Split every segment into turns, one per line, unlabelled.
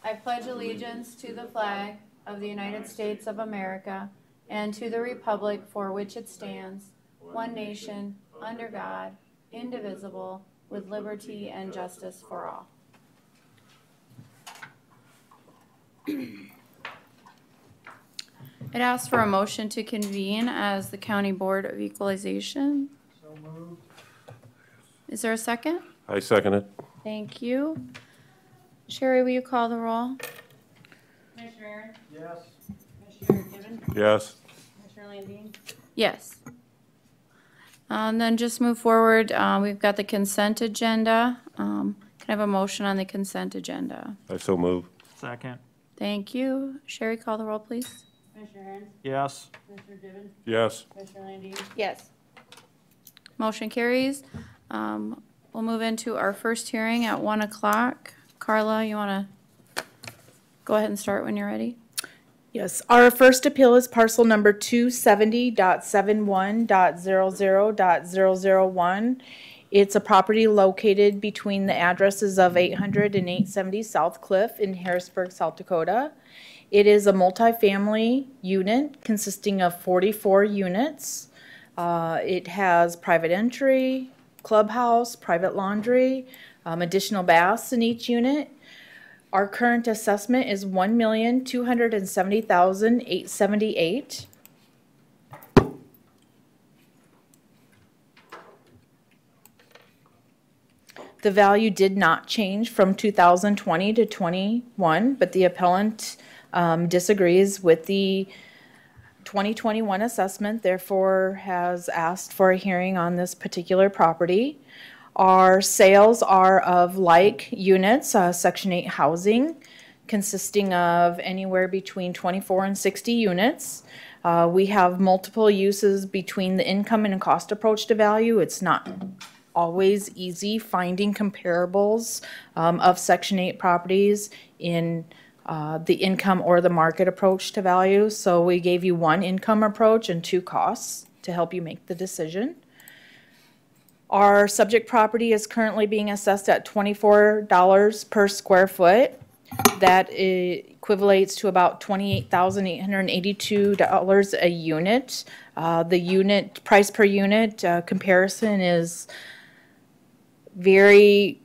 I pledge allegiance to the flag of the United States of America and to the republic for which it stands, one nation, under God, indivisible, with liberty and justice for all. It asks for a motion to convene as the County Board of Equalization.
So moved.
Is there a second?
I second it.
Thank you. Sherry, will you call the roll?
Commissioner Aaron?
Yes.
Commissioner Gibbon?
Yes.
Commissioner Landine?
Yes. And then just move forward. We've got the consent agenda. Can I have a motion on the consent agenda?
I so move.
Second.
Thank you. Sherry, call the roll, please.
Commissioner Aaron?
Yes.
Commissioner Gibbon?
Yes.
Commissioner Landine?
Yes. Motion carries. We'll move into our first hearing at 1 o'clock. Carla, you want to go ahead and start when you're ready?
Yes, our first appeal is parcel number 270.71.00.001. It's a property located between the addresses of 800 and 870 South Cliff in Harrisburg, South Dakota. It is a multifamily unit consisting of 44 units. It has private entry, clubhouse, private laundry, additional baths in each unit. Our current assessment is $1,270,878. The value did not change from 2020 to 21, but the appellant disagrees with the 2021 assessment, therefore has asked for a hearing on this particular property. Our sales are of like units, Section 8 housing, consisting of anywhere between 24 and 60 units. We have multiple uses between the income and cost approach to value. It's not always easy finding comparables of Section 8 properties in the income or the market approach to value. So we gave you one income approach and two costs to help you make the decision. Our subject property is currently being assessed at $24 per square foot. That equivalates to about $28,882 a unit. The unit price per unit comparison is very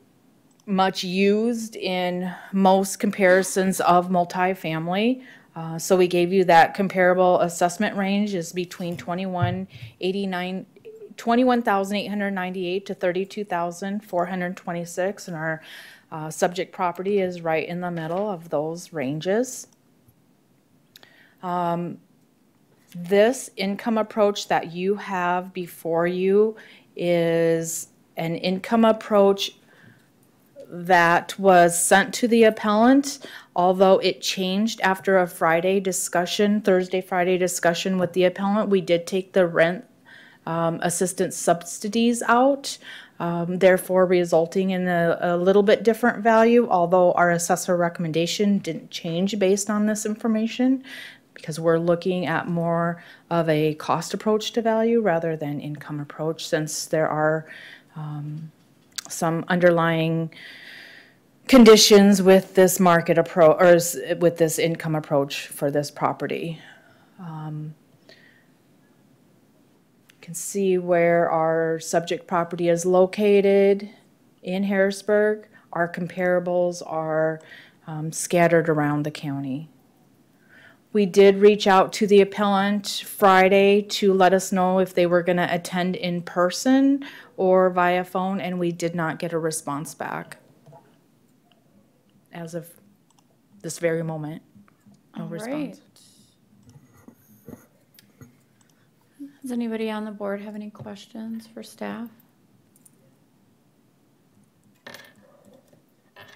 much used in most comparisons of multifamily. So we gave you that comparable assessment range is between $21,898 to $32,426, and our subject property is right in the middle of those ranges. This income approach that you have before you is an income approach that was sent to the appellant, although it changed after a Thursday, Friday discussion with the appellant. We did take the rent assistance subsidies out, therefore resulting in a little bit different value, although our assessor recommendation didn't change based on this information, because we're looking at more of a cost approach to value rather than income approach, since there are some underlying conditions with this market approach, or with this income approach for this property. You can see where our subject property is located in Harrisburg. Our comparables are scattered around the county. We did reach out to the appellant Friday to let us know if they were going to attend in person or via phone, and we did not get a response back as of this very moment. No response.
Does anybody on the board have any questions for staff?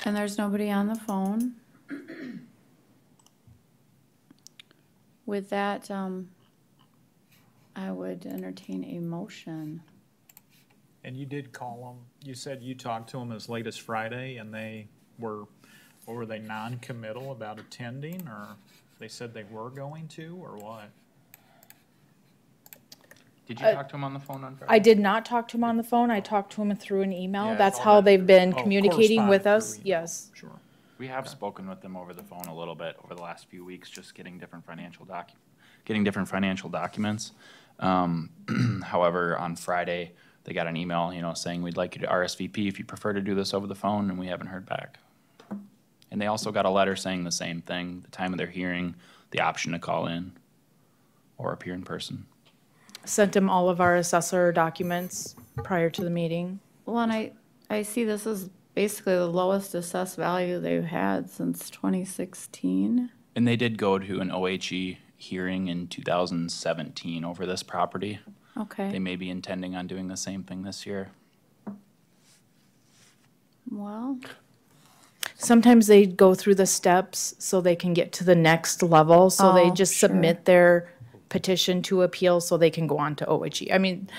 And there's nobody on the phone. With that, I would entertain a motion.
And you did call them. You said you talked to them as late as Friday, and they were, or were they non-committal about attending, or they said they were going to, or what?
Did you talk to him on the phone on Friday?
I did not talk to him on the phone. I talked to him through an email.
Yeah,
That's
all
how
that-
they've been
oh,
communicating with
corresponded
us.
through email.
Yes.
Sure.
We have spoken with them over the phone a little bit over the last few weeks, just getting different financial documents. However, on Friday, they got an email, saying we'd like you to RSVP if you prefer to do this over the phone, and we haven't heard back. And they also got a letter saying the same thing, the time of their hearing, the option to call in or appear in person.
Sent him all of our assessor documents prior to the meeting.
Well, and I see this is basically the lowest assessed value they've had since 2016.
And they did go to an OHE hearing in 2017 over this property.
Okay.
They may be intending on doing the same thing this year.
Well,
Sometimes they go through the steps so they can get to the next level. So they
Oh,
just
sure.
submit their petition to appeal so they can go on to OHE. I mean,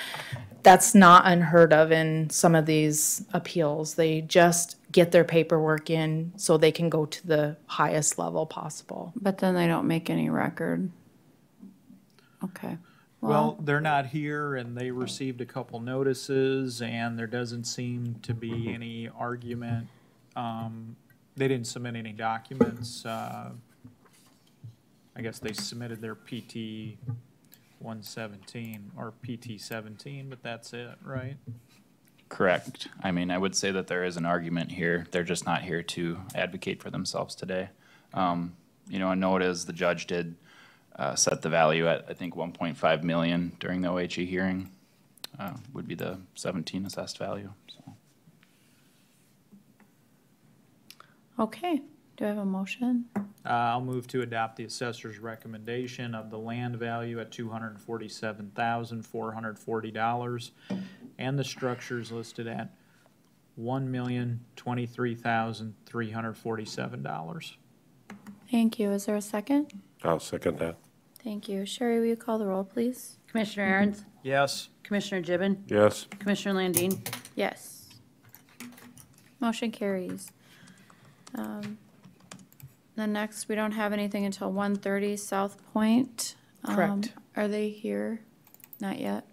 that's not unheard of in some of these appeals. They just get their paperwork in so they can go to the highest level possible.
but then they don't make any record. Okay.
Well, they're not here and they received a couple notices and there doesn't seem to be any argument. They didn't submit any documents. I guess they submitted their PT 117 or PT 17, but that's it, right?
Correct. I mean, I would say that there is an argument here. They're just not here to advocate for themselves today. A note is the judge did set the value at, I think, 1.5 million during the OHE hearing, would be the 17 assessed value, so.
Okay. Do I have a motion?
I'll move to adopt the assessor's recommendation of the land value at $247,440 and the structures listed at $1,023,347.
Thank you. Is there a second?
I'll second that.
Thank you. Sherry, will you call the roll, please?
Commissioner Aaron's,
Yes.
Commissioner Gibbon,
Yes.
Commissioner Landine,
Yes. Motion carries. Then next, we don't have anything until 1:30 South Point.
Correct.
Are they here? Not yet?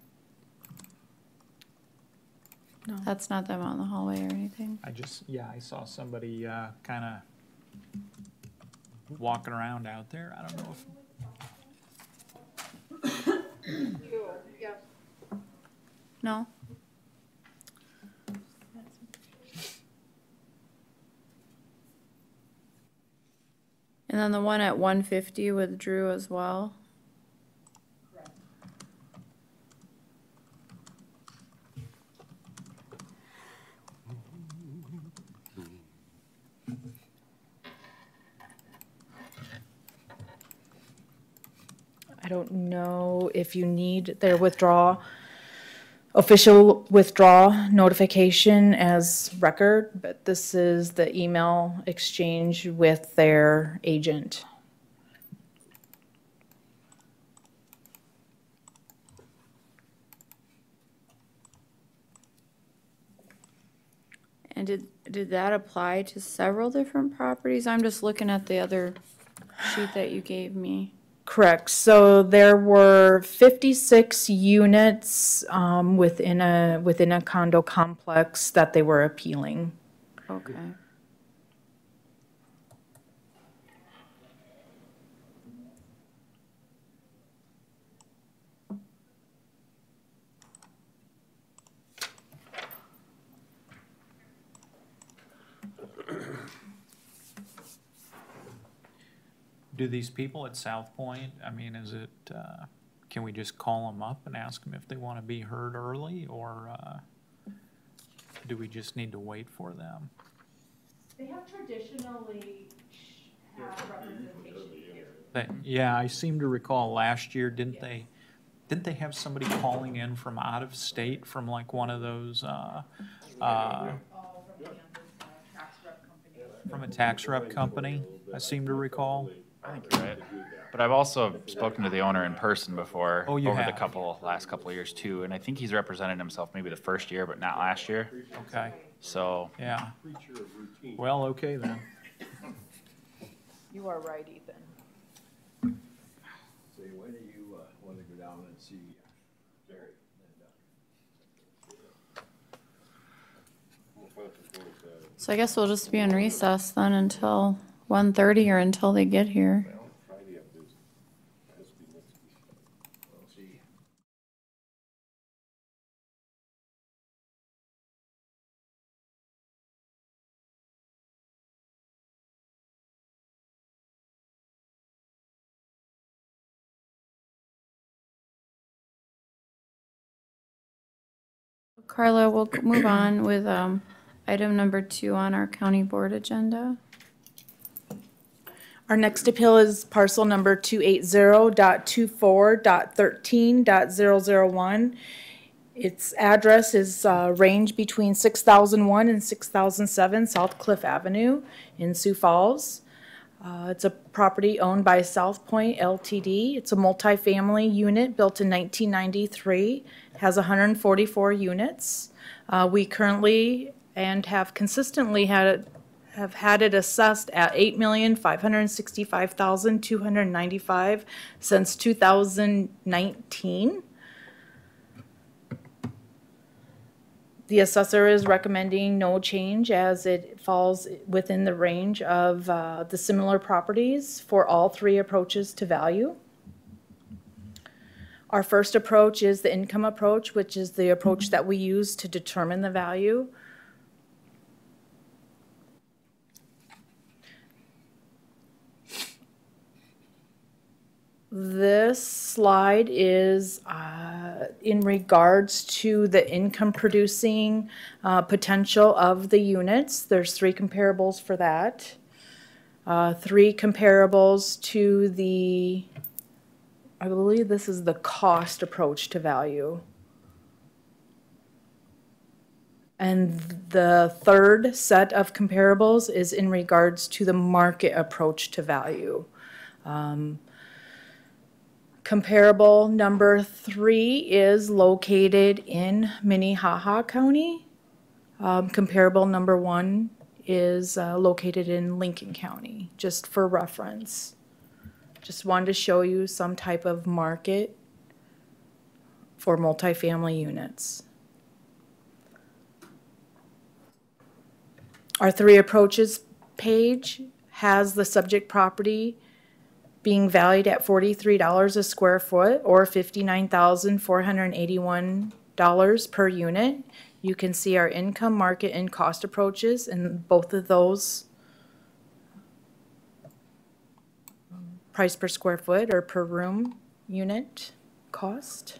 No.
That's not them out in the hallway or anything?
I saw somebody kind of walking around out there. I don't know if.
No? And then the one at 150 withdrew as well?
I don't know if you need their official withdrawal notification as record, but this is the email exchange with their agent.
And did that apply to several different properties? I'm just looking at the other sheet that you gave me.
Correct. So there were 56 units within a condo complex that they were appealing.
Okay.
Do these people at South Point, I mean, is it, can we just call them up and ask them if they want to be heard early, or do we just need to wait for them?
They have traditionally had representation here.
Yeah, I seem to recall last year, didn't they have somebody calling in from out of state from like one of those, from a tax rep company, I seem to recall?
I think you're right. But I've also spoken to the owner in person before.
Oh, you
over
have?
the last couple of years too, and I think he's represented himself maybe the first year, but not last year.
Okay,
So
yeah. Well, okay then.
You are right, Ethan.
So when do you want to go down and see Jerry?
So I guess we'll just be in recess then until 1:30 or until they get here.
We'll see.
Carla, we'll move on with item number 2 on our county board agenda.
Our next appeal is parcel number 280.24.13.001. Its address is range between 6001 and 6007 South Cliff Avenue in Sioux Falls. It's a property owned by South Point LTD. It's a multifamily unit built in 1993, has 144 units. We currently and have consistently had it assessed at $8,565,295 since 2019. The assessor is recommending no change as it falls within the range of the similar properties for all 3 approaches to value. Our first approach is the income approach, which is the approach that we use to determine the value. This slide is in regards to the income producing potential of the units. There's 3 comparables for that. 3 comparables to the, I believe this is the cost approach to value. And the third set of comparables is in regards to the market approach to value. Comparable number 3 is located in Minnehaha County. Comparable number 1 is located in Lincoln County, just for reference. Just wanted to show you some type of market for multifamily units. Our 3 approaches page has the subject property being valued at $43 a square foot or $59,481 per unit. You can see our income, market, and cost approaches in both of those price per square foot or per room unit cost.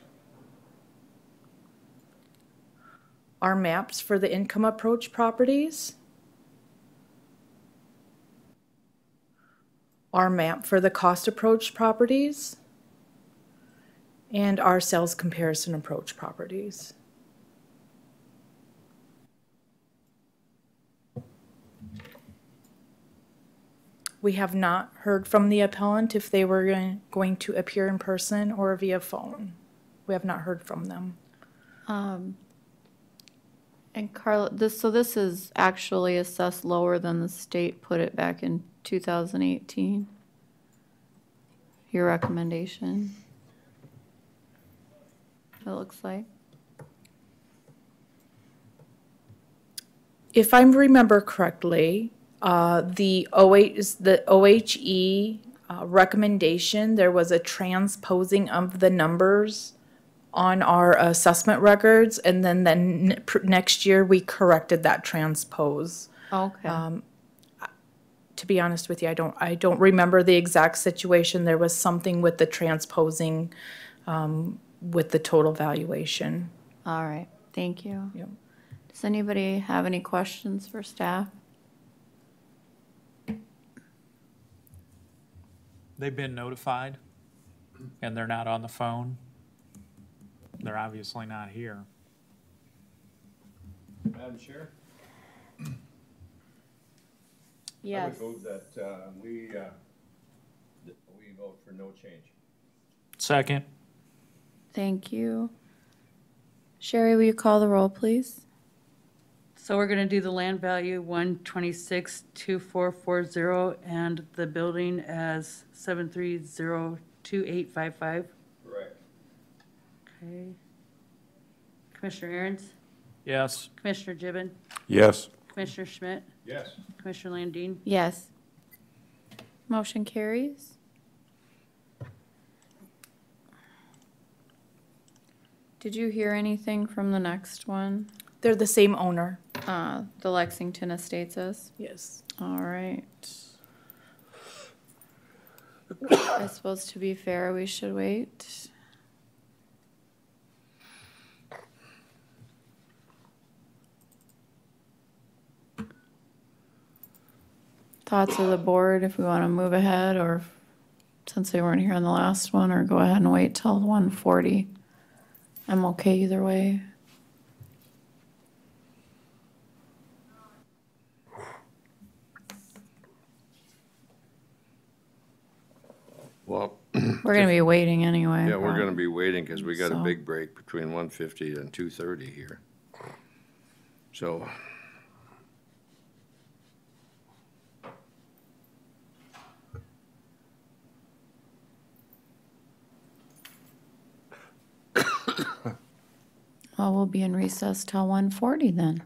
Our maps for the income approach properties. Our map for the cost approach properties, and our sales comparison approach properties. We have not heard from the appellant if they were going to appear in person or via phone. We have not heard from them.
And Carla, this is actually assessed lower than the state put it back in 2018. Your recommendation, it looks like.
If I remember correctly, the OHE recommendation, there was a transposing of the numbers on our assessment records, and then next year we corrected that transpose.
Okay.
To be honest with you, I don't remember the exact situation. There was something with the transposing with the total valuation.
All right. Thank you.
Yep.
Does anybody have any questions for staff?
They've been notified, and they're not on the phone. They're obviously not here.
Madam Chair? I would move that we vote for no change.
Second.
Thank you. Sherry, will you call the roll, please?
So we're gonna do the land value 1262440 and the building as 7302855.
Correct.
Okay. Commissioner Aaron's,
Yes.
Commissioner Gibbon,
Yes.
Commissioner Schmidt,
Yes.
Commissioner Landine.
Yes. Motion carries. Did you hear anything from the next one?
They're the same owner.
The Lexington Estates is?
Yes.
All right. I suppose to be fair, we should wait. Thoughts of the board if we want to move ahead, or since they weren't here on the last one, or go ahead and wait till 140. I'm okay either way.
Well,
We're gonna be waiting anyway.
yeah, we're gonna be waiting because we got a
So-
big break between 150 and 230 here. So,
Well, we'll be in recess till 140 then.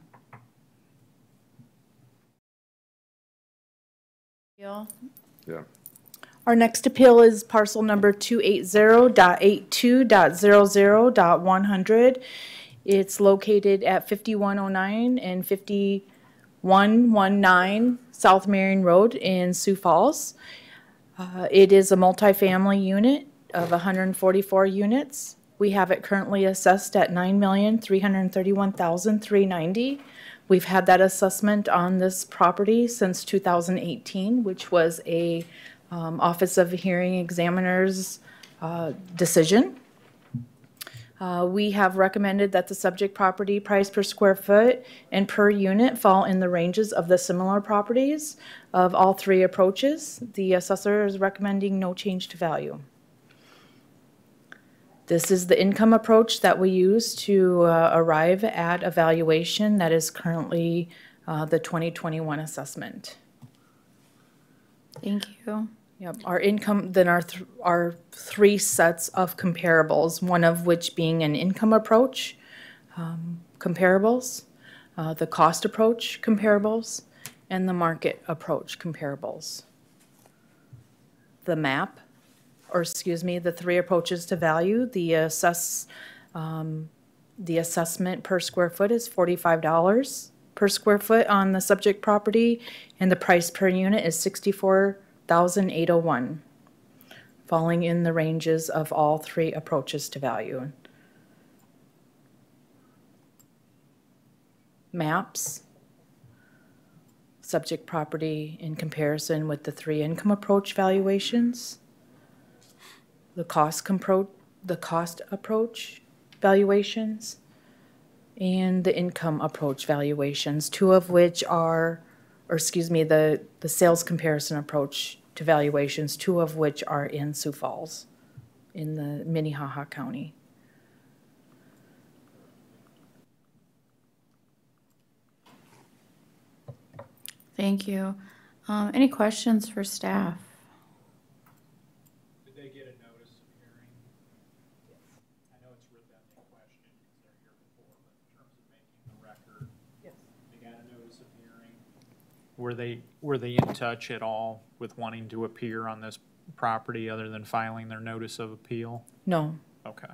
Deal?
yeah,
Our next appeal is parcel number 280.82.00.100. It's located at 5109 and 5119 South Marion Road in Sioux Falls. It is a multifamily unit of 144 units. We have it currently assessed at $9,331,390. We've had that assessment on this property since 2018, which was a Office of Hearing Examiner's decision. We have recommended that the subject property price per square foot and per unit fall in the ranges of the similar properties of all three approaches. The assessor is recommending no change to value. This is the income approach that we use to arrive at a valuation that is currently the 2021 assessment.
Thank you.
Yep, our income, then our three sets of comparables, one of which being an income approach comparables, the cost approach comparables, and the market approach comparables. The map, or excuse me, the three approaches to value, the assessment per square foot is $45 per square foot on the subject property, and the price per unit is $64,801, falling in the ranges of all three approaches to value. Maps, subject property in comparison with the three income approach valuations, the cost approach valuations, and the income approach valuations, two of which are, or excuse me, the sales comparison approach to valuations, two of which are in Sioux Falls in the Minnehaha County.
Thank you. Any questions for staff?
Did they get a notice of hearing? I know it's redundant question because they're here before, but in terms of making the record, they got a notice of hearing. Were they in touch at all with wanting to appear on this property other than filing their notice of appeal?
No.
Okay.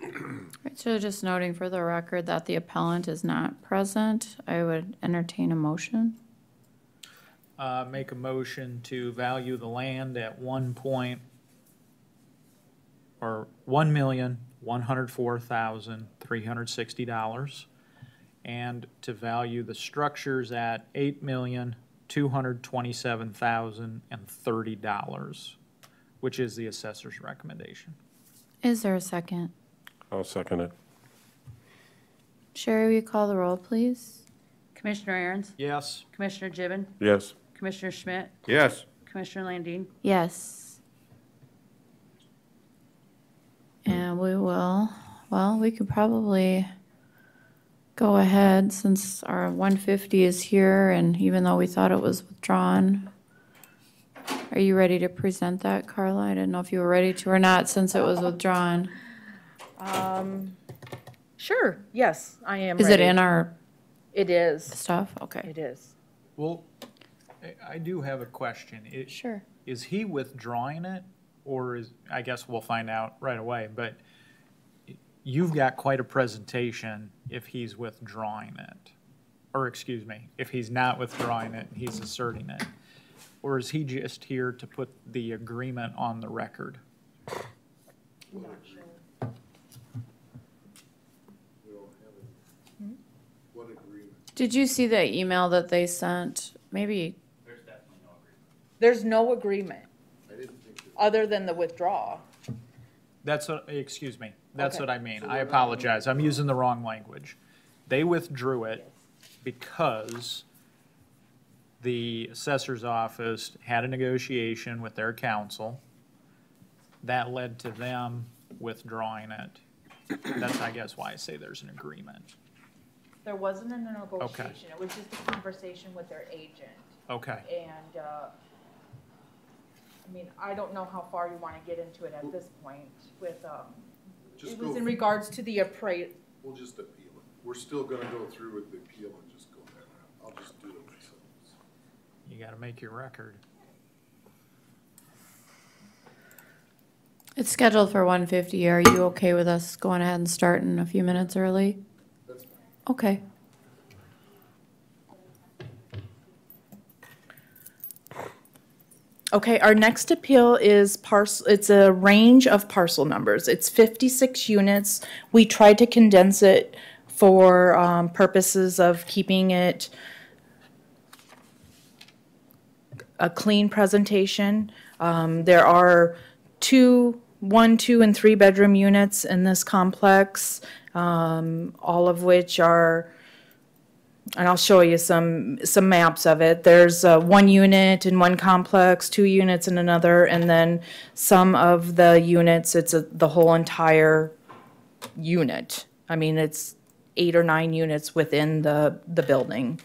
Right, so just noting for the record that the appellant is not present, I would entertain a motion.
Make a motion to value the land at $1,104,360, and to value the structures at $8,227,030, which is the assessor's recommendation.
Is there a second?
I'll second it.
Sherry, will you call the roll, please?
Commissioner Aaron's,
Yes.
Commissioner Gibbon,
Yes.
Commissioner Schmidt,
yes,
Commissioner Landine.
Yes. And we will, well, we could probably go ahead since our 150 is here, and even though we thought it was withdrawn. Are you ready to present that, Carla? I didn't know if you were ready to or not since it was withdrawn.
Sure, yes, I am
Is it
ready.
in our
It is.
stuff? Okay,
It is.
Well, I do have a question.
sure.
Is he withdrawing it, or I guess we'll find out right away, but you've got quite a presentation if he's withdrawing it. Or excuse me, if he's not withdrawing it, he's asserting it. Or is he just here to put the agreement on the record?
What agreement?
Did you see the email that they sent? Maybe,
There's no agreement
I didn't think that.
other than the withdrawal.
That's what, excuse me, that's
Okay.
what I mean. I apologize, I'm using the wrong language. They withdrew it because the assessor's office had a negotiation with their counsel. That led to them withdrawing it. That's, I guess, why I say there's an agreement.
There wasn't a negotiation. It was just a conversation with their agent.
Okay,
And, I mean, I don't know how far you want to get into it at this point with,
Just
it was
go,
in regards to the
we'll just appeal it. We're still gonna go through with the appeal and just go that route. I'll just do it myself.
you gotta make your record.
it's scheduled for 1:50. Are you okay with us going ahead and starting a few minutes early?
That's fine.
Okay.
Okay, our next appeal is it's a range of parcel numbers. It's 56 units. We tried to condense it for purposes of keeping it a clean presentation. There are 1, 2, and 3 bedroom units in this complex, all of which are, and I'll show you some maps of it. There's 1 unit in one complex, 2 units in another, and then some of the units, it's the whole entire unit. I mean, it's 8 or 9 units within the building.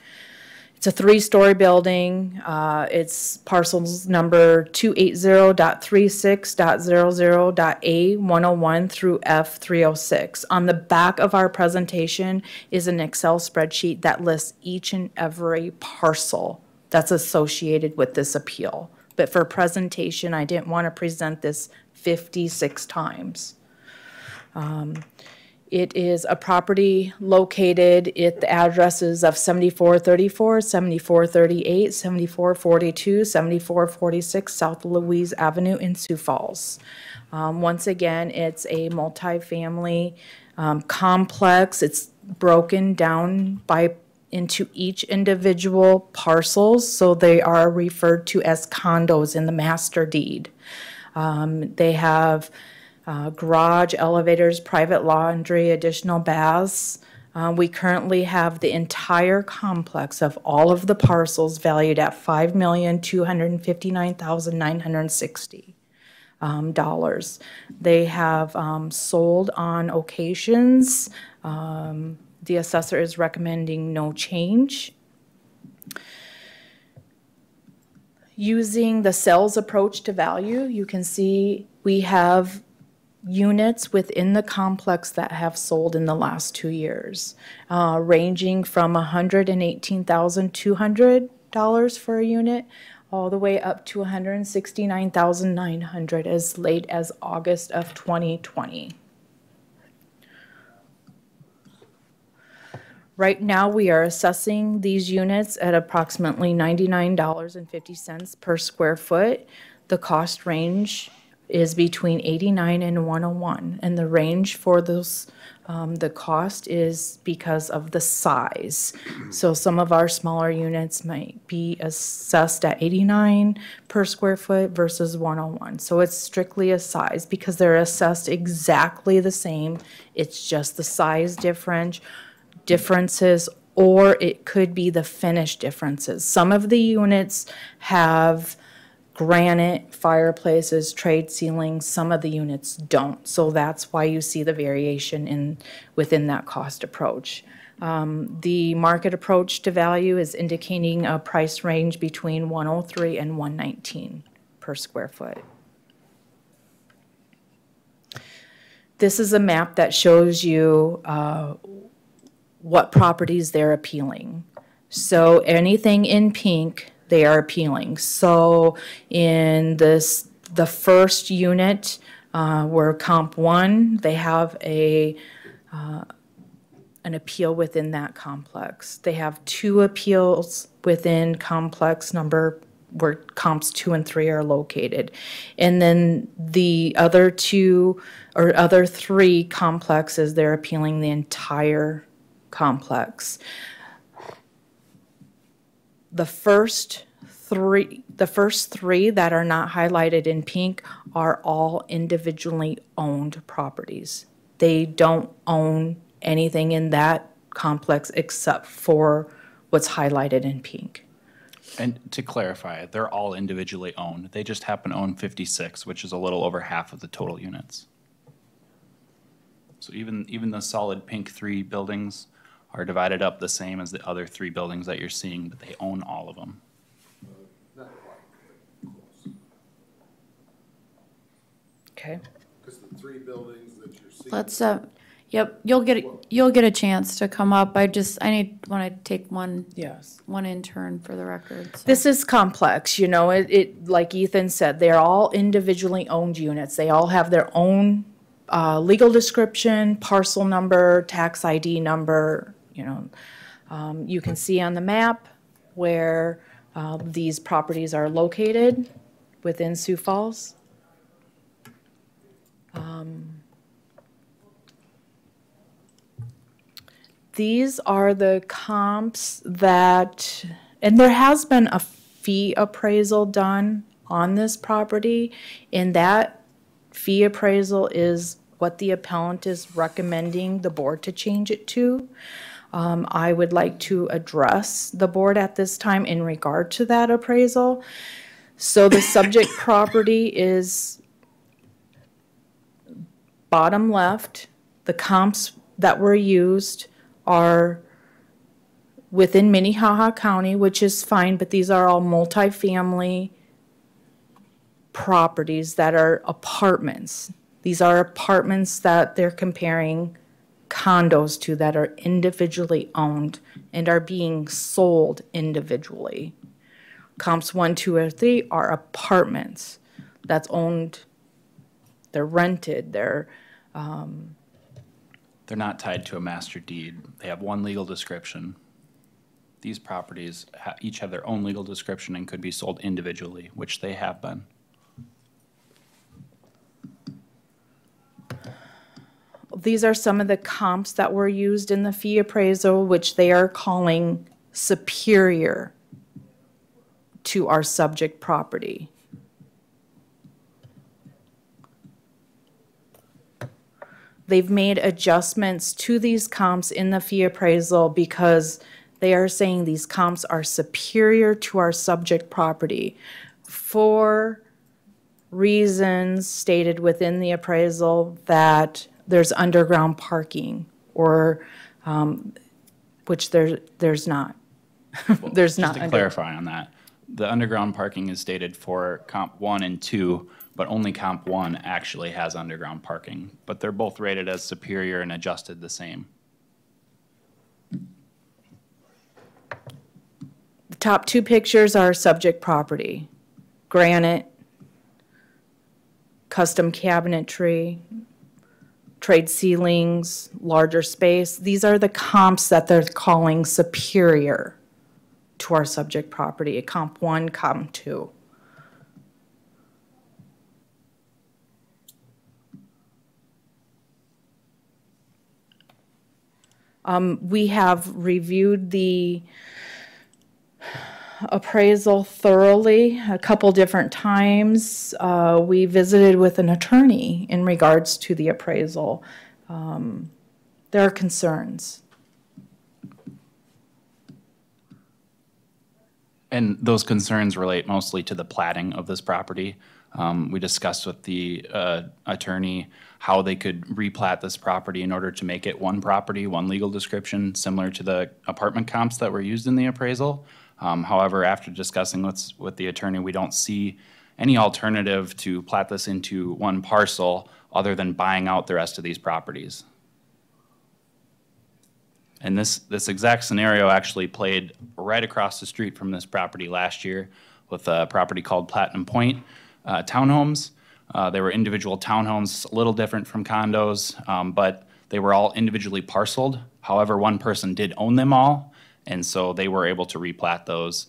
It's a 3-story building. It's parcels number 280.36.00.A101 through F306. On the back of our presentation is an Excel spreadsheet that lists each and every parcel that's associated with this appeal. But for presentation, I didn't want to present this 56 times. It is a property located at the addresses of 7434, 7438, 7442, 7446 South Louise Avenue in Sioux Falls. Once again, it's a multifamily complex. It's broken down into each individual parcels, so they are referred to as condos in the master deed. They have garage, elevators, private laundry, additional baths. We currently have the entire complex of all of the parcels valued at $5,259,960. They have sold on occasions. The assessor is recommending no change. Using the sales approach to value, you can see we have units within the complex that have sold in the last 2 years, ranging from $118,200 for a unit all the way up to $169,900 as late as August of 2020. Right now, we are assessing these units at approximately $99.50 per square foot. The cost range is between 89 and 101, and the range for those, the cost is because of the size. So some of our smaller units might be assessed at 89 per square foot versus 101. So it's strictly a size because they're assessed exactly the same. It's just the size differences, or it could be the finish differences. Some of the units have granite fireplaces, trade ceilings. Some of the units don't. So that's why you see the variation within that cost approach. The market approach to value is indicating a price range between 103 and 119 per square foot. This is a map that shows you what properties they're appealing. So anything in pink, they are appealing. So in the first unit, where comp 1, they have an appeal within that complex. They have 2 appeals within complex number where comps 2 and 3 are located. And then the other 2 or other 3 complexes, they're appealing the entire complex. The first three that are not highlighted in pink are all individually owned properties. They don't own anything in that complex except for what's highlighted in pink.
And to clarify, they're all individually owned. They just happen to own 56, which is a little over half of the total units. So even the solid pink 3 buildings are divided up the same as the other 3 buildings that you're seeing, but they own all of them.
Not quite, close.
Okay.
Because the 3 buildings that you're seeing.
Let's, yep, you'll get a chance to come up. want to take one
Yes.
in turn for the record. So.
This is complex, you know, it, like Ethan said, they're all individually owned units. They all have their own legal description, parcel number, tax ID number, you know. You can see on the map where these properties are located within Sioux Falls. These are the comps that, and there has been a fee appraisal done on this property, and that fee appraisal is what the appellant is recommending the board to change it to. I would like to address the board at this time in regard to that appraisal. So the subject property is bottom left. The comps that were used are within Minnehaha County, which is fine, but these are all multifamily properties that are apartments. These are apartments that they're comparing condos to that are individually owned and are being sold individually. Comps 1, 2, or 3 are apartments that's owned, they're rented, they're
not tied to a master deed. They have one legal description. These properties each have their own legal description and could be sold individually, which they have been.
These are some of the comps that were used in the fee appraisal, which they are calling superior to our subject property. They've made adjustments to these comps in the fee appraisal because they are saying these comps are superior to our subject property for reasons stated within the appraisal that there's underground parking or, which there's not. There's
Just
not.
to clarify on that, the underground parking is stated for comp 1 and 2, but only comp 1 actually has underground parking. But they're both rated as superior and adjusted the same.
The top 2 pictures are subject property. Granite, custom cabinetry, trade ceilings, larger space. These are the comps that they're calling superior to our subject property, comp 1, comp 2. We have reviewed the appraisal thoroughly a couple different times. We visited with an attorney in regards to the appraisal. There are concerns.
And those concerns relate mostly to the platting of this property. We discussed with the attorney how they could replat this property in order to make it one property, one legal description, similar to the apartment comps that were used in the appraisal. However, after discussing with the attorney, we don't see any alternative to plat this into one parcel other than buying out the rest of these properties. And this exact scenario actually played right across the street from this property last year with a property called Platinum Point townhomes. They were individual townhomes, a little different from condos, but they were all individually parceled. However, one person did own them all, and so they were able to replat those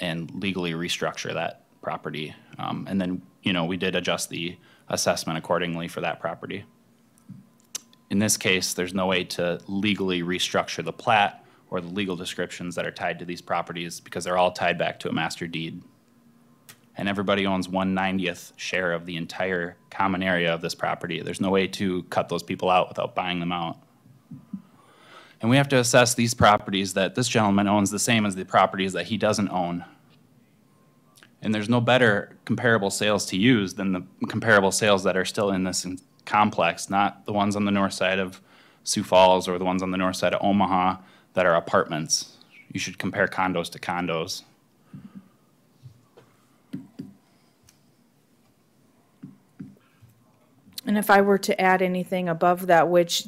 and legally restructure that property. And then, we did adjust the assessment accordingly for that property. In this case, there's no way to legally restructure the plat or the legal descriptions that are tied to these properties because they're all tied back to a master deed. And everybody owns 1/90th share of the entire common area of this property. There's no way to cut those people out without buying them out. And we have to assess these properties that this gentleman owns the same as the properties that he doesn't own. And there's no better comparable sales to use than the comparable sales that are still in this complex, not the ones on the north side of Sioux Falls or the ones on the north side of Omaha that are apartments. You should compare condos to condos.
And if I were to add anything above that, which,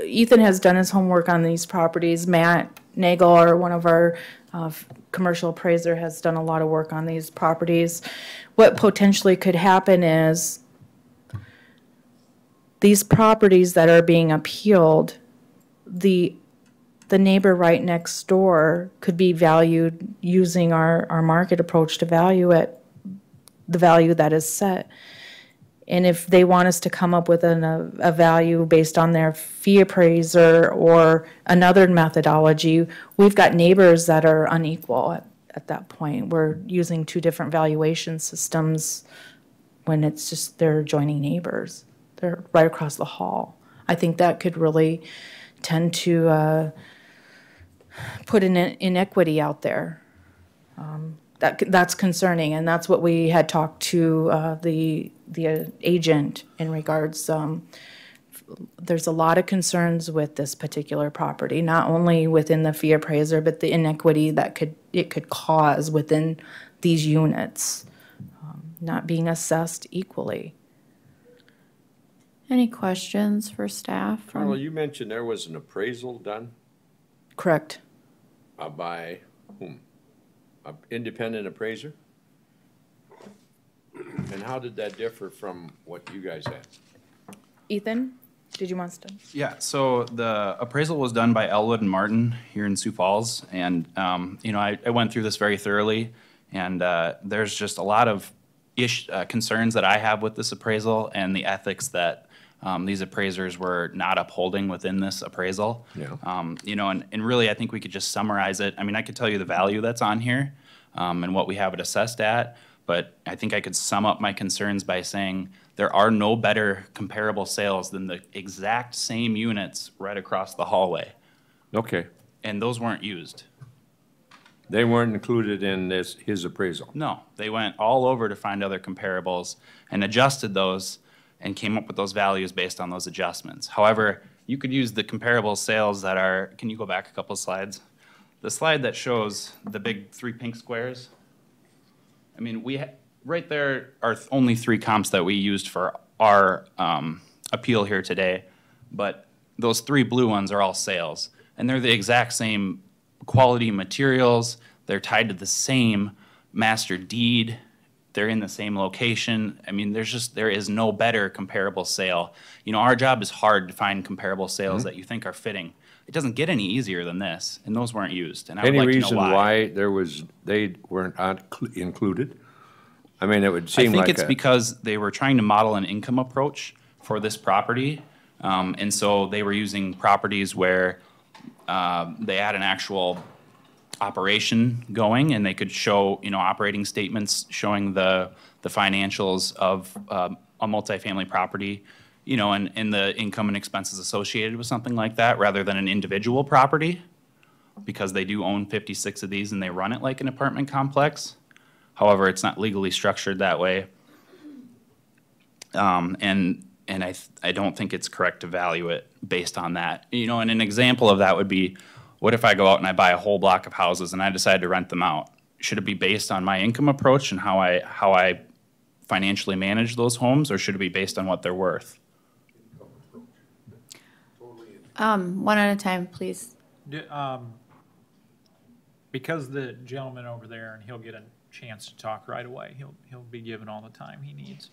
Ethan has done his homework on these properties. Matt Nagel, or one of our commercial appraiser, has done a lot of work on these properties. What potentially could happen is these properties that are being appealed, the neighbor right next door could be valued using our market approach to value at the value that is set. And if they want us to come up with a value based on their fee appraiser or another methodology, we've got neighbors that are unequal at that point. We're using two different valuation systems when it's just they're adjoining neighbors. They're right across the hall. I think that could really tend to put an inequity out there. That's concerning, and that's what we had talked to the agent in regards. There's a lot of concerns with this particular property, not only within the fee appraiser, but the inequity that it could cause within these units, not being assessed equally.
Any questions for staff?
Carla, you mentioned there was an appraisal done
Correct.
by whom? An independent appraiser? And how did that differ from what you guys had?
Ethan, did you want to?
Yeah, so the appraisal was done by Elwood and Martin here in Sioux Falls. And, I went through this very thoroughly. And there's just a lot of concerns that I have with this appraisal and the ethics that these appraisers were not upholding within this appraisal.
Yeah.
And really, I think we could just summarize it. I mean, I could tell you the value that's on here and what we have it assessed at, but I think I could sum up my concerns by saying there are no better comparable sales than the exact same units right across the hallway,
Okay.
and those weren't used.
They weren't included in his appraisal?
No, they went all over to find other comparables and adjusted those and came up with those values based on those adjustments. However, you could use the comparable sales that are, can you go back a couple of slides? The slide that shows the big 3 pink squares. I mean, right there are only 3 comps that we used for our appeal here today, but those 3 blue ones are all sales. And they're the exact same quality materials, they're tied to the same master deed, they're in the same location. I mean, there is no better comparable sale. Our job is hard to find comparable sales that you think are fitting. It doesn't get any easier than this, and those weren't used. And I would
Any
like to know
reason why they weren't included? I mean, it would
I
seem
think
like
it's because they were trying to model an income approach for this property. And so they were using properties where they had an actual operation going, and they could show, operating statements showing the financials of a multifamily property, and the income and expenses associated with something like that, rather than an individual property, because they do own 56 of these and they run it like an apartment complex. However, it's not legally structured that way. And I don't think it's correct to value it based on that. And an example of that would be, what if I go out and I buy a whole block of houses and I decide to rent them out? Should it be based on my income approach and how I financially manage those homes, or should it be based on what they're worth?
One at a time, please.
Because the gentleman over there, and he'll get a chance to talk right away, he'll be given all the time he needs.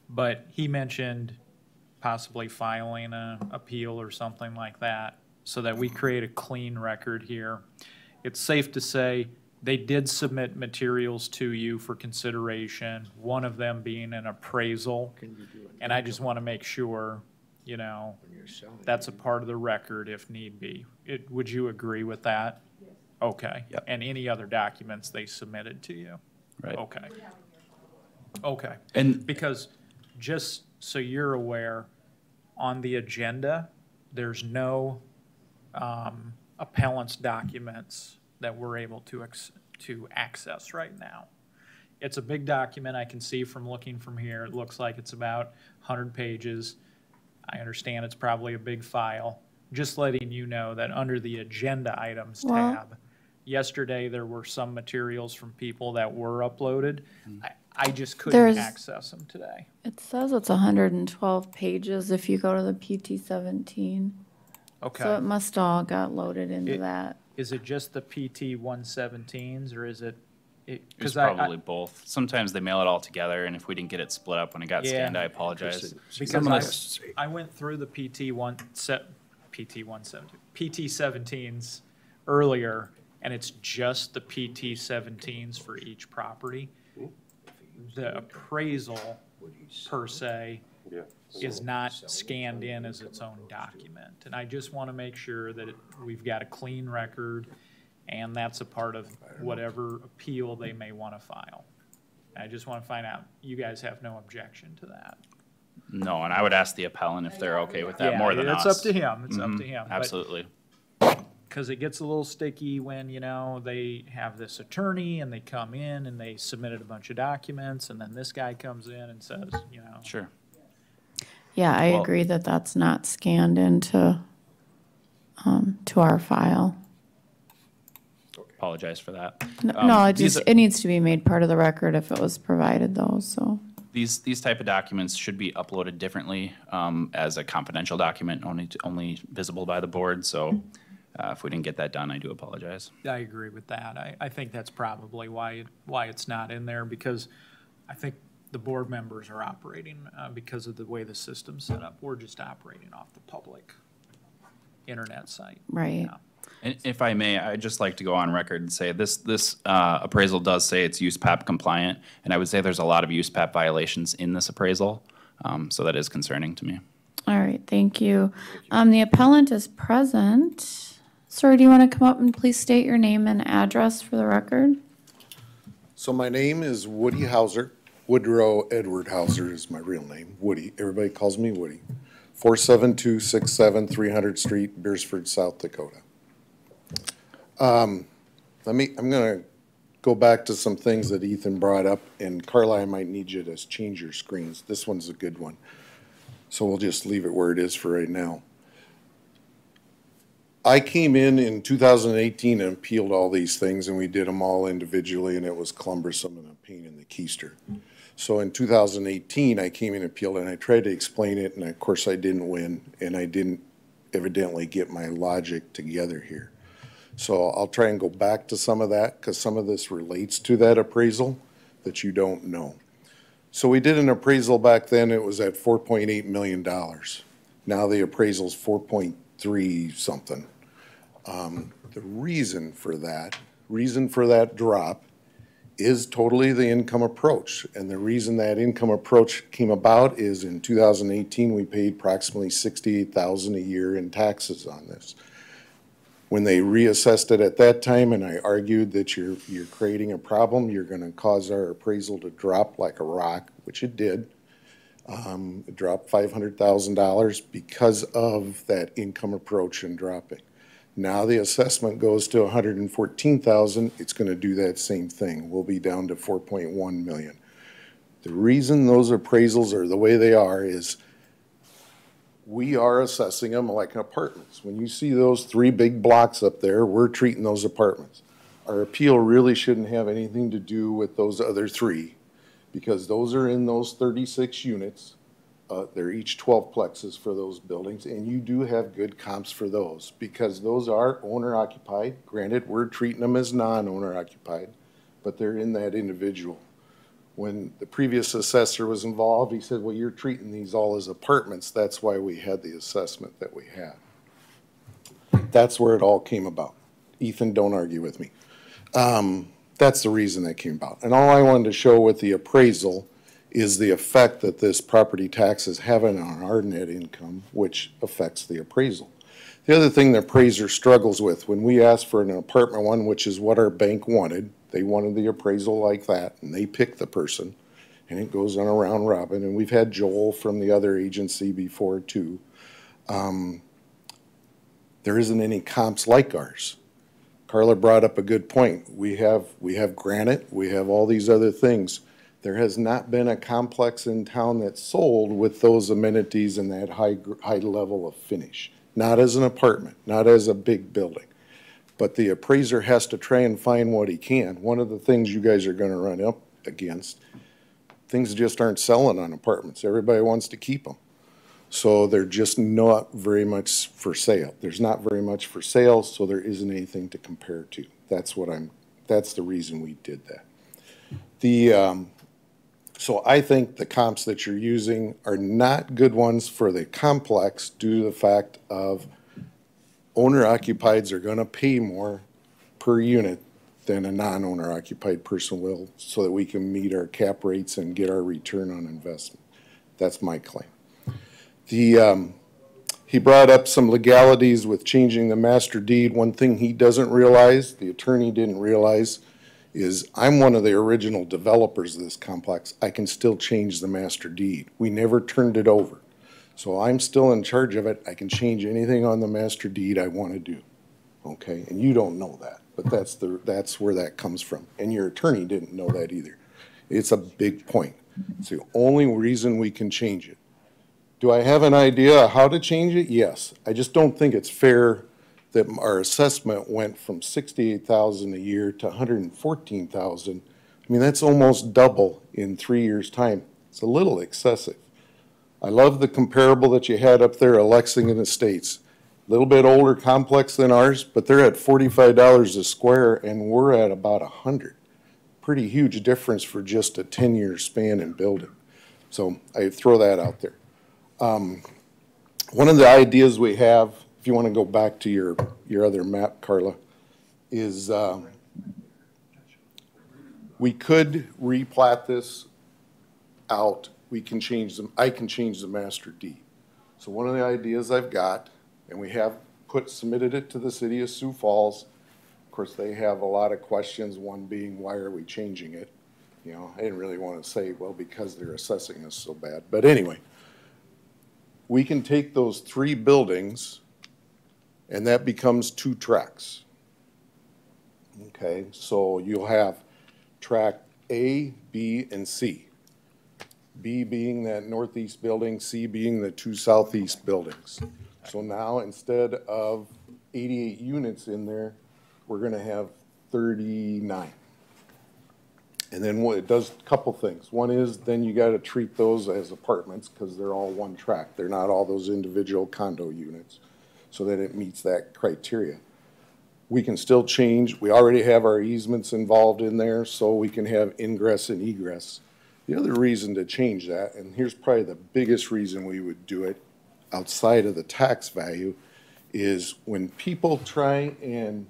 But he mentioned possibly filing an appeal or something like that, so that we create a clean record here. It's safe to say they did submit materials to you for consideration, one of them being an appraisal. And I just want to make sure, you know, that's a part of the record if need be. Would you agree with that? Okay.
Yep.
And any other documents they submitted to you?
Right.
Okay. Okay.
And
Because just so you're aware, on the agenda, there's no appellant's documents that we're able to access right now. It's a big document. I can see from looking from here, it looks like it's about 100 pages. I understand it's probably a big file. Just letting you know that under the agenda items
Well-
tab, yesterday there were some materials from people that were uploaded. I just couldn't
There's-
access them today.
It says it's 112 pages if you go to the PT 17. So it
Okay.
must all got loaded into
It-
that.
Is it just the PT 117s or is it?
it's
Because
probably both. Sometimes they mail it all together, and if we didn't get it split up when it got
Yeah.
scanned, I apologize.
Because I went through the PT 17s earlier, and it's just the PT 17s for each property. The appraisal per se is not scanned in as its own document. And I just want to make sure that we've got a clean record, and that's a part of whatever appeal they may want to file. I just want to find out, you guys have no objection to that?
No, and I would ask the appellant if they're okay with that more than us.
It's up to him, it's up to
Mhm,
him. But-
Absolutely.
Because it gets a little sticky when, you know, they have this attorney and they come in and they submitted a bunch of documents, and then this guy comes in and says, you know.
Sure.
Yeah, I
Well-
agree that that's not scanned into, to our file.
Apologize for that.
No, it
these
just,
are-
it needs to be made part of the record if it was provided though, so.
These type of documents should be uploaded differently as a confidential document, only visible by the board. So if we didn't get that done, I do apologize.
I agree with that. I think that's probably why it's not in there, because I think the board members are operating, because of the way the system's set up. We're just operating off the public internet site.
Right.
Yeah.
And if I may, I'd just like to go on record and say this appraisal does say it's USPAP compliant, and I would say there's a lot of USPAP violations in this appraisal, so that is concerning to me.
All right, thank you. The appellant is present. Sir, do you want to come up and please state your name and address for the record?
So my name is Woody Hauser. Woodrow Edward Hauser is my real name, Woody. Everybody calls me Woody. 47267 300 Street, Beersford, South Dakota. I'm gonna go back to some things that Ethan brought up, and Carla, I might need you to change your screens. This one's a good one. So we'll just leave it where it is for right now. I came in 2018 and appealed all these things, and we did them all individually, and it was cumbersome and a pain in the keister. So in 2018, I came in and appealed, and I tried to explain it, and of course I didn't win, and I didn't evidently get my logic together here. So I'll try and go back to some of that, because some of this relates to that appraisal that you don't know. So we did an appraisal back then, it was at $4.8 million. Now the appraisal's 4.3 something. The reason for that drop is totally the income approach. And the reason that income approach came about is in 2018, we paid approximately $68,000 a year in taxes on this. When they reassessed it at that time, and I argued that you're creating a problem, you're gonna cause our appraisal to drop like a rock, which it did. It dropped $500,000 because of that income approach and dropping. Now the assessment goes to $114,000, it's gonna do that same thing. We'll be down to $4.1 million. The reason those appraisals are the way they are is we are assessing them like apartments. When you see those 3 big blocks up there, we're treating those apartments. Our appeal really shouldn't have anything to do with those other 3, because those are in those 36 units, they're each 12 plexes for those buildings, and you do have good comps for those because those are owner occupied. Granted, we're treating them as non-owner occupied, but they're in that individual. When the previous assessor was involved, he said, well, you're treating these all as apartments. That's why we had the assessment that we had. That's where it all came about. Ethan, don't argue with me. That's the reason that came about. And all I wanted to show with the appraisal is the effect that this property tax is having on our net income, which affects the appraisal. The other thing the appraiser struggles with, when we ask for an apartment one, which is what our bank wanted, they wanted the appraisal like that, and they pick the person, and it goes on a round robin, and we've had Joel from the other agency before too. There isn't any comps like ours. Carla brought up a good point. We have granite, we have all these other things. There has not been a complex in town that's sold with those amenities and that high level of finish. Not as an apartment, not as a big building. But the appraiser has to try and find what he can. One of the things you guys are gonna run up against, things just aren't selling on apartments. Everybody wants to keep them. So they're just not very much for sale. There's not very much for sale, so there isn't anything to compare to. That's the reason we did that. So I think the comps that you're using are not good ones for the complex due to the fact of owner occupieds are gonna pay more per unit than a non-owner occupied person will, so that we can meet our cap rates and get our return on investment. That's my claim. He brought up some legalities with changing the master deed. One thing he doesn't realize, the attorney didn't realize, is I'm one of the original developers of this complex. I can still change the master deed. We never turned it over. So I'm still in charge of it. I can change anything on the master deed I want to do. Okay, and you don't know that, but that's where that comes from. And your attorney didn't know that either. It's a big point. It's the only reason we can change it. Do I have an idea how to change it? Yes. I just don't think it's fair that our assessment went from $68,000 a year to $114,000. I mean, that's almost double in 3 years' time. It's a little excessive. I love the comparable that you had up there, Lexington Estates. A little bit older complex than ours, but they're at $45 a square and we're at about $100. Pretty huge difference for just a 10-year span in building. So I throw that out there. One of the ideas we have, if you want to go back to your other map, Carla, is we could replat this out. We can change them. I can change the master deed. So one of the ideas I've got, and we have submitted it to the city of Sioux Falls. Of course, they have a lot of questions. One being, why are we changing it? You know, I didn't really want to say, well, because they're assessing us so bad. But anyway, we can take those 3 buildings and that becomes 2 tracks. Okay, so you'll have track A, B, and C. B being that northeast building, C being the 2 southeast buildings. So now instead of 88 units in there, we're gonna have 39. And then it does a couple things. One is then you gotta treat those as apartments because they're all one track. They're not all those individual condo units, so that it meets that criteria. We can still change. We already have our easements involved in there, so we can have ingress and egress. The other reason to change that, and here's probably the biggest reason we would do it outside of the tax value, is when people try and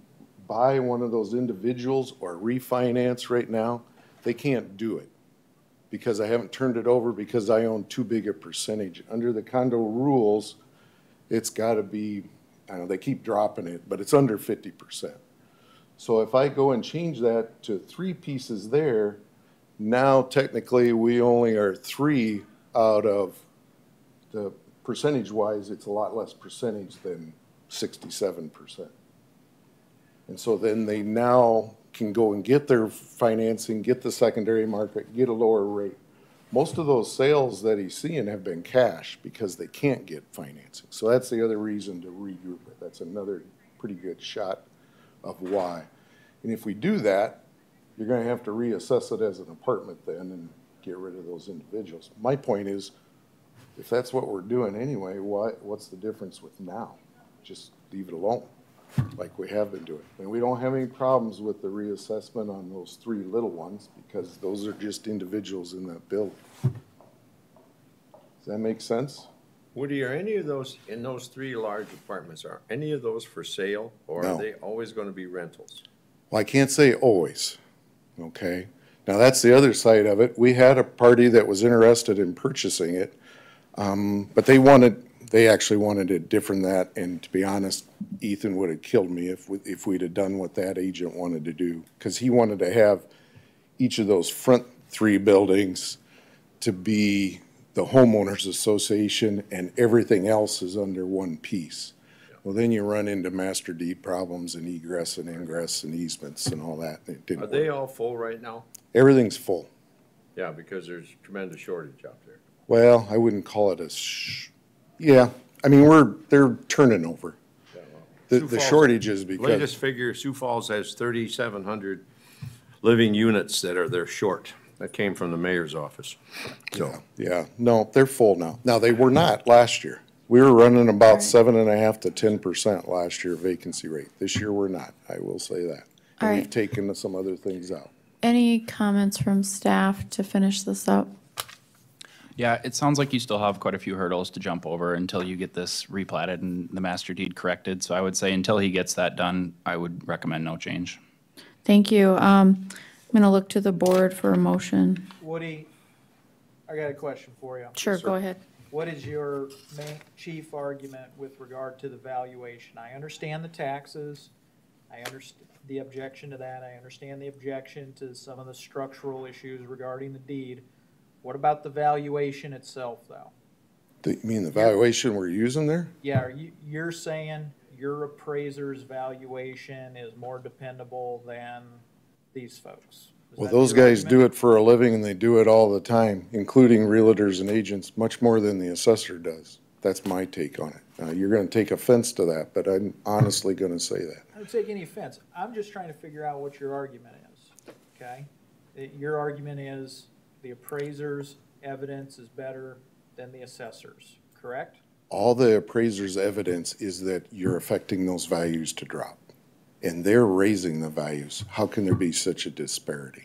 buy one of those individuals or refinance right now, they can't do it because I haven't turned it over because I own too big a percentage. Under the condo rules, it's gotta be, I know they keep dropping it, but it's under 50%. So if I go and change that to 3 pieces there, now technically we only are 3 out of the percentage-wise, it's a lot less percentage than 67%. And so then they now can go and get their financing, get the secondary market, get a lower rate. Most of those sales that he's seeing have been cash because they can't get financing. So that's the other reason to regroup it. That's another pretty good shot of why. And if we do that, you're gonna have to reassess it as an apartment then and get rid of those individuals. My point is, If that's what we're doing anyway, what's the difference with now? Just leave it alone, like we have been doing. And we don't have any problems with the reassessment on those 3 little ones, because those are just individuals in that building. Does that make sense?
Woody, are any of those, in those 3 large apartments, are any of those for sale, or
No.
are they always gonna be rentals?
Well, I can't say always, okay? Now, that's the other side of it. We had a party that was interested in purchasing it, but they actually wanted it different than that, and to be honest, Ethan would have killed me if we'd have done what that agent wanted to do, because he wanted to have each of those front 3 buildings to be the homeowners association, and everything else is under one piece. Well, then you run into master deed problems and egress and ingress and easements and all that, and it didn't
Are they
work.
all full right now?
Everything's full.
Yeah, because there's tremendous shortage out there.
Well, I wouldn't call it yeah, I mean, they're turning over.
Yeah, well,
The
Sioux Falls-
shortage is because,
Latest figure, Sioux Falls has 3,700 living units that are short. That came from the mayor's office.
yeah, no, they're full now. Now, they were not last year. We were running about 7.5% to 10% last year vacancy rate. This year, we're not, I will say that.
All
And we've
right.
taken some other things out.
Any comments from staff to finish this up?
Yeah, it sounds like you still have quite a few hurdles to jump over until you get this replatted and the master deed corrected. So I would say until he gets that done, I would recommend no change.
Thank you. I'm gonna look to the board for a motion.
Woody, I got a question for you.
Sure, go ahead.
What is your main chief argument with regard to the valuation? I understand the taxes. I understand the objection to that. I understand the objection to some of the structural issues regarding the deed. What about the valuation itself, though?
You mean the valuation we're using there?
Yeah, you're saying your appraiser's valuation is more dependable than these folks? Is
Well,
that
those
your
guys do
argument?
it for a living, and they do it all the time, including realtors and agents, much more than the assessor does. That's my take on it. Now, you're gonna take offense to that, but I'm honestly gonna say that.
I don't take any offense. I'm just trying to figure out what your argument is, okay? Your argument is the appraiser's evidence is better than the assessor's, correct?
All the appraiser's evidence is that you're affecting those values to drop, and they're raising the values. How can there be such a disparity?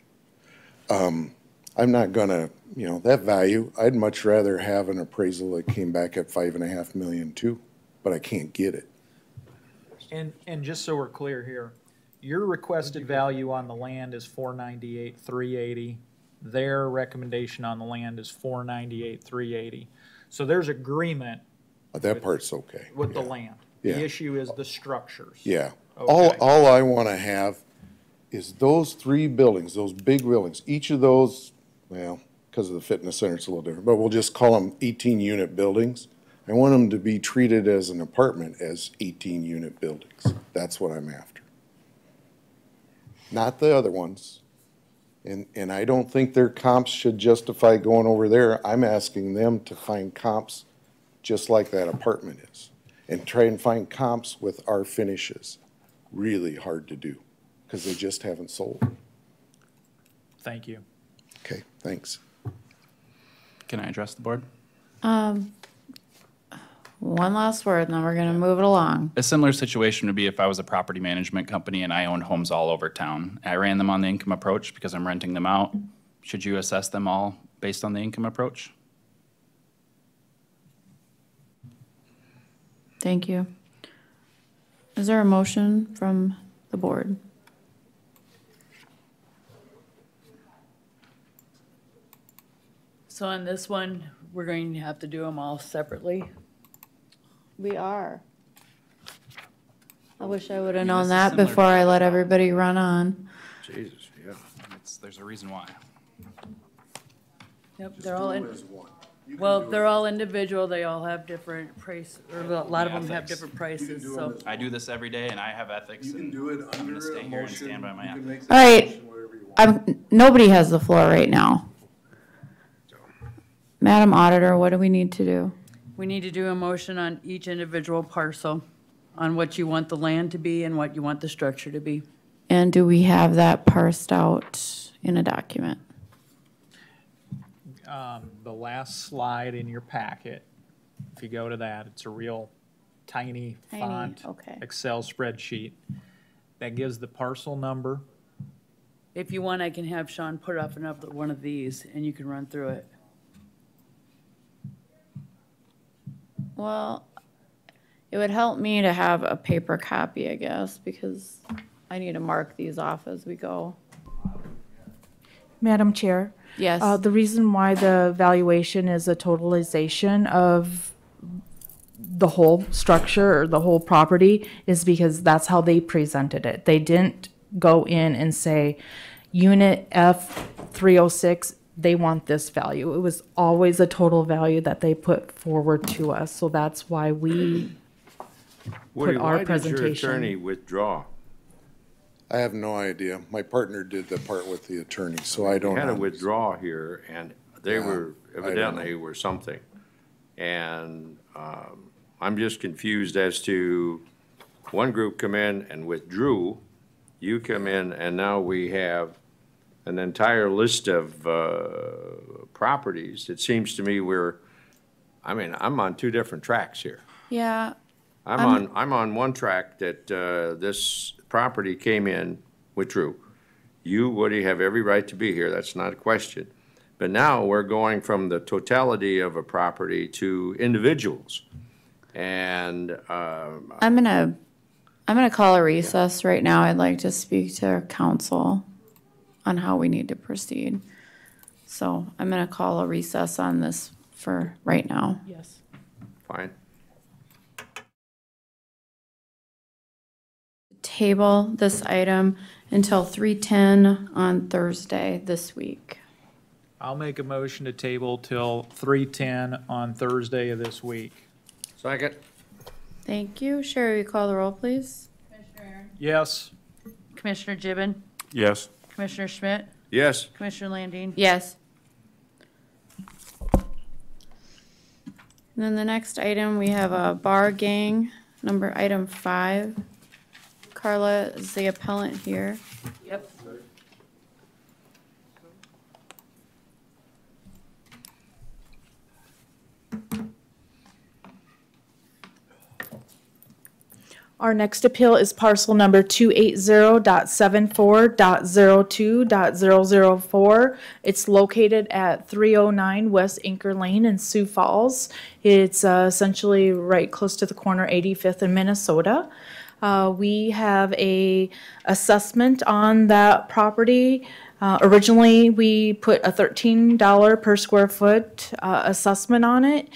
I'm not gonna, that value, I'd much rather have an appraisal that came back at 5.5 million too, but I can't get it.
And just so we're clear here, your requested value on the land is $498,380. Their recommendation on the land is $498,380. So there's agreement
That part's okay.
with the
Yeah.
land.
Yeah.
The issue is the structures.
Yeah.
Okay.
All I wanna have is those 3 buildings, those big buildings, each of those, well, because of the fitness center, it's a little different, but we'll just call them 18-unit buildings. I want them to be treated as an apartment as 18-unit buildings. That's what I'm after. Not the other ones. And I don't think their comps should justify going over there. I'm asking them to find comps just like that apartment is, and try and find comps with our finishes. Really hard to do, because they just haven't sold.
Thank you.
Okay, thanks.
Can I address the board?
One last word, and then we're gonna move it along.
A similar situation would be if I was a property management company and I owned homes all over town. I ran them on the income approach because I'm renting them out. Should you assess them all based on the income approach?
Thank you. Is there a motion from the board?
So on this one, we're going to have to do them all separately.
We are. I wish I would have
mean,
known
this is
that
similar
before
to-
I let everybody run on.
Jesus, yeah.
There's a reason why.
Yep, they're all, well, they're all individual, they all have different price, or a lot of them have different prices, so.
I do this every day and I have ethics. and
do it
I'm gonna stay here and stand by my ethics.
All right, nobody has the floor right now. Madam Auditor, what do we need to do?
We need to do a motion on each individual parcel, on what you want the land to be and what you want the structure to be.
And do we have that parsed out in a document?
the last slide in your packet, if you go to that, it's a real tiny font
okay.
Excel spreadsheet that gives the parcel number.
If you want, I can have Sean put up another one of these and you can run through it.
Well, it would help me to have a paper copy, I guess, because I need to mark these off as we go.
Madam Chair?
Yes.
The reason why the valuation is a totalization of the whole structure or the whole property is because that's how they presented it. They didn't go in and say, unit F 306, they want this value. It was always a total value that they put forward to us. So that's why we
Woody,
put our
why did your
presentation.
attorney withdraw?
I have no idea. My partner did the part with the attorney, so I don't
Had a
know.
withdrawal here, and they
Yeah,
were,
I don't
evidently
know.
were something. And I'm just confused as to, one group come in and withdrew, you come in, and now we have an entire list of properties. It seems to me I'm on two different tracks here.
Yeah,
I'm on one track that this property came in, withdrew. You, Woody, have every right to be here, that's not a question. But now we're going from the totality of a property to individuals. And
I'm gonna call a recess right now. I'd like to speak to council on how we need to proceed. So I'm gonna call a recess on this for right now.
Yes.
fine.
Table this item until 3:10 on Thursday this week.
I'll make a motion to table till 3:10 on Thursday of this week.
Second?
Thank you. Sherry, will you call the roll, please?
Yes.
Commissioner Gibbon,
Yes.
Commissioner Schmidt,
Yes.
Commissioner Landine.
Yes. And then the next item, we have a bar gang, item 5. Carla is the appellant here.
Yep.
Our next appeal is parcel number 280.74.02.004. It's located at 309 West Anchor Lane in Sioux Falls. It's essentially right close to the corner 85th in Minnesota. We have a assessment on that property. Originally, we put a $13 per square foot assessment on it,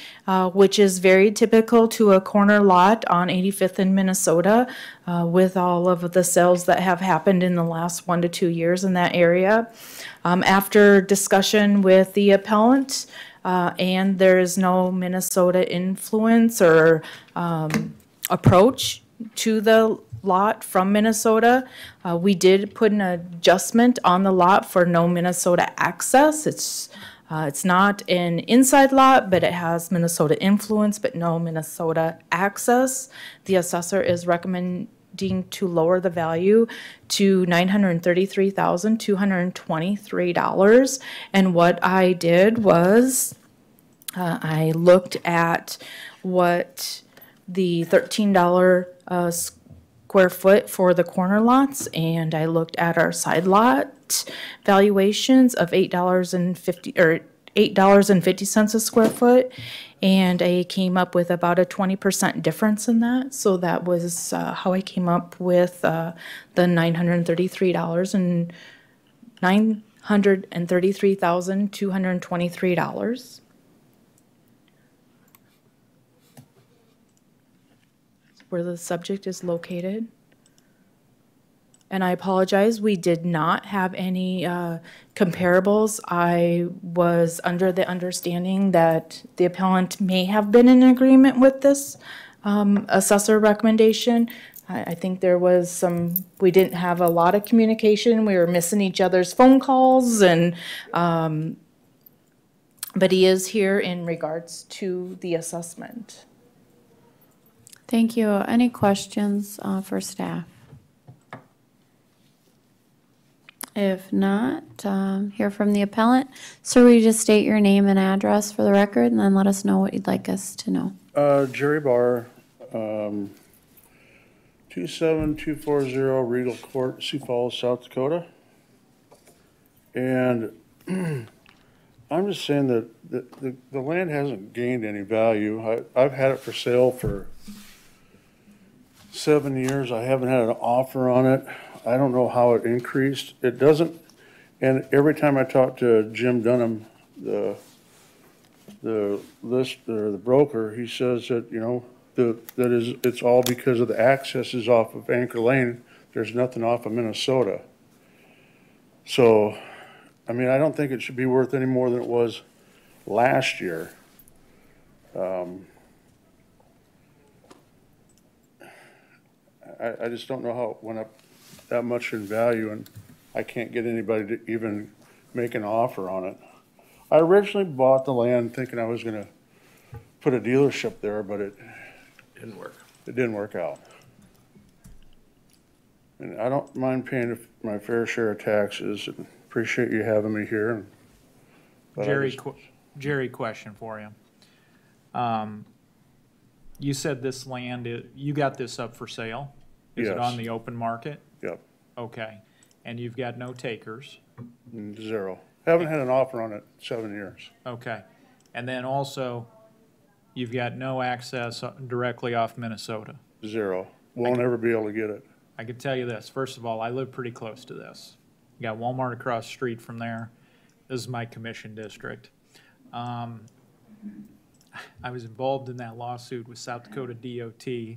which is very typical to a corner lot on 85th in Minnesota, with all of the sales that have happened in the last 1 to 2 years in that area. After discussion with the appellant, and there is no Minnesota influence or approach to the lot from Minnesota. We did put an adjustment on the lot for no Minnesota access. It's not an inside lot, but it has Minnesota influence, but no Minnesota access. The assessor is recommending to lower the value to $933,223. And what I did was I looked at what the $13 square foot for the corner lots, and I looked at our side lot valuations of $8.50 a square foot, and I came up with about a 20% difference in that. So that was how I came up with the $933,223. Where the subject is located. And I apologize, we did not have any comparables. I was under the understanding that the appellant may have been in agreement with this assessor recommendation. I think there was we didn't have a lot of communication. We were missing each other's phone calls, and but he is here in regards to the assessment.
Thank you. Any questions for staff? If not, hear from the appellant. So will you just state your name and address for the record and then let us know what you'd like us to know?
Jerry Barr, 27240 Regal Court, Sioux Falls, South Dakota. And I'm just saying that the land hasn't gained any value. I've had it for sale for 7 years. I haven't had an offer on it. I don't know how it increased. It doesn't, and every time I talk to Jim Dunham, the list, or the broker, he says that, you know, it's all because of the accesses off of Anchor Lane. There's nothing off of Minnesota. So, I mean, I don't think it should be worth any more than it was last year. I just don't know how it went up that much in value, and I can't get anybody to even make an offer on it. I originally bought the land thinking I was gonna put a dealership there, but it
Didn't work.
didn't work out. And I don't mind paying my fair share of taxes, and appreciate you having me here. but I
Jerry,
just-
Jerry, question for you. You said this land, you got this up for sale? Is it
Yes.
on the open market?
Yep,
Okay, and you've got no takers?
zero. Haven't had an offer on it 7 years.
Okay, and then also, you've got no access directly off Minnesota?
Zero. Won't ever be able to get it.
I can tell you this, first of all, I live pretty close to this. You got Walmart across the street from there. This is my commission district. I was involved in that lawsuit with South Dakota DOT to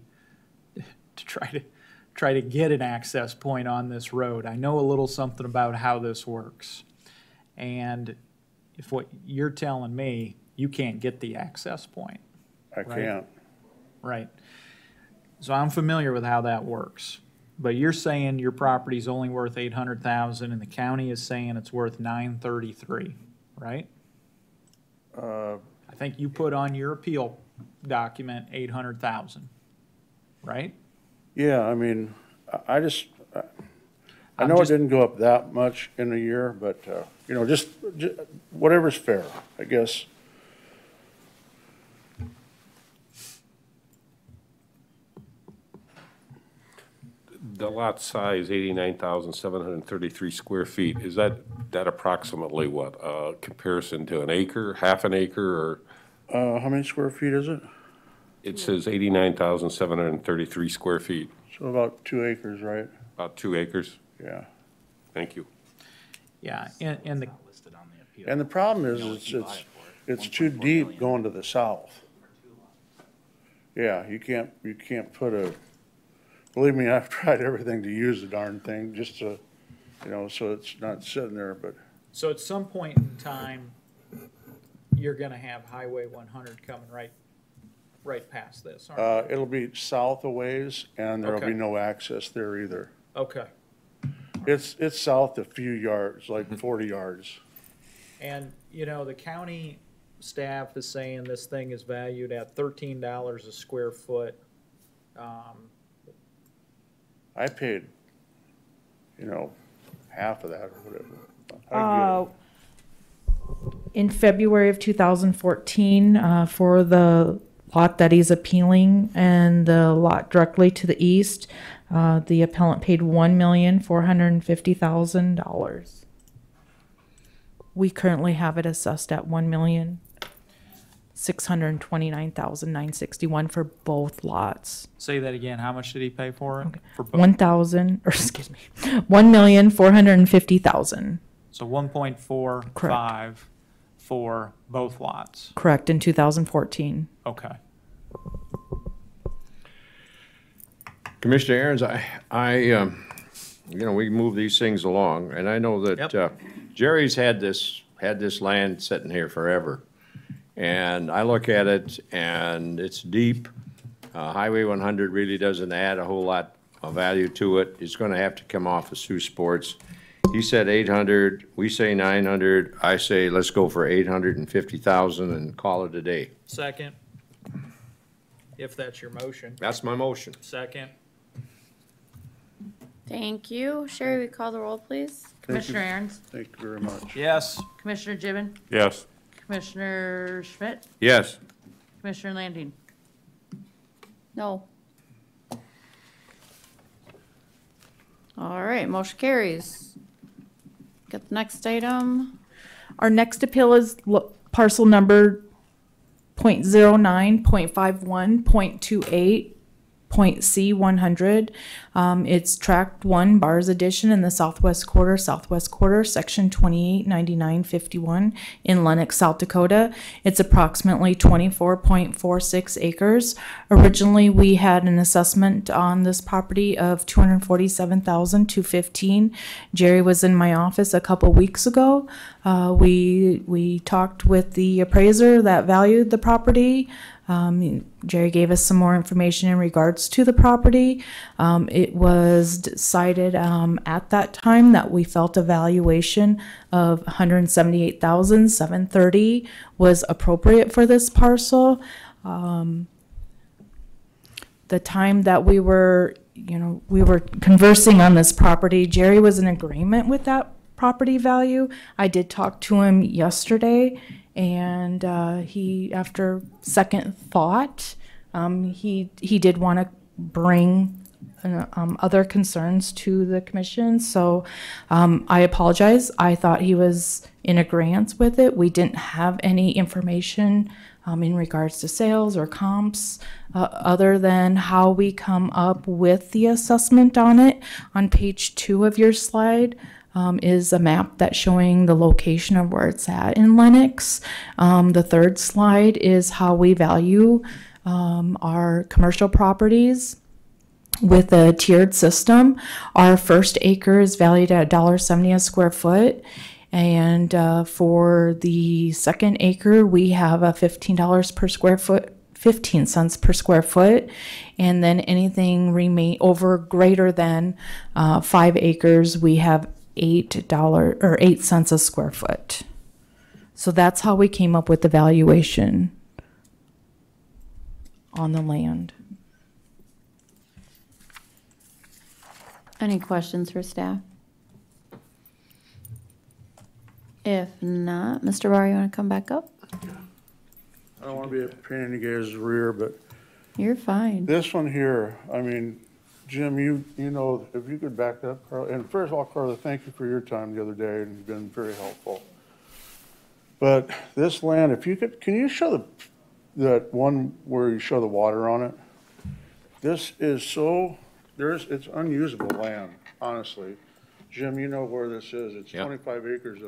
try to get an access point on this road. I know a little something about how this works. And if what you're telling me, you can't get the access point.
I
Right.
can't.
Right. So I'm familiar with how that works. But you're saying your property's only worth 800,000 and the county is saying it's worth 933, right? I think you put on your appeal document 800,000, right?
Yeah, I mean, I just, I
I'm
know it
just-
didn't go up that much in a year, but, you know, just whatever's fair, I guess.
The lot size, 89,733 square feet, is that approximately what? Comparison to an acre, half an acre, or
How many square feet is it?
it says 89,733 square feet,
So about 2 acres, right?
about 2 acres?
Yeah.
Thank you.
Yeah, and the,
Not listed on the appeal.
And the problem is,
You know, if you buy it for
it's too
1.4
deep
million.
going to the south. Yeah, you can't put a, believe me, I've tried everything to use the darn thing, just to, you know, so it's not sitting there, but,
so at some point in time, you're gonna have Highway 100 coming right past this, aren't
it'll be south a ways, and there'll
Okay.
be no access there either.
you? Okay.
It's south a few yards, like 40 yards.
And, you know, the county staff is saying this thing is valued at $13 a square foot.
I paid, you know, half of that or whatever. I
Uh,
get
In February of 2014, for the lot that he's appealing and the lot directly to the east, the appellant paid $1,450,000. We currently have it assessed at $1,629,961 for both lots.
Say that again, how much did he pay for it? For both?
1,000, or excuse me, 1,450,000.
So 1.45 for both lots.
Correct, in 2014.
Okay.
Commissioner Aaron's, we move these things along, and I know that, Jerry's had this land sitting here forever. And I look at it, and it's deep. Highway 100 really doesn't add a whole lot of value to it. It's gonna have to come off of Sioux Sports. He said 800, we say 900, I say let's go for 850,000 and call it a day.
Second, if that's your motion.
That's my motion.
Second,
Thank you. Sherry, we call the roll, please?
Commissioner Aaron's,
Thank you very much.
Yes.
Commissioner Gibbon,
Yes.
Commissioner Schmidt,
Yes.
Commissioner Landine.
No. All right, motion carries. Get the next item.
Our next appeal is parcel number .09.51.28. C100. It's tract 1, Bars Edition in the southwest quarter, section 289951 in Lenox, South Dakota. It's approximately 24.46 acres. Originally, we had an assessment on this property of $247,215. Jerry was in my office a couple weeks ago. We talked with the appraiser that valued the property. Jerry gave us some more information in regards to the property. It was decided at that time that we felt a valuation of $178,730 was appropriate for this parcel. The time that we were conversing on this property, Jerry was in agreement with that property value. I did talk to him yesterday, and he, after second thought, he did want to bring other concerns to the commission. So I apologize. I thought he was in agreement with it. We didn't have any information in regards to sales or comps other than how we come up with the assessment on it. On page 2 of your slide, is a map that's showing the location of where it's at in Lenox. The third slide is how we value our commercial properties with a tiered system. Our first acre is valued at $1.70 a square foot. And for the second acre, we have a $15 per square foot, 15 cents per square foot, and then anything greater than 5 acres, we have $8 or 8 cents a square foot. So that's how we came up with the valuation on the land.
Any questions for staff? If not, Mr. Barr, you want to come back up?
I don't want to be a pain in your guys' rear, but
You're fine.
this one here, I mean, Jim, you know, if you could back up, Carla, and first of all, Carla, thank you for your time the other day, and you've been very helpful. But this land, if you could, can you show that one where you show the water on it? This is it's unusable land, honestly. Jim, you know where this is. It's
Yeah.
25 acres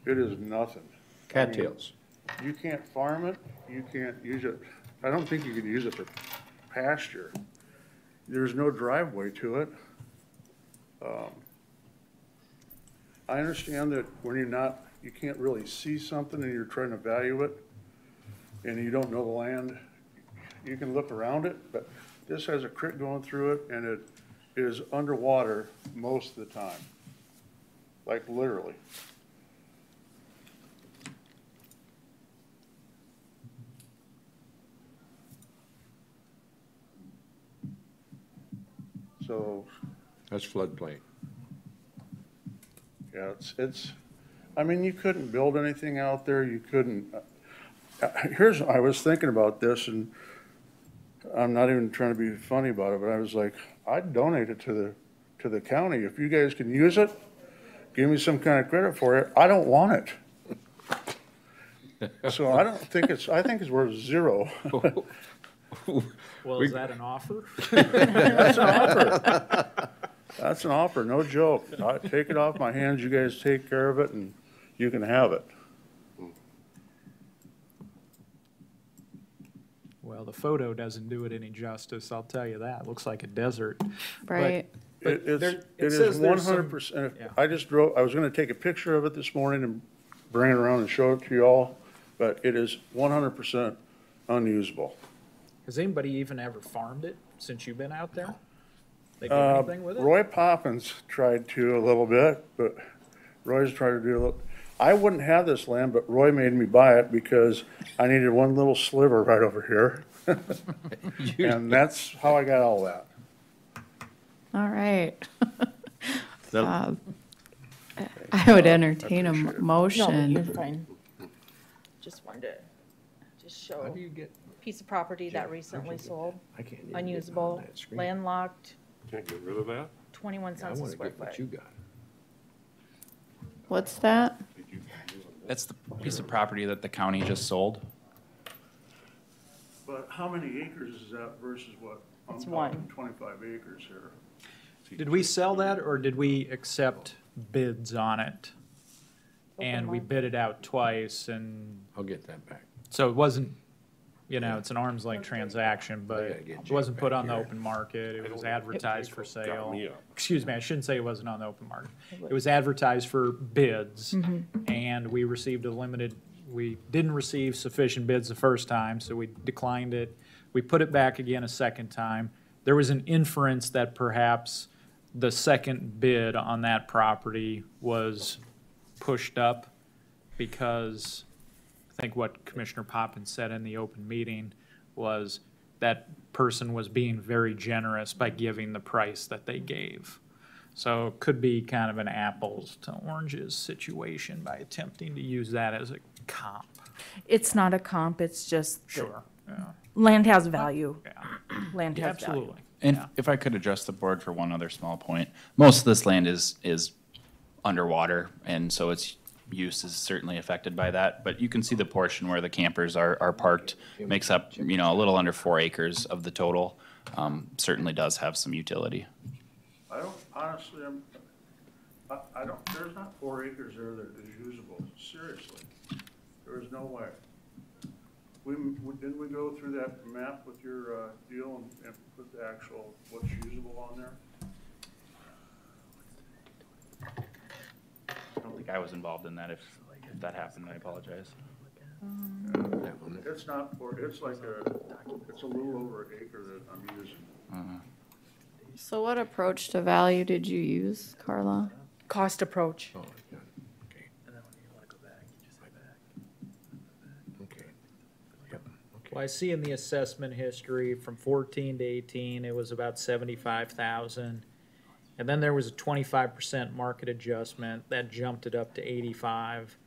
it is nothing.
Cattails.
You can't farm it, you can't use it, I don't think you could use it for pasture. There's no driveway to it. I understand that when you can't really see something and you're trying to value it, and you don't know the land, you can look around it, but this has a creek going through it, and it is underwater most of the time, like literally. So,
That's floodplain.
yeah, I mean, you couldn't build anything out there, you couldn't, I was thinking about this, and I'm not even trying to be funny about it, but I was like, I'd donate it to the county. If you guys can use it, give me some kind of credit for it. I don't want it. So I think it's worth zero.
Well, is that an offer?
That's an offer. That's an offer, no joke. I take it off my hands, you guys take care of it, and you can have it.
Well, the photo doesn't do it any justice, I'll tell you that. It looks like a desert.
Right.
But
It
there-
is
says there's some-
100%.
yeah.
I was gonna take a picture of it this morning and bring it around and show it to you all, but it is 100% unusable.
Has anybody even ever farmed it since you've been out there? They do anything with it?
Roy Poppins tried to a little bit, but Roy's tried to do a little. I wouldn't have this land, but Roy made me buy it because I needed one little sliver right over here. And that's how I got all that.
All right.
The
I would entertain a
appreciate it.
No, you're
motion.
fine. Just wanted to just show piece of property that recently sold, unusable, landlocked,
Can't get rid of that?
21 cents a square foot.
got.
What's that?
That's the piece of property that the county just sold.
But how many acres is that versus what? I'm
It's
talking
one.
25 acres here.
Did we sell that, or did we accept bids on it? And we
market.
bid it out twice, and
I'll get that back.
so it wasn't, you know, it's an arms length transaction, but
gotta get
it wasn't
Jack
put
back
on the
here.
open market, it was advertised for
Got
sale.
me up.
Excuse me, I shouldn't say it wasn't on the open market. It was advertised for bids, and we received we didn't receive sufficient bids the first time, so we declined it. We put it back again a second time. There was an inference that perhaps the second bid on that property was pushed up because I think what Commissioner Poppins said in the open meeting was that person was being very generous by giving the price that they gave. So it could be kind of an apples to oranges situation by attempting to use that as a comp.
It's not a comp, it's just that
Sure, yeah,
land has value.
yeah,
Land has value.
absolutely.
And
Yeah.
if I could address the board for one other small point, most of this land is underwater, and so its use is certainly affected by that. But you can see the portion where the campers are parked makes up, you know, a little under 4 acres of the total. Certainly does have some utility.
I don't, honestly, I don't, there's not 4 acres there that is usable, seriously. There is no way. Didn't we go through that map with your deal and put the actual, what's usable on there?
I don't think I was involved in that. If that happened, I apologize.
It's not, it's like it's a little over an acre that I'm using.
So what approach to value did you use, Carla?
Cost approach.
Oh, yeah, okay. Okay. Yep, okay.
Well, I see in the assessment history from 14 to 18, it was about 75,000. And then there was a 25% market adjustment that jumped it up to 85.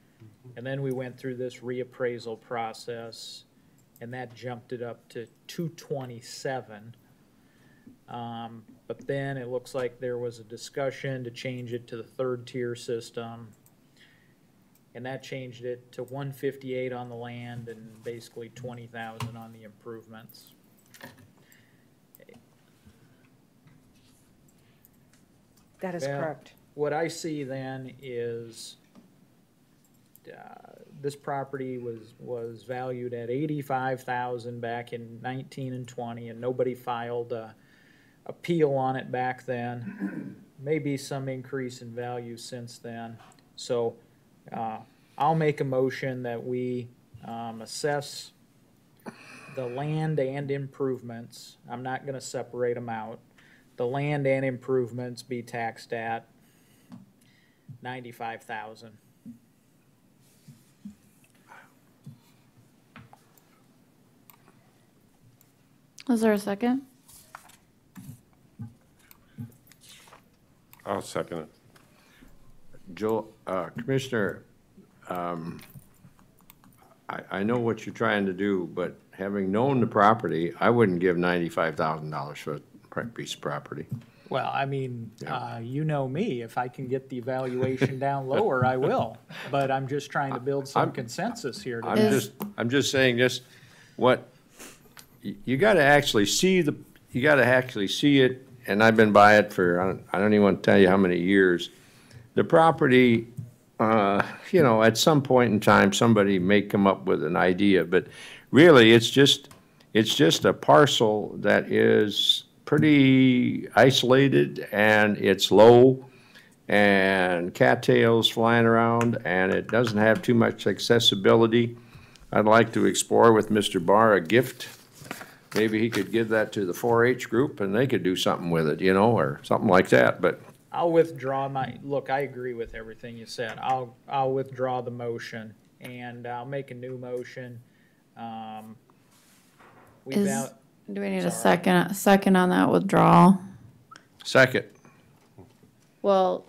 And then we went through this reappraisal process, and that jumped it up to 227. But then it looks like there was a discussion to change it to the third tier system. And that changed it to 158 on the land and basically 20,000 on the improvements.
That is
Well,
correct.
What I see then is this property was valued at 85,000 back in 19 and 20, and nobody filed a appeal on it back then. Maybe some increase in value since then. So I'll make a motion that we assess the land and improvements. I'm not going to separate them out. The land and improvements be taxed at 95,000.
Is there a second?
I'll second it.
Joe, Commissioner, I know what you're trying to do, but having known the property, I wouldn't give $95,000 for a piece of property.
Well, I mean, you know me, if I can get the valuation down lower, I will. But I'm just trying to build some consensus here today.
I'm just saying just what, you gotta actually see it, and I've been by it for, I don't even want to tell you how many years. The property, you know, at some point in time, somebody may come up with an idea, but really, it's just a parcel that is pretty isolated, and it's low, and cattails flying around, and it doesn't have too much accessibility. I'd like to explore with Mr. Barr a gift. Maybe he could give that to the 4-H group, and they could do something with it, you know, or something like that, but
I'll withdraw look, I agree with everything you said. I'll withdraw the motion, and I'll make a new motion.
Do we need a second on that withdrawal?
second.
Well,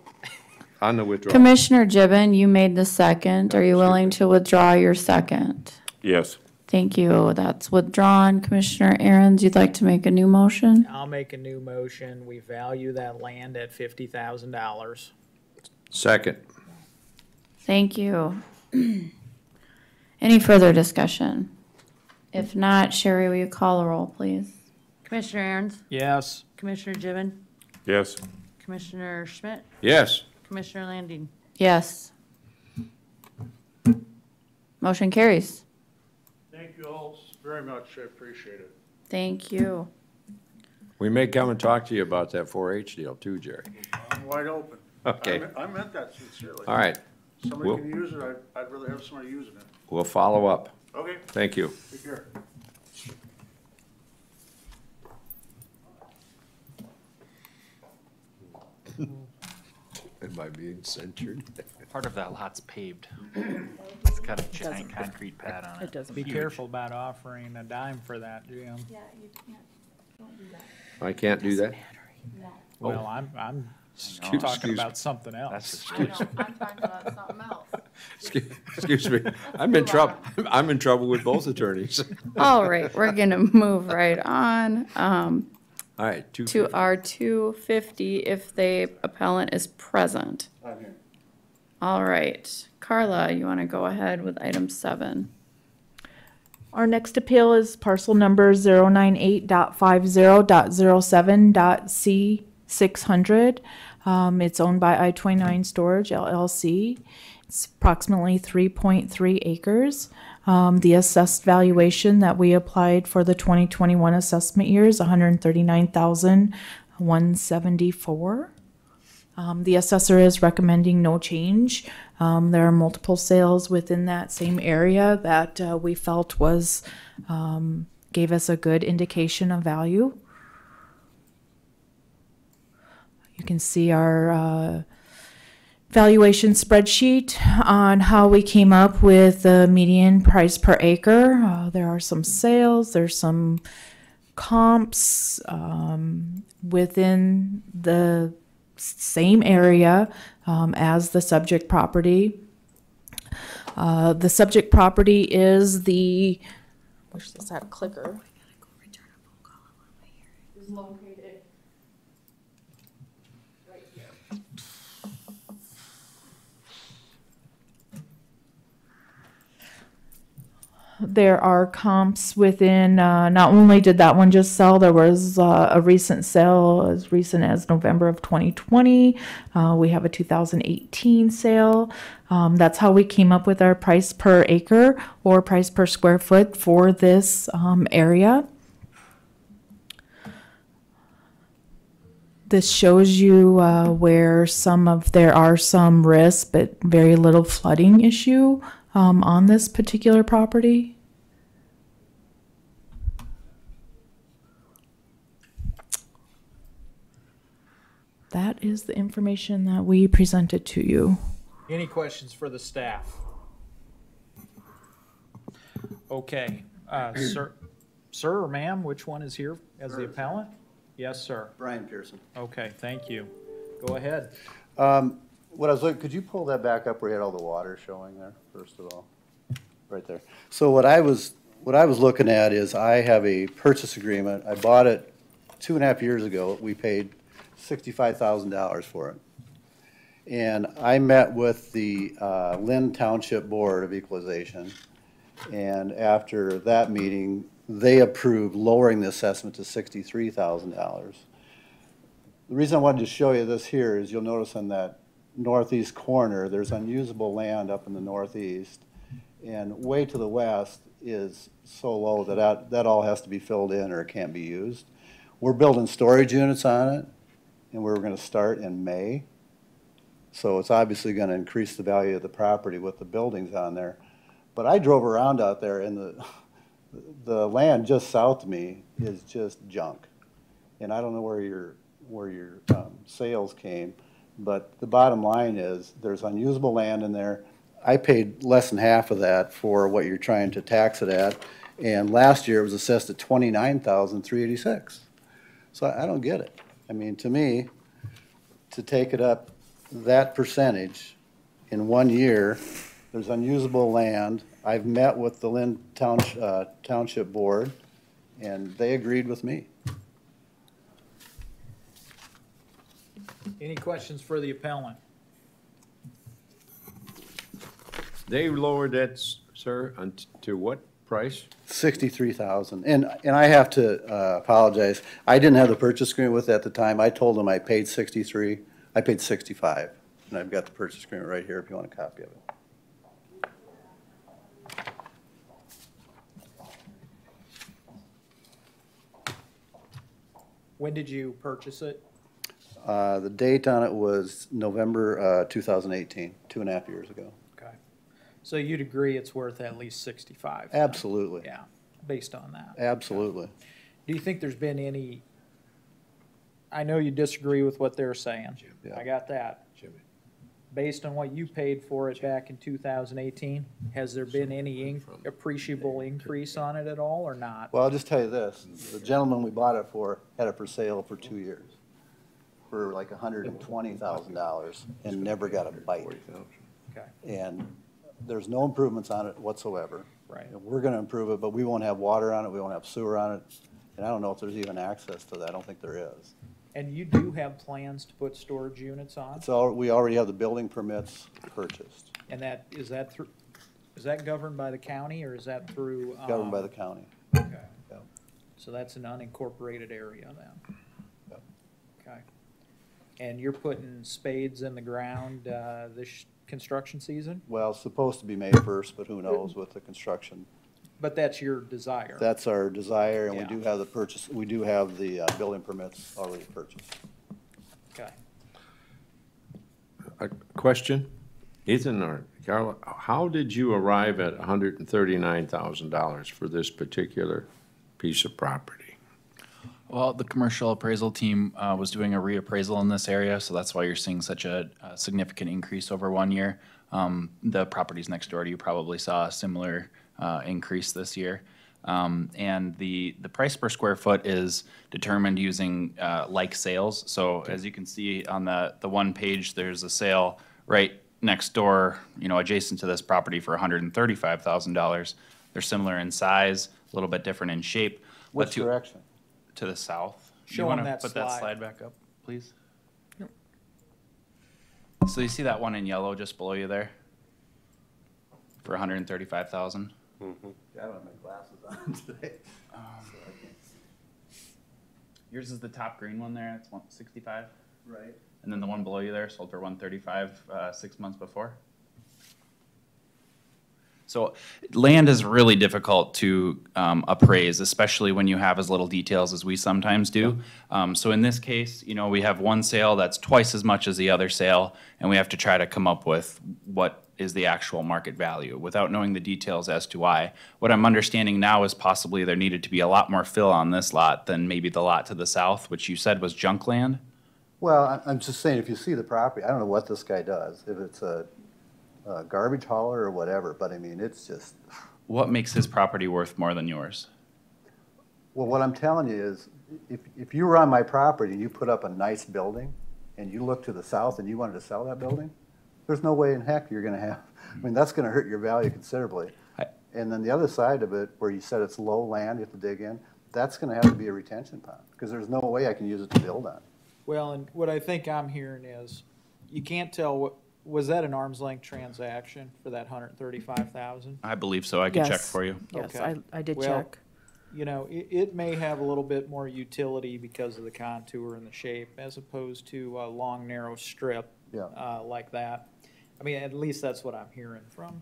On the withdrawal.
Commissioner Gibbon, you made the second. Are you willing to withdraw your second?
Yes.
Thank you. That's withdrawn. Commissioner Aaron's, you'd like to make a new motion?
I'll make a new motion. We value that land at $50,000.
Second.
Thank you. Any further discussion? If not, Sherry, will you call the roll, please?
Commissioner Aaron's,
Yes.
Commissioner Gibbon,
Yes.
Commissioner Schmidt,
Yes.
Commissioner Landine.
Yes. Motion carries.
Thank you all very much, I appreciate it.
Thank you.
We may come and talk to you about that 4-H deal too, Jerry.
I'm wide open.
Okay.
I meant that sincerely.
All right.
Somebody
We'll-
can use it, I'd rather have somebody using it.
We'll follow up.
Okay,
Thank you.
take care.
Am I being censured?
Part of that lot's paved. It's got a giant concrete pad on
It
it.
doesn't.
Be careful about offering a dime for that, Jim.
I can't do that?
Well, I'm
Excuse
talking
me.
about something else.
That's
I know, I'm talking about something else.
Excuse me. I'm in trouble. I'm in trouble with both attorneys.
All right, we're gonna move right on,
All right,
to our 250 if the appellant is present.
I'm here.
All right, Carla, you wanna go ahead with item 7?
Our next appeal is parcel number 098.50.07.C600. It's owned by I-29 Storage LLC. It's approximately 3.3 acres. The assessed valuation that we applied for the 2021 assessment year is $139,174. The assessor is recommending no change. There are multiple sales within that same area that we felt was gave us a good indication of value. You can see our valuation spreadsheet on how we came up with the median price per acre. There are some sales, there's some comps within the same area as the subject property. The subject property is the, wish this had a clicker. Is located right here. There are comps within, not only did that one just sell, there was a recent sale as recent as November of 2020. We have a 2018 sale. That's how we came up with our price per acre or price per square foot for this area. This shows you where there are some risks, but very little flooding issue on this particular property. That is the information that we presented to you.
Any questions for the staff? Okay, sir or ma'am, which one is here as the appellant? Yes, sir.
Brian Pearson.
Okay, thank you. Go ahead.
What I was looking, could you pull that back up where you had all the water showing there, first of all? Right there. So what I was looking at is I have a purchase agreement. I bought it 2.5 years ago. We paid $65,000 for it. And I met with the Lynn Township Board of Equalization. And after that meeting, they approved lowering the assessment to $63,000. The reason I wanted to show you this here is you'll notice on that northeast corner, there's unusable land up in the northeast. And way to the west is so low that that all has to be filled in or it can't be used. We're building storage units on it, and we're going to start in May. So it's obviously going to increase the value of the property with the buildings on there. But I drove around out there, and the land just south of me is just junk. And I don't know where your sales came, but the bottom line is there's unusable land in there. I paid less than half of that for what you're trying to tax it at, and last year it was assessed at $29,386. So I don't get it. I mean, to me, to take it up that percentage in 1 year. There's unusable land. I've met with the Lynn Township Board, and they agreed with me.
Any questions for the appellant?
They lowered that, sir, to what price?
63,000. And I have to apologize. I didn't have the purchase agreement with it at the time. I told them I paid 63. I paid 65. And I've got the purchase agreement right here if you want a copy of it.
When did you purchase it?
The date on it was November 2018, 2.5 years ago.
Okay. So you'd agree it's worth at least 65? then?
Absolutely.
Yeah, based on that.
Absolutely.
Do you think there's been any, I know you disagree with what they're saying.
Yeah.
I got that. Based on what you paid for it back in 2018, has there been any appreciable increase on it at all or not?
Well, I'll just tell you this. The gentleman we bought it for had it for sale for 2 years for like $120,000 and never got a bite.
Okay,
And there's no improvements on it whatsoever.
right.
And we're gonna improve it, but we won't have water on it, we won't have sewer on it, and I don't know if there's even access to that, I don't think there is.
And you do have plans to put storage units on?
So we already have the building permits purchased,
And that, is that governed by the county or is that through?
governed by the county.
Okay.
Yep.
So that's an unincorporated area then?
Yep.
Okay. And you're putting spades in the ground this construction season?
Well, it's supposed to be May 1st, but who knows with the construction.
But that's your desire?
That's our desire, and we
Yeah.
do have the building permits already purchased.
Okay.
A question? Ethan or Carla, how did you arrive at $139,000 for this particular piece of property?
Well, the commercial appraisal team was doing a reappraisal in this area, so that's why you're seeing such a significant increase over 1 year. The properties next door to you probably saw a similar increase this year. And the price per square foot is determined using like sales. So as you can see on the one page, there's a sale right next door, adjacent to this property for $135,000. They're similar in size, a little bit different in shape. but
Which direction?
To the south.
Show
You wanna
'em that
put that
slide.
slide back up, please? So you see that one in yellow just below you there? For 135,000?
I don't have my glasses on today.
Yours is the top green one there, it's 165.
Right.
And then the one below you there sold for 135 6 months before. So land is really difficult to appraise, especially when you have as little details as we sometimes do. So in this case, we have one sale that's twice as much as the other sale, and we have to try to come up with what is the actual market value without knowing the details as to why. What I'm understanding now is possibly there needed to be a lot more fill on this lot than maybe the lot to the south, which you said was junk land?
Well, I'm just saying, if you see the property, I don't know what this guy does, if it's a garbage hauler or whatever, but I mean, it's just,
What makes his property worth more than yours?
well, what I'm telling you is, if you were on my property and you put up a nice building, and you look to the south and you wanted to sell that building, there's no way in heck you're gonna have, I mean, that's gonna hurt your value considerably. And then the other side of it, where you said it's low land, you have to dig in, that's gonna have to be a retention pond, because there's no way I can use it to build on.
Well, and what I think I'm hearing is, you can't tell was that an arm's length transaction for that 135,000?
I believe so. I can check
Yes.
for you.
Yes,
Okay.
I did
Well,
check.
It may have a little bit more utility because of the contour and the shape, as opposed to a long, narrow strip
Yeah.
like that. I mean, at least that's what I'm hearing from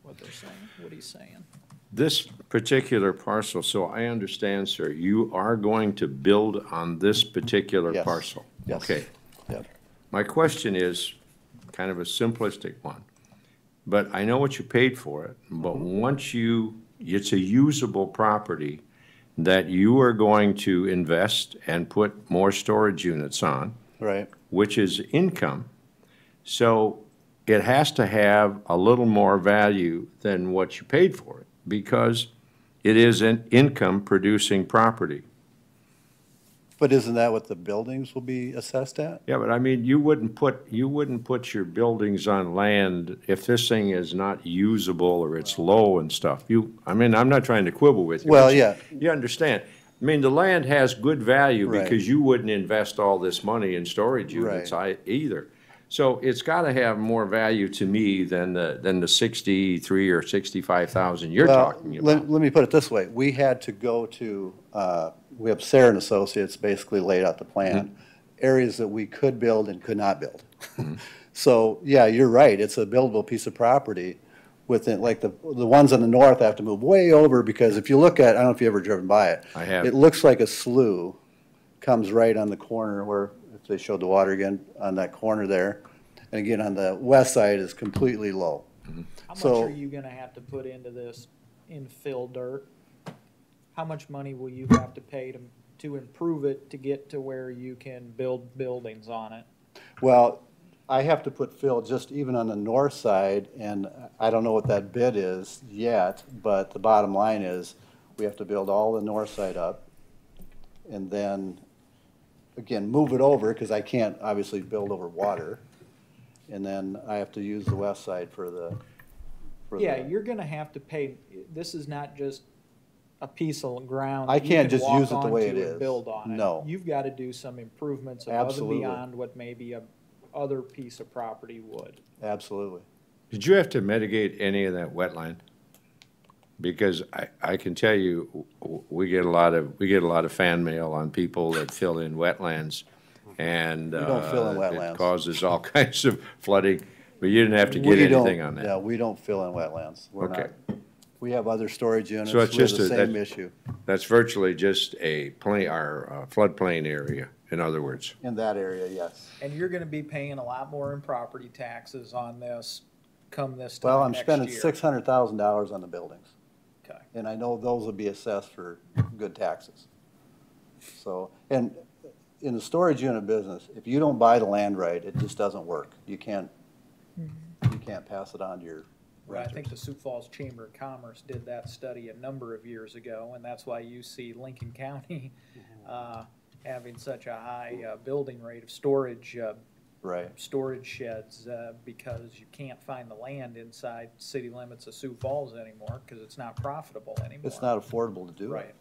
what they're saying, what he's saying.
This particular parcel, so I understand, sir, you are going to build on this particular
Yes.
parcel?
Yes.
Okay.
Yep.
My question is kind of a simplistic one, but I know what you paid for it, but once it's a usable property that you are going to invest and put more storage units on,
Right.
which is income. So it has to have a little more value than what you paid for it, because it is an income-producing property.
But isn't that what the buildings will be assessed at?
Yeah, but I mean, you wouldn't put your buildings on land if this thing is not usable or it's low and stuff. I mean, I'm not trying to quibble with you.
Well,
but
yeah.
You understand. I mean, the land has good value
Right.
because you wouldn't invest all this money in storage units either. So it's gotta have more value to me than the 63 or 65,000 you're
Well,
talking about.
let me put it this way. We had to go to, we have Sarah and Associates basically laid out the plan, areas that we could build and could not build. So, yeah, you're right. It's a buildable piece of property within, like the ones on the north have to move way over because if you look at, I don't know if you've ever driven by it.
I have.
It looks like a slough comes right on the corner where, if they showed the water again, on that corner there. And again, on the west side is completely low.
How much
So-
are you gonna have to put into this infill dirt? How much money will you have to pay to improve it to get to where you can build buildings on it?
Well, I have to put fill just even on the north side, and I don't know what that bid is yet, but the bottom line is, we have to build all the north side up, and then, again, move it over, because I can't obviously build over water, and then I have to use the west side for the.
Yeah, you're gonna have to pay, this is not just a piece of ground.
I
that you
can't
can
just
walk
use it the way
onto
it
and
is.
Build on it.
No.
You've gotta do some improvements above and
Absolutely.
beyond what maybe a other piece of property would.
Absolutely.
Did you have to mitigate any of that wetland? Because I can tell you, we get a lot of fan mail on people that fill in wetlands, and
We don't fill in
it
wetlands.
causes all kinds of flooding, but you didn't have to get
We don't-
anything on that.
Yeah, we don't fill in wetlands. We're
Okay.
not. We have other storage units
So
with
it's
the
just
same issue
That's virtually just a floodplain area, in other words.
in that area, yes.
And you're gonna be paying a lot more in property taxes on this come this
Well,
time
I'm
next
spending
year.
$600,000 on the buildings.
Okay.
And I know those will be assessed for good taxes. So, and in the storage unit business, if you don't buy the land right, it just doesn't work. You can't pass it on to your
Right, I think
renters.
the Sioux Falls Chamber of Commerce did that study a number of years ago, and that's why you see Lincoln County having such a high building rate of storage,
Right.
storage sheds, because you can't find the land inside city limits of Sioux Falls anymore, because it's not profitable anymore.
It's not affordable to do it.
Right,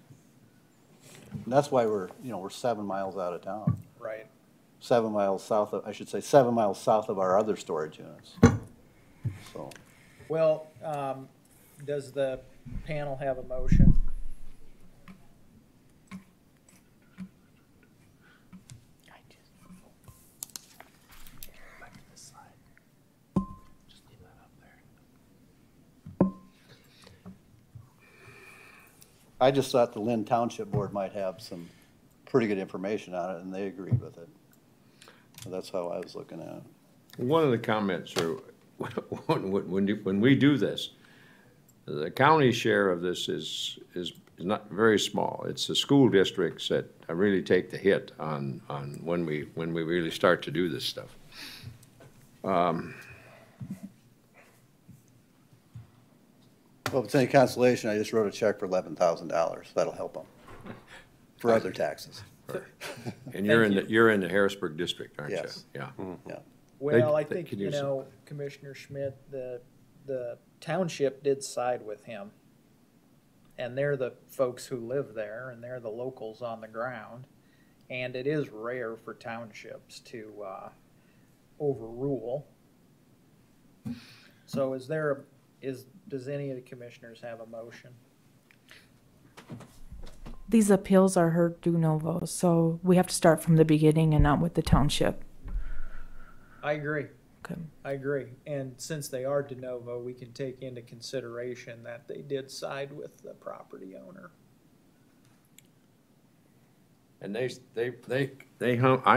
And that's why we're 7 miles out of town.
right.
7 miles south of, I should say, 7 miles south of our other storage units. So,
Well, does the panel have a motion?
I just thought the Lynn Township Board might have some pretty good information on it, and they agreed with it. So that's how I was looking at it.
One of the comments, or when we do this, the county share of this is not very small. It's the school districts that really take the hit on when we really start to do this stuff.
Well, if it's any consolation, I just wrote a check for $11,000. That'll help them for other taxes.
And you're in the Harrisburg district, aren't you?
Yes.
Yeah.
Yeah.
Well, I
they
think,
could
you
use it.
know, Commissioner Schmidt, the township did side with him. And they're the folks who live there, and they're the locals on the ground. And it is rare for townships to overrule. So does any of the commissioners have a motion?
These appeals are heard de novo, so we have to start from the beginning and not with the township.
I agree.
Okay.
I agree. And since they are de novo, we can take into consideration that they did side with the property owner.
And I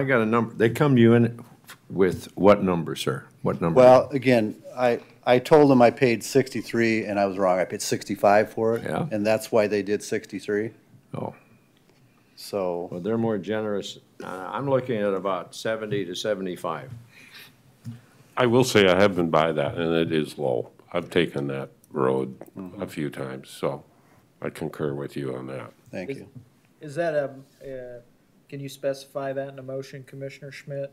got a number, they come to you in with what number, sir? What number?
Well, again, I told them I paid 63, and I was wrong. I paid 65 for it.
Yeah.
And that's why they did 63.
Oh,
So,
well, they're more generous. I'm looking at about 70 to 75.
I will say I have been by that, and it is low. I've taken that road a few times, so I concur with you on that.
thank you.
Is that Can you specify that in a motion, Commissioner Schmidt?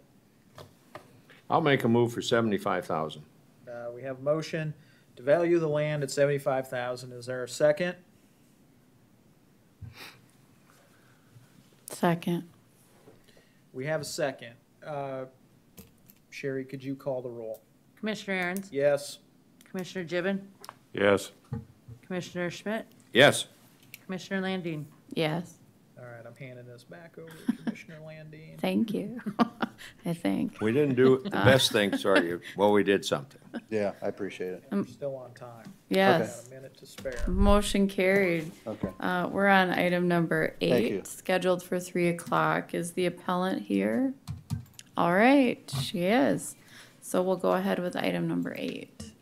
I'll make a move for 75,000.
We have a motion to value the land at 75,000. Is there a second?
Second.
We have a second. Sherry, could you call the roll?
Commissioner Aaron's,
Yes.
Commissioner Gibbon,
Yes.
Commissioner Schmidt,
Yes.
Commissioner Landine.
Yes.
All right, I'm handing this back over to Commissioner Landine.
Thank you. I think.
We didn't do the best thing, sorry. Well, we did something.
Yeah, I appreciate it.
We're still on time.
Yes.
Got a minute to spare.
Motion carried.
Okay.
We're on item number
Thank you.
8, scheduled for 3 o'clock. Is the appellant here? All right, she is. So we'll go ahead with item number 8.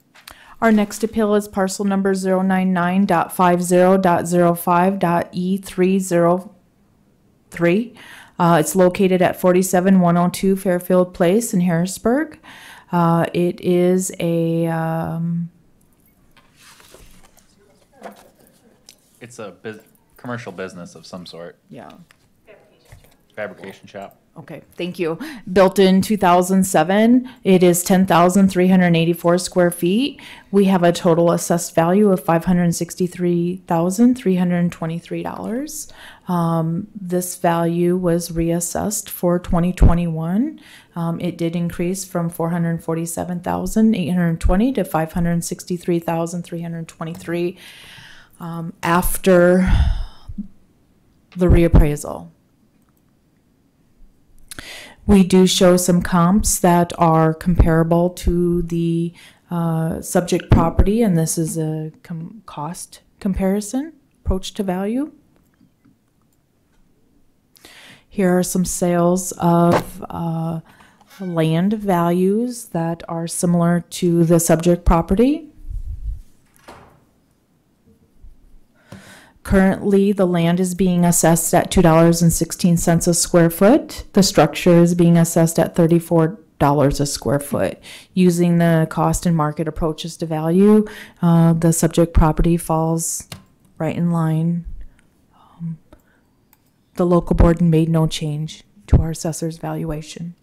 Our next appeal is parcel number 099.50.05.E303. It's located at 47102 Fairfield Place in Harrisburg. It is a,
It's a commercial business of some sort,
yeah.
fabrication shop.
Okay, thank you. Built in 2007, it is 10,384 square feet. We have a total assessed value of $563,323. This value was reassessed for 2021. It did increase from 447,820 to 563,323 after the reappraisal. We do show some comps that are comparable to the subject property, and this is a cost comparison, approach to value. Here are some sales of land values that are similar to the subject property. Currently, the land is being assessed at $2.16 a square foot. The structure is being assessed at $34 a square foot. Using the cost and market approaches to value, the subject property falls right in line. The local board made no change to our assessor's valuation.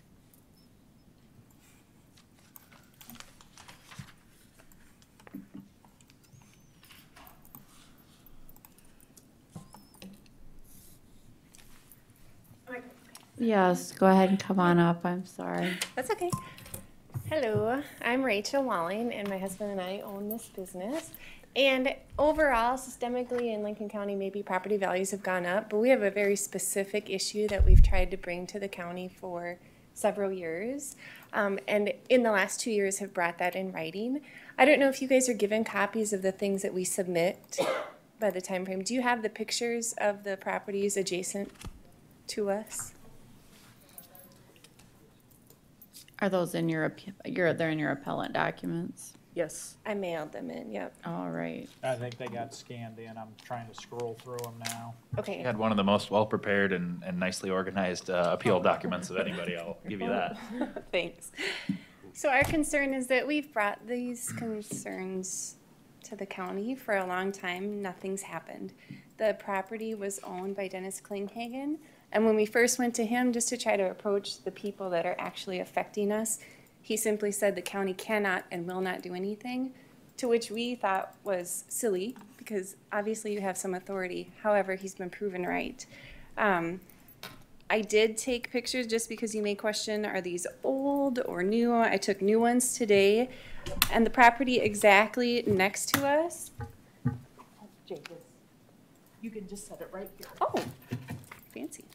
Yes, go ahead and come on up. I'm sorry.
That's okay. Hello, I'm Rachel Walling, and my husband and I own this business. And overall, systemically in Lincoln County, maybe property values have gone up, but we have a very specific issue that we've tried to bring to the county for several years. And in the last 2 years have brought that in writing. I don't know if you guys are given copies of the things that we submit by the time frame. Do you have the pictures of the properties adjacent to us?
Are those in your, they're in your appellant documents?
Yes.
I mailed them in, yep.
All right.
I think they got scanned in. I'm trying to scroll through them now.
Okay.
You had one of the most well-prepared and nicely organized appeal documents of anybody, I'll give you that.
Thanks. So our concern is that we've brought these concerns to the county for a long time. Nothing's happened. The property was owned by Dennis Klinghagen, and when we first went to him just to try to approach the people that are actually affecting us, he simply said the county cannot and will not do anything, to which we thought was silly because obviously you have some authority. However, he's been proven right. I did take pictures just because you may question, are these old or new? I took new ones today, and the property exactly next to us.
You can just set it right here.
Oh, fancy.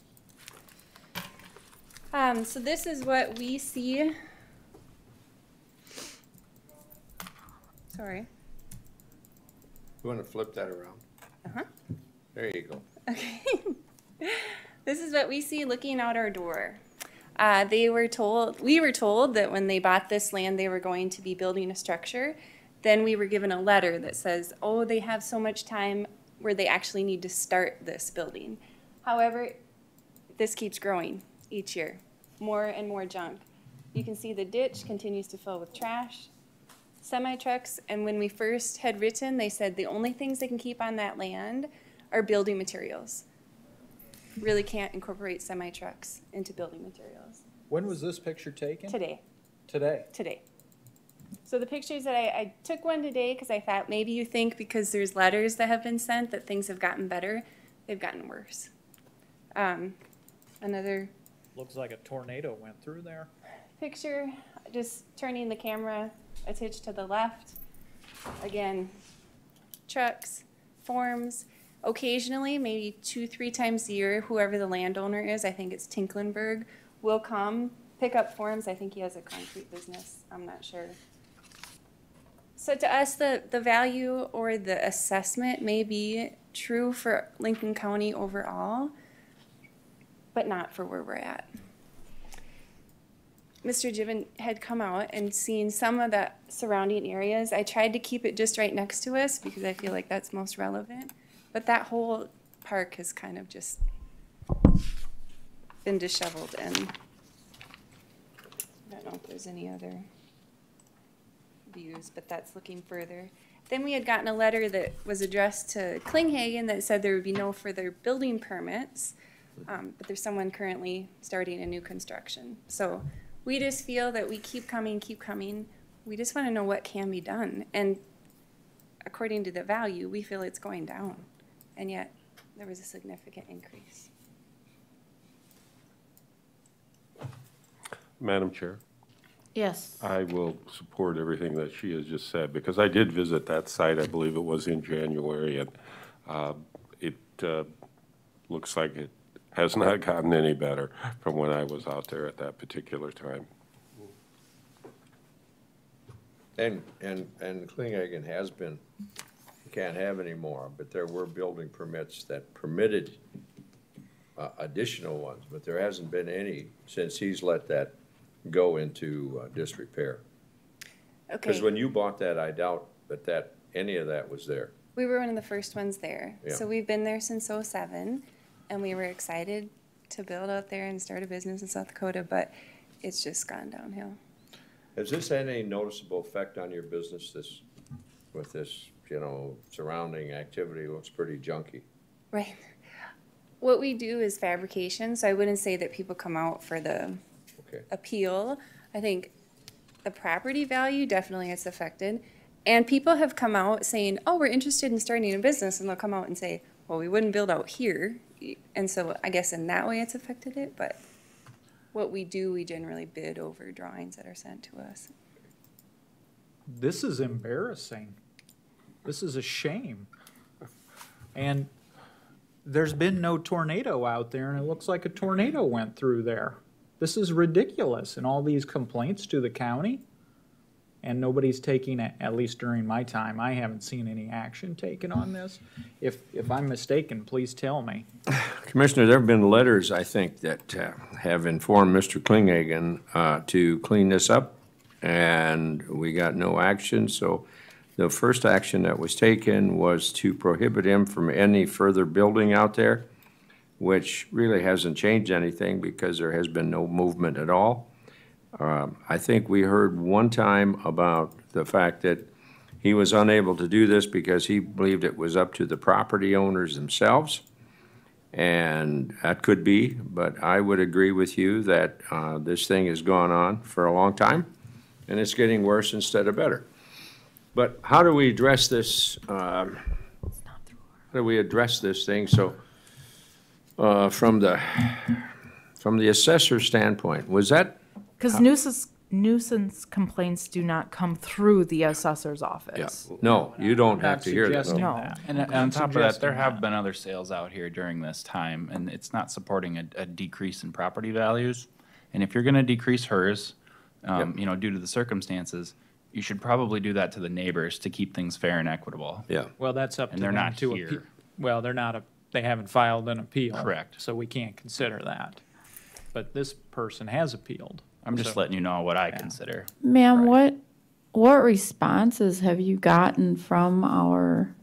So this is what we see. Sorry.
You want to flip that around?
Uh-huh.
There you go.
Okay. This is what we see looking out our door. We were told that when they bought this land, they were going to be building a structure. Then we were given a letter that says, oh, they have so much time where they actually need to start this building. However, this keeps growing each year. More and more junk. You can see the ditch continues to fill with trash, semi-trucks, and when we first had written, they said the only things they can keep on that land are building materials. really can't incorporate semi-trucks into building materials.
When was this picture taken?
Today.
Today.
So the pictures that I took one today because I thought maybe you think because there's letters that have been sent that things have gotten better. They've gotten worse. Another
Looks like a tornado went through there.
picture, just turning the camera a titch to the left. Again, trucks, forms. Occasionally, maybe 2-3 times a year, whoever the landowner is, I think it's Tinklenberg, will come pick up forms. I think he has a concrete business. I'm not sure. So to us, the value or the assessment may be true for Lincoln County overall, but not for where we're at. Mr. Gibbon had come out and seen some of the surrounding areas. I tried to keep it just right next to us because I feel like that's most relevant. But that whole park has kind of just been disheveled, and I don't know if there's any other views, but that's looking further. Then we had gotten a letter that was addressed to Klinghagen that said there would be no further building permits, but there's someone currently starting a new construction. So we just feel that we keep coming. We just want to know what can be done. And according to the value, we feel it's going down. And yet, there was a significant increase.
Madam Chair,
Yes.
I will support everything that she has just said, because I did visit that site, I believe it was in January, and it looks like it has not gotten any better from when I was out there at that particular time.
And Klinghagen has been, you can't have any more, but there were building permits that permitted additional ones, but there hasn't been any since he's let that go into disrepair. Because
Okay,
when you bought that, I doubt that any of that was there.
we were one of the first ones there.
Yeah.
So we've been there since '07, and we were excited to build out there and start a business in South Dakota, but it's just gone downhill.
Has this had any noticeable effect on your business, with this, surrounding activity? Looks pretty junky.
Right. What we do is fabrication, so I wouldn't say that people come out for the
Okay.
appeal. I think the property value definitely is affected. And people have come out saying, oh, we're interested in starting a business, and they'll come out and say, well, we wouldn't build out here. And so I guess in that way it's affected it, but what we do, we generally bid over drawings that are sent to us.
This is embarrassing. This is a shame. And there's been no tornado out there, and it looks like a tornado went through there. This is ridiculous, and all these complaints to the county, and nobody's taking it, at least during my time, I haven't seen any action taken on this. If I'm mistaken, please tell me.
Commissioner, there have been letters, I think, that have informed Mr. Klinghagen to clean this up, and we got no action. So the first action that was taken was to prohibit him from any further building out there, which really hasn't changed anything because there has been no movement at all. I think we heard one time about the fact that he was unable to do this because he believed it was up to the property owners themselves. And that could be, but I would agree with you that this thing has gone on for a long time, and it's getting worse instead of better. But how do we address this? How do we address this thing? So, from the assessor standpoint, was that?
Because nuisance complaints do not come through the assessor's office.
No, you don't have
Not
to hear that.
suggesting
No.
that.
And on top of that, there
suggesting
have
that.
been other sales out here during this time, and it's not supporting a decrease in property values. And if you're gonna decrease hers, due to the circumstances, you should probably do that to the neighbors to keep things fair and equitable.
Yeah.
Well, that's up to
And they're
them
not
to
here.
appeal. Well, they haven't filed an appeal.
Correct.
So we can't consider that. But this person has appealed.
I'm just
So-
letting you know what I consider.
Ma'am,
Right.
what responses have you gotten from our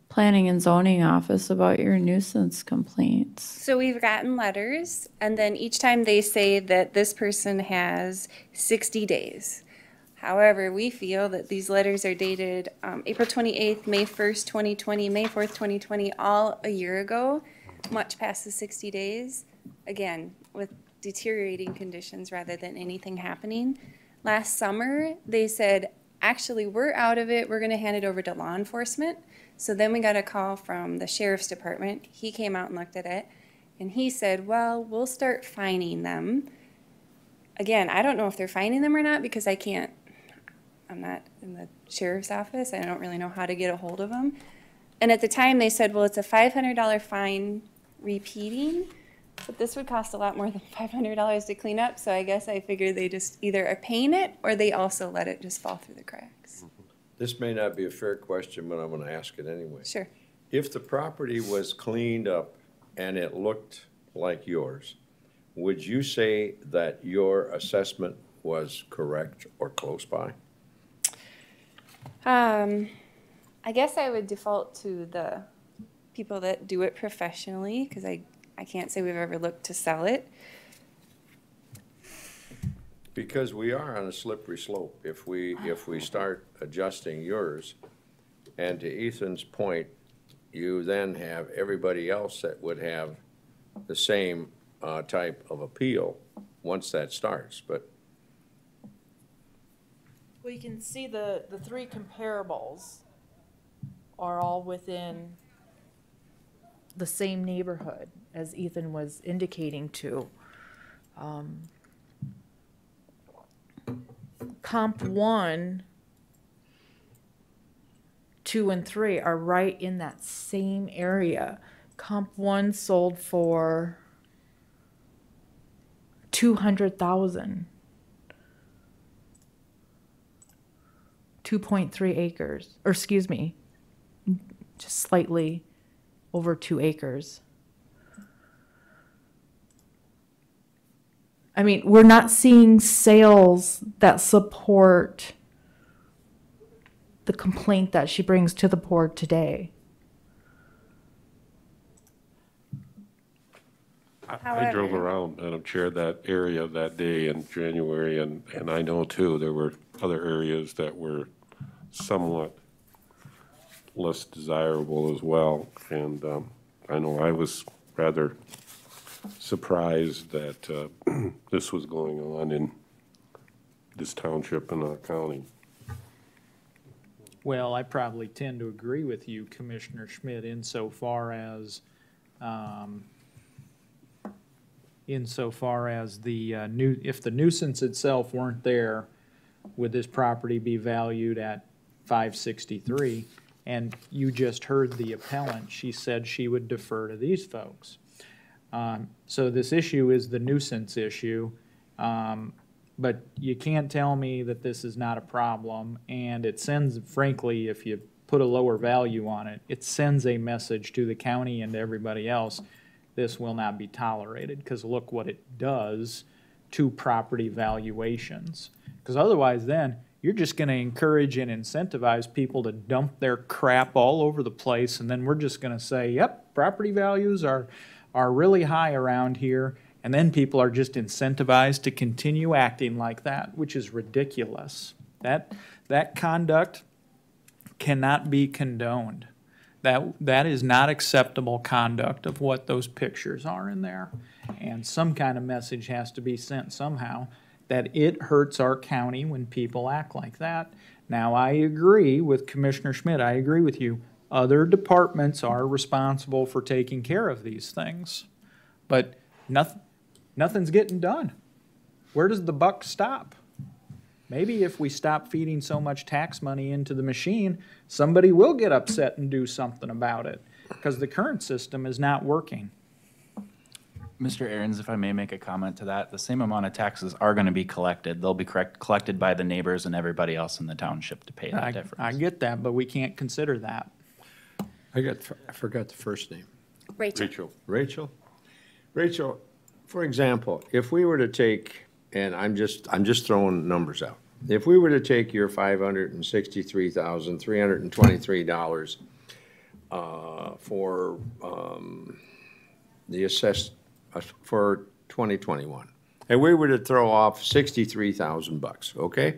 planning and zoning office about your nuisance complaints?
So we've gotten letters, and then each time they say that this person has 60 days. However, we feel that these letters are dated April 28th, May 1st, 2020, May 4th, 2020, all a year ago. much past the 60 days, again, with deteriorating conditions rather than anything happening. Last summer, they said, actually, we're out of it. We're going to hand it over to law enforcement. So then we got a call from the sheriff's department. He came out and looked at it, and he said, well, we'll start fining them. Again, I don't know if they're fining them or not because I'm not in the sheriff's office. I don't really know how to get a hold of them. And at the time, they said, well, it's a $500 fine repeating, but this would cost a lot more than $500 to clean up. So I guess I figured they just either are paying it or they also let it just fall through the cracks.
This may not be a fair question, but I'm gonna ask it anyway.
Sure.
If the property was cleaned up and it looked like yours, would you say that your assessment was correct or close by?
I guess I would default to the people that do it professionally because I can't say we've ever looked to sell it.
Because we are on a slippery slope. If we start adjusting yours, and to Ethan's point, you then have everybody else that would have the same type of appeal once that starts, but.
Well, you can see the three comparables are all within the same neighborhood as Ethan was indicating to. Comp 1, 2, and 3 are right in that same area. Comp 1 sold for $200,000. 2.3 acres, or excuse me, just slightly over 2 acres. I mean, we're not seeing sales that support the complaint that she brings to the board today.
I drove around, Madam Chair, that area that day in January, and I know too, there were other areas that were somewhat less desirable as well. And I know I was rather surprised that this was going on in this township in our county.
Well, I probably tend to agree with you, Commissioner Schmidt, insofar as if the nuisance itself weren't there, would this property be valued at $563? And you just heard the appellant. She said she would defer to these folks. So this issue is the nuisance issue. But you can't tell me that this is not a problem, and it sends, frankly, if you put a lower value on it, it sends a message to the county and to everybody else, this will not be tolerated, because look what it does to property valuations. Because otherwise then, you're just gonna encourage and incentivize people to dump their crap all over the place, and then we're just gonna say, yep, property values are really high around here, and then people are just incentivized to continue acting like that, which is ridiculous. That conduct cannot be condoned. That is not acceptable conduct of what those pictures are in there. And some kind of message has to be sent somehow that it hurts our county when people act like that. Now, I agree with Commissioner Schmidt. I agree with you. Other departments are responsible for taking care of these things. But nothing's getting done. Where does the buck stop? Maybe if we stop feeding so much tax money into the machine, somebody will get upset and do something about it, because the current system is not working.
Mr. Aaron's, if I may make a comment to that, the same amount of taxes are going to be collected. They'll be collected by the neighbors and everybody else in the township to pay that difference.
I get that, but we can't consider that.
I forgot the first name.
Rachel.
Rachel, for example, if we were to take, and I'm just throwing numbers out. If we were to take your $563,323 for the assessed for 2021, and we were to throw off $63,000, okay?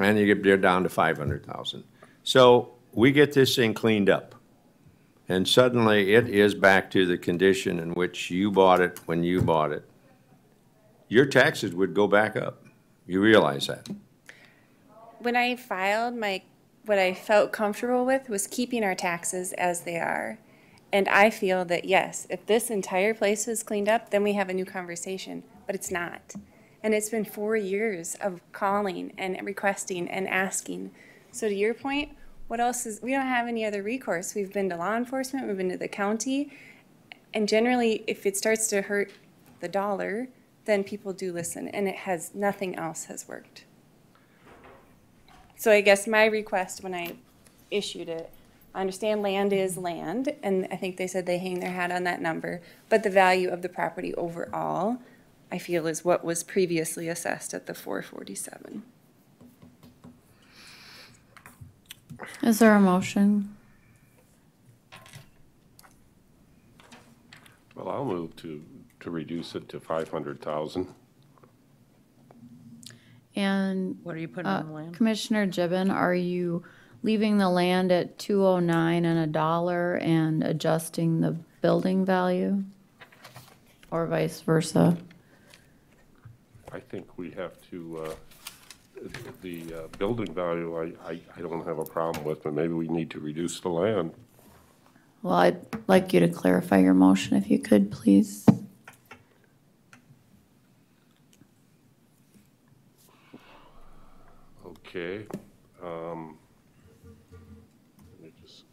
And you get down to $500,000. So we get this thing cleaned up, and suddenly it is back to the condition in which you bought it when you bought it, your taxes would go back up. You realize that?
When I filed what I felt comfortable with was keeping our taxes as they are. And I feel that, yes, if this entire place was cleaned up, then we have a new conversation, but it's not. And it's been 4 years of calling and requesting and asking. So to your point, what else we don't have any other recourse. We've been to law enforcement, we've been to the county, and generally, if it starts to hurt the dollar, then people do listen, and nothing else has worked. So I guess my request when I issued it, I understand land is land, and I think they said they hang their hat on that number, but the value of the property overall, I feel, is what was previously assessed at the 447.
Is there a motion?
Well, I'll move to reduce it to 500,000.
And
What are you putting on the land?
Commissioner Gibbon, are you leaving the land at 209 and $1 and adjusting the building value? Or vice versa?
I think we have to, the building value, I don't have a problem with, but maybe we need to reduce the land.
Well, I'd like you to clarify your motion if you could, please.
Okay. Let me just.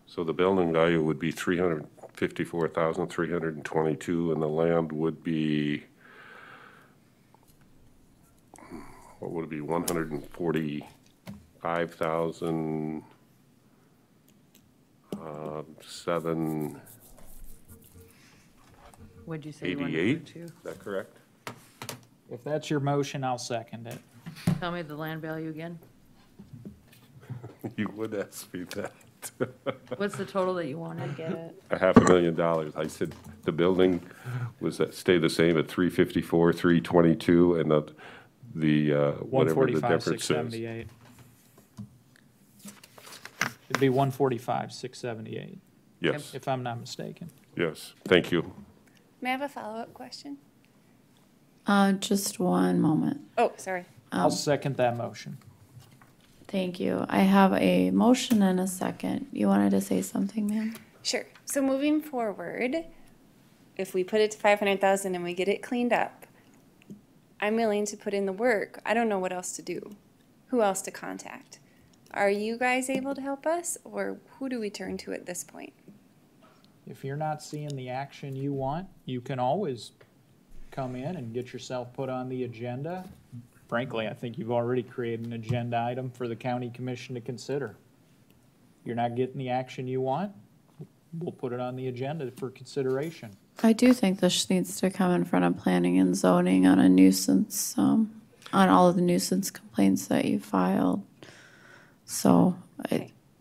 So the building value would be 354,322, and the land would be, what would it be, 145,000, 788?
What'd you say you wanted to do?
Is that correct?
If that's your motion, I'll second it.
Tell me the land value again.
You would ask me that.
What's the total that you wanted?
Get it.
$500,000. I said the building was stay the same at 354, 322, and the whatever the
145,
difference is.
678. It'd be 145, 678,
Yes,
if I'm not mistaken.
yes. Thank you.
May I have a follow-up question?
Just one moment.
Oh, sorry.
I'll second that motion.
Thank you. I have a motion and a second. You wanted to say something, ma'am?
Sure. So moving forward, if we put it to 500,000 and we get it cleaned up, I'm willing to put in the work. I don't know what else to do. Who else to contact? Are you guys able to help us, or who do we turn to at this point?
If you're not seeing the action you want, you can always come in and get yourself put on the agenda. Frankly, I think you've already created an agenda item for the county commission to consider. You're not getting the action you want, we'll put it on the agenda for consideration.
I do think this needs to come in front of planning and zoning on a nuisance, on all of the nuisance complaints that you filed. So,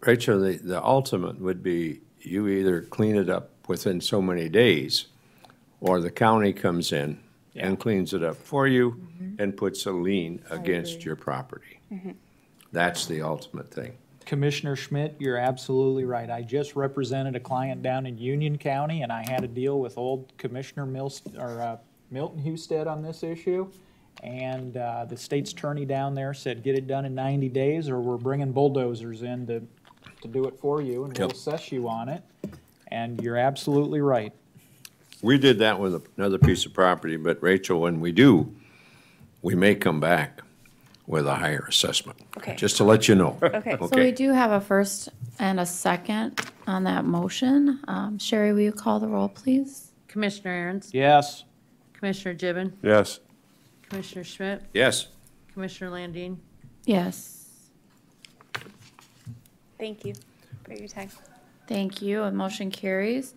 Rachel, the ultimate would be you either clean it up within so many days, or the county comes in and cleans it up for you and puts a lien against your property. That's the ultimate thing.
Commissioner Schmidt, you're absolutely right. I just represented a client down in Union County, and I had a deal with old Commissioner Milton Husted on this issue. And the state's attorney down there said, get it done in 90 days, or we're bringing bulldozers in to do it for you, and we'll assess you on it. And you're absolutely right.
We did that with another piece of property, but Rachel, when we do, we may come back with a higher assessment.
Okay.
Just to let you know.
Okay.
so we do have a first and a second on that motion. Sherry, will you call the roll, please?
Commissioner Aaron's,
Yes.
Commissioner Gibbon,
Yes.
Commissioner Schmidt,
Yes.
Commissioner Landine.
Yes.
Thank you for your time.
Thank you. A motion carries.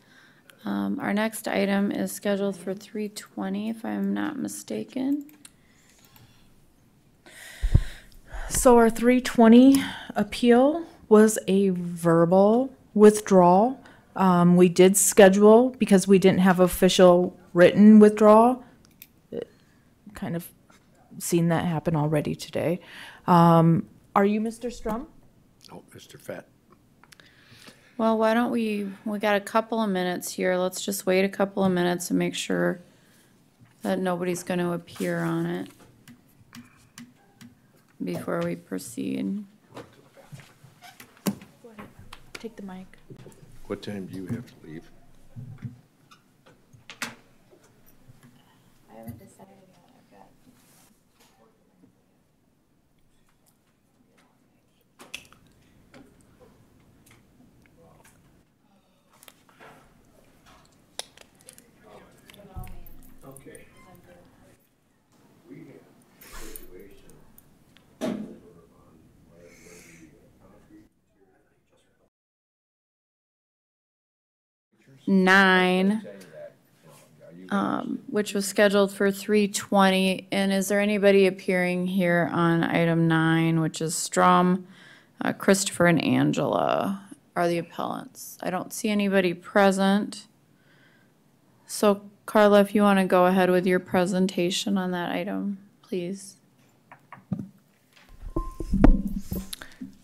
Our next item is scheduled for 3:20, if I'm not mistaken.
So our 320 appeal was a verbal withdrawal. We did schedule, because we didn't have official written withdrawal. Kind of seen that happen already today. Are you Mr. Strum?
Oh, Mr. Fett.
Well, why don't we got a couple of minutes here. Let's just wait a couple of minutes and make sure that nobody's going to appear on it before we proceed.
Take the mic.
What time do you have to leave?
I haven't decided yet. I've got.
Okay. We have a situation.
9, which was scheduled for 3:20. And is there anybody appearing here on item 9, which is Strom, Christopher, and Angela are the appellants? I don't see anybody present. So Carla, if you want to go ahead with your presentation on that item, please.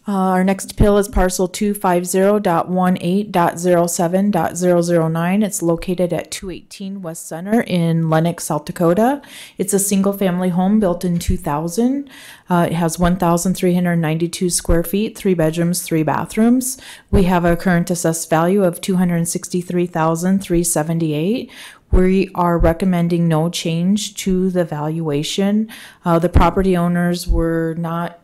Our next appeal is parcel 250.18.07.009. It's located at 218 West Center in Lenox, South Dakota. It's a single-family home built in 2000. It has 1,392 square feet, 3 bedrooms, 3 bathrooms. We have a current assessed value of $263,378. We are recommending no change to the valuation. The property owners were not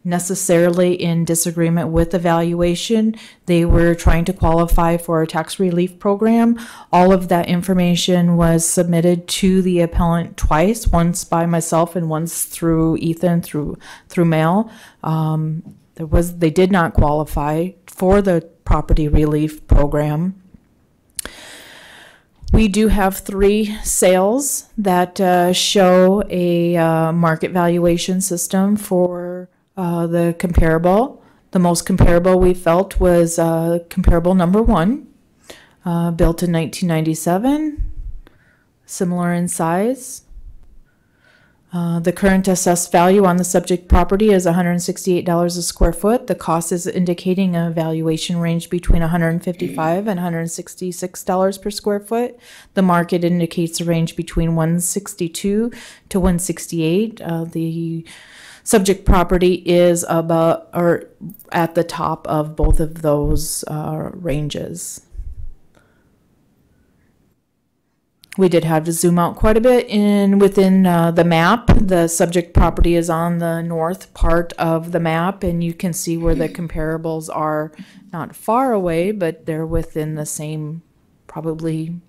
necessarily in disagreement with the valuation. They were trying to qualify for a tax relief program. All of that information was submitted to the appellant twice, once by myself and once through Ethan through mail. They did not qualify for the property relief program. We do have 3 sales that show a market valuation system for the comparable. The most comparable we felt was comparable number 1, built in 1997, similar in size. The current assessed value on the subject property is $168 a square foot. The cost is indicating a valuation range between $155 and $166 per square foot. The market indicates a range between $162 to $168. The subject property is about or at the top of both of those ranges. We did have to zoom out quite a bit within the map. The subject property is on the north part of the map, and you can see where the comparables are not far away, but they're within the same, probably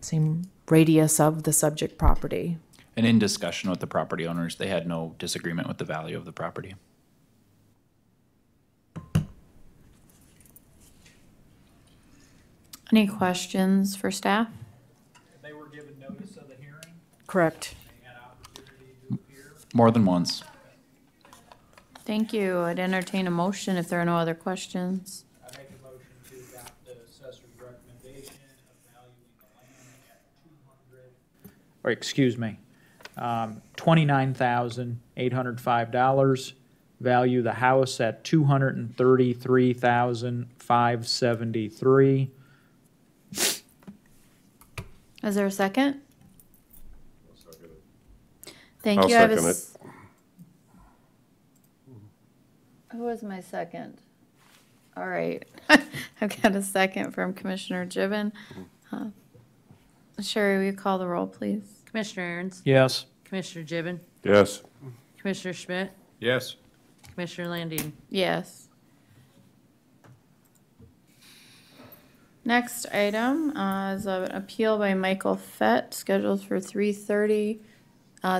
same radius of the subject property.
And in discussion with the property owners, they had no disagreement with the value of the property.
Any questions for staff?
They were given notice of the hearing,
Correct.
they had opportunity to appear.
More than once.
Thank you. I'd entertain a motion if there are no other questions.
I make a motion to adopt the assessor's recommendation of valuing the land at $29,805. Value the house at $233,573.
Is there a second? Thank
I'll
you. I have a
second
s- Who was my second? All right. I've got a second from Commissioner Gibbon. Sherry, will you call the roll, please?
Commissioner Aaron's,
Yes.
Commissioner Gibbon,
Yes.
Commissioner Schmidt,
Yes.
Commissioner Landine.
Yes. Next item is an appeal by Michael Fett, scheduled for 3:30.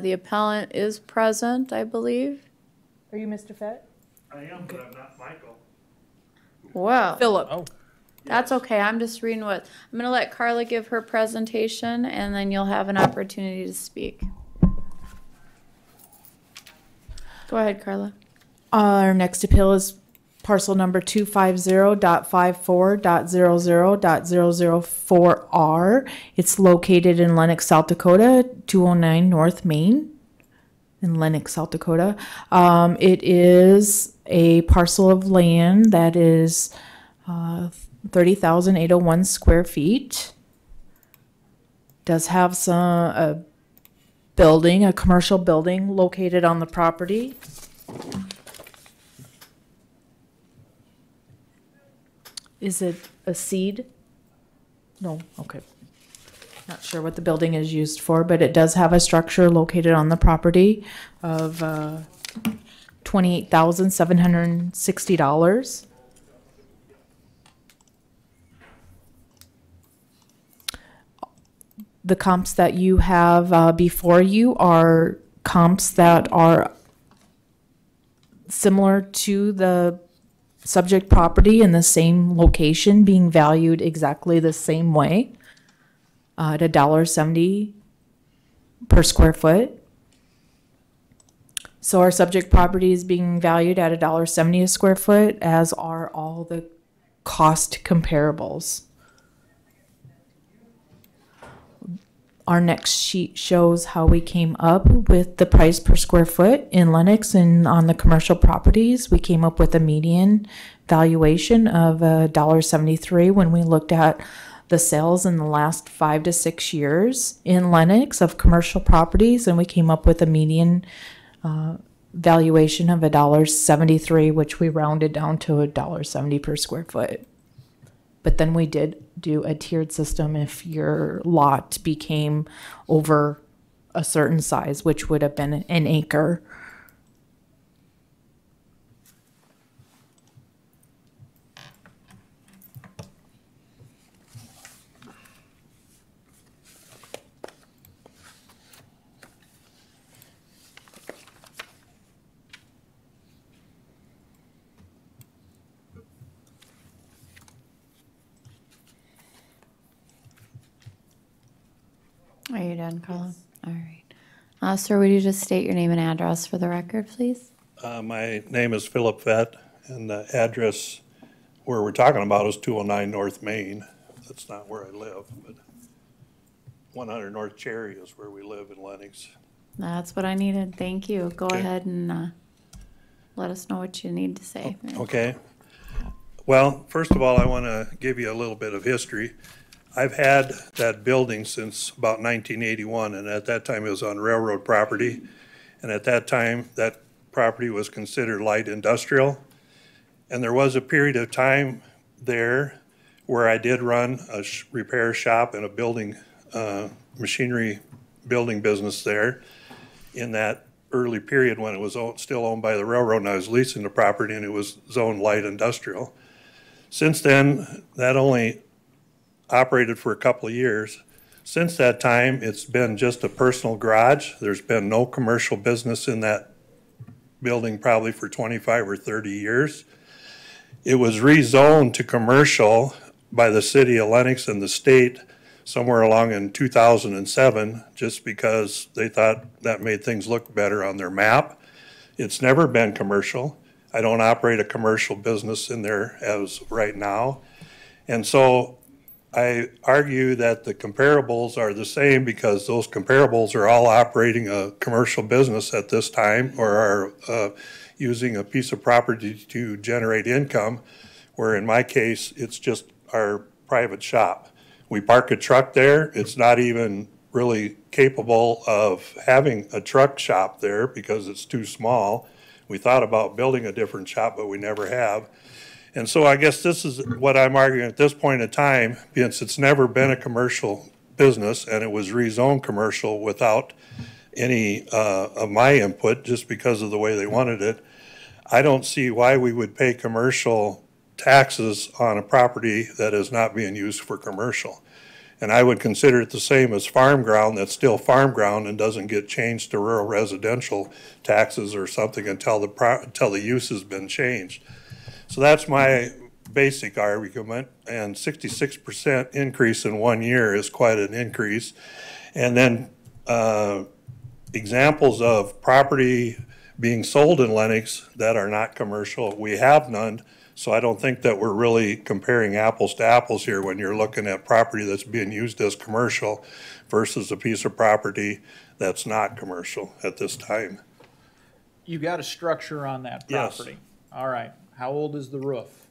The appellant is present, I believe.
Are you Mr. Fett?
I am, but I'm not Michael.
Well,
Philip.
Oh,
that's okay. I'm just reading I'm going to let Carla give her presentation, and then you'll have an opportunity to speak. Go ahead, Carla.
Our next appeal is parcel number 250.54.00.004R. It's located in Lenox, South Dakota, 209 North Main. in Lenox, South Dakota. It is a parcel of land that is 30,801 square feet. Does have some building, a commercial building located on the property. Is it a seed? No, okay. Not sure what the building is used for, but it does have a structure located on the property of $28,760. The comps that you have before you are comps that are similar to the subject property in the same location, being valued exactly the same way at $1.70 per square foot. So our subject property is being valued at $1.70 a square foot, as are all the cost comparables. Our next sheet shows how we came up with the price per square foot in Lenox, and on the commercial properties, we came up with a median valuation of $1.73 when we looked at the sales in the last 5 to 6 years in Lenox of commercial properties, and we came up with a median valuation of $1.73, which we rounded down to $1.70 per square foot. But then we did do a tiered system if your lot became over a certain size, which would have been an acre.
Are you done, Colin? All right. Sir, would you just state your name and address for the record, please?
My name is Philip Vett, and the address where we're talking about is 209 North Main. That's not where I live, but 100 North Cherry is where we live in Lenox.
That's what I needed. Thank you. Go ahead and let us know what you need to say.
Okay. Well, first of all, I want to give you a little bit of history. I've had that building since about 1981, and at that time it was on railroad property. And at that time, that property was considered light industrial. And there was a period of time there where I did run a repair shop and a building, machinery building business there in that early period when it was still owned by the railroad, and I was leasing the property, and it was zoned light industrial. Since then, that only operated for a couple of years. Since that time, it's been just a personal garage. There's been no commercial business in that building probably for 25 or 30 years. It was rezoned to commercial by the city of Lenox and the state somewhere along in 2007, just because they thought that made things look better on their map. It's never been commercial. I don't operate a commercial business in there as right now. And so I argue that the comparables are the same because those comparables are all operating a commercial business at this time, or are using a piece of property to generate income, where in my case, it's just our private shop. We park a truck there. It's not even really capable of having a truck shop there because it's too small. We thought about building a different shop, but we never have. And so I guess this is what I'm arguing at this point in time, since it's never been a commercial business and it was rezoned commercial without any of my input, just because of the way they wanted it. I don't see why we would pay commercial taxes on a property that is not being used for commercial. And I would consider it the same as farm ground that's still farm ground and doesn't get changed to rural residential taxes or something until the use has been changed. So that's my basic argument, and 66% increase in 1 year is quite an increase. And then examples of property being sold in Lenox that are not commercial, we have none. So I don't think that we're really comparing apples to apples here when you're looking at property that's being used as commercial versus a piece of property that's not commercial at this time.
You got a structure on that
Yes.
property? All right. How old is the roof?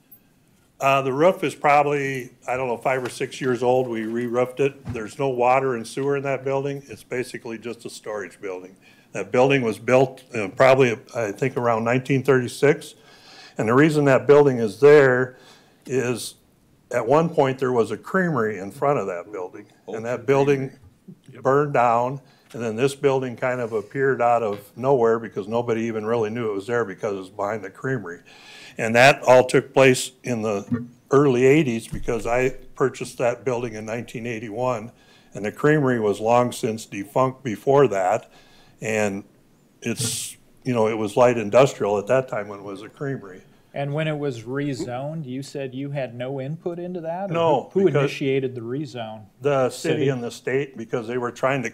The roof is probably, I don't know, 5 or 6 years old. We re-roofed it. There's no water and sewer in that building. It's basically just a storage building. That building was built probably, I think, around 1936. And the reason that building is there is at one point there was a creamery in front of that building. And that building burned down. And then this building kind of appeared out of nowhere because nobody even really knew it was there because it was behind the creamery. And that all took place in the early 80s because I purchased that building in 1981. And the creamery was long since defunct before that. And it's, you know, it was light industrial at that time when it was a creamery.
And when it was rezoned, you said you had no input into that? Or
No,
Who
because-
initiated the rezone?
The city and the state, because they were trying to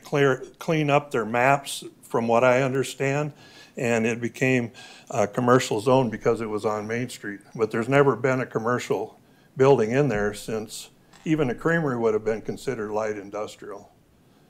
clean up their maps, from what I understand, and it became a commercial zone because it was on Main Street. But there's never been a commercial building in there since, even a creamery would have been considered light industrial.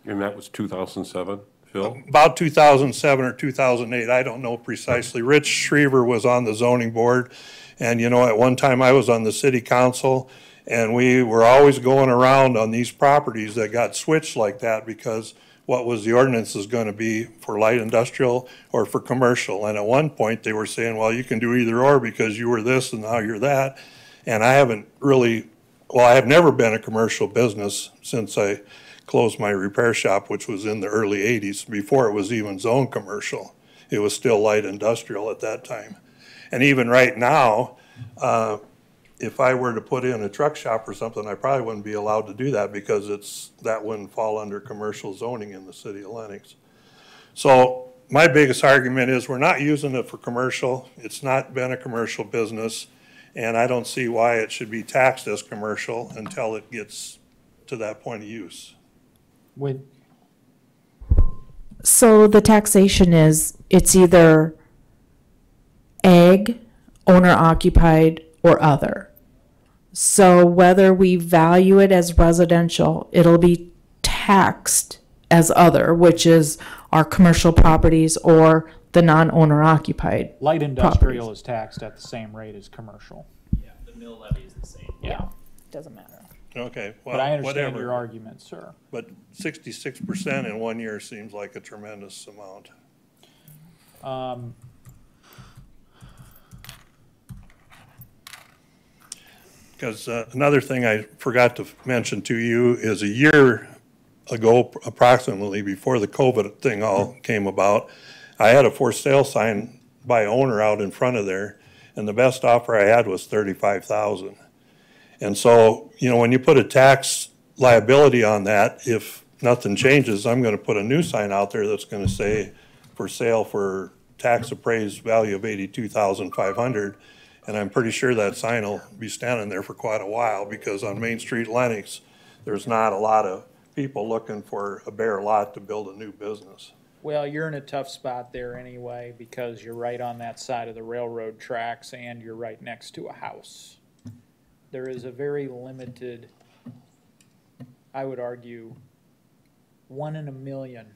And that was 2007, Phil?
About 2007 or 2008, I don't know precisely. Rich Shriver was on the zoning board, and you know, at one time I was on the city council, and we were always going around on these properties that got switched like that because what was the ordinance is going to be for light industrial or for commercial. And at one point they were saying, well, you can do either or because you were this and now you're that. And I haven't really, well, I have never been a commercial business since I closed my repair shop, which was in the early 80s, before it was even zoned commercial. It was still light industrial at that time. And even right now, if I were to put in a truck shop or something, I probably wouldn't be allowed to do that because that wouldn't fall under commercial zoning in the city of Lenox. So my biggest argument is we're not using it for commercial. It's not been a commercial business, and I don't see why it should be taxed as commercial until it gets to that point of use.
So the taxation is, it's either ag, owner occupied, or other. So whether we value it as residential, it'll be taxed as other, which is our commercial properties or the non-owner occupied.
Light industrial is taxed at the same rate as commercial.
Yeah, the mill levy is the same.
Yeah.
Doesn't matter.
Okay, well,
But I understand
whatever.
your argument, sir.
But 66% in 1 year seems like a tremendous amount. Because another thing I forgot to mention to you is a year ago, approximately before the COVID thing all came about, I had a for sale sign by owner out in front of there, and the best offer I had was $35,000. And so, you know, when you put a tax liability on that, if nothing changes, I'm going to put a new sign out there that's going to say for sale for tax appraised value of $82,500. And I'm pretty sure that sign will be standing there for quite a while because on Main Street, Lenox, there's not a lot of people looking for a bare lot to build a new business.
Well, you're in a tough spot there anyway because you're right on that side of the railroad tracks and you're right next to a house. There is a very limited, I would argue, 1 in a million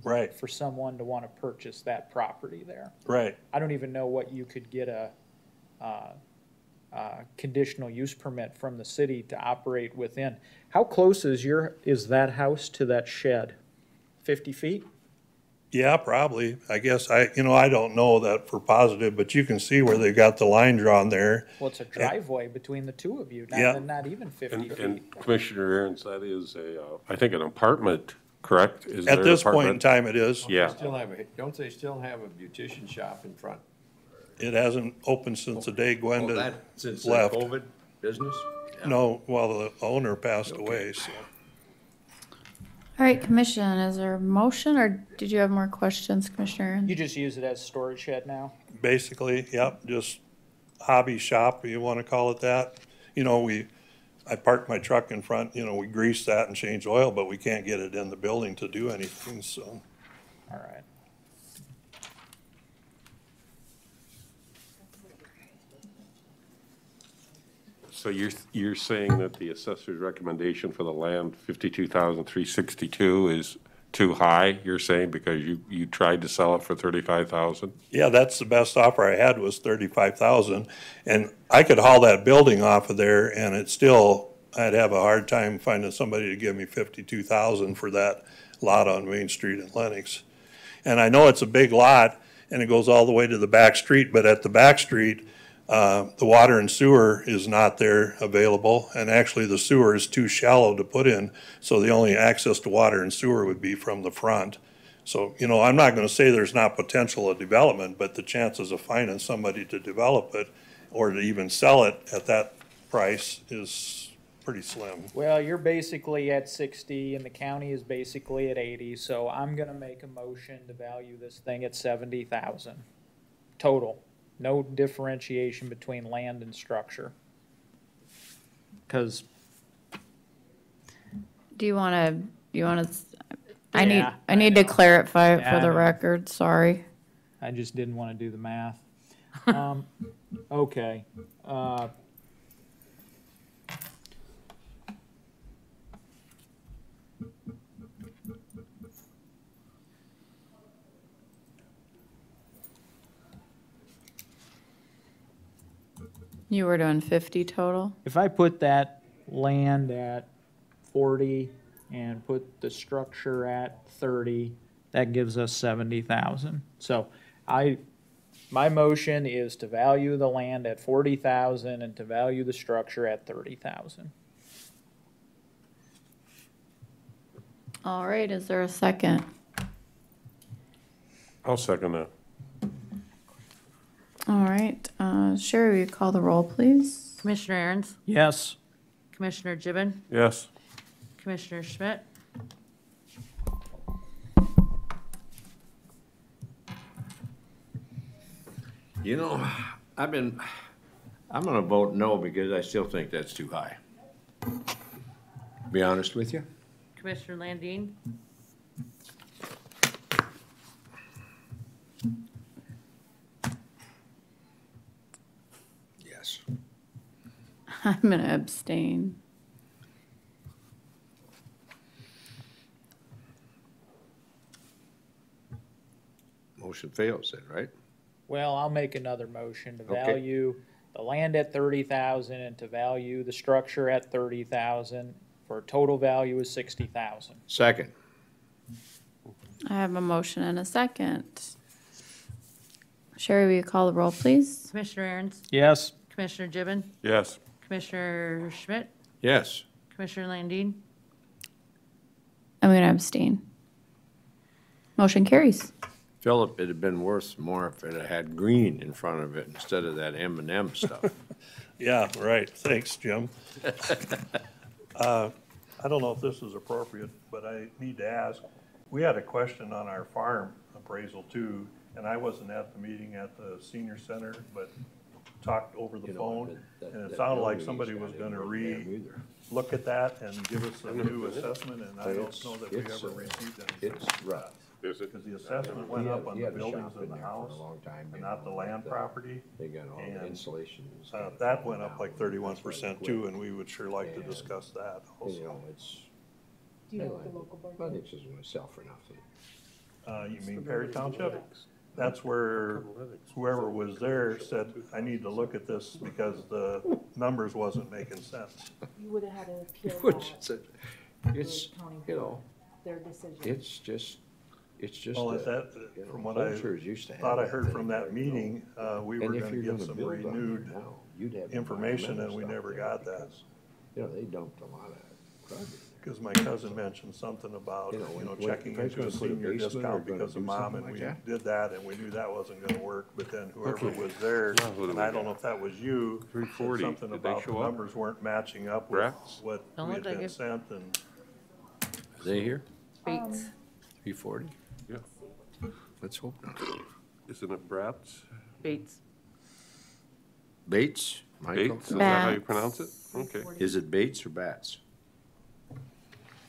Right,
for someone to want to purchase that property there.
right.
I don't even know what you could get a conditional use permit from the city to operate within. How close is that house to that shed? 50 feet?
Yeah, probably. I guess I don't know that for positive, but you can see where they got the line drawn there.
Well, it's a driveway between the two of you,
Yeah.
not even 50 feet.
And Commissioner Aaron's, that is I think an apartment, correct? Is there
At
an
this point in
apartment?
time, it is.
Yeah.
Don't they still have a beautician shop in front?
It hasn't opened since the day Gwenda
Since
left.
COVID business?
No, well, the owner passed away, so.
All right, Commission, is there a motion, or did you have more questions, Commissioner?
You just use it as storage shed now?
Basically, yep, just hobby shop, you want to call it that. You know, I park my truck in front, you know, we grease that and change oil, but we can't get it in the building to do anything, so.
All right.
So you're saying that the assessor's recommendation for the land, 52,362, is too high, you're saying, because you tried to sell it for 35,000?
Yeah, that's the best offer I had was 35,000. And I could haul that building off of there and it still, I'd have a hard time finding somebody to give me 52,000 for that lot on Main Street in Lenox. And I know it's a big lot and it goes all the way to the back street, but at the back street, the water and sewer is not there available. And actually the sewer is too shallow to put in. So the only access to water and sewer would be from the front. So, you know, I'm not gonna say there's not potential of development, but the chances of finding somebody to develop it or to even sell it at that price is pretty slim.
Well, you're basically at 60 and the county is basically at 80, so I'm gonna make a motion to value this thing at 70,000 total. No differentiation between land and structure. Cause
Do you wanna, I
Yeah,
need to clarify it for
Yeah, I
the
know.
record, sorry.
I just didn't wanna do the math. Okay,
You were doing 50 total?
if I put that land at 40 and put the structure at 30, that gives us 70,000. So my motion is to value the land at 40,000 and to value the structure at 30,000.
All right, is there a second?
I'll second that.
All right, Sherry, will you call the roll, please?
Commissioner Aaron's,
Yes.
Commissioner Gibbon,
Yes.
Commissioner Schmidt,
You know, I'm gonna vote no because I still think that's too high. Be honest with you.
Commissioner Landine,
Yes.
I'm gonna abstain.
Motion fails then, right?
Well, I'll make another motion to
Okay.
value the land at 30,000 and to value the structure at 30,000 for a total value of 60,000.
Second.
I have a motion and a second. Sherry, will you call the roll, please?
Commissioner Aaron's,
Yes.
Commissioner Gibbon,
Yes.
Commissioner Schmidt,
Yes.
Commissioner Landine,
I'm gonna abstain. Motion carries.
Philip, it'd have been worth more if it had green in front of it instead of that M&M stuff.
Yeah, right. Thanks, Jim. I don't know if this is appropriate, but I need to ask. We had a question on our farm appraisal too, and I wasn't at the meeting at the senior center, but talked over the phone. And it sounded like somebody was gonna look at that and give us a new assessment, and I don't know that we ever received anything.
It's rough.
Is it?
Because the assessment went up on
He
the
had a
buildings
shop
in the
there for a
house
long time,
and
you
not the
know,
land
but,
property.
They got all the
And,
insulation.
That went up like 31% too, and we would sure like to discuss that
You
also.
know, it's. Lennox isn't gonna sell for nothing.
You mean Perry Township? That's where whoever was there said, I need to look at this because the numbers wasn't making sense.
You would have had to appeal
Which,
that,
it's, you know,
their decision.
it's just
Well,
a,
at that,
you know,
from what I
Holzers used to have
thought I
that
heard
thing
from
there,
that
you know.
meeting, we were
And if
gonna
you're
get
gonna
some
build on there
renewed
now, you'd have
information, and
environmental
we
stuff
never
there
got that.
because, you know, they dumped a lot of crud.
Because my cousin mentioned something about,
You know, when-
checking
when
into a
Frank's gonna put a
senior
basement or
discount
gonna
because of
do
mom,
something
and we
like that?
did that, and we knew that wasn't gonna work, but then whoever
Okay.
was there,
Now who do
and
we
I don't
got?
know if that was you, said
340.
something
Did they
about the
show up?
numbers weren't matching up with
Rats?
what
Don't
we
look
had
like
been
it.
sent, and
Are they here?
Bates,
340?
Yeah.
Let's hope not.
Isn't it Bratz?
Bates,
Bates? Michael?
Bates, is that how you
Bats.
pronounce it? Okay.
Is it Bates or Bats?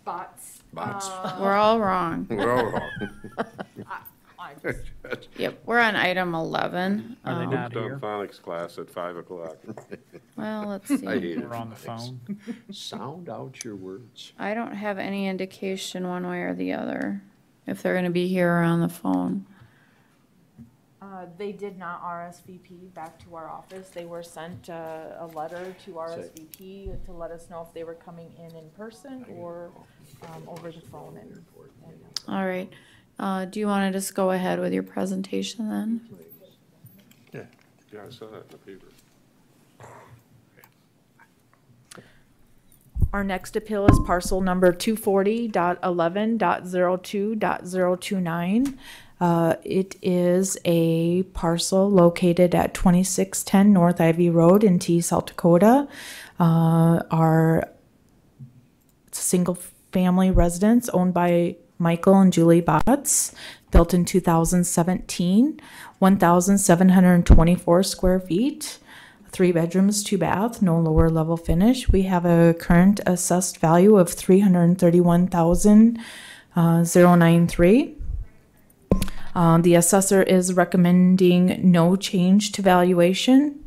Bots.
Bots.
We're all wrong.
We're all wrong.
Yep, we're on item 11.
Are they not
Booked on
here?
phonics class at 5 o'clock.
Well, let's
I
see.
hate it.
We're on the phone.
Sound out your words.
I don't have any indication one way or the other. if they're gonna be here or on the phone.
They did not RSVP back to our office. They were sent a letter to RSVP to let us know if they were coming in person or over the phone.
All right. Do you want to just go ahead with your presentation then?
Yeah, I saw that in the paper.
Our next appeal is parcel number 240.11.02.029. It is a parcel located at 2610 North Ivy Road in T, South Dakota. Our single-family residence owned by Michael and Julie Botts, built in 2017, 1,724 square feet. 3 bedrooms, 2 baths, no lower level finish. We have a current assessed value of $331,093. The assessor is recommending no change to valuation.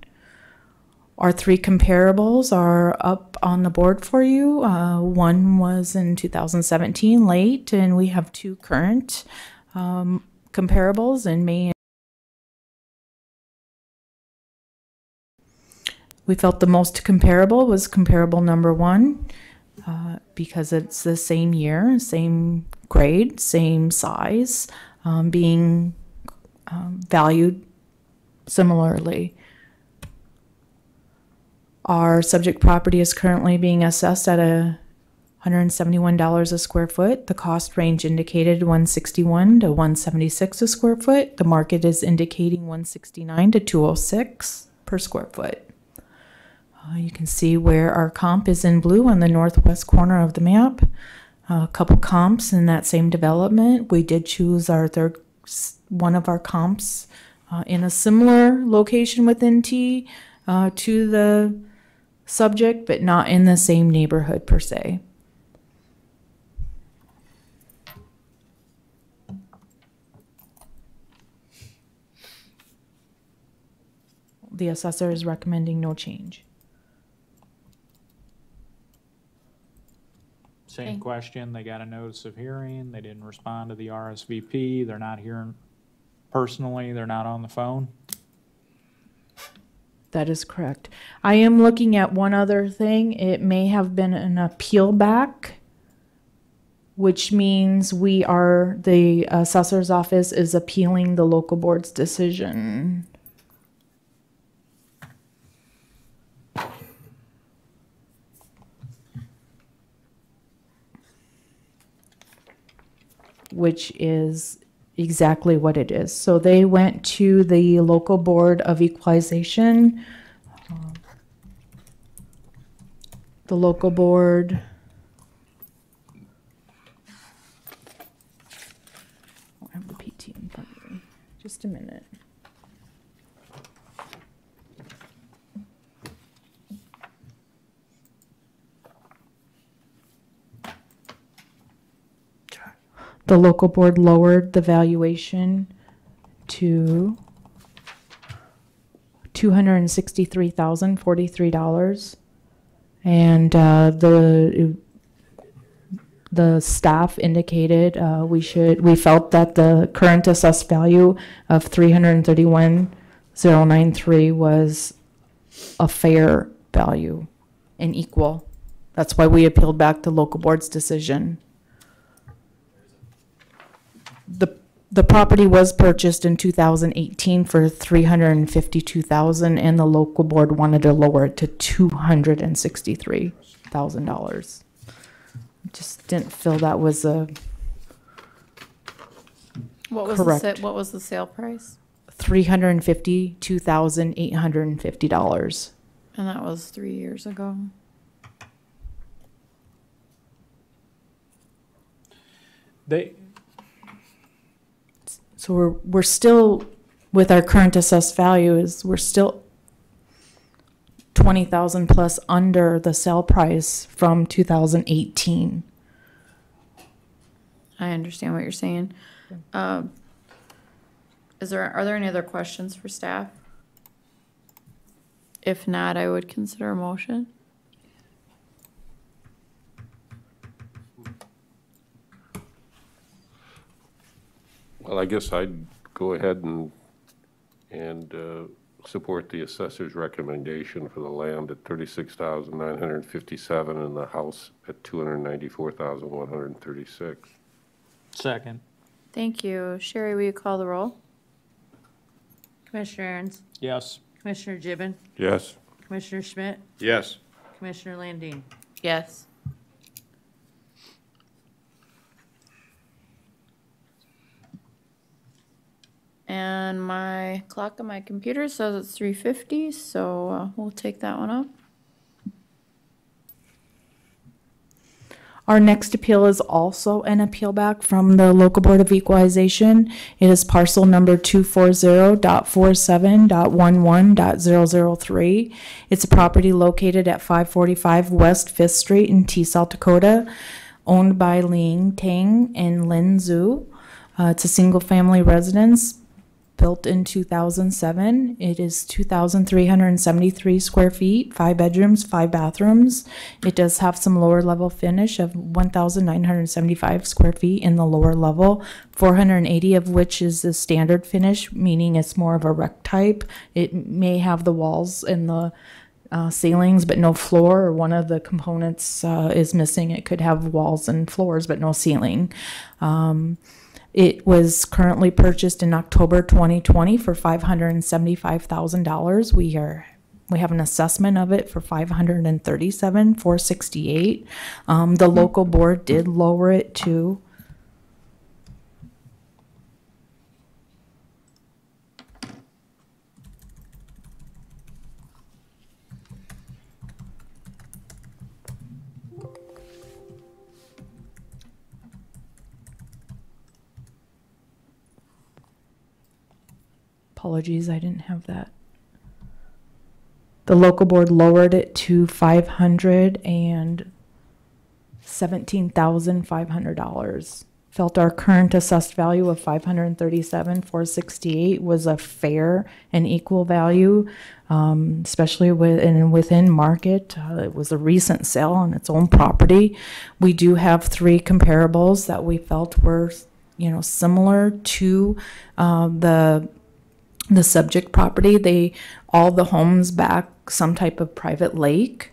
Our 3 comparables are up on the board for you. One was in 2017 late, and we have 2 current comparables in May. We felt the most comparable was comparable number 1 because it's the same year, same grade, same size, being valued similarly. Our subject property is currently being assessed at $171 a square foot. The cost range indicated $161 to $176 a square foot. The market is indicating $169 to $206 per square foot. You can see where our comp is in blue on the northwest corner of the map. A couple comps in that same development. We did choose our one of our comps in a similar location within T to the subject, but not in the same neighborhood per se. The assessor is recommending no change.
Same
Okay.
question, they got a notice of hearing, they didn't respond to the RSVP, they're not here personally, they're not on the phone?
That is correct. I am looking at one other thing. It may have been an appeal back, which means the assessor's office is appealing the local board's decision. Which is exactly what it is. So they went to the local board of equalization. The local board. I don't have the PT in front of me. Just a minute. The local board lowered the valuation to $263,043. And the staff indicated we felt that the current assessed value of $331,093 was a fair value and equal. That's why we appealed back the local board's decision. The property was purchased in 2018 for $352,000, and the local board wanted to lower it to $263,000. Just didn't feel that was a correct.
What was the sale price?
$352,850.
And that was 3 years ago.
So we're still, with our current assessed value, we're still 20,000 plus under the sale price from 2018.
I understand what you're saying. Are there any other questions for staff? If not, I would consider a motion.
Well, I guess I'd go ahead and support the assessor's recommendation for the land at 36,957 and the house at 294,136.
Second.
Thank you. Sherry, will you call the roll?
Commissioner Aaron's,
Yes.
Commissioner Gibbon,
Yes.
Commissioner Schmidt,
Yes.
Commissioner Landine.
Yes.
And my clock on my computer says it's 3:50, so we'll take that one up.
Our next appeal is also an appeal back from the Local Board of Equalization. It is parcel number 240.47.11.003. It's a property located at 545 West 5th Street in T, South Dakota, owned by Ling Tang and Lin Zhu. It's a single-family residence built in 2007. It is 2,373 square feet, 5 bedrooms, 5 bathrooms. It does have some lower level finish of 1,975 square feet in the lower level, 480 of which is the standard finish, meaning it's more of a rec type. It may have the walls and the ceilings, but no floor, or one of the components is missing. It could have walls and floors, but no ceiling. It was currently purchased in October 2020 for $575,000. We have an assessment of it for $537,468. The local board did lower it to apologies, I didn't have that. The local board lowered it to $517,500. Felt our current assessed value of $537,468 was a fair and equal value, especially within market. It was a recent sale on its own property. We do have 3 comparables that we felt were, similar to the subject property. All the homes back some type of private lake.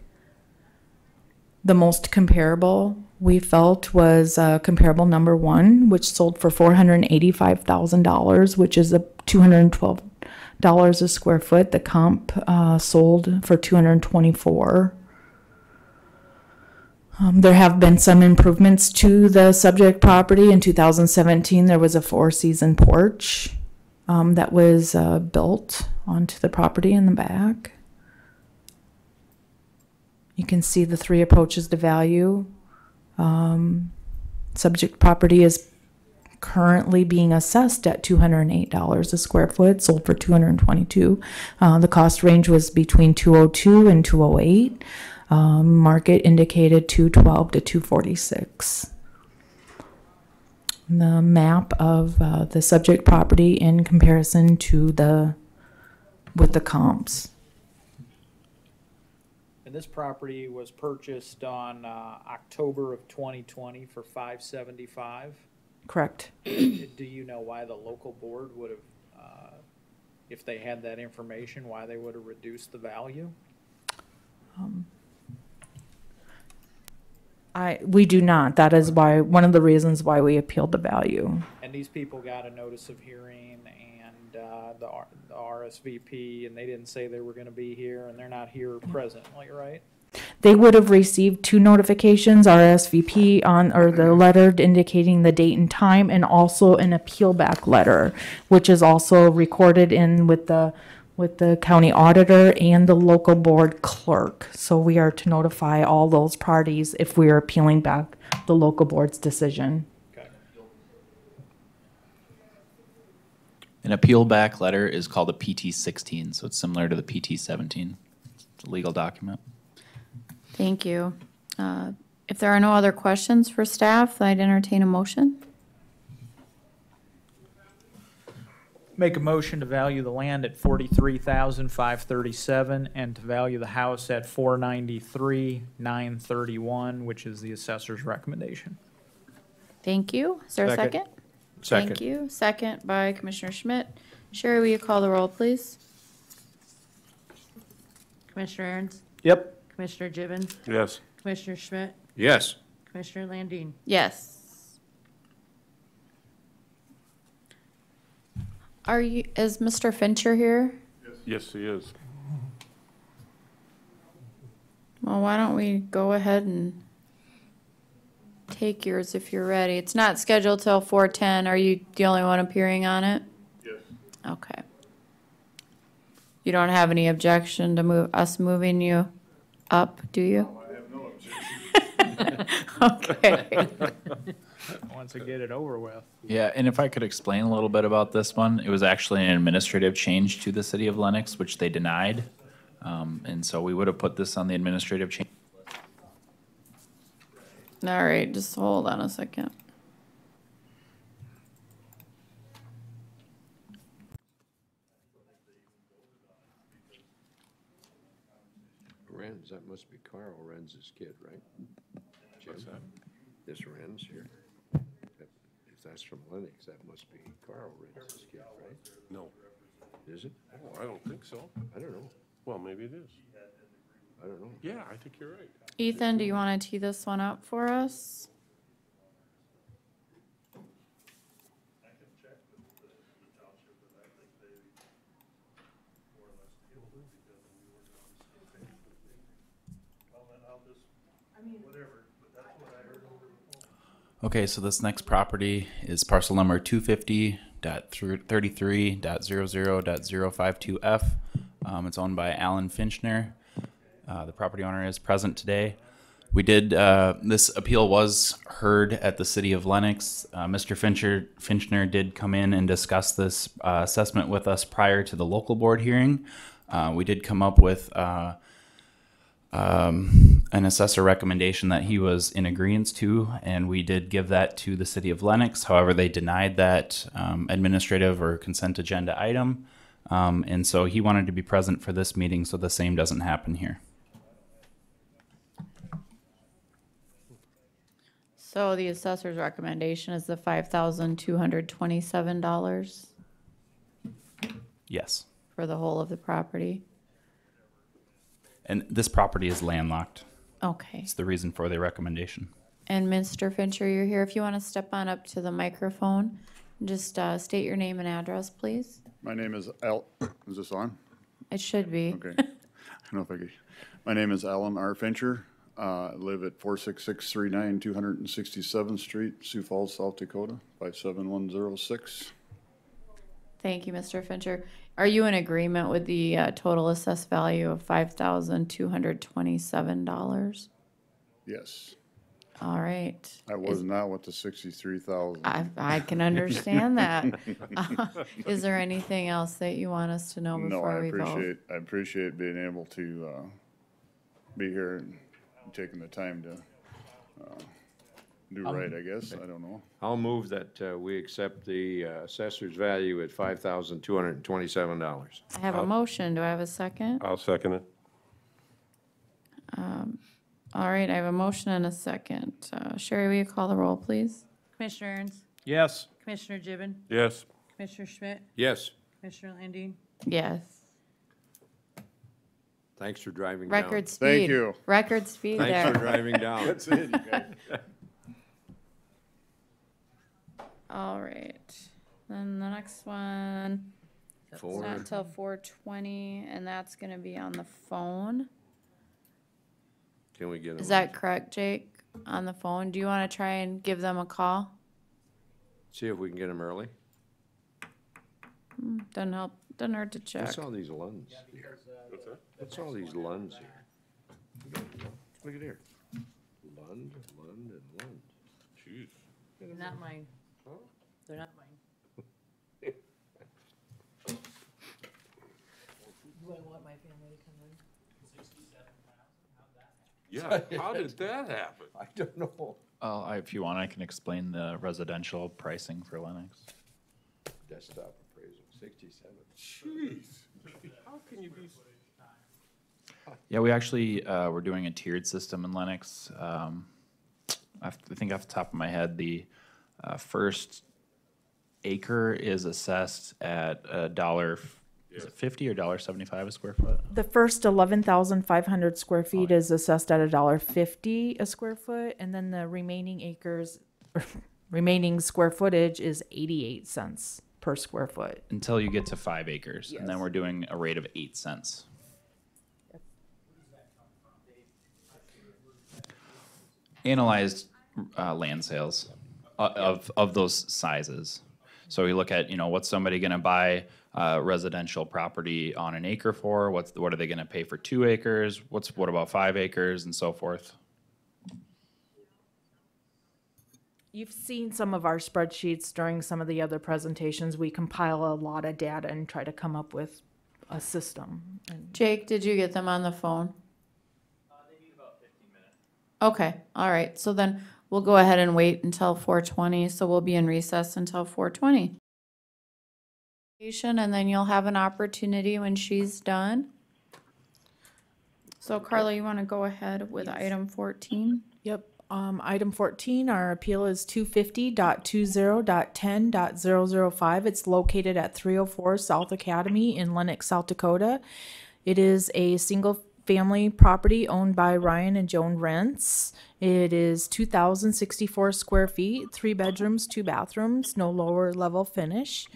The most comparable we felt was comparable number 1, which sold for $485,000, which is a $212 a square foot. The comp sold for $224. There have been some improvements to the subject property. In 2017, there was a 4-season porch that was built onto the property in the back. You can see the 3 approaches to value. Subject property is currently being assessed at $208 a square foot, sold for $222. The cost range was between $202 and $208. Market indicated $212 to $246. The map of the subject property in comparison to with the comps.
And this property was purchased on October of 2020 for $575.
Correct.
Do you know why the local board would have, if they had that information, why they would have reduced the value?
We do not. That is why, one of the reasons why we appealed the value.
And these people got a notice of hearing and the RSVP, and they didn't say they were going to be here, and they're not here presently, right?
They would have received 2 notifications, RSVP or the letter indicating the date and time, and also an appeal back letter, which is also recorded with the county auditor and the local board clerk. So we are to notify all those parties if we are appealing back the local board's decision.
Okay.
An appeal back letter is called a PT-16, so it's similar to the PT-17. It's a legal document.
Thank you. If there are no other questions for staff, I'd entertain a motion.
Make a motion to value the land at $43,537 and to value the house at $493,931, which is the assessor's recommendation.
Thank you. Is there a second?
Second.
Thank you. Second by Commissioner Schmidt. Sherry, will you call the roll, please?
Commissioner Aaron's,
Yep.
Commissioner Gibbon,
Yes.
Commissioner Schmidt,
Yes.
Commissioner Landine.
Yes. Is Mr. Fincher here?
Yes, he is.
Well, why don't we go ahead and take yours if you're ready. It's not scheduled till 4:10. Are you the only one appearing on it?
Yes.
Okay. You don't have any objection to us moving you up, do you?
I have no objection.
Okay.
Once we get it over with.
Yeah, and if I could explain a little bit about this one, it was actually an administrative change to the city of Lenox, which they denied. And so we would have put this on the administrative change.
All right, just hold on a second.
Renz, that must be Carl Renz's kid, right? What's that? This Renz here. If that's from Lennox, that must be Carl Renz's kid, right?
No.
Is it?
Oh, I don't think so.
I don't know.
Well, maybe it is.
I don't know.
Yeah, I think you're right.
Ethan, do you want to tee this one up for us?
Okay, so this next property is parcel number 250.33.00.052F. It's owned by Alan Finchner. The property owner is present today. We did, this appeal was heard at the city of Lenox. Mr. Finchner did come in and discuss this assessment with us prior to the local board hearing. We did come up with an assessor recommendation that he was in agreement to, and we did give that to the city of Lenox. However, they denied that administrative or consent agenda item. And so he wanted to be present for this meeting so the same doesn't happen here.
So the assessor's recommendation is the $5,227
Yes.
for the whole of the property.
And this property is landlocked.
Okay.
It's the reason for the recommendation.
And Mr. Fincher, you're here. If you want to step on up to the microphone, just state your name and address, please.
My name is is this on?
It should be.
Okay. I don't know if I could. My name is Alan R. Fincher. I live at 46639 267th Street, Sioux Falls, South Dakota, 57106.
Thank you, Mr. Fincher. Are you in agreement with the total assessed value of $5,227?
Yes.
All right.
I was not with the 63,000.
I can understand that. Is there anything else that you want us to know
No,
before we vote?
I appreciate being able to be here and taking the time to do right, I guess. I don't know.
I'll move that we accept the assessor's value at $5,227.
I have a motion. Do I have a second?
I'll second it.
All right, I have a motion and a second. Sherry, will you call the roll, please?
Commissioner Aaron's,
Yes.
Commissioner Gibbon,
Yes.
Commissioner Schmidt,
Yes.
Commissioner Landine.
Yes.
Thanks for driving down.
Record speed.
Thank you.
Record speed
Thanks
there.
for driving down.
That's it, you guys.
All right. Then the next one, it's not till 4:20, and that's gonna be on the phone.
Can we get
Is
them?
that correct, Jake? On the phone? Do you want to try and give them a call?
See if we can get them early.
Doesn't help, doesn't hurt to check.
What's all these Lunds here? What's all these Lunds here? Look at here. Lund, and Lund. Jeez.
Not mine. They're not mine. Do I want my family to come in?
Yeah, how did that happen?
I don't know.
If you want, I can explain the residential pricing for Lenox.
Desktop appraisal, 67.
Jeez, how can you be?
Yeah, we actually, we're doing a tiered system in Lenox. I think off the top of my head, the first acre is assessed at $1, is it 50 or $1.75 a square foot?
The first 11,500 square feet is assessed at $1.50 a square foot, and then the remaining acres, remaining square footage is 88 cents per square foot.
Until you get to 5 acres, and then
Yes.
we're doing a rate of 8 cents. Analyzed land sales of those sizes. So we look at, what's somebody gonna buy residential property on an acre for? What are they gonna pay for 2 acres? What about 5 acres and so forth?
You've seen some of our spreadsheets during some of the other presentations. We compile a lot of data and try to come up with a system.
Jake, did you get them on the phone? They need about 15 minutes. Okay, all right. So then we'll go ahead and wait until 4:20. So we'll be in recess until 4:20. And then you'll have an opportunity when she's done. So Carla, you want to go ahead with item 14?
Yep. Item 14, our appeal is 250.20.10.005. It's located at 304 South Academy in Lenox, South Dakota. It is a single-family property owned by Ryan and Joan Rents. It is 2,064 square feet, 3 bedrooms, 2 bathrooms, no lower level finish.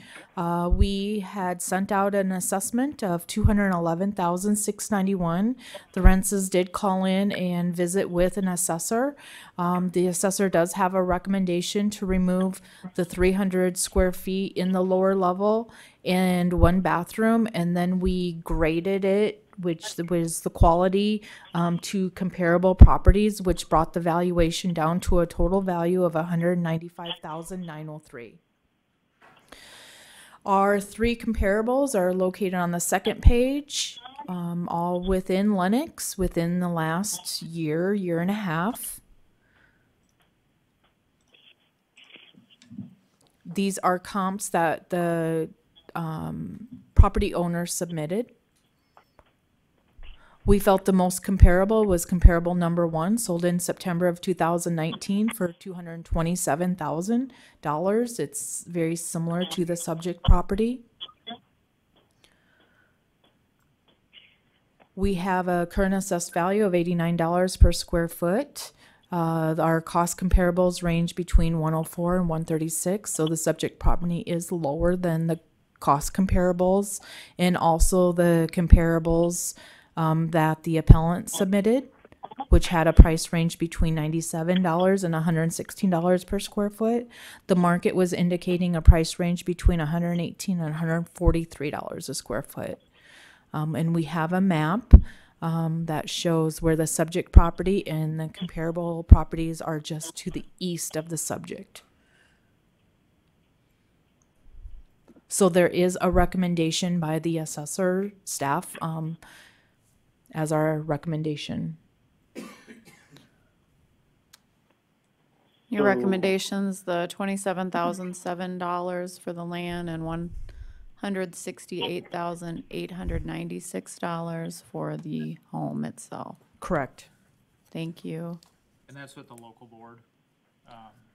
We had sent out an assessment of $211,691. The Rentses did call in and visit with an assessor. The assessor does have a recommendation to remove the 300 square feet in the lower level and 1 bathroom, and then we graded it, which was the quality, to comparable properties, which brought the valuation down to a total value of $195,903. Our 3 comparables are located on the second page, all within Lenox within the last year and a half. These are comps that the property owner submitted. We felt the most comparable was comparable number 1, sold in September of 2019 for $227,000. It's very similar to the subject property. We have a current assessed value of $89 per square foot. Our cost comparables range between $104 and $136, so the subject property is lower than the cost comparables, and also the comparables that the appellant submitted, which had a price range between $97 and $116 per square foot. The market was indicating a price range between $118 and $143 a square foot. And we have a map that shows where the subject property and the comparable properties are just to the east of the subject. So there is a recommendation by the assessor staff as our recommendation.
Your recommendations, the $27,007 for the land and $168,896 for the home itself.
Correct.
Thank you.
And that's what the local board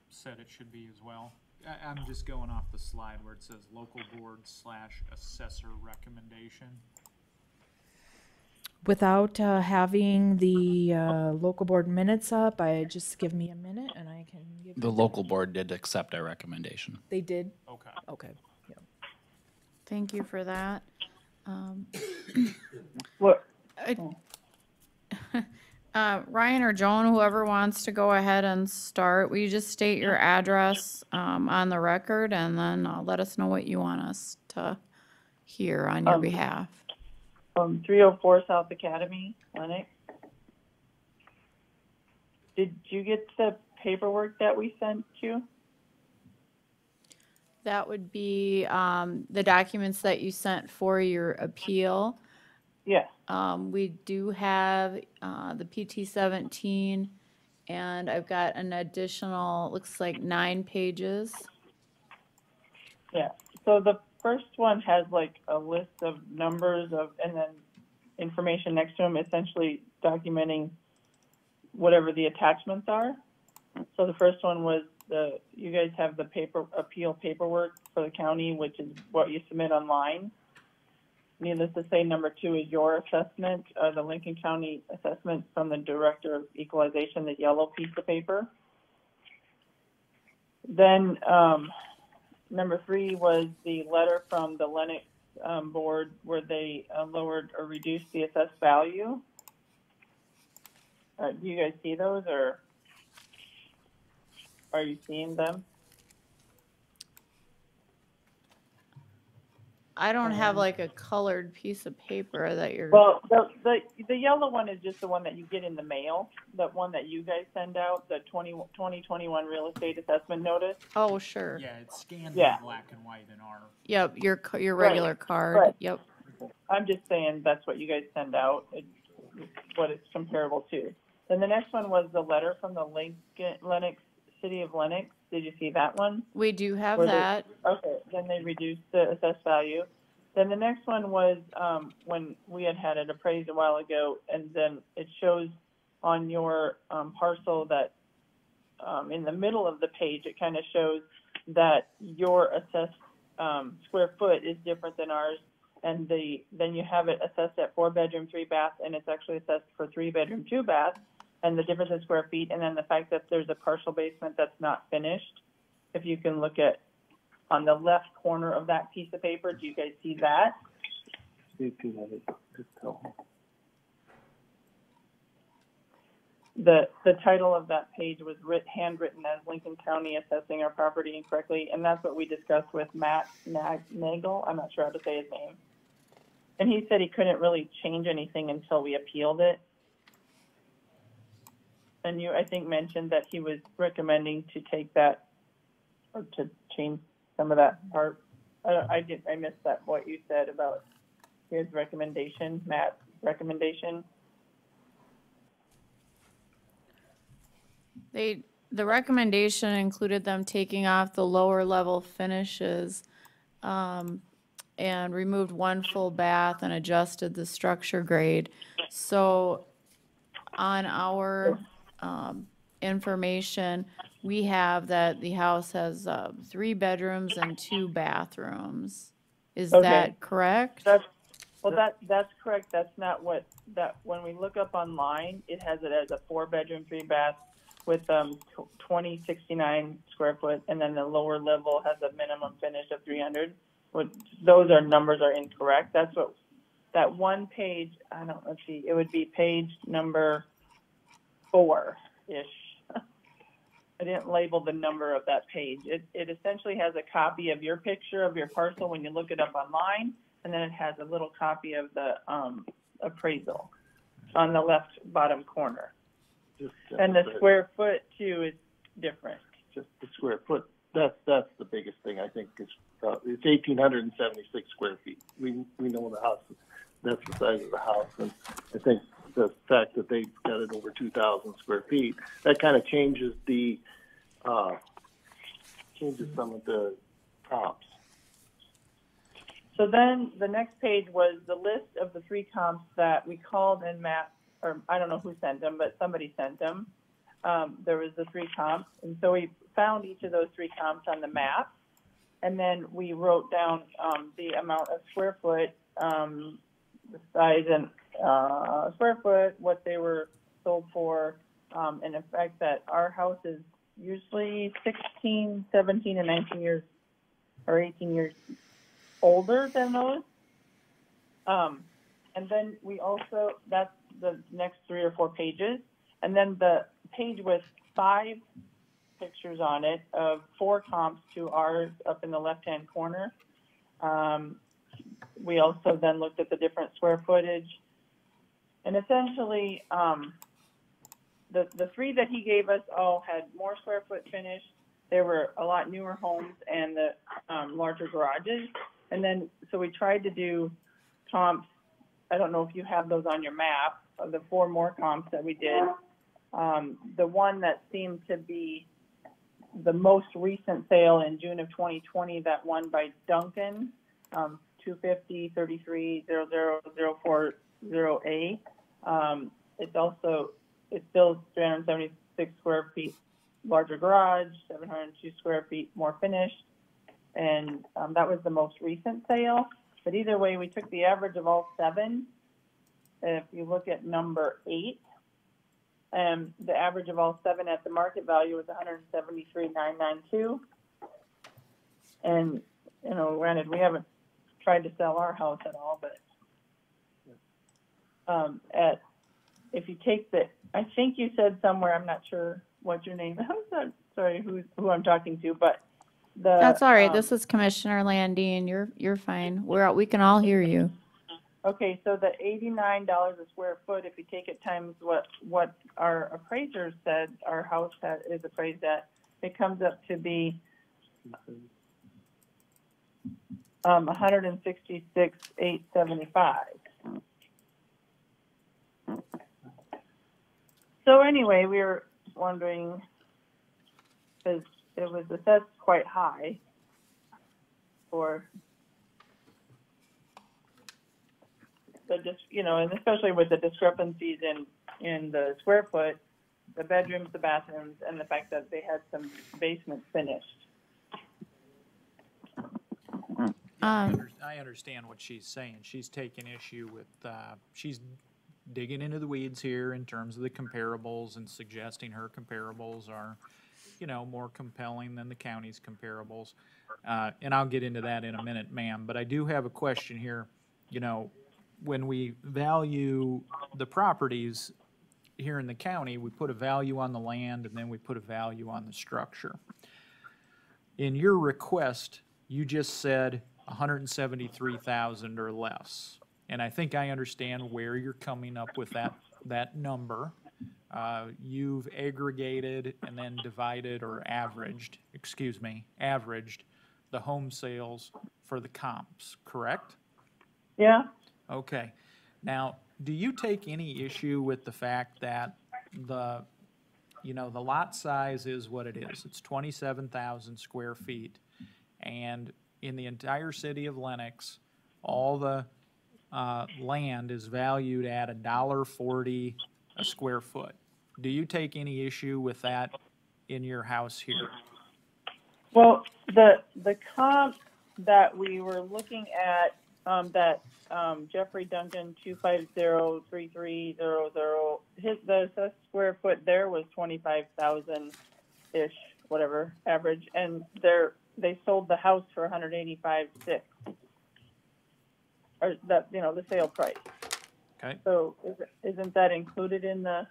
said it should be as well. I'm just going off the slide where it says local board / assessor recommendation.
Without having the local board minutes up, just give me a minute and I can give
The local board did accept our recommendation.
They did?
Okay.
Okay. Yeah.
Thank you for that.
What?
Ryan or Joan, whoever wants to go ahead and start, will you just state your address on the record and then let us know what you want us to hear on your behalf.
304 South Academy, Lenox. Did you get the paperwork that we sent you?
That would be the documents that you sent for your appeal.
Yeah.
We do have the PT-17, and I've got an additional, looks like 9 pages.
Yeah. So the first one has like a list of numbers and then information next to them, essentially documenting whatever the attachments are. So the first one was you guys have the appeal paperwork for the county, which is what you submit online. Needless to say, number 2 is your assessment, the Lincoln County assessment from the Director of Equalization, the yellow piece of paper. Then number 3 was the letter from the Lennox board where they lowered or reduced the assessed value. Do you guys see those, or are you seeing them?
I don't have like a colored piece of paper that you're.
Well, the yellow one is just the one that you get in the mail, the one that you guys send out, the 2021 real estate assessment notice.
Oh, sure.
Yeah, it's scanned
Yeah.
in black and white in our.
Yep, your regular card.
Right.
Yep.
I'm just saying that's what you guys send out, what it's comparable to. Then the next one was the letter from the Lennox, City of Lennox. Did you see that one?
We do have
Where
that.
Okay, then they reduced the assessed value. Then the next one was when we had it appraised a while ago, and then it shows on your parcel that in the middle of the page, it kind of shows that your assessed square foot is different than ours, and then you have it assessed at 4-bedroom, 3-bath, and it's actually assessed for 3-bedroom, 2-bath, and the difference in square feet, and then the fact that there's a partial basement that's not finished. If you can look at on the left corner of that piece of paper, do you guys see that? The title of that page was handwritten as Lincoln County assessing our property incorrectly, and that's what we discussed with Matt Nagel. I'm not sure how to say his name. And he said he couldn't really change anything until we appealed it. And you, I think, mentioned that he was recommending to take that, or to change some of that part. I missed that, what you said about his recommendation, Matt's recommendation.
The recommendation included them taking off the lower level finishes, and removed 1 full bath and adjusted the structure grade. So on our information, we have that the house has 3 bedrooms and 2 bathrooms. Is that correct?
That's correct. That's not what when we look up online, it has it as a 4-bedroom, 3-bath with 2069 square foot, and then the lower level has a minimum finish of 300. Those numbers are incorrect. That's what that one page. Let's see. It would be page number 4-ish. I didn't label the number of that page. It essentially has a copy of your picture of your parcel when you look it up online, and then it has a little copy of the appraisal on the left bottom corner. And the square foot too is different.
Just the square foot. That's the biggest thing, I think. Is it's 1,876 square feet. We know the house. That's the size of the house, and I think the fact that they've got it over 2,000 square feet, that kind of changes some of the comps.
So then the next page was the list of the 3 comps that we called, and Matt, or I don't know who sent them, but somebody sent them. There was the 3 comps, and so we found each of those 3 comps on the map, and then we wrote down the amount of square foot, the size and square foot, what they were sold for, and the fact that our house is usually 16, 17, and 19 years or 18 years older than those. And then we also, that's the next 3 or 4 pages. And then the page with 5 pictures on it of 4 comps to ours up in the left-hand corner. We also then looked at the different square footage. And essentially, the 3 that he gave us all had more square foot finish. They were a lot newer homes and the larger garages. And then, so we tried to do comps. I don't know if you have those on your map, of the 4 more comps that we did. The one that seemed to be the most recent sale in June of 2020, that one by Duncan, 250-33-00-040A. It's still 376 square feet larger garage, 702 square feet more finished. And that was the most recent sale. But either way, we took the average of all 7. If you look at number 8, the average of all 7 at the market value was $173,992. And, you know, granted, we haven't tried to sell our house at all, but if you take I think you said somewhere, I'm not sure what your name is. Sorry, who I'm talking to, but
That's all right. This is Commissioner Landine. You're fine. We can all hear you.
Okay, so the $89 a square foot, if you take it times what our appraiser said our house is appraised at, it comes up to be $166,875. So anyway, we were wondering, because it was assessed quite high for and especially with the discrepancies in the square foot, the bedrooms, the bathrooms, and the fact that they had some basements finished.
I understand what she's saying. She's taking issue with, she's digging into the weeds here in terms of the comparables and suggesting her comparables are, more compelling than the county's comparables. And I'll get into that in a minute, ma'am. But I do have a question here. When we value the properties here in the county, we put a value on the land and then we put a value on the structure. In your request, you just said 173,000 or less. And I think I understand where you're coming up with that number. You've aggregated and then divided or averaged the home sales for the comps, correct?
Yeah.
Okay. Now, do you take any issue with the fact that the lot size is what it is? It's 27,000 square feet. And in the entire city of Lenox, all the land is valued at $1.40 a square foot. Do you take any issue with that in your house here?
Well, the comp that we were looking at, Jeffrey Duncan 2503300, the assessed square foot there was 25,000 ish, whatever average, and they sold the house for 185,600, or that the sale price.
Okay.
So isn't that included in the?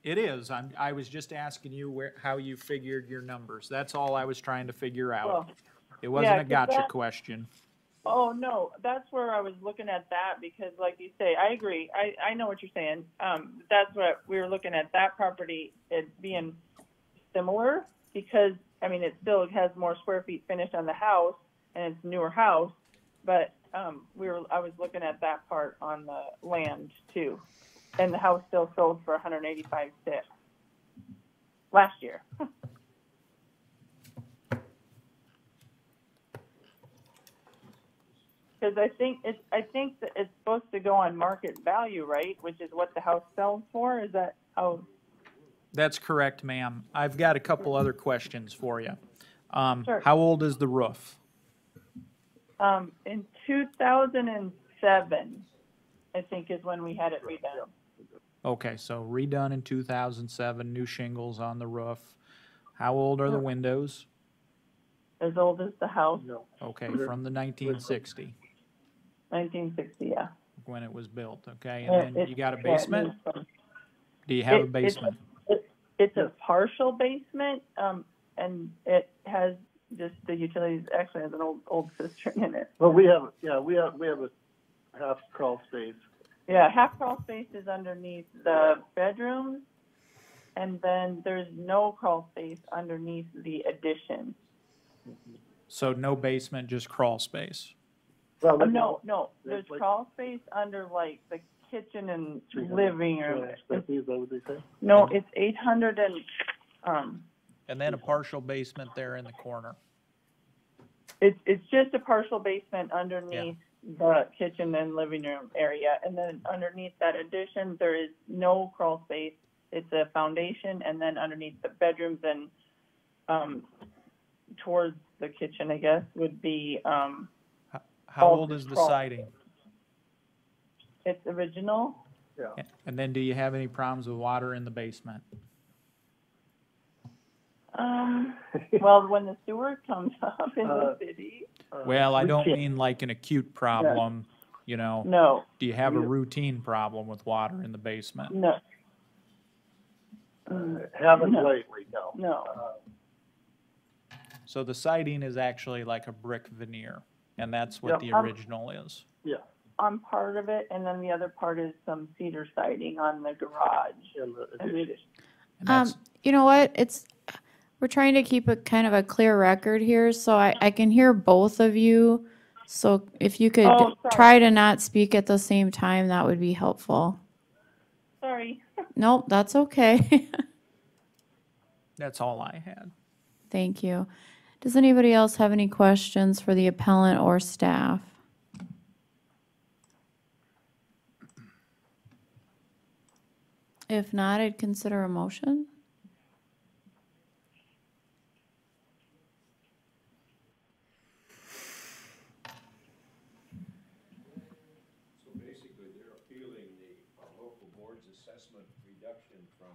It is. I was just asking you how you figured your numbers. That's all I was trying to figure out.
Well,
it wasn't a gotcha question.
Oh, no, that's where I was looking at that because, like you say, I agree. I know what you're saying. That's what we were looking at, that property, it being similar because, it still has more square feet finished on the house and it's a newer house, but I was looking at that part on the land too. And the house still sold for 185,600 last year. Because I think that it's supposed to go on market value, right? Which is what the house sells for. Is that how?
That's correct, ma'am. I've got a couple other questions for you.
Sure.
How old is the roof?
In 2007, I think is when we had it redone.
Okay, so redone in 2007, new shingles on the roof. How old are the windows?
As old as the house.
Okay, from the 1960.
1960, yeah.
When it was built, okay? And then you got a basement? Do you have a basement?
It's a partial basement, and it has just the utilities. Actually, has an old cistern in it.
Well, we have a half crawl space.
Yeah, half crawl space is underneath the bedrooms, and then there's no crawl space underneath the addition.
So no basement, just crawl space.
Well,
no, there's crawl space under like the kitchen and living room.
Is that what they say?
No, it's 800
and then a partial basement there in the corner.
It's just a partial basement underneath the kitchen and living room area, and then underneath that addition there is no crawl space, it's a foundation, and then underneath the bedrooms and towards the kitchen, I guess, would be
How
all
old is the
crawl.
siding?
It's original.
Yeah.
And then do you have any problems with water in the basement?
Well, when the sewer comes up in the city.
Well, I
we
don't
can't-
mean like an acute problem, you know.
No,
Do you have a
We-
routine problem with water in the basement?
no,
Haven't
No.
lately, no.
no.
So the siding is actually like a brick veneer, and that's what
Yep.
the original is.
Yeah.
On part of it, and then the other part is some cedar siding on the garage.
in the
And
addition.
it-
And that's,
You know what? We're trying to keep a kind of a clear record here, so I can hear both of you. So if you could
Oh, sorry.
try to not speak at the same time, that would be helpful.
Sorry.
Nope, that's okay.
that's all I had.
Thank you. Does anybody else have any questions for the appellant or staff? If not, I'd consider a motion.
So basically, they're appealing the local board's assessment reduction from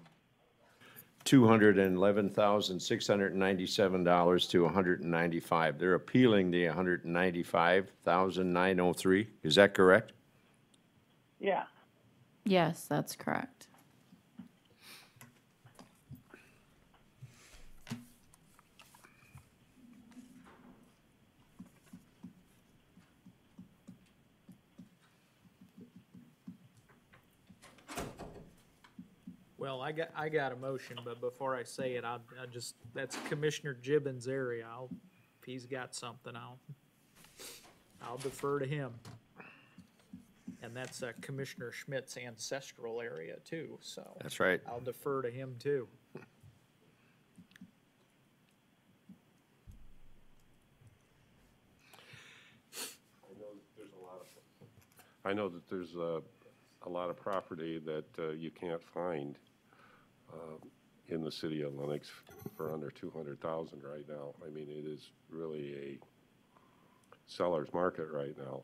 $211,697 to $195. They're appealing the $195,903. Is that correct?
Yeah.
Yes, that's correct.
Well, I got a motion, but before I say it, I just, that's Commissioner Gibbons' area. If he's got something, I'll defer to him. And that's Commissioner Schmidt's ancestral area too, so.
That's right.
I'll defer to him too.
I know that there's a lot of property that you can't find in the city of Lenox for under 200,000 right now. I mean, it is really a seller's market right now.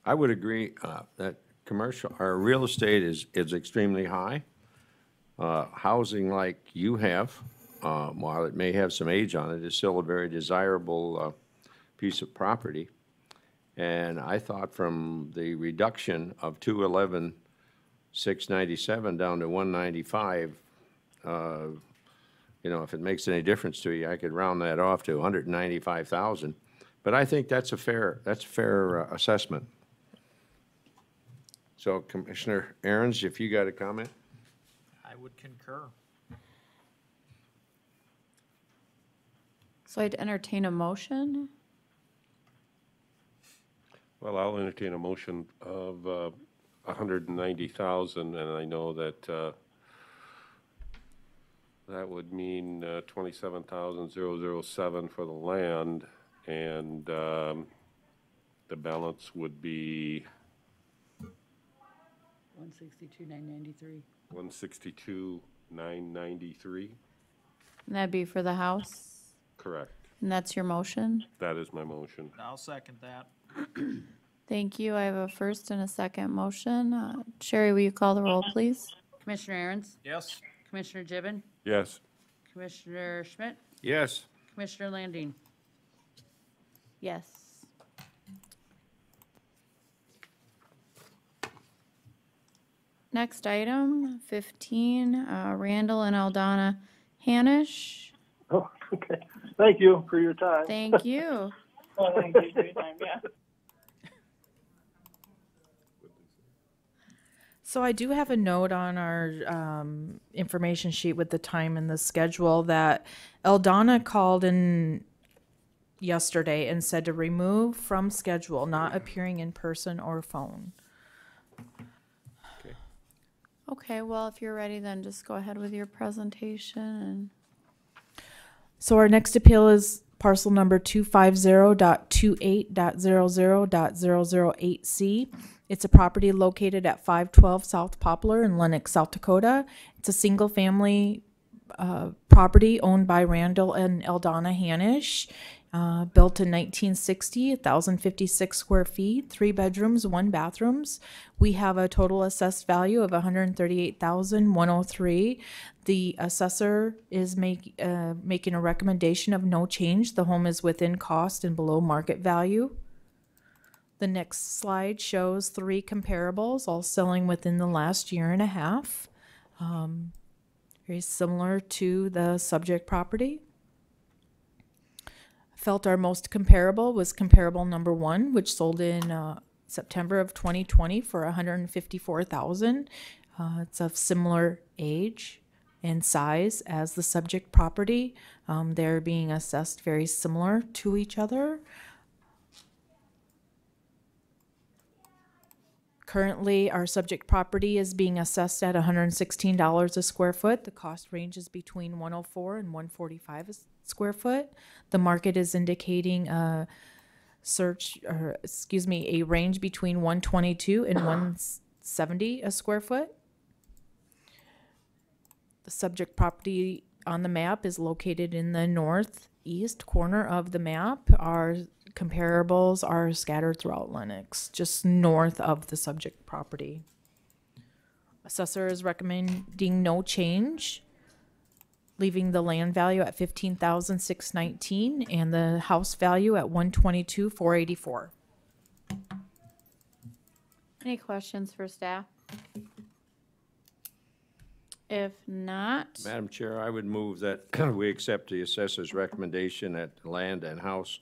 I would agree that commercial, or real estate is extremely high. Housing like you have, while it may have some age on it, is still a very desirable piece of property. And I thought from the reduction of 211,697 down to 195, you know, if it makes any difference to you, I could round that off to 195,000. But I think that's a fair assessment. So Commissioner Aaron's, if you got a comment?
I would concur.
So I'd entertain a motion.
Well, I'll entertain a motion of 190,000, and I know that that would mean 27,007 for the land, and the balance would be
162,993.
162,993.
And that'd be for the house.
Correct.
And that's your motion?
That is my motion.
I'll second that.
Thank you. I have a first and a second motion. Sherry, will you call the roll, please?
Commissioner Aaron's,
Yes?
Commissioner Gibbon,
Yes.
Commissioner Schmidt,
Yes.
Commissioner Landine.
Yes. Next item, 15, Randall and Aldana Hanish.
Oh, okay. Thank you for your time.
Thank you.
Well, thank you for your time, yeah.
So I do have a note on our information sheet with the time and the schedule that Eldana called in yesterday and said to remove from schedule, not appearing in person or phone.
Okay, well, if you're ready, then just go ahead with your presentation.
So our next appeal is parcel number 250.28.00.008C. It's a property located at 512 South Poplar in Lenox, South Dakota. It's a single-family property owned by Randall and Eldana Hanisch, built in 1960, 1,056 square feet, 3 bedrooms, 1 bathrooms. We have a total assessed value of $138,103. The assessor is making a recommendation of no change. The home is within cost and below market value. The next slide shows 3 comparables, all selling within the last year and a half. Very similar to the subject property. Felt our most comparable was comparable number 1, which sold in September of 2020 for $154,000. It's of similar age and size as the subject property. They're being assessed very similar to each other. Currently, our subject property is being assessed at $116 a square foot. The cost ranges between $104 and $145 a square foot. The market is indicating a range between $122 and $170 a square foot. The subject property on the map is located in the northeast corner of the map. Our comparables are scattered throughout Lenox, just north of the subject property. Assessor is recommending no change, leaving the land value at $15,619 and the house value at $122,484.
Any questions for staff? If not,
Madam Chair, I would move that we accept the assessor's recommendation at land and house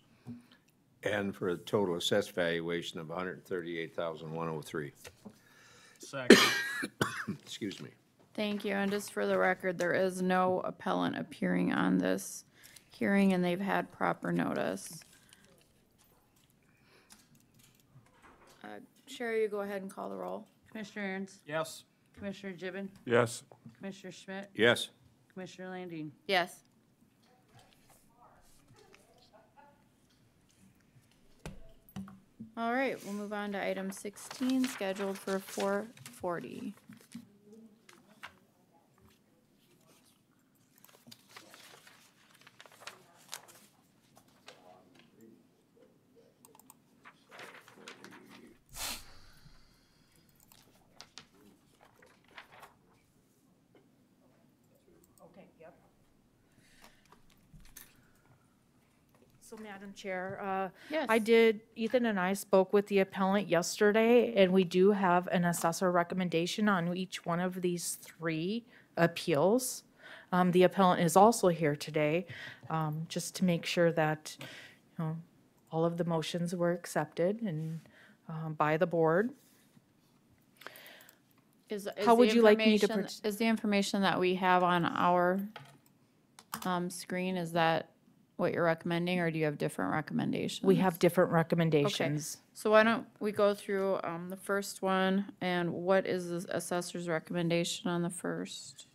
and for a total assessed valuation of $138,103.
Second.
Excuse me.
thank you. And just for the record, there is no appellant appearing on this hearing, and they've had proper notice. Sherry, you go ahead and call the roll.
Commissioner Aaron's,
Yes.
Commissioner Gibbon,
Yes.
Commissioner Schmidt,
Yes.
Commissioner Landine.
Yes. All right, we'll move on to item 16, scheduled for 4:40.
So, Madam Chair,
Yes.
Ethan and I spoke with the appellant yesterday, and we do have an assessor recommendation on each one of these 3 appeals. The appellant is also here today, just to make sure that, all of the motions were accepted and, by the board. How would you like me to
Is the information that we have on our screen, is that what you're recommending, or do you have different recommendations?
We have different recommendations.
Okay, so why don't we go through the first one, and what is the assessor's recommendation on the first?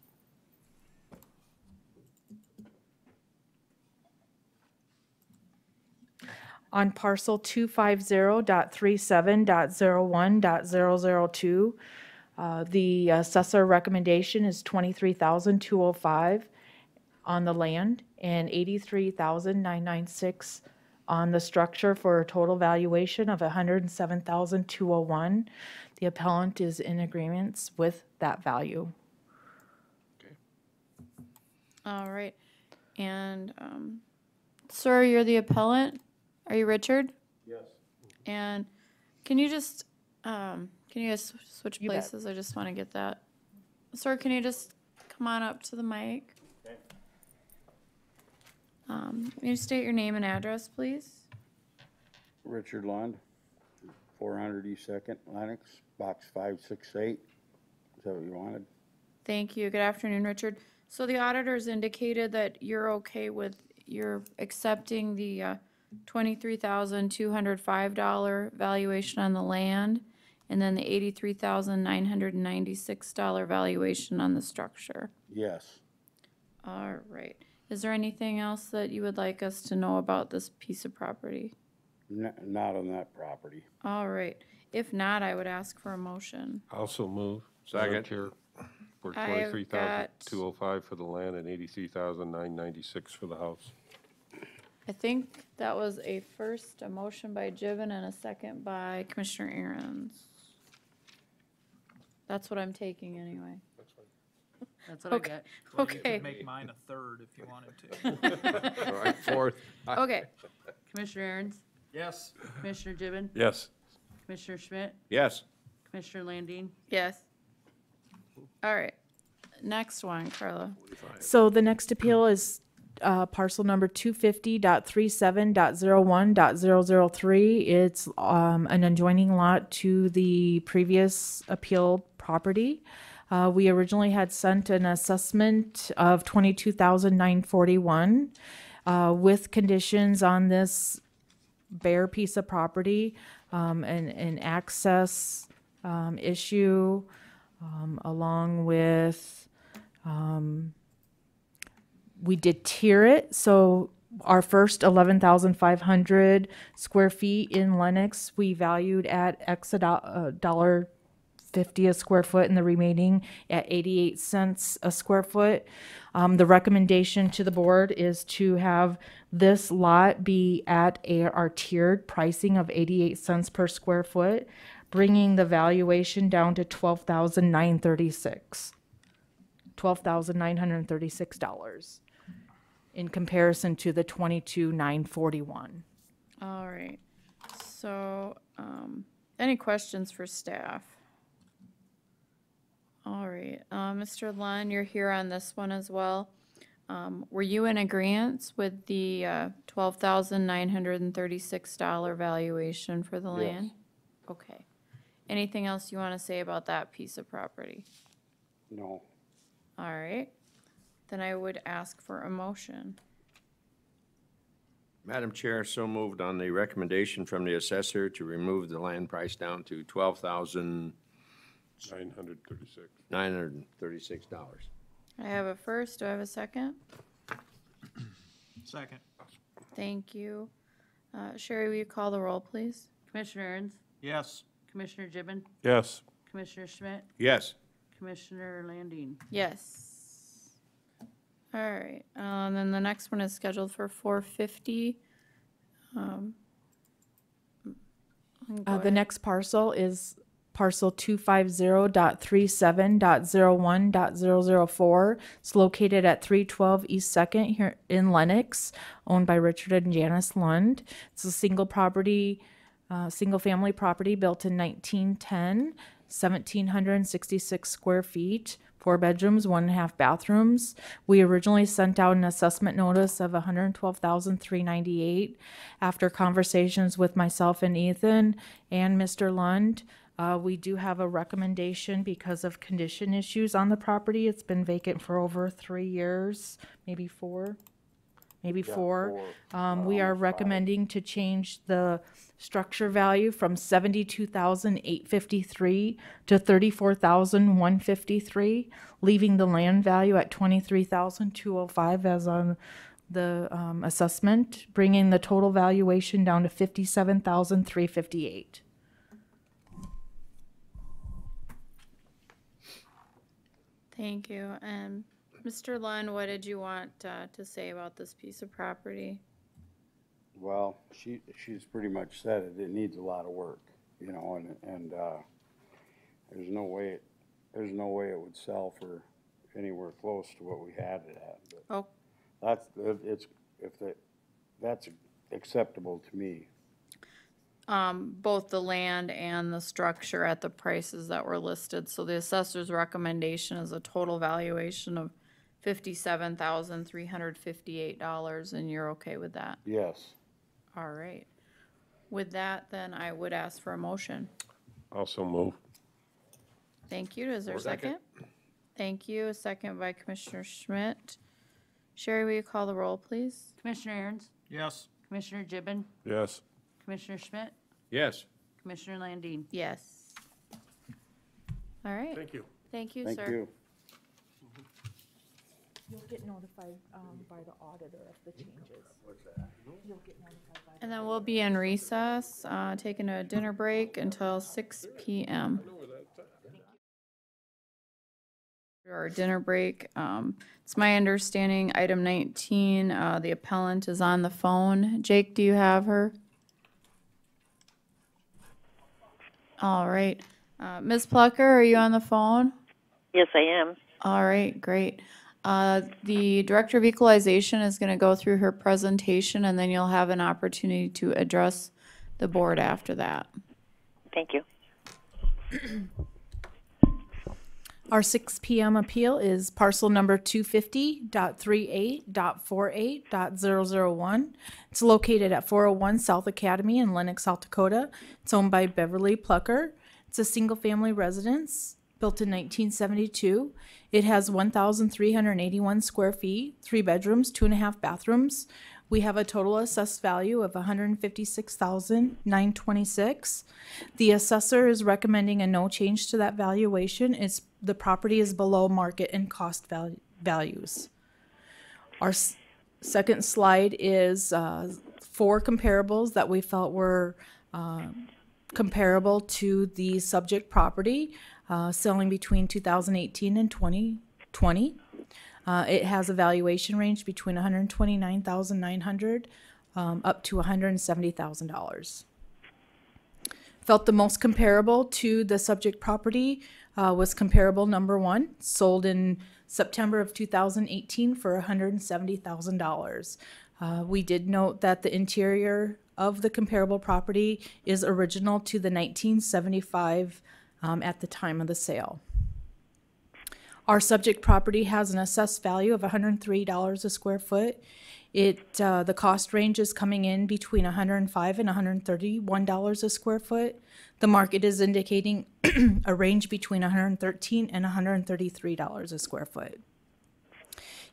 On parcel 250.37.01.002, the assessor recommendation is $23,205 on the land and $83,996 on the structure for a total valuation of $107,201. The appellant is in agreement with that value.
All right, and sir, you're the appellant. Are you Richard?
Yes.
And can you just switch
You bet.
places? I just want to get that. Sir, can you just come on up to the mic?
Okay.
Can you state your name and address, please?
Richard Lund, 400 East Second, Lenox, box 568. Is that what you wanted?
Thank you. Good afternoon, Richard. So the auditors indicated that you're okay with, you're accepting the $23,205 valuation on the land, and then the $83,996 valuation on the structure.
Yes.
All right. Is there anything else that you would like us to know about this piece of property?
Not on that property.
All right. If not, I would ask for a motion.
Also move.
Second.
Madam Chair, for
I have
23,205 for the land and 83,996 for the house.
I think that was a motion by Given and a second by Commissioner Aaron's. That's what I'm taking anyway.
That's what
Okay.
I got.
Well, you
Okay.
could make mine a third if you wanted to.
All right, fourth.
Okay.
Commissioner Aaron's,
Yes.
Commissioner Gibbon,
Yes.
Commissioner Schmidt,
Yes.
Commissioner Landine.
Yes. All right. Next one, Carla.
So the next appeal is parcel number 250.37.01.003. It's an adjoining lot to the previous appeal property. We originally had sent an assessment of $22,941 with conditions on this bare piece of property, an access issue, along with we did tier it. So our first 11,500 square feet in Lenox, we valued at X $1.50 a square foot, and the remaining at 88 cents a square foot. The recommendation to the board is to have this lot be at our tiered pricing of 88 cents per square foot, bringing the valuation down to $12,936 in comparison to the $22,941.
All right. So, any questions for staff? All right. Mr. Lund, you're here on this one as well. Were you in agreement with the $12,936 valuation for the land? Okay. Anything else you want to say about that piece of property?
No.
All right. Then I would ask for a motion.
Madam Chair, so moved on the recommendation from the assessor to remove the land price down to $12,936.
I have a first. Do I have a second?
Second.
Thank you. Sherry, will you call the roll, please?
Commissioner Aaron's,
Yes.
Commissioner Gibbon,
Yes.
Commissioner Schmidt,
Yes.
Commissioner Landine.
Yes. All right, then the next one is scheduled for 4:50.
The next parcel is parcel 250.37.01.004. It's located at 312 East Second here in Lenox, owned by Richard and Janice Lund. It's a single family property built in 1910, 1,766 square feet, 4 bedrooms, 1.5 bathrooms. We originally sent out an assessment notice of $112,398. After conversations with myself and Ethan and Mr. Lund, we do have a recommendation because of condition issues on the property. It's been vacant for over 3 years, maybe 4. We are recommending to change the structure value from $72,853 to $34,153, leaving the land value at $23,205 as on the assessment, bringing the total valuation down to $57,358.
Thank you. And Mr. Lund, what did you want to say about this piece of property?
Well, she's pretty much said it. It needs a lot of work, you know, and there's no way it would sell for anywhere close to what we had it at. But that's acceptable to me.
Both the land and the structure at the prices that were listed. So the assessor's recommendation is a total valuation of $57,358, and you're okay with that?
Yes.
All right. With that, then I would ask for a motion.
Also move.
Thank you. Is there a second? Thank you. A second by Commissioner Schmidt. Sherry, will you call the roll, please?
Commissioner Aaron's,
Yes.
Commissioner Gibbon,
Yes.
Commissioner Schmidt,
Yes.
Commissioner Landine.
Yes. All right.
Thank you.
Thank you,
Thank
sir.
you.
You'll get notified, by the auditor of the changes.
What's that?
You'll get notified by.
And then we'll be in recess, taking a dinner break until 6 p.m. Our dinner break. It's my understanding, item 19, the appellant is on the phone. Jake, do you have her? All right. Ms. Plucker, are you on the phone?
Yes, I am.
All right, great. The Director of Equalization is going to go through her presentation, and then you'll have an opportunity to address the board after that.
Thank you.
Our 6 p.m. appeal is parcel number 250.38.48.001. It's located at 401 South Academy in Lenox, South Dakota. It's owned by Beverly Plucker. It's a single-family residence built in 1972. It has 1,381 square feet, 3 bedrooms, 2.5 bathrooms. We have a total assessed value of $156,926. The assessor is recommending a no change to that valuation. The property is below market and cost values. Our second slide is 4 comparables that we felt were comparable to the subject property, selling between 2018 and 2020. It has a valuation range between $129,900 up to $170,000. Felt the most comparable to the subject property was comparable number 1, sold in September of 2018 for $170,000. We did note that the interior of the comparable property is original to the 1975 at the time of the sale. Our subject property has an assessed value of $103 a square foot. The cost range is coming in between $105 and $131 a square foot. The market is indicating a range between $113 and $133 a square foot.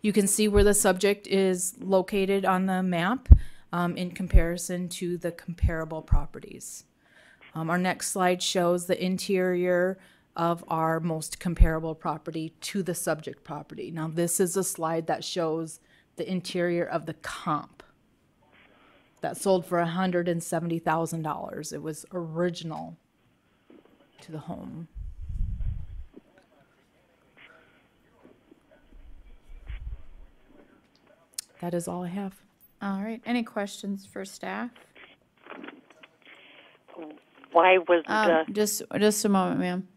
You can see where the subject is located on the map in comparison to the comparable properties. Our next slide shows the interior of our most comparable property to the subject property. Now, this is a slide that shows the interior of the comp that sold for $170,000. It was original to the home. That is all I have.
All right. Any questions for staff?
Why was
Just a moment, ma'am.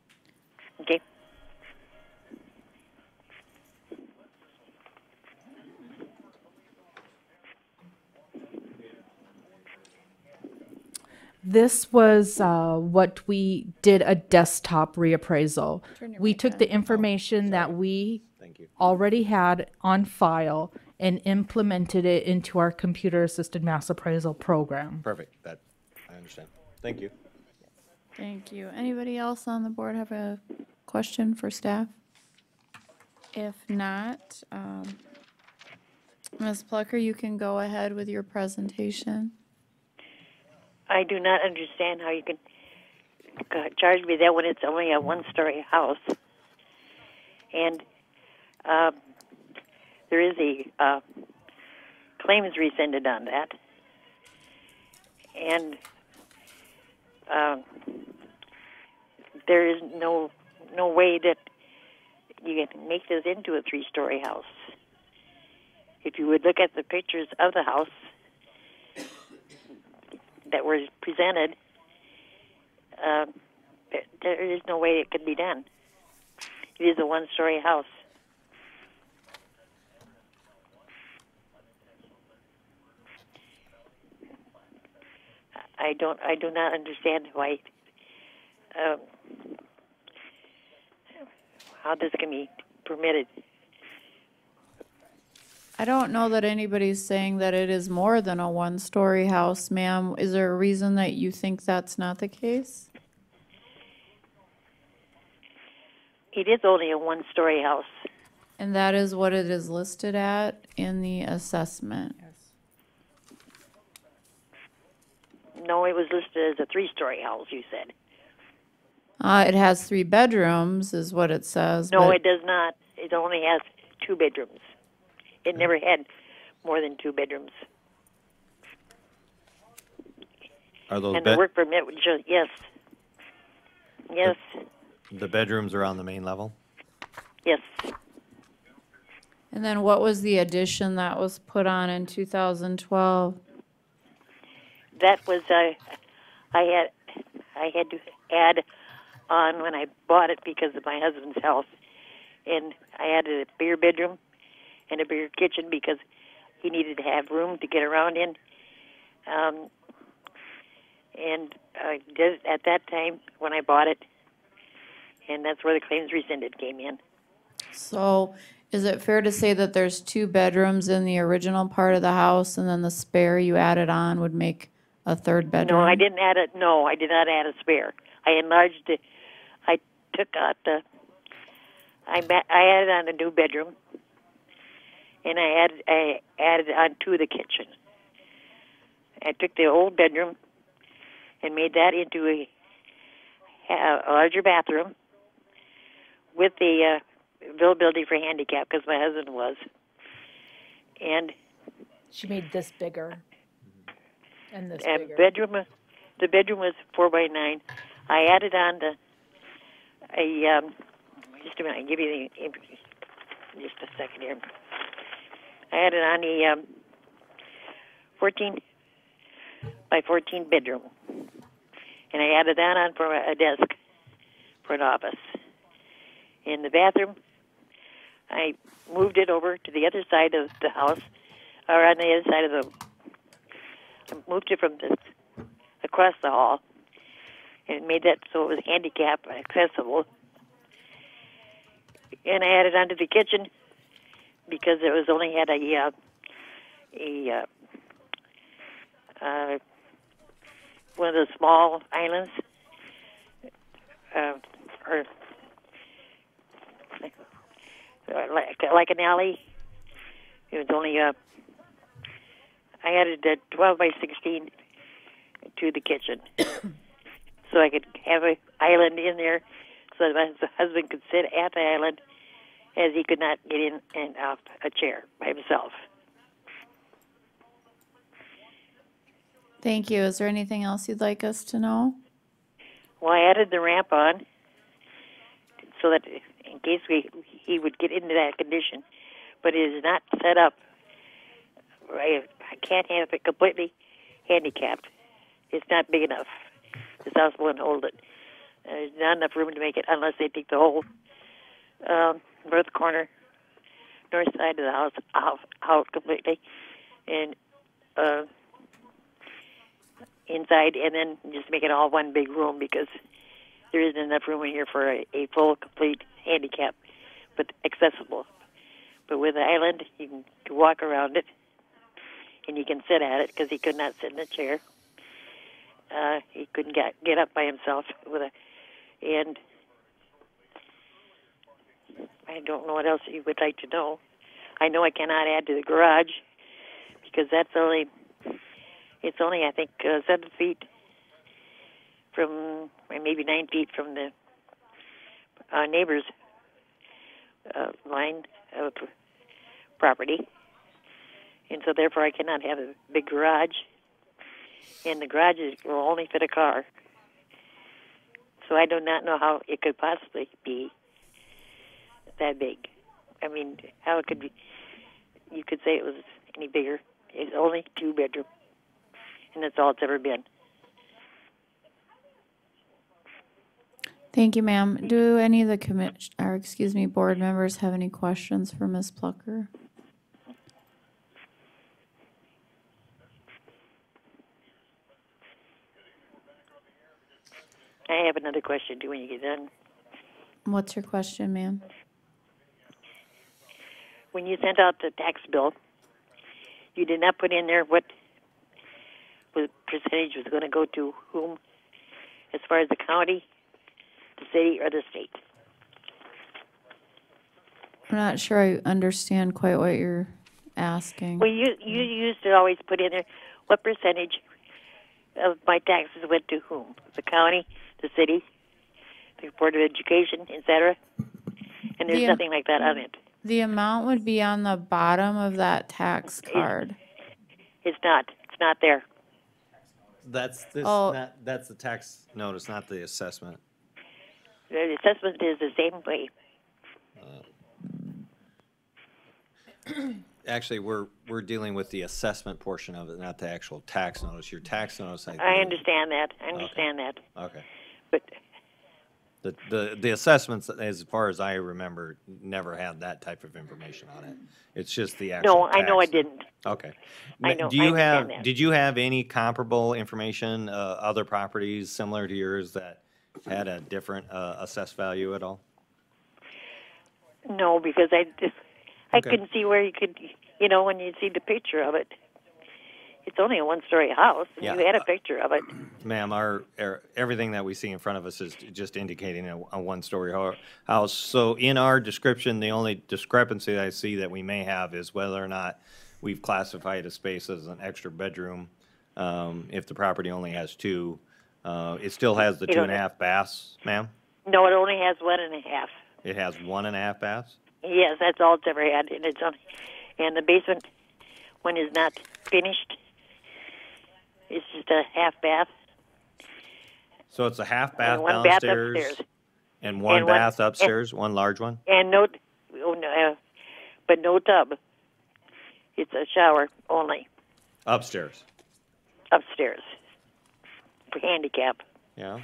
Okay.
This was what we did, a desktop reappraisal. We took the information that we already had on file and implemented it into our computer-assisted mass appraisal program.
Perfect, that, I understand. Thank you.
Thank you. Anybody else on the board have a question for staff? If not, Ms. Plucker, you can go ahead with your presentation.
I do not understand how you can charge me that when it's only a one-story house. And there is a claims rescinded on that. And there is no way that you can make this into a 3-story house. If you would look at the pictures of the house that were presented, there is no way it could be done. It is a 1-story house. I do not understand why how this can be permitted.
I don't know that anybody's saying that it is more than a 1-story house, ma'am. Is there a reason that you think that's not the case?
It is only a 1-story house.
And that is what it is listed at in the assessment.
No, it was listed as a 3-story house, you said.
It has 3 bedrooms, is what it says.
No,
but
it does not. It only has 2 bedrooms. It never had more than 2 bedrooms.
Are those
And the work permit would just, yes. Yes,
the bedrooms are on the main level?
yes.
And then what was the addition that was put on in 2012?
That was, I had to add on when I bought it because of my husband's health. And I added a bigger bedroom and a bigger kitchen because he needed to have room to get around in. And I did it at that time when I bought it, and that's where the claims rescinded came in.
So is it fair to say that there's 2 bedrooms in the original part of the house and then the spare you added on would make a 3rd bedroom?
No, I didn't add it. No, I did not add a spare. I enlarged it. I took out I added on a new bedroom, and I added on to the kitchen. I took the old bedroom and made that into a larger bathroom with the availability for handicap because my husband was. And
She made this bigger. And this
and
bigger.
the bedroom was 4x9. I added on just a minute, I'll give you just a second here. I added on a 14 by 14 bedroom. And I added that on for a desk for an office. In the bathroom, I moved it over to the other side of the house, or on the other side of I moved it from across the hall, and made that so it was handicap accessible. And I added onto the kitchen because it was only had one of those small islands, or like an alley. It was only I added a 12 by 16 to the kitchen, so I could have an island in there, so that my husband could sit at the island, as he could not get in and off a chair by himself.
Thank you. Is there anything else you'd like us to know?
Well, I added the ramp on so that in case he would get into that condition, but it is not set up. I can't have it completely handicapped. It's not big enough. This house won't hold it. There's not enough room to make it unless they take the whole north side of the house out completely, and inside, and then just make it all one big room because there isn't enough room in here for a full, complete handicap, but accessible. But with the island, you can walk around it, and you can sit at it because he could not sit in a chair. He couldn't get up by himself and I don't know what else you would like to know. I know I cannot add to the garage because it's only I think 7 feet from, maybe 9 feet from the neighbor's line of property, and so therefore I cannot have a big garage. And the garage will only fit a car, so I do not know how it could possibly be that big. I mean, how it could be, you could say it was any bigger. It's only 2 bedroom, and that's all it's ever been.
Thank you, ma'am. Do any of the board members have any questions for Ms. Plucker?
I have another question too when you get done.
What's your question, ma'am?
When you sent out the tax bill, you did not put in there what percentage was going to go to whom, as far as the county, the city, or the state.
I'm not sure I understand quite what you're asking.
Well, you used to always put in there what percentage of my taxes went to whom, the county, the city, the Board of Education, etc. And there's nothing like that on it.
The amount would be on the bottom of that tax card.
It's not. It's not there.
That's this.
Oh.
That's the tax notice, not the assessment.
The assessment is the same way.
Actually, we're dealing with the assessment portion of it, not the actual tax notice. Your tax notice,
I understand that. I understand that.
Okay.
But
The assessments, as far as I remember, never had that type of information on it. It's just the actual.
no, I know I
tax.
didn't.
Okay.
I know.
Do you
I understand that.
Did you have any comparable information, other properties similar to yours that had a different assessed value at all?
No, because I
Okay.
couldn't see where you could, when you see the picture of it. It's only a one-story house, and
Yeah.
you had a picture of it.
Ma'am, everything that we see in front of us is just indicating a one-story house. So in our description, the only discrepancy I see that we may have is whether or not we've classified a space as an extra bedroom. If the property only has two, it still has the
You don't
2.5 baths, ma'am?
No, it only has 1.5.
It has 1.5 baths?
Yes, that's all it's ever had, and and the basement one is not finished. It's just a half bath.
So it's a half bath
one bath
downstairs
upstairs.
and one
And one-
bath upstairs, one large one?
And but no tub. It's a shower only
Upstairs,
upstairs for handicap.
yeah?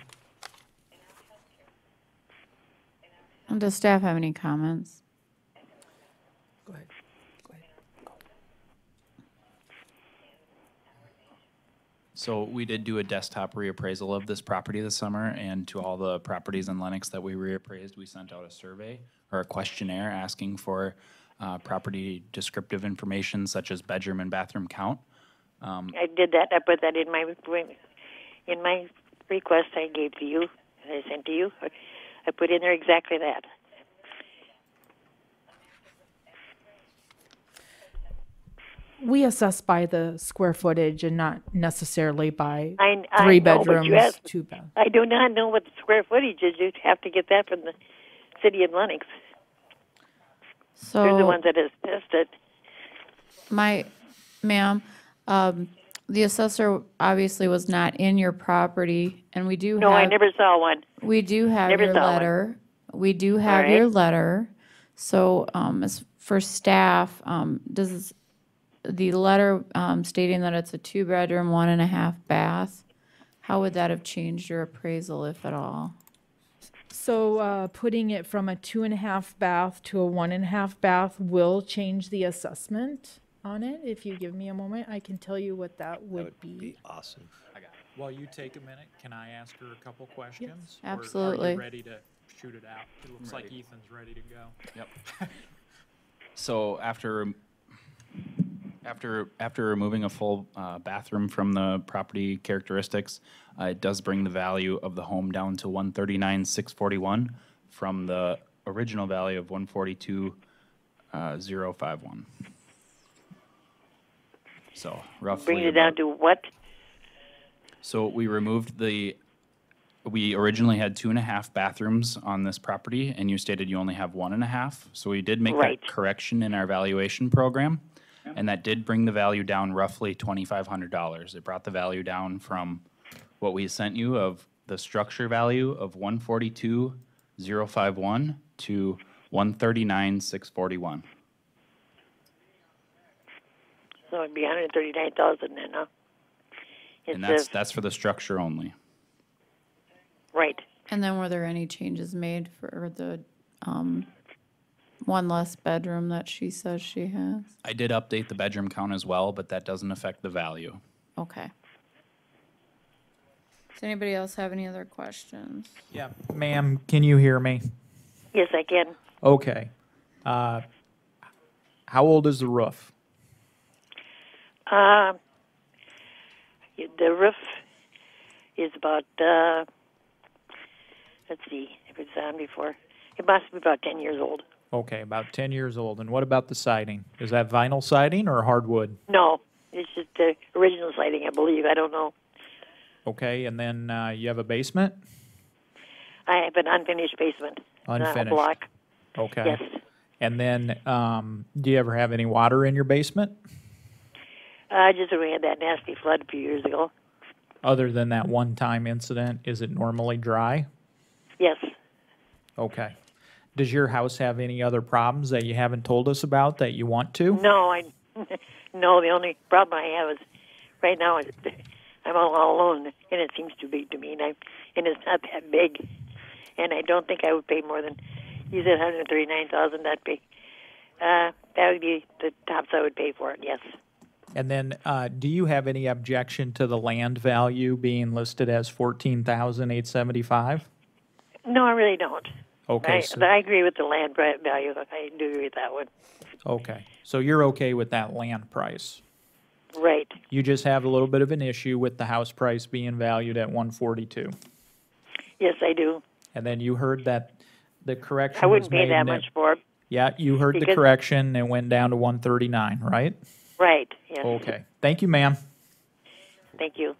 Does staff have any comments?
So we did do a desktop reappraisal of this property this summer, and to all the properties in Lennox that we reappraised, we sent out a survey or a questionnaire asking for property descriptive information such as bedroom and bathroom count.
I did that. I put that in my request I gave to you. I sent to you. I put in there exactly that.
We assess by the square footage and not necessarily by
I
three
know, but
bedrooms,
you asked,
2 baths.
I do not know what the square footage is. You have to get that from the city of Lennox.
So
They're the ones that assessed it.
Ma'am, the assessor obviously was not in your property, and we do
No,
have.
I never saw one.
We do have
Never
your
saw one.
letter. We do have
right.
your letter. So, as for staff, does the letter stating that it's a 2-bedroom, 1.5 bath, how would that have changed your appraisal, if at all?
So putting it from a 2.5 bath to a 1.5 bath will change the assessment on it. If you give me a moment, I can tell you what that would be.
Awesome.
While you take a minute, can I ask her a couple questions? Or are
absolutely.
you ready to shoot it out? It looks like Ethan's ready to go.
Yep. So after removing a full bathroom from the property characteristics, it does bring the value of the home down to $139,641 from the original value of $142,051. So roughly.
Brings it down to what?
So we removed we originally had 2.5 bathrooms on this property, and you stated you only have 1.5. So we did make
Right.
that correction in our valuation program, and that did bring the value down roughly $2,500. It brought the value down from what we sent you of the structure value of $142,051 to $139,641.
So it'd be $139,000 then, huh?
And that's for the structure only.
Right.
And then were there any changes made for the one less bedroom that she says she has?
I did update the bedroom count as well, but that doesn't affect the value.
Okay. Does anybody else have any other questions?
Yeah, ma'am, can you hear me?
Yes, I can.
Okay. How old is the roof?
The roof is about, let's see, if it's on before. It must be about 10 years old.
Okay, about 10 years old. And what about the siding? Is that vinyl siding or hardwood?
No, it's just the original siding, I believe. I don't know.
Okay, and then you have a basement?
I have an unfinished basement. Not a
Unfinished.
block.
Okay.
Yes.
And then, do you ever have any water in your basement?
Just when we had that nasty flood a few years ago.
Other than that one-time incident, is it normally dry?
Yes.
Okay. Does your house have any other problems that you haven't told us about that you want to?
No, no, the only problem I have is right now I'm all alone, and it seems too big to me, and it's not that big, and I don't think I would pay more than, you said $139,000, that'd be, that would be the tops I would pay for it, yes.
And then, do you have any objection to the land value being listed as $14,875?
No, I really don't.
Okay,
I agree with the land value. I do agree with that one.
okay. So you're okay with that land price?
Right.
You just have a little bit of an issue with the house price being valued at $142.
Yes, I do.
And then you heard that the correction
I
was
wouldn't pay
made
that
and
much for it.
Yeah, you heard the
Because-
correction. It went down to $139, right?
Right, yes.
Okay. Thank you, ma'am.
Thank you.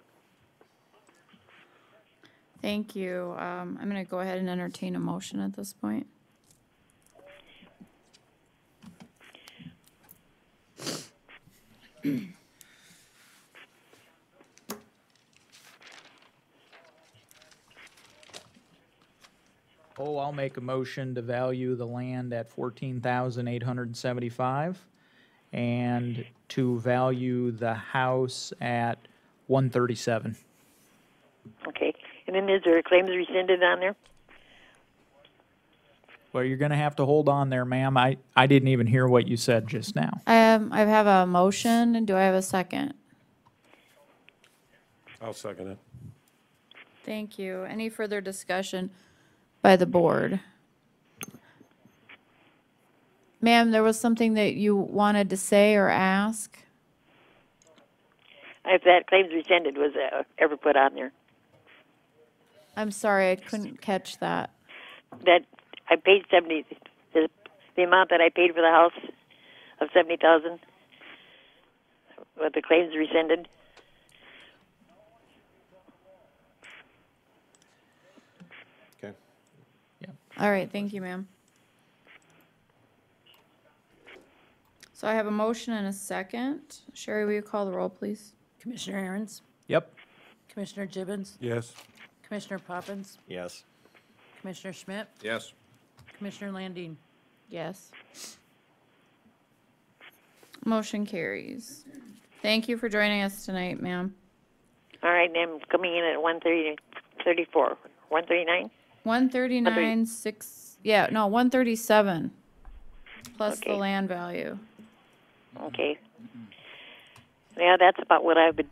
Thank you. I'm going to go ahead and entertain a motion at this point.
Oh, I'll make a motion to value the land at $14,875 and to value the house at $137.
Okay. And then is there claims rescinded on there?
Well, you're going to have to hold on there, ma'am. I didn't even hear what you said just now.
I have a motion, and do I have a second?
I'll second it.
Thank you. Any further discussion by the board? Ma'am, there was something that you wanted to say or ask?
If that claims rescinded was ever put on there.
I'm sorry, I couldn't catch that.
That I paid the amount that I paid for the house of $70,000. With the claims rescinded.
Okay.
All right, thank you, ma'am. So I have a motion and a second. Sherry, will you call the roll, please?
Commissioner Aaron's,
Yep.
Commissioner Gibbons,
Yes.
Commissioner Poppins,
Yes.
Commissioner Schmidt,
Yes.
Commissioner Landine.
Yes. Motion carries. Thank you for joining us tonight, ma'am.
All right, and I'm coming in at 134. 139?
139, 137, plus the land value.
Okay. Yeah, that's about what I would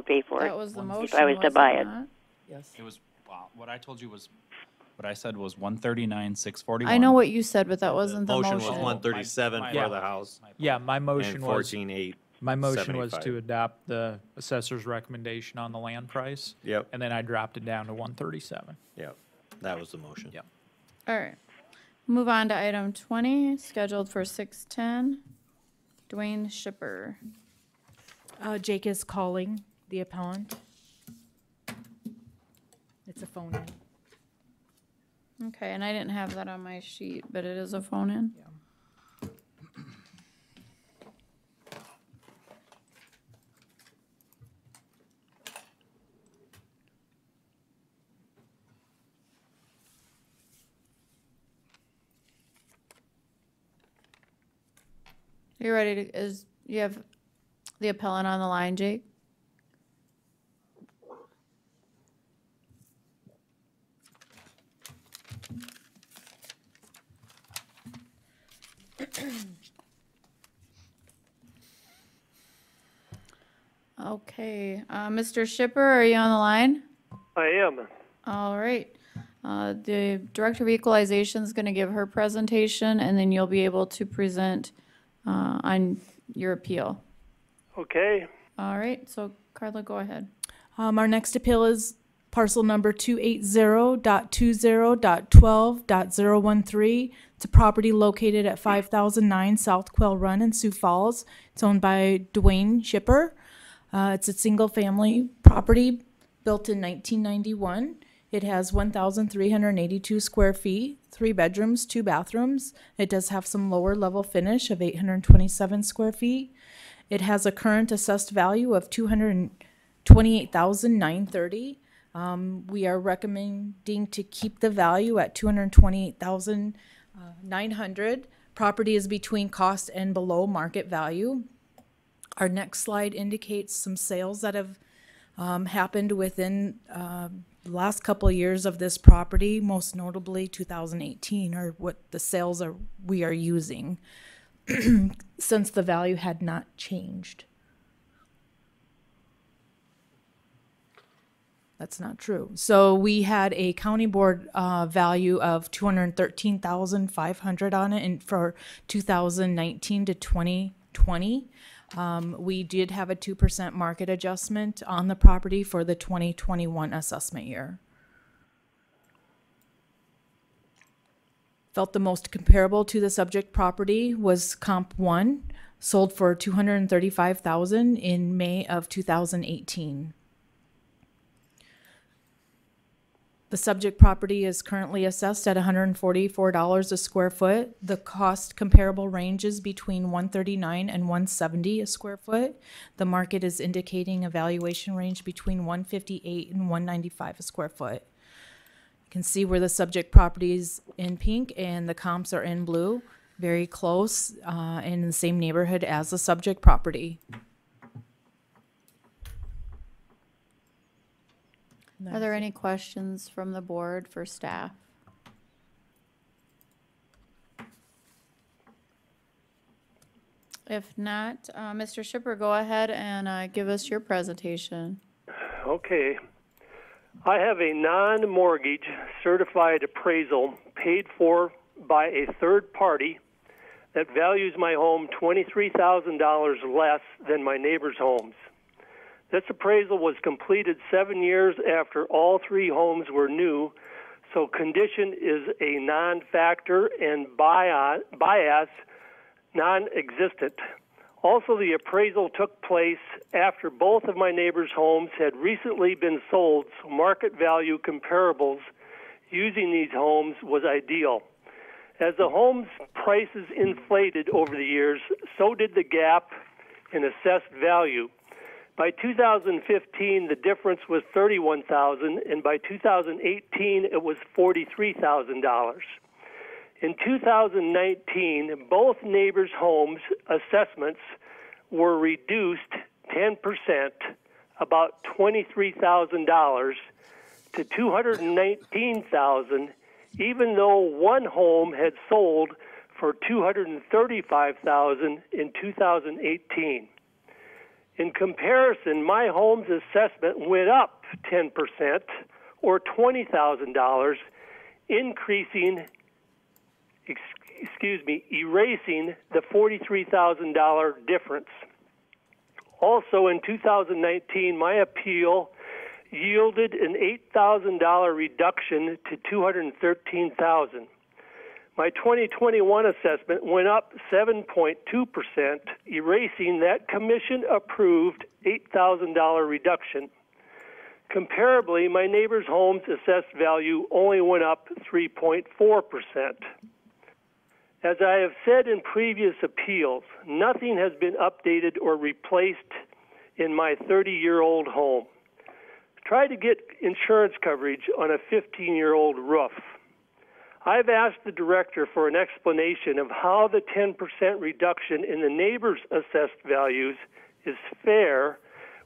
pay for it.
That was the motion,
if I was to
was
buy
it
it.
not?
Yes.
It was, what I told you was, what I said was 139,641.
I know what you said, but that wasn't the
Motion
motion.
was 137
my-
for the house.
Yeah, my motion
And
was
14,875.
my motion was to adopt the assessor's recommendation on the land price.
Yep.
And then I dropped it down to 137.
Yep. That was the motion.
Yep.
All right. Move on to item 20, scheduled for 6:10. Dwayne Shipper.
Jake is calling the appellant. It's a phone in.
Okay, and I didn't have that on my sheet, but it is a phone in? You ready to, you have the appellant on the line, Jake? Okay, Mr. Shipper, are you on the line?
I am.
All right. The Director of Equalization is going to give her presentation, and then you'll be able to present on your appeal.
Okay.
All right, so Carla, go ahead.
Our next appeal is parcel number 280.20.12.013. It's a property located at 5009 South Quail Run in Sioux Falls. It's owned by Dwayne Shipper. It's a single-family property built in 1991. It has 1,382 square feet, 3 bedrooms, 2 bathrooms. It does have some lower level finish of 827 square feet. It has a current assessed value of $228,930. We are recommending to keep the value at $228,900. Property is between cost and below market value. Our next slide indicates some sales that have happened within the last couple of years of this property, most notably 2018, are what the sales we are using since the value had not changed. That's not true. So we had a county board value of $213,500 on it for 2019 to 2020. We did have a 2% market adjustment on the property for the 2021 assessment year. Felt the most comparable to the subject property was Comp 1, sold for $235,000 in May of 2018. The subject property is currently assessed at $144 a square foot. The cost comparable ranges between $139 and $170 a square foot. The market is indicating a valuation range between $158 and $195 a square foot. You can see where the subject property is in pink and the comps are in blue, very close and in the same neighborhood as the subject property.
Are there any questions from the board for staff? If not, Mr. Shipper, go ahead and give us your presentation.
Okay. I have a non-mortgage certified appraisal paid for by a third party that values my home $23,000 less than my neighbor's homes. This appraisal was completed 7 years after all 3 homes were new, so condition is a non-factor and bias non-existent. Also, the appraisal took place after both of my neighbors' homes had recently been sold, so market value comparables using these homes was ideal. As the homes' prices inflated over the years, so did the gap in assessed value. By 2015, the difference was $31,000, and by 2018, it was $43,000. In 2019, both neighbors' homes' assessments were reduced 10%, about $23,000, to $219,000, even though one home had sold for $235,000 in 2018. In comparison, my home's assessment went up 10%, or $20,000, erasing the $43,000 difference. Also, in 2019, my appeal yielded an $8,000 reduction to $213,000. My 2021 assessment went up 7.2%, erasing that commission-approved $8,000 reduction. Comparably, my neighbor's home's assessed value only went up 3.4%. As I have said in previous appeals, nothing has been updated or replaced in my 30-year-old home. Try to get insurance coverage on a 15-year-old roof. I've asked the director for an explanation of how the 10% reduction in the neighbors' assessed values is fair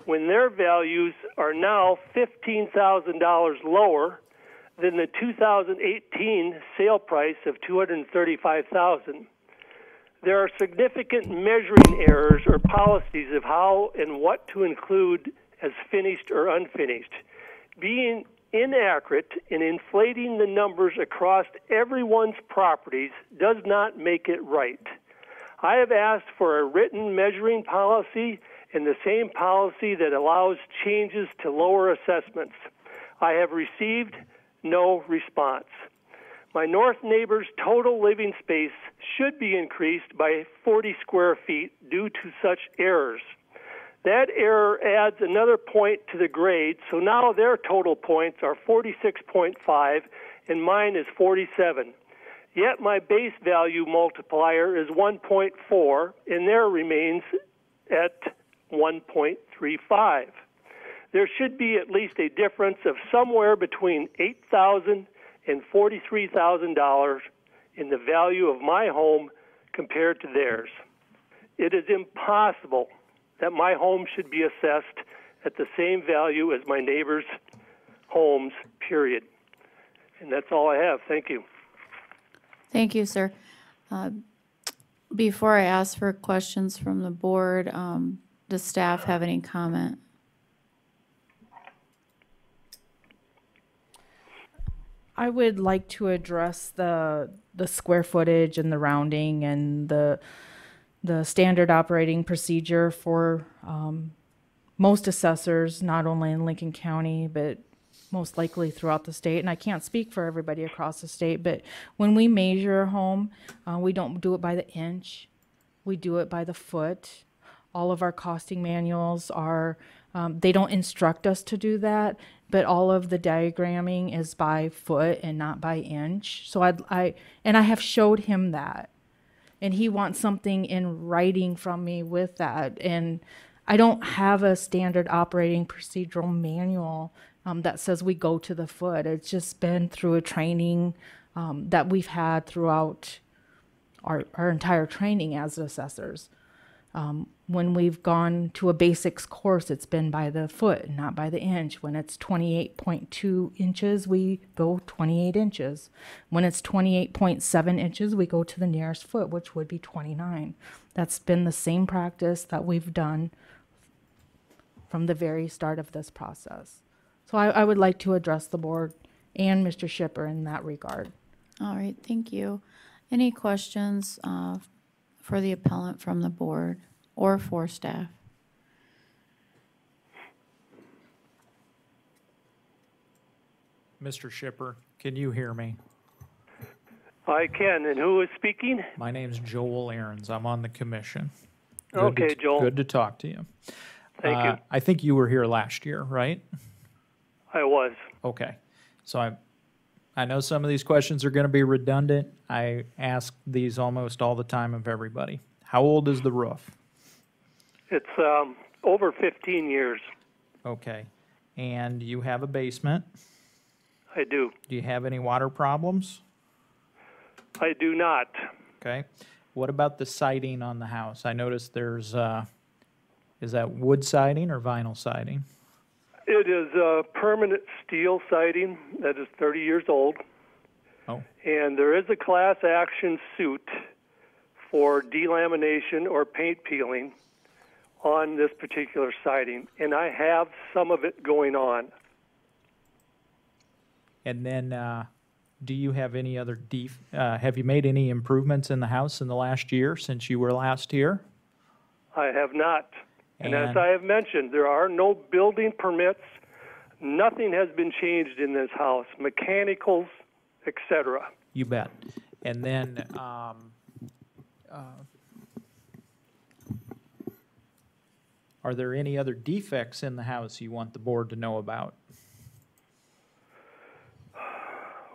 when their values are now $15,000 lower than the 2018 sale price of $235,000. There are significant measuring errors or policies of how and what to include as finished or unfinished. Being inaccurate in inflating the numbers across everyone's properties does not make it right. I have asked for a written measuring policy and the same policy that allows changes to lower assessments. I have received no response. My north neighbor's total living space should be increased by 40 square feet due to such errors. That error adds another point to the grade, so now their total points are 46.5 and mine is 47. Yet my base value multiplier is 1.4 and their remains at 1.35. There should be at least a difference of somewhere between $8,000 and $43,000 in the value of my home compared to theirs. It is impossible that my home should be assessed at the same value as my neighbors' homes, period. And that's all I have. Thank you.
Thank you, sir. Before I ask for questions from the board, does staff have any comment?
I would like to address the square footage and the rounding and the standard operating procedure for most assessors, not only in Lincoln County, but most likely throughout the state. And I can't speak for everybody across the state, but when we measure a home, we don't do it by the inch. We do it by the foot. All of our costing manuals are, they don't instruct us to do that, but all of the diagramming is by foot and not by inch. So I have showed him that. And he wants something in writing from me with that. And I don't have a standard operating procedural manual that says we go to the foot. It's just been through a training that we've had throughout our entire training as assessors. When we've gone to a basics course, it's been by the foot, not by the inch. When it's 28.2 inches, we go 28 inches. When it's 28.7 inches, we go to the nearest foot, which would be 29. That's been the same practice that we've done from the very start of this process. So I would like to address the board and Mr. Shipper in that regard.
All right, thank you. Any questions for the appellant from the board or for staff?
Mr. Shipper, can you hear me?
I can. And who is speaking?
My name's Joel Ahrens. I'm on the commission.
Okay, Joel.
Good to talk to you.
Thank you.
I think you were here last year, right?
I was.
Okay. So I know some of these questions are going to be redundant. I ask these almost all the time of everybody. How old is the roof?
It's over 15 years.
Okay. And you have a basement?
I do.
Do you have any water problems?
I do not.
Okay. What about the siding on the house? I noticed there's, is that wood siding or vinyl siding?
It is a permanent steel siding that is 30 years old.
Oh.
And there is a class action suit for delamination or paint peeling on this particular siding. And I have some of it going on.
And then, do you have any other have you made any improvements in the house in the last year since you were last here?
I have not. And as I have mentioned, there are no building permits. Nothing has been changed in this house, mechanicals, etc.
You bet. And then, are there any other defects in the house you want the board to know about?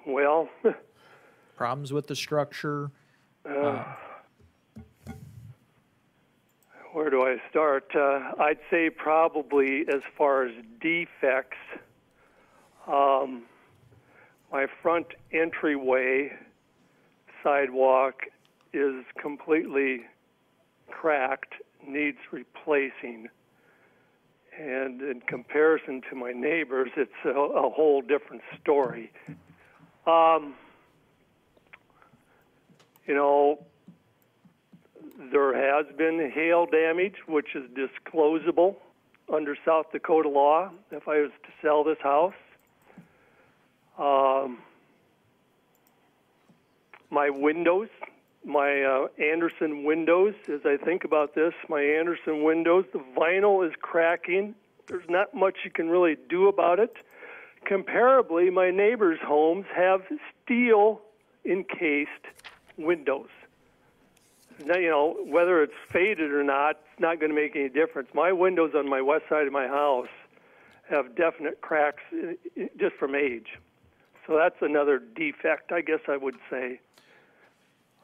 Well,
problems with the structure?
Where do I start? I'd say probably as far as defects, my front entryway sidewalk is completely cracked, needs replacing. And in comparison to my neighbors, it's a whole different story. You know, there has been hail damage, which is disclosable under South Dakota law if I was to sell this house. My windows, my Anderson windows, as I think about this, my Anderson windows, the vinyl is cracking. There's not much you can really do about it. Comparably, my neighbors' homes have steel encased windows. Now, you know, whether it's faded or not, it's not going to make any difference. My windows on my west side of my house have definite cracks just from age. So that's another defect, I guess I would say.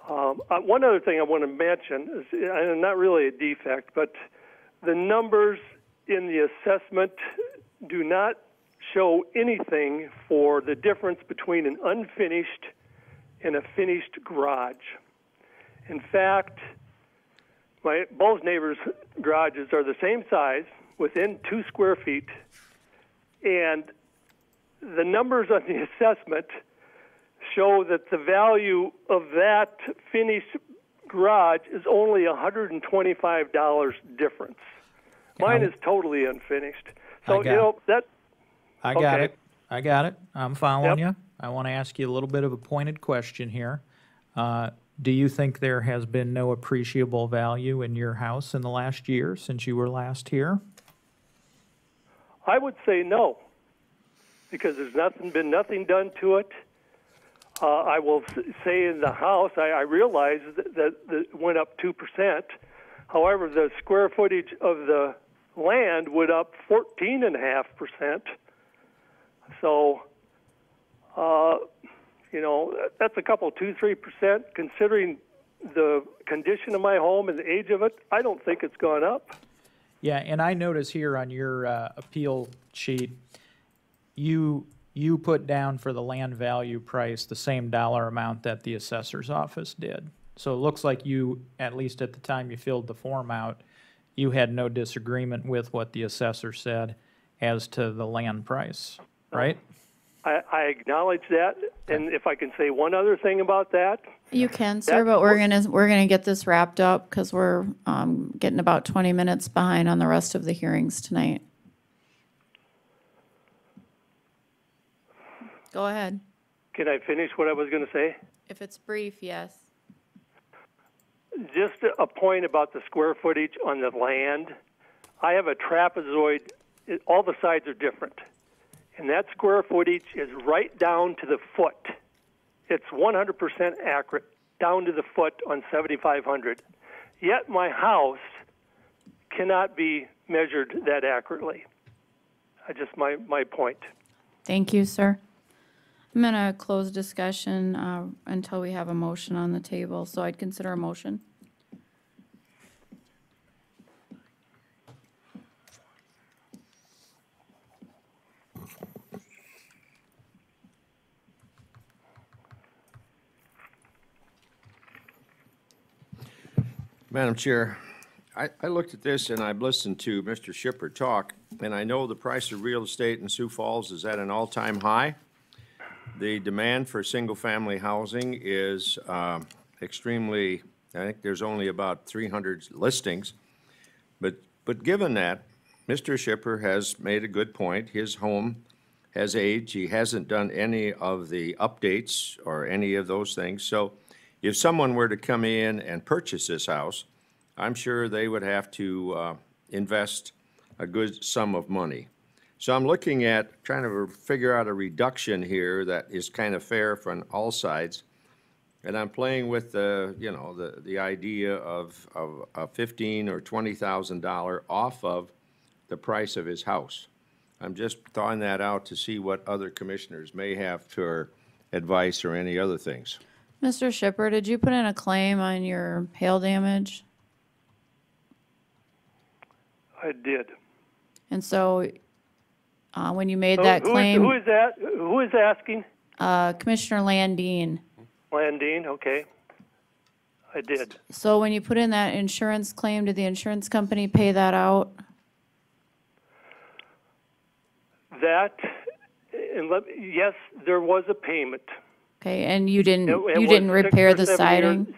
One other thing I want to mention is, and not really a defect, but the numbers in the assessment do not show anything for the difference between an unfinished and a finished garage. In fact, both neighbors' garages are the same size, within 2 square feet, and the numbers on the assessment show that the value of that finished garage is only $125 difference. Mine is totally unfinished. So, you know, that...
I got it. I got it. I'm following you. I want to ask you a little bit of a pointed question here. Do you think there has been no appreciable value in your house in the last year since you were last here?
I would say no, because there's been nothing done to it. I will say in the house, I realize that it went up 2%. However, the square footage of the land went up 14.5%. So, you know, that's a couple, 2-3%. Considering the condition of my home and the age of it, I don't think it's gone up.
Yeah, and I notice here on your appeal sheet, you put down for the land value price the same dollar amount that the assessor's office did. So it looks like you, at least at the time you filled the form out, you had no disagreement with what the assessor said as to the land price, right?
I acknowledge that, and if I can say one other thing about that.
You can, sir, but we're gonna get this wrapped up because we're getting about 20 minutes behind on the rest of the hearings tonight. Go ahead.
Can I finish what I was going to say?
If it's brief, yes.
Just a point about the square footage on the land. I have a trapezoid. All the sides are different. And that square footage is right down to the foot. It's 100% accurate, down to the foot on 7,500. Yet my house cannot be measured that accurately. Just my point.
Thank you, sir. I'm going to close discussion until we have a motion on the table, so I'd consider a motion.
Madam Chair, I looked at this and I've listened to Mr. Shipper talk, and I know the price of real estate in Sioux Falls is at an all-time high. The demand for single-family housing is extremely, I think there's only about 300 listings. But given that, Mr. Shipper has made a good point. His home has aged. He hasn't done any of the updates or any of those things. So if someone were to come in and purchase this house, I'm sure they would have to invest a good sum of money. So I'm looking at trying to figure out a reduction here that is kind of fair from all sides. And I'm playing with the idea of a $15,000 or $20,000 off of the price of his house. I'm just throwing that out to see what other commissioners may have for advice or any other things.
Mr. Shipper, did you put in a claim on your hail damage?
I did.
And so when you made that claim...
Who is that? Who is asking?
Commissioner Landine.
Landine, okay. I did.
So when you put in that insurance claim, did the insurance company pay that out?
Yes, there was a payment.
Okay, and you didn't repair the siding?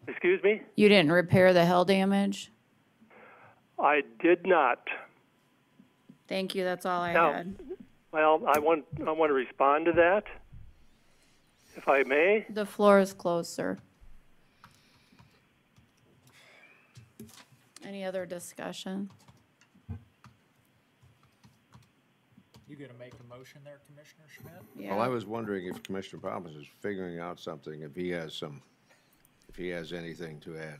Excuse me?
You didn't repair the hail damage?
I did not.
Thank you, that's all I had.
Well, I want to respond to that, if I may.
The floor is closed, sir. Any other discussion?
You gonna make a motion there, Commissioner Schmidt?
Yeah.
Well, I was wondering if Commissioner Poppins is figuring out something, if he has anything to add.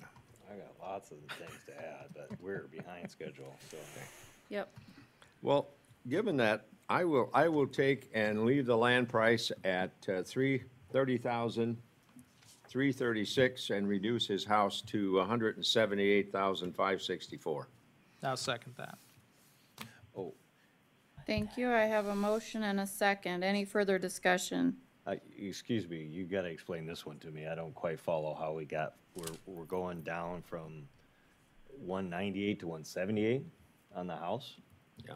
I got lots of things to add, but we're behind schedule, so.
Yep.
Well, given that, I will take and leave the land price at $336 and reduce his house to $178,564.
I'll second that.
Oh,
Thank you. I have a motion and a second. Any further discussion?
excuse me, you gotta explain this one to me. I don't quite follow how we're going down from 198 to 178 on the house?
Yeah.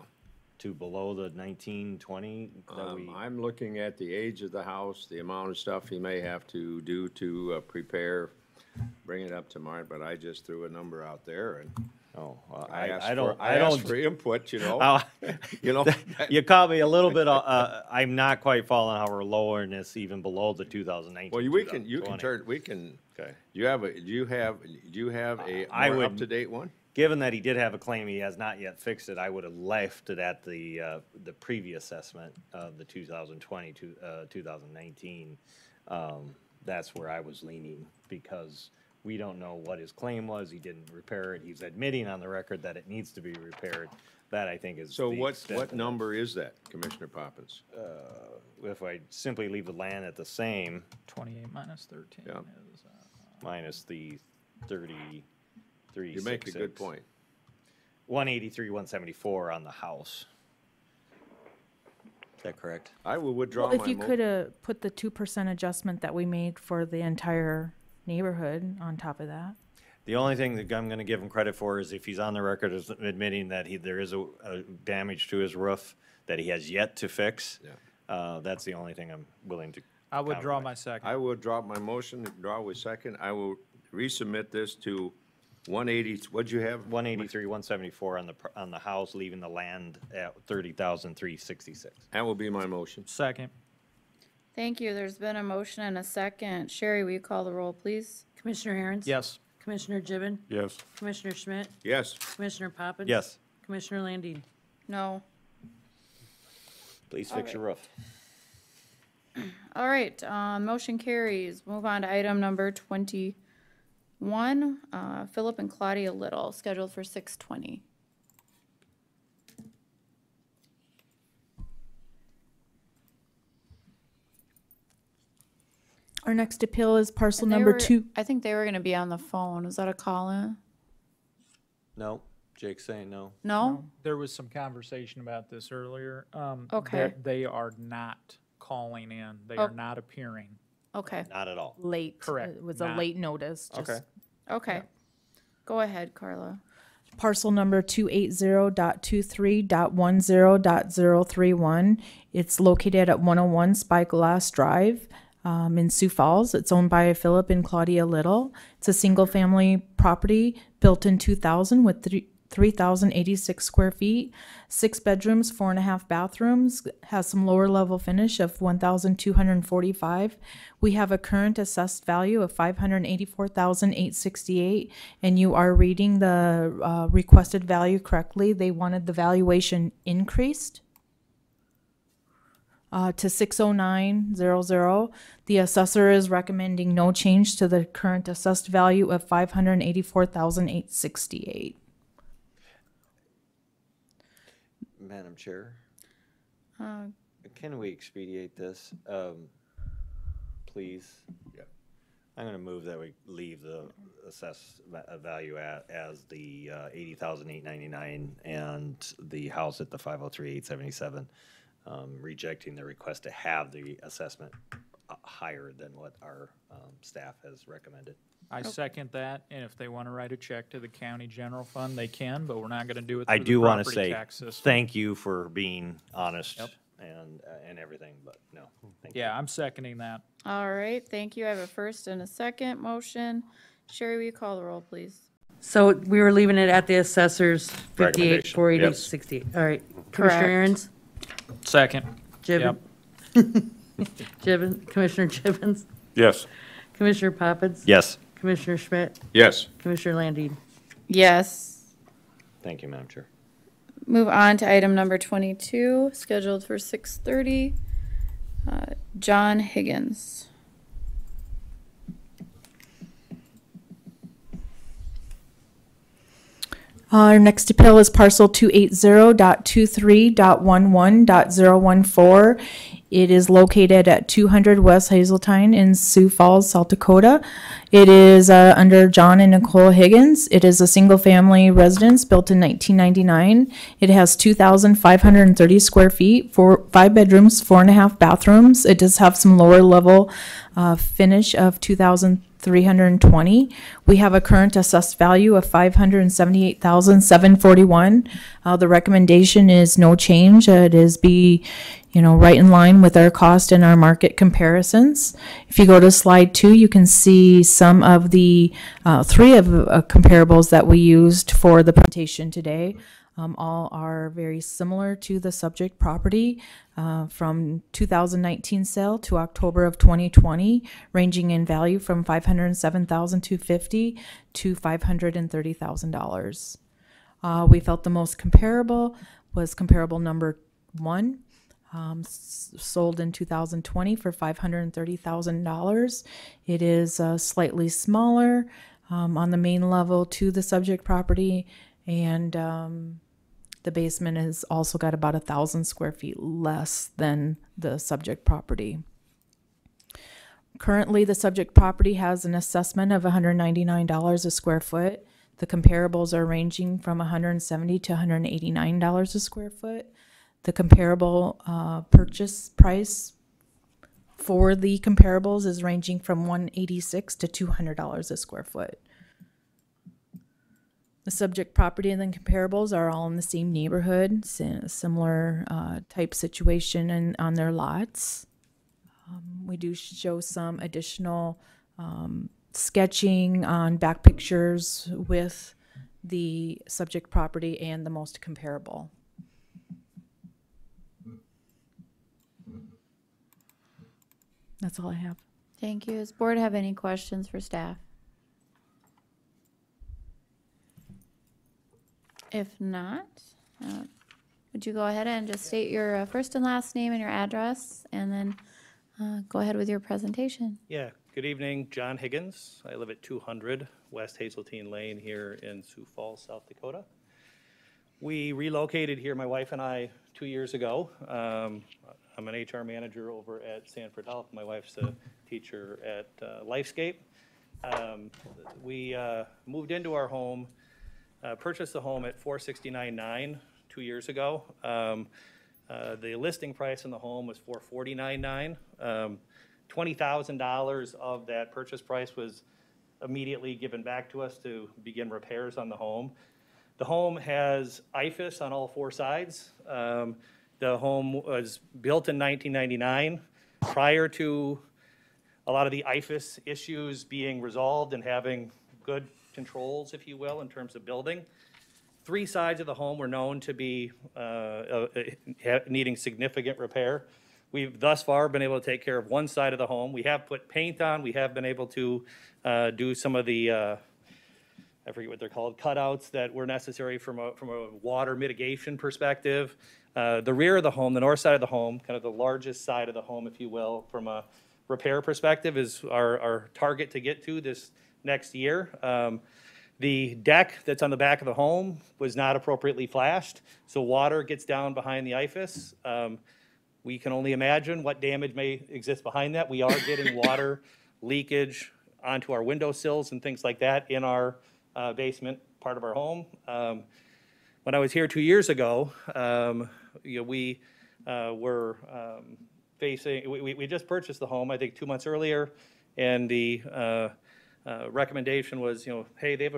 To below the 1920 that we.
I'm looking at the age of the house, the amount of stuff he may have to do to prepare, bring it up to mark, but I just threw a number out there and
Oh, well,
I
don't
asked for input, you know. You know.
You caught me a little bit, I'm not quite following how we're lowering this even below the 2019.
Well, you can
Okay.
Do you have a more up-to-date one?
Given that he did have a claim he has not yet fixed it, I would have left it at the previous assessment of the 2020 to 2019. That's where I was leaning because we don't know what his claim was. He didn't repair it. He's admitting on the record that it needs to be repaired. That I think is
So
the
what
extent
number is that, Commissioner Poppins?
if I simply leave the land at the same
28 minus 13
Yeah.
is,
minus the 33.
You make a good point.
183, 174 on the house. Is that correct?
I will withdraw
Well,
my
if you could have put the 2% adjustment that we made for the entire neighborhood on top of that.
The only thing that I'm gonna give him credit for is if he's on the record as admitting that there is a damage to his roof that he has yet to fix.
Yeah.
That's the only thing I'm willing to.
I withdraw
compromise.
my second.
I will drop my motion, draw with second. I will resubmit this to 180, what'd you have?
183, 174 on the house, leaving the land at 30,366.
That will be my motion.
Second.
Thank you. There's been a motion and a second. Sherry, will you call the roll, please?
Commissioner Aaron's?
Yes.
Commissioner Gibbon?
Yes.
Commissioner Schmidt?
Yes.
Commissioner Poppins?
Yes.
Commissioner Landine?
No.
Please fix your roof.
All right, motion carries. Move on to item number 21. Philip and Claudia Little, scheduled for 6:20.
Our next appeal is parcel
And they
number
were-
2.
I think they were gonna be on the phone. Was that a call-in?
No, Jake's saying no.
No?
There was some conversation about this earlier.
Okay.
They are not calling in. They
Oh.
are not appearing.
Okay,
Not at all.
Late.
Correct.
It was a
Not-
late notice. just-
Okay.
okay. Go ahead, Carla.
Parcel number 280.23.10.031. It's located at 101 Spyglass Drive in Sioux Falls. It's owned by Philip and Claudia Little. It's a single-family property built in 2000 with 3,086 square feet, 6 bedrooms, 4.5 bathrooms, has some lower level finish of 1,245. We have a current assessed value of 584,868, and you are reading the requested value correctly. They wanted the valuation increased to 609,000. The assessor is recommending no change to the current assessed value of 584,868.
Madam Chair,
Uh,
can we expedite this, please?
Yep.
I'm gonna move that we leave the assessed value as the 80,899 and the house at the 503,877, rejecting the request to have the assessment higher than what our staff has recommended.
I second that, and if they want to write a check to the county general fund, they can, but we're not going to do it
I
through
do
the
want to
property
say
tax system.
thank you for being honest
Yep.
and everything, but no. Thank you.
Yeah, I'm seconding that.
All right, thank you. I have a first and a second motion. Sherry, will you call the roll, please?
So we were leaving it at the assessors, 58,
Recommendation,
480,
yes.
68. All right. Commissioner
Correct.
Aaron's?
Second.
Gibbon? Gibbon, Commissioner Gibbons?
Yes.
Commissioner Poppins?
Yes.
Commissioner Schmidt?
Yes.
Commissioner Landine?
Yes.
Thank you, Madam Chair.
Move on to item number 22, scheduled for 6:30. John Higgins.
Our next appeal is parcel 280.23.11.014. It is located at 200 West Hazeltine in Sioux Falls, South Dakota. It is under John and Nicole Higgins. It is a single-family residence built in 1999. It has 2,530 square feet, 5 bedrooms, 4.5 bathrooms. It does have some lower level finish of 2,320. We have a current assessed value of $578,741. The recommendation is no change. It is right in line with our cost and our market comparisons. If you go to slide 2, you can see some of the 3 of comparables that we used for the presentation today. All are very similar to the subject property from 2019 sale to October of 2020, ranging in value from $507,250 to $530,000. We felt the most comparable was comparable number 1. Sold in 2020 for $530,000. It is slightly smaller on the main level to the subject property, and the basement has also got about 1,000 square feet less than the subject property. Currently, the subject property has an assessment of $199 a square foot. The comparables are ranging from $170 to $189 a square foot. The comparable purchase price for the comparables is ranging from $186 to $200 a square foot. The subject property and the comparables are all in the same neighborhood, similar type situation and on their lots. We do show some additional sketching on back pictures with the subject property and the most comparable. That's all I have.
Thank you. Does the board have any questions for staff? If not, would you go ahead and just state your first and last name and your address, and then go ahead with your presentation?
Yeah, good evening, John Higgins. I live at 200 West Hazeltine Lane here in Sioux Falls, South Dakota. We relocated here, my wife and I, 2 years ago. I'm an HR manager over at Sanford Health. My wife's a teacher at Lifescape. We moved into our home, purchased the home at $469,900 2 years ago. The listing price on the home was $449,900. $20,000 of that purchase price was immediately given back to us to begin repairs on the home. The home has IFAS on all 4 sides. The home was built in 1999, prior to a lot of the IFAS issues being resolved and having good controls, if you will, in terms of building. 3 sides of the home were known to be needing significant repair. We've thus far been able to take care of 1 side of the home. We have put paint on. We have been able to do some of the, I forget what they're called, cutouts that were necessary from a water mitigation perspective. The rear of the home, the north side of the home, kind of the largest side of the home, if you will, from a repair perspective, is our target to get to this next year. The deck that's on the back of the home was not appropriately flashed, so water gets down behind the IFAS. We can only imagine what damage may exist behind that. We are getting water leakage onto our windowsills and things like that in our basement part of our home. When I was here 2 years ago, we were facing, we just purchased the home, I think 2 months earlier, and the recommendation was, hey, they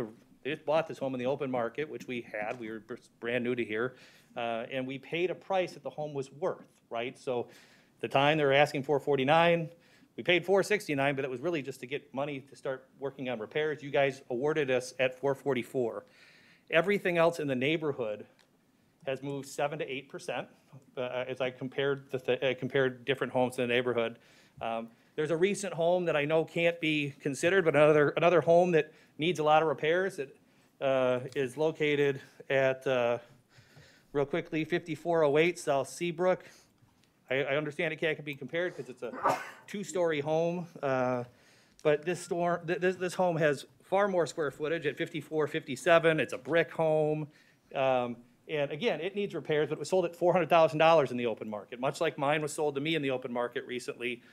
just bought this home in the open market, which we had. We were brand new to here, and we paid a price that the home was worth, right? So at the time, they were asking $449,000. We paid $469,000, but it was really just to get money to start working on repairs. You guys awarded us at $444,000. Everything else in the neighborhood has moved 7 to 8%, as I compared compared different homes in the neighborhood. There's a recent home that I know can't be considered, but another home that needs a lot of repairs that is located at, real quickly, 5408 South Seabrook. I understand it can't be compared because it's a 2-story home, But this home has far more square footage at 5457. It's a brick home. And again, it needs repairs, but it was sold at $400,000 in the open market, much like mine was sold to me in the open market recently.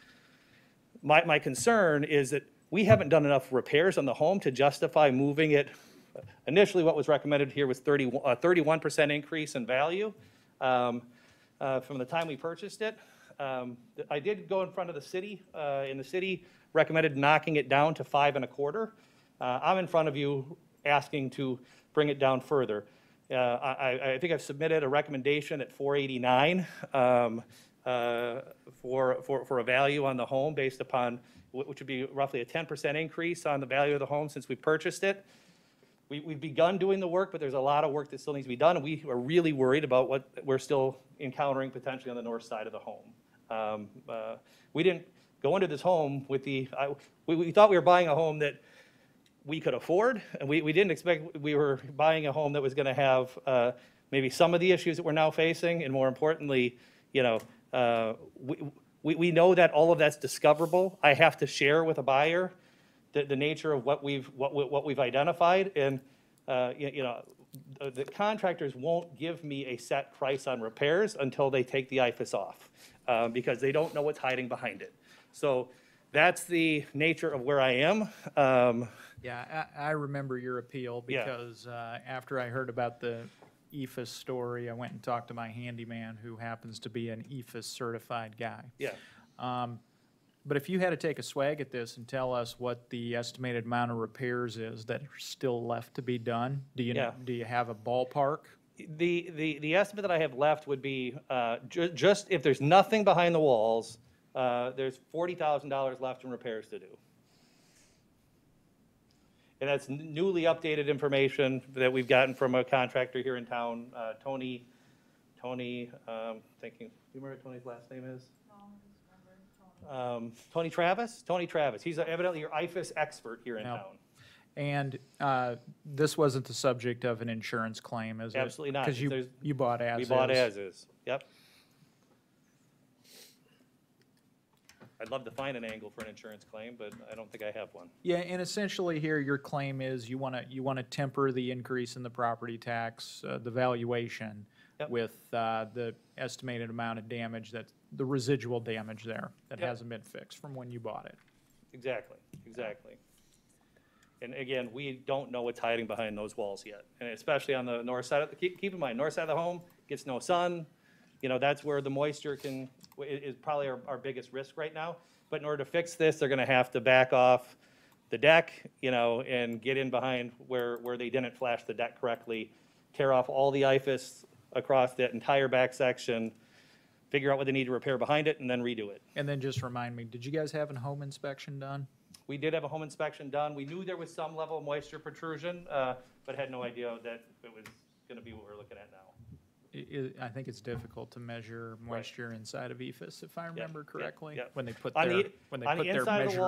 My concern is that we haven't done enough repairs on the home to justify moving it. Initially, what was recommended here was 31% increase in value from the time we purchased it. I did go in front of the city, and the city recommended knocking it down to 5.25. I'm in front of you asking to bring it down further. I think I've submitted a recommendation at 489 for a value on the home based upon, which would be roughly a 10% increase on the value of the home since we purchased it. We've begun doing the work, but there's a lot of work that still needs to be done, and we are really worried about what we're still encountering potentially on the north side of the home. We didn't go into this home with we thought we were buying a home that we could afford, and we didn't expect we were buying a home that was going to have maybe some of the issues that we're now facing, and more importantly, you know, we know that all of that's discoverable. I have to share with a buyer the nature of what we've identified, and you know, the contractors won't give me a set price on repairs until they take the IFAS off, because they don't know what's hiding behind it. So that's the nature of where I am.
Yeah, I remember your appeal because after I heard about the EFAS story, I went and talked to my handyman who happens to be an EFAS certified guy.
Yeah.
But if you had to take a swag at this and tell us what the estimated amount of repairs is that are still left to be done, do you have a ballpark?
The estimate that I have left would be just if there's nothing behind the walls, there's $40,000 left in repairs to do. And that's newly updated information that we've gotten from a contractor here in town, Tony, thinking, do you remember what Tony's last name is? Tony Travis? Tony Travis. He's evidently your IFAS expert here in town.
And this wasn't the subject of an insurance claim, is it?
Absolutely not.
Because you bought as is.
We bought as is, yep. I'd love to find an angle for an insurance claim, but I don't think I have one.
Yeah, and essentially here, your claim is you want to temper the increase in the property tax, the valuation, with the estimated amount of damage, the residual damage there that hasn't been fixed from when you bought it.
Exactly, exactly. And again, we don't know what's hiding behind those walls yet, and especially on the north side. Keep in mind, north side of the home gets no sun. You know, that's where the moisture is probably our biggest risk right now. But in order to fix this, they're going to have to back off the deck, you know, and get in behind where they didn't flash the deck correctly, tear off all the IFAS across that entire back section, figure out what they need to repair behind it, and then redo it.
And then just remind me, did you guys have a home inspection done?
We did have a home inspection done. We knew there was some level of moisture protrusion, but had no idea that it was going to be what we're looking at now.
I think it's difficult to measure moisture inside of EFAS, if I remember correctly, when they put
On
their
the
measuring
inside of the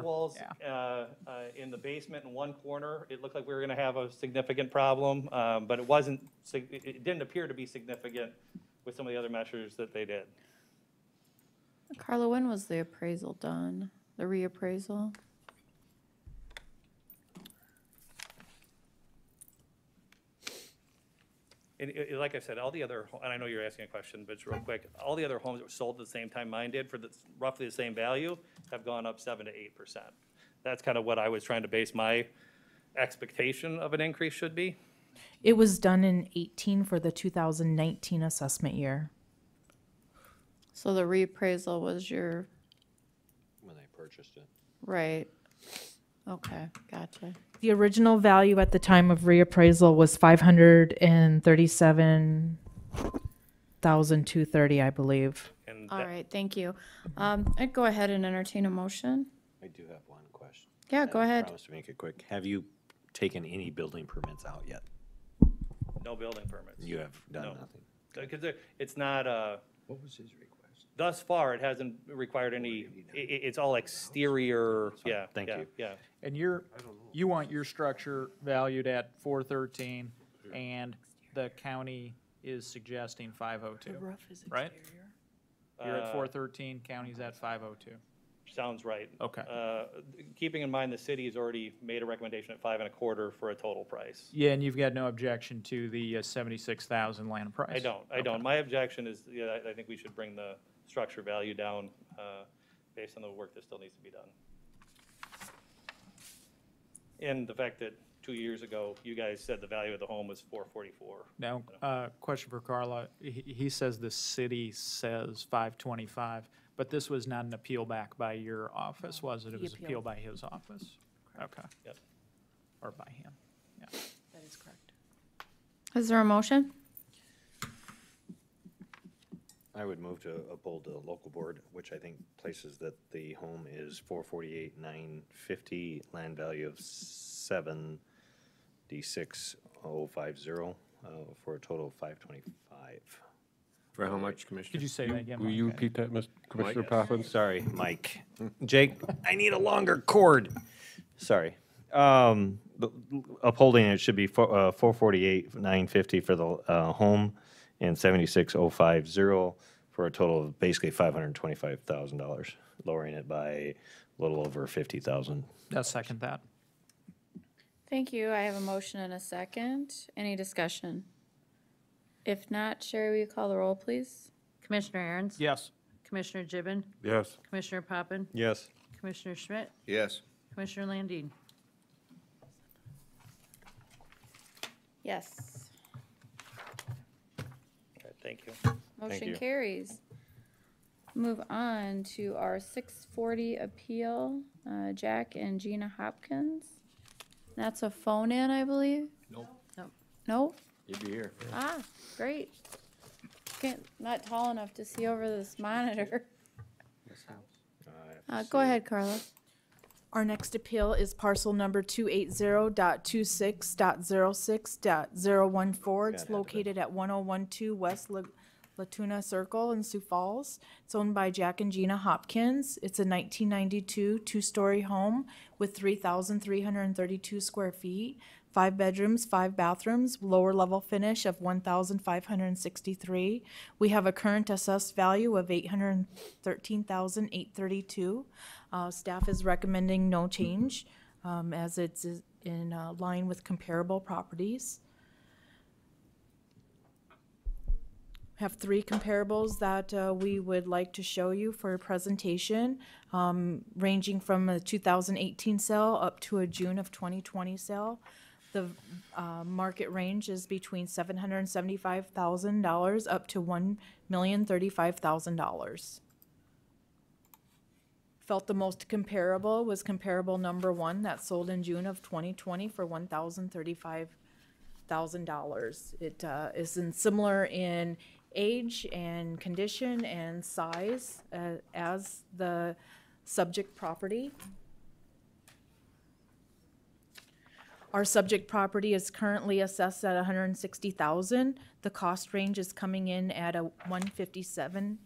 walls,
Yeah.
In the basement in one corner, it looked like we were going to have a significant problem, but it wasn't. It didn't appear to be significant with some of the other measures that they did.
Carla, when was the appraisal done? The reappraisal?
And like I said, all the other, and I know you're asking a question, but it's real quick. All the other homes that were sold at the same time mine did for roughly the same value have gone up 7 to 8%. That's kind of what I was trying to base my expectation of an increase should be.
It was done in 18 for the 2019 assessment year.
So the reappraisal was your,
When they purchased it.
right. Okay, gotcha.
The original value at the time of reappraisal was $537,230, I believe.
All right, thank you. I'd go ahead and entertain a motion.
I do have one question.
Yeah, go ahead.
I promise to make it quick. Have you taken any building permits out yet?
No building permits.
You have done nothing.
Because it's not,
What was his request?
thus far, it hasn't required any, it's all exterior, yeah.
Thank you.
Yeah.
And you want your structure valued at 413, and the county is suggesting 502.
The roof is
right? You're at
Uh,
413, county's at 502.
sounds right.
Okay.
Keeping in mind the city has already made a recommendation at 5.25 for a total price.
Yeah, and you've got no objection to the 76,000 land price?
I don't. My objection is, yeah, I think we should bring the structure value down based on the work that still needs to be done. And the fact that 2 years ago, you guys said the value of the home was $444.
Now, question for Carla. He says the city says 525, but this was not an appeal back by your office, was it? It
He
was appealed
appealed.
by his office? Okay.
Yep.
Or by him, yeah.
That is correct.
Is there a motion?
I would move to uphold the local board, which I think places that the home is 448,950, land value of 76,050, for a total of 525.
For how much, Commissioner?
Could you say that again?
Will you
Mike?
repeat that, Commissioner
Mike?
Poppins?
Sorry, Mike. Jake, I need a longer cord. Sorry. Upholding it should be 448,950 for the home and 76,050 for a total of basically $525,000, lowering it by a little over 50,000.
I'll second that.
Thank you. I have a motion and a second. Any discussion? If not, Sherry, will you call the roll, please?
Commissioner Aaron's?
Yes.
Commissioner Gibbon?
Yes.
Commissioner Poppin?
Yes.
Commissioner Schmidt?
Yes.
Commissioner Landine?
Yes.
Okay, thank you.
Motion
you.
carries. Move on to our 640 appeal, Jack and Gina Hopkins. That's a phone in, I believe?
Nope.
Nope?
You'd be here.
Ah, great. Not tall enough to see over this monitor. Go ahead, Carla.
Our next appeal is parcel number 280.26.06.014. It's located at 1012 West Latuna Circle in Sioux Falls. It's owned by Jack and Gina Hopkins. It's a 1992 two-story home with 3,332 square feet, 5 bedrooms, 5 bathrooms, lower level finish of 1,563. We have a current assessed value of $813,832. Staff is recommending no change, as it's in line with comparable properties. Have 3 comparables that we would like to show you for a presentation, ranging from a 2018 sale up to a June of 2020 sale. The market range is between $775,000 up to $1,035,000. Felt the most comparable was comparable number 1 that sold in June of 2020 for $1,035,000. It is similar in age and condition and size as the subject property. Our subject property is currently assessed at $160,000. The cost range is coming in at $157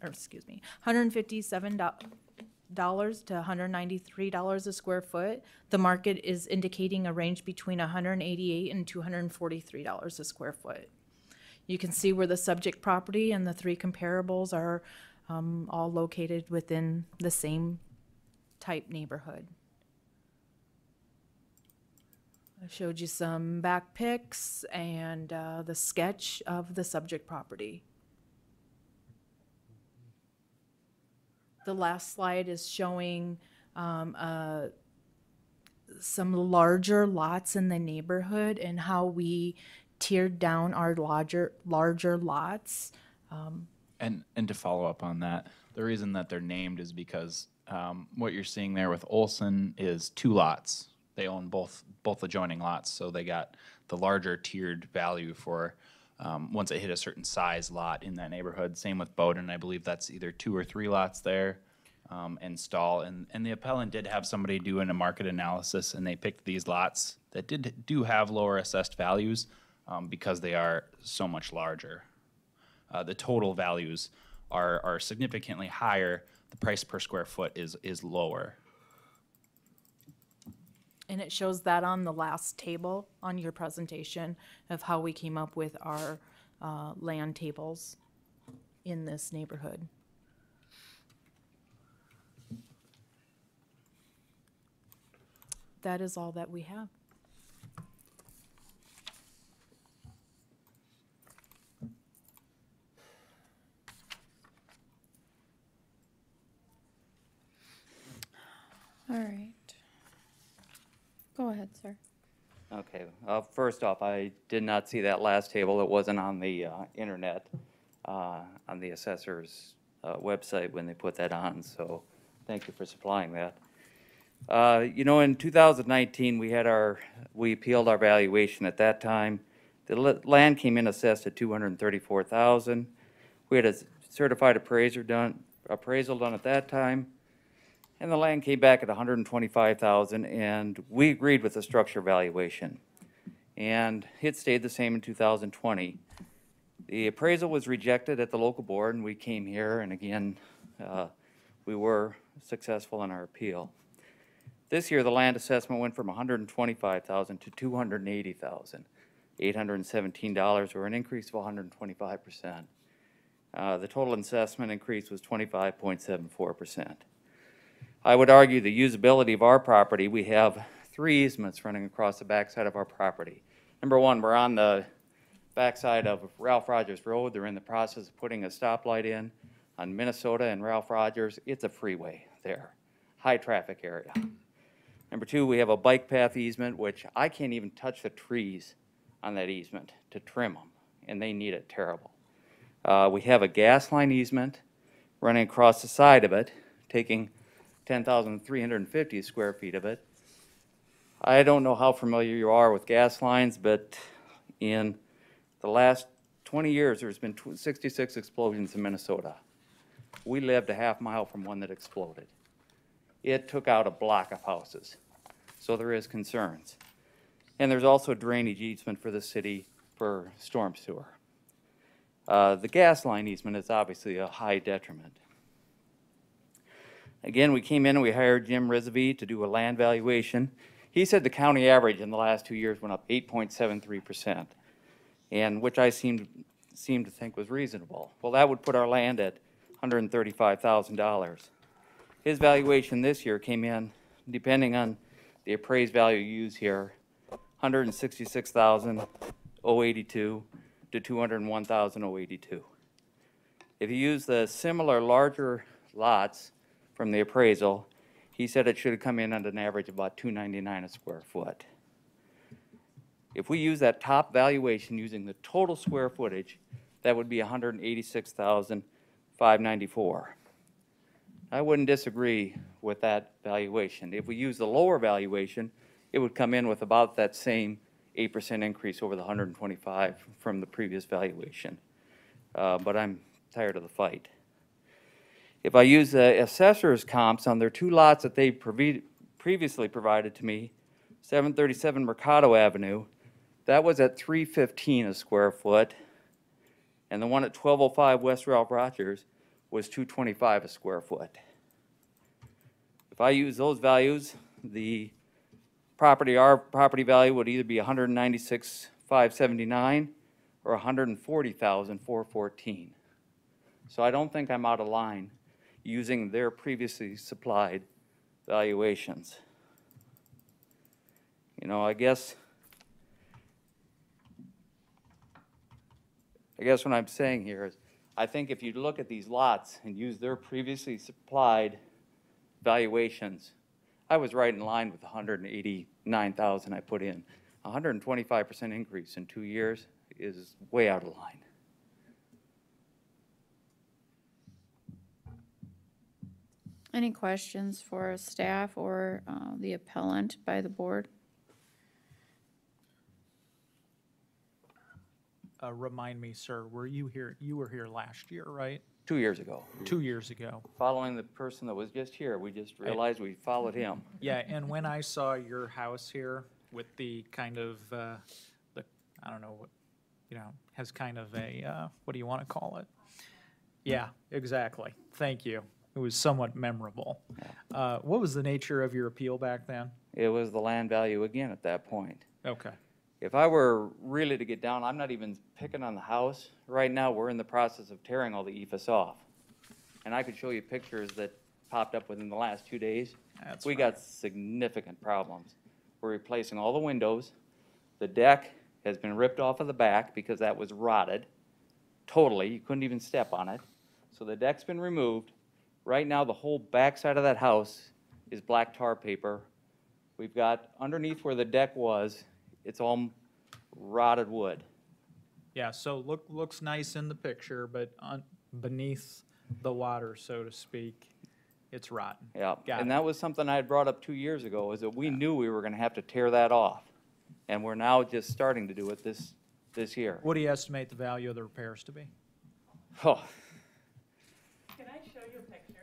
to $193 a square foot. The market is indicating a range between $188 and $243 a square foot. You can see where the subject property and the 3 comparables are all located within the same type neighborhood. I showed you some back pics and the sketch of the subject property. The last slide is showing some larger lots in the neighborhood and how we tiered down our larger lots.
And to follow up on that, the reason that they're named is because what you're seeing there with Olson is 2 lots. They own both adjoining lots, so they got the larger tiered value for once it hit a certain size lot in that neighborhood. Same with Bowden, I believe that's either 2 or 3 lots there, and Stahl. And the appellant did have somebody doing a market analysis, and they picked these lots that do have lower assessed values because they are so much larger. The total values are significantly higher. The price per square foot is lower.
And it shows that on the last table on your presentation of how we came up with our land tables in this neighborhood. that is all that we have. All right. Go ahead, sir.
Okay, first off, I did not see that last table. It wasn't on the internet, on the assessor's website when they put that on, so thank you for supplying that. You know, in 2019, we appealed our valuation at that time. The land came in assessed at $234,000. We had a certified appraiser appraisal done at that time. And the land came back at $125,000, and we agreed with the structure valuation. And it stayed the same in 2020. The appraisal was rejected at the local board, and we came here, and again, we were successful in our appeal. This year, the land assessment went from $125,000 to $280,000, $817, or an increase of 125%. The total assessment increase was 25.74%. I would argue the usability of our property, we have 3 easements running across the backside of our property. Number one, we're on the backside of Ralph Rogers Road. They're in the process of putting a stoplight in on Minnesota and Ralph Rogers. It's a freeway there, high traffic area. Number two, we have a bike path easement, which I can't even touch the trees on that easement to trim them, and they need it terrible. We have a gas line easement running across the side of it, taking 10,350 square feet of it. I don't know how familiar you are with gas lines, but in the last 20 years, there's been 66 explosions in Minnesota. We lived a half mile from one that exploded. It took out a block of houses, so there is concerns. And there's also a drainage easement for the city for storm sewer. The gas line easement is obviously a high detriment. Again, we came in and we hired Jim Rizvi to do a land valuation. He said the county average in the last 2 years went up 8.73%, and which I seemed to think was reasonable. Well, that would put our land at $135,000. His valuation this year came in, depending on the appraised value used here, $166,082 to $201,082. If you use the similar larger lots from the appraisal, he said it should have come in at an average of about $299 a square foot. If we use that top valuation using the total square footage, that would be $186,594. I wouldn't disagree with that valuation. If we use the lower valuation, it would come in with about that same 8% increase over the 125 from the previous valuation. But I'm tired of the fight. If I use the assessor's comps on their 2 lots that they previously provided to me, 737 Mercado Avenue, that was at $315 a square foot, and the one at 1205 West Ralph Rogers was $225 a square foot. If I use those values, our property value would either be $196,579 or $140,414. So I don't think I'm out of line using their previously supplied valuations. You know, I guess what I'm saying here is, I think if you look at these lots and use their previously supplied valuations, I was right in line with the $189,000 I put in. 125% increase in 2 years is way out of line.
Any questions for staff or the appellant by the board?
Remind me, sir, were you here, you were here last year, right?
2 years ago.
2 years ago.
Following the person that was just here, we just realized we followed him.
Yeah, and when I saw your house here with the kind of, I don't know, what, you know, has kind of a, what do you want to call it? Yeah, exactly. Thank you. It was somewhat memorable. What was the nature of your appeal back then?
It was the land value again at that point.
Okay.
If I were really to get down, I'm not even picking on the house. Right now, we're in the process of tearing all the EFS off. And I could show you pictures that popped up within the last 2 days.
That's
We got significant problems. We're replacing all the windows. The deck has been ripped off of the back because that was rotted totally. You couldn't even step on it. So the deck's been removed. Right now, the whole back side of that house is black tar paper. We've got underneath where the deck was, it's all rotted wood.
Yeah, so looks nice in the picture, but beneath the water, so to speak, it's rotten.
Yeah,
Got
and
it.
that was something I had brought up 2 years ago, is that we knew we were gonna have to tear that off. And we're now just starting to do it this year.
What do you estimate the value of the repairs to be?
Oh,
Can I show you a picture?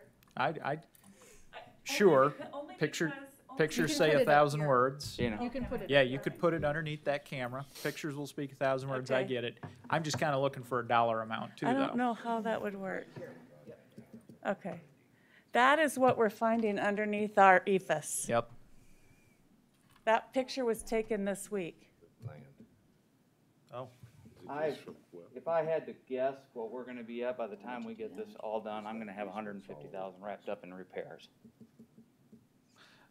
Sure.
Only
Pictures
You can
say
put it up
1,000
here.
words.
you know,
You can put it.
Yeah, you could put it underneath that camera. Pictures will speak 1,000 words, I
Okay.
get it. I'm just kind of looking for a dollar amount too,
I
though.
don't know how that would work. Okay. That is what we're finding underneath our ephes.
Yep.
That picture was taken this week.
Oh.
if I had to guess what we're gonna be at by the time we get this all done, I'm gonna have 150,000 wrapped up in repairs.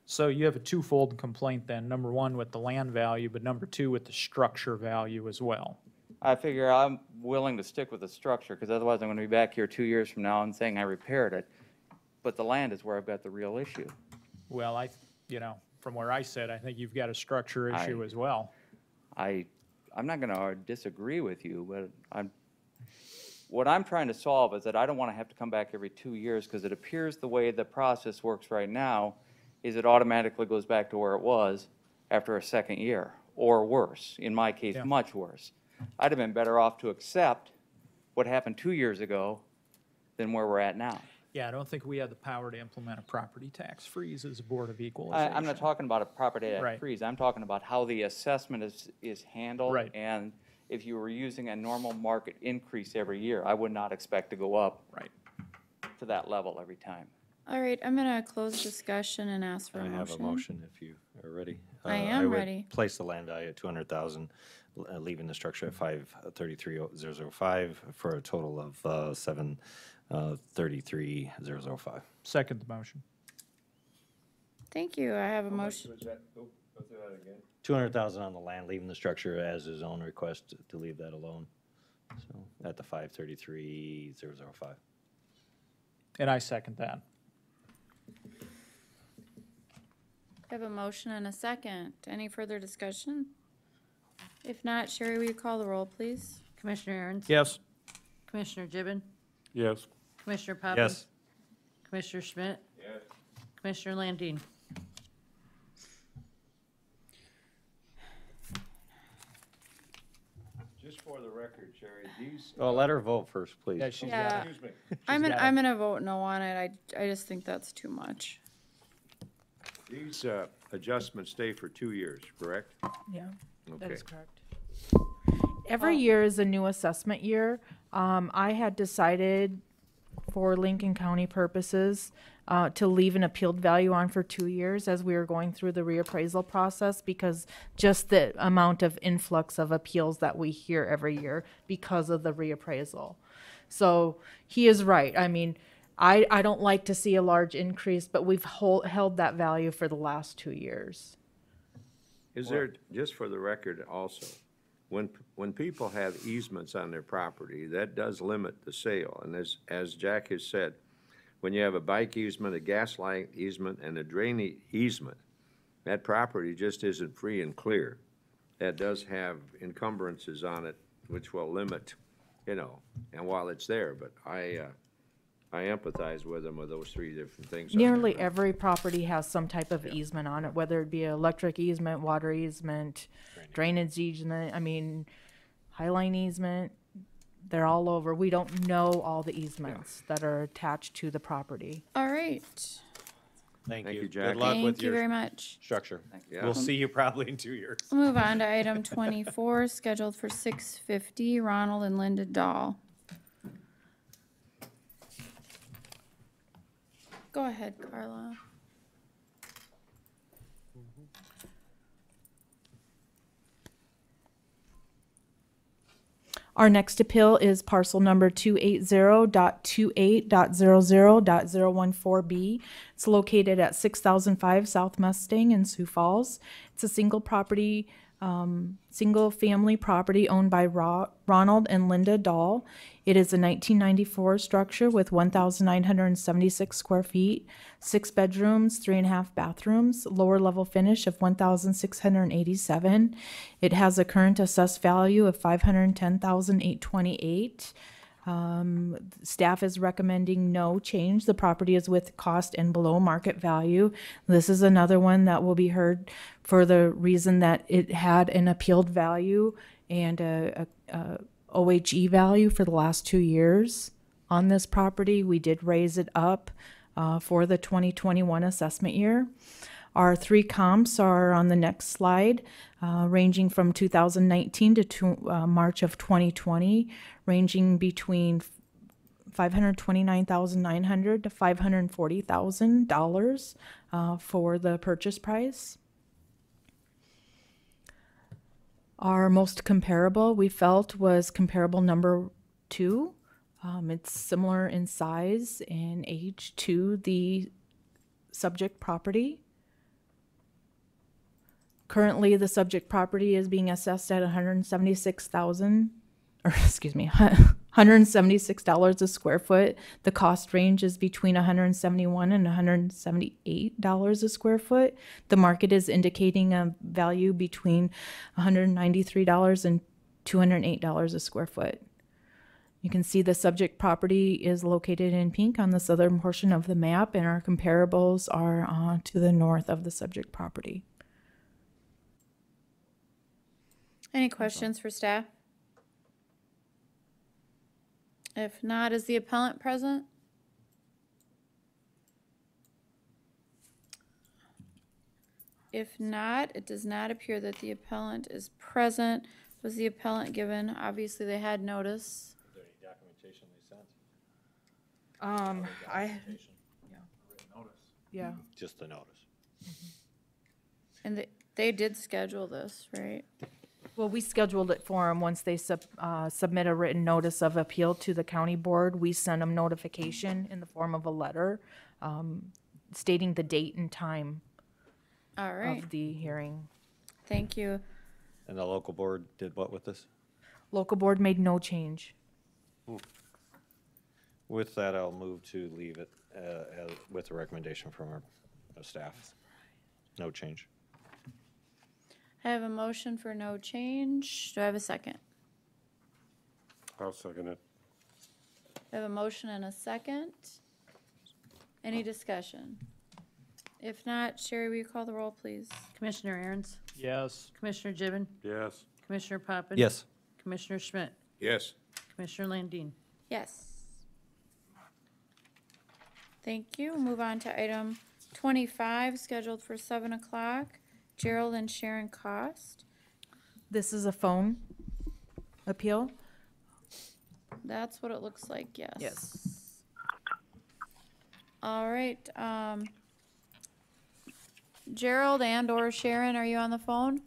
So you have a twofold complaint then. Number one with the land value, but number two with the structure value as well.
I figure I'm willing to stick with the structure, because otherwise I'm gonna be back here 2 years from now and saying I repaired it. But the land is where I've got the real issue.
Well, from where I sit, I think you've got a structure issue as well.
I'm not gonna disagree with you, but what I'm trying to solve is that I don't wanna have to come back every 2 years, because it appears the way the process works right now is it automatically goes back to where it was after a second year, or worse, in my case,
Yeah.
much worse. I'd have been better off to accept what happened 2 years ago than where we're at now.
Yeah, I don't think we have the power to implement a property tax freeze as a Board of Equalization.
I'm not talking about a property tax
Right.
freeze, I'm talking about how the assessment is handled.
Right.
And if you were using a normal market increase every year, I would not expect to go up
Right.
to that level every time.
All right, I'm gonna close discussion and ask for a
I
motion.
have a motion if you are ready.
I am
would
ready.
Place the land value at 200,000, leaving the structure at 533,005 for a total of 733,005.
Second the motion.
Thank you, I have a motion.
200,000 on the land, leaving the structure as his own request to leave that alone. So at the 533,005.
And I second that.
I have a motion and a second. Any further discussion? If not, Sherry, will you call the roll, please?
Commissioner Aaron's?
Yes.
Commissioner Gibbon?
Yes.
Commissioner Poppins?
Yes.
Commissioner Schmidt? Yes. Commissioner Landine?
Just for the record, Sherry, these.
Oh, let her vote first, please.
Yeah, she's
Yeah.
got it.
Excuse me.
I'm
got it.
gonna vote no on it. I just think that's too much.
These adjustments stay for 2 years, correct?
Yeah.
That
Okay.
is correct.
Every year is a new assessment year. I had decided for Lincoln County purposes, to leave an appealed value on for 2 years as we were going through the reappraisal process, because just the amount of influx of appeals that we hear every year because of the reappraisal. So he is right. I mean, I don't like to see a large increase, but we've held that value for the last 2 years.
Is there, just for the record also, when people have easements on their property, that does limit the sale. And as Jack has said, when you have a bike easement, a gas line easement, and a drainage easement, that property just isn't free and clear. That does have encumbrances on it, which will limit, and while it's there, but I empathize with them with those three different things. on there.
Nearly every property has some type of easement on it, whether it be electric easement, water easement, drainage easement, highline easement. They're all over. We don't know all the easements that are attached to the property.
All right.
Thank
Thank
you.
you, Jack.
Good luck with
Thank you
your
very much.
structure.
Yeah.
We'll see you probably in 2 years.
We'll move on to item 24, scheduled for 6:50, Ronald and Linda Dahl. Go ahead, Carla.
Our next appeal is parcel number 280.28.00.014B. It's located at 6005 South Mustang in Sioux Falls. It's a single family property owned by Ronald and Linda Dahl. It is a 1994 structure with 1,976 square feet, 6 bedrooms, 3.5 bathrooms, lower level finish of 1,687. It has a current assessed value of $510,828. Staff is recommending no change. The property is with cost and below market value. This is another one that will be heard for the reason that it had an appealed value and a OHE value for the last 2 years on this property. We did raise it up for the 2021 assessment year. Our 3 comps are on the next slide, ranging from 2019 to March of 2020, ranging between $529,900 to $540,000 for the purchase price. Our most comparable we felt was comparable number 2. It's similar in size and age to the subject property. Currently, the subject property is being assessed at $176 a square foot. The cost range is between $171 and $178 a square foot. The market is indicating a value between $193 and $208 a square foot. You can see the subject property is located in pink on the southern portion of the map, and our comparables are to the north of the subject property.
Any questions for staff? If not, is the appellant present? If not, it does not appear that the appellant is present. Was the appellant given? Obviously, they had notice.
Is there any documentation they sent?
Yeah.
Just the notice.
And they did schedule this, right?
Well, we scheduled it for them. Once they submit a written notice of appeal to the county board, we send them notification in the form of a letter stating the date and time
All right.
of the hearing.
Thank you.
And the local board did what with this?
Local board made no change.
With that, I'll move to leave it with a recommendation from our staff. No change.
I have a motion for no change. Do I have a second?
I'll second it.
I have a motion and a second. Any discussion? If not, Sherry, will you call the roll, please?
Commissioner Aaron's,
Yes.
Commissioner Gibbon,
Yes.
Commissioner Poppin.
Yes.
Commissioner Schmidt,
Yes.
Commissioner Landine.
Yes. Thank you. Move on to item 25, scheduled for 7 o'clock. Gerald and Sharon Cost.
This is a phone appeal.
That's what it looks like, yes.
Yes.
All right. Gerald and or Sharon, are you on the phone?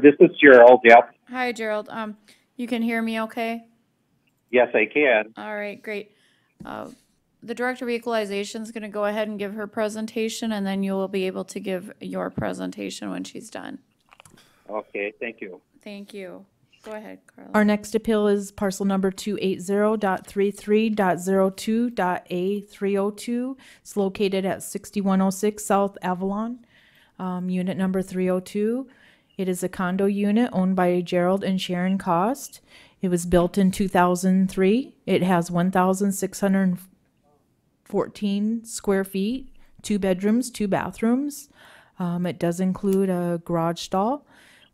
This is Gerald, yep.
Hi, Gerald. You can hear me okay?
Yes, I can.
All right, great. The Director of Equalization is going to go ahead and give her presentation, and then you will be able to give your presentation when she's done.
Okay, thank you.
Thank you. Go ahead, Carla.
Our next appeal is parcel number 280.33.02.A302. It's located at 6106 South Avalon, unit number 302. It is a condo unit owned by Gerald and Sharon Cost. It was built in 2003. It has 1,614 square feet, 2 bedrooms, 2 bathrooms. It does include a garage stall.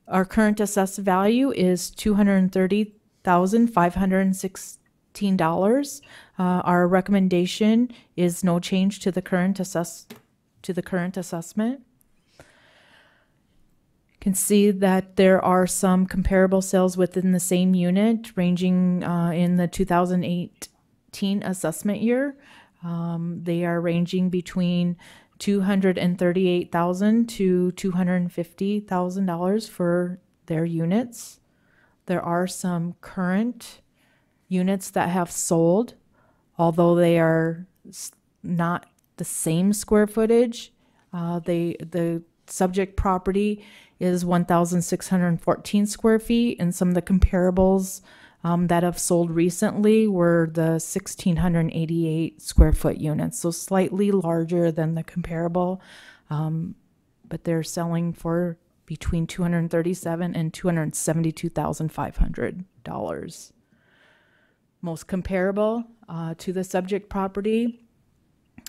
Our current assessed value is $230,516. Our recommendation is no change to the current assessment. You can see that there are some comparable sales within the same unit, ranging in the 2018 assessment year. They are ranging between $238,000 to $250,000 for their units. There are some current units that have sold, although they are not the same square footage. The subject property is 1,614 square feet, and some of the comparables that have sold recently were the 1,688 square foot units, so slightly larger than the comparable, but they're selling for between $237,000 and $272,500. Most comparable to the subject property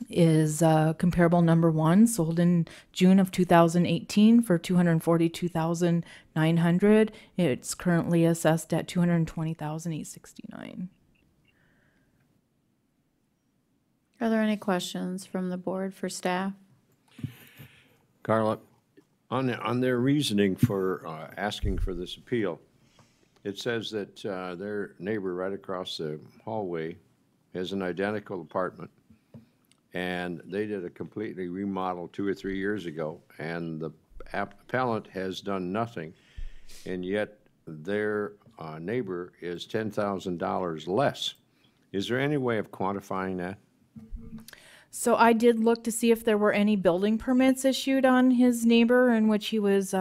is comparable number 1, sold in June of 2018 for $242,900. It's currently assessed at $220,869.
Are there any questions from the board for staff?
Carla, on their reasoning for asking for this appeal, it says that their neighbor right across the hallway has an identical apartment, and they did a completely remodel 2 or 3 years ago, and the appellant has done nothing, and yet their neighbor is $10,000 less. Is there any way of quantifying that?
So I did look to see if there were any building permits issued on his neighbor in which he was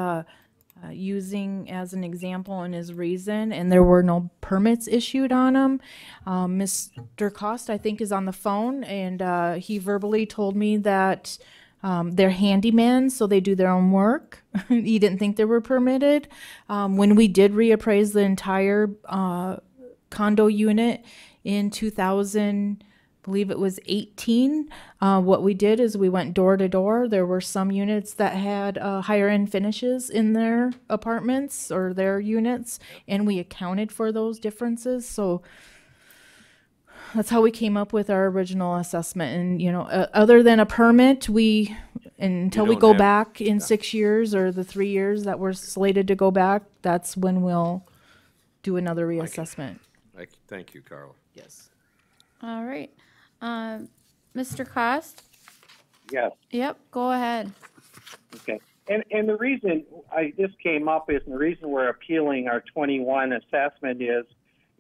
using as an example in his reason, and there were no permits issued on him. Mr. Cost, I think, is on the phone, and he verbally told me that they're handymen, so they do their own work. He didn't think they were permitted. When we did reappraise the entire condo unit in 2000, believe it was 18. What we did is we went door to door. There were some units that had higher end finishes in their apartments or their units, and we accounted for those differences. So that's how we came up with our original assessment. And, you know, other than a permit, until we go back in 6 years or the 3 years that we're slated to go back, that's when we'll do another reassessment.
Thank you, Carla.
Yes.
All right. Mr. Cost?
Yes.
Yep, go ahead.
Okay. And the reason this came up is, and the reason we're appealing our 21 assessment is,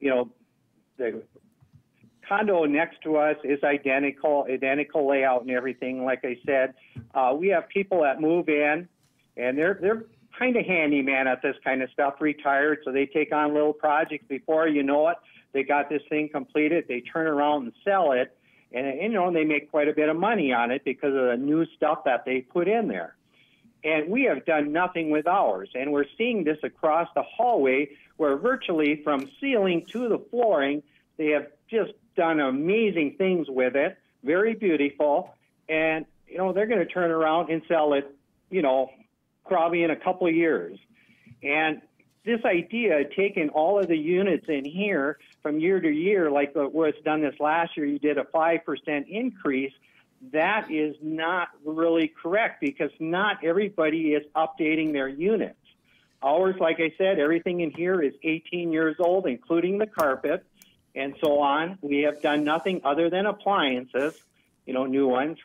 you know, the condo next to us is identical layout and everything. Like I said, we have people that move in, and they're kind of handyman at this kind of stuff, retired, so they take on little projects. Before you know it, they got this thing completed. They turn around and sell it, and you know, they make quite a bit of money on it because of the new stuff that they put in there. And we have done nothing with ours, and we're seeing this across the hallway, where virtually from ceiling to the flooring, they have just done amazing things with it, very beautiful, and you know, they're going to turn around and sell it, you know, probably in a couple of years. And this idea of taking all of the units in here from year to year, like was done this last year, you did a 5% increase, that is not really correct, because not everybody is updating their units. Ours, like I said, everything in here is 18 years old, including the carpet and so on. We have done nothing other than appliances, you know, new ones.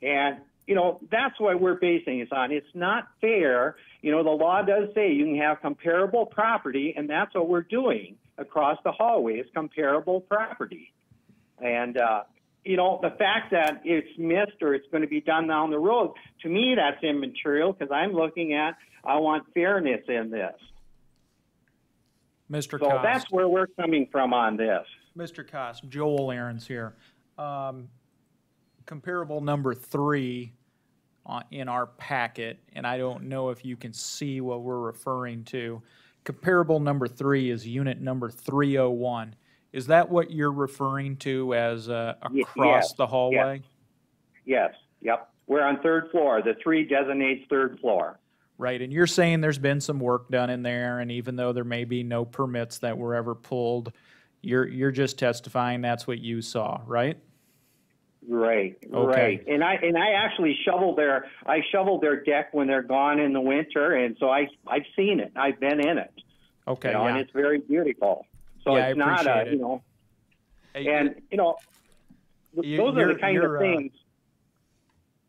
And, you know, that's what we're basing this on. It's not fair. You know, the law does say you can have comparable property, and that's what we're doing across the hallway is comparable property. And, you know, the fact that it's missed or it's going to be done down the road, to me, that's immaterial, because I'm looking at, I want fairness in this.
Mr.
So
Cost.
that's where we're coming from on this.
Mr. Cost, Joel Aaron's here. Comparable number 3 in our packet, and I don't know if you can see what we're referring to. Comparable number 3 is unit number 301. Is that what you're referring to as across the hallway?
Yes. Yep. We're on 3rd floor. The 3 designates 3rd floor.
Right, and you're saying there's been some work done in there, and even though there may be no permits that were ever pulled, you're just testifying that's what you saw, right?
Right,
Okay.
right. And I actually shoveled their deck when they're gone in the winter, and so I've seen it. I've been in it.
Okay,
you know, and it's very beautiful. So
yeah,
it's not
I appreciate it.
you know, and you know, those are the kind of things.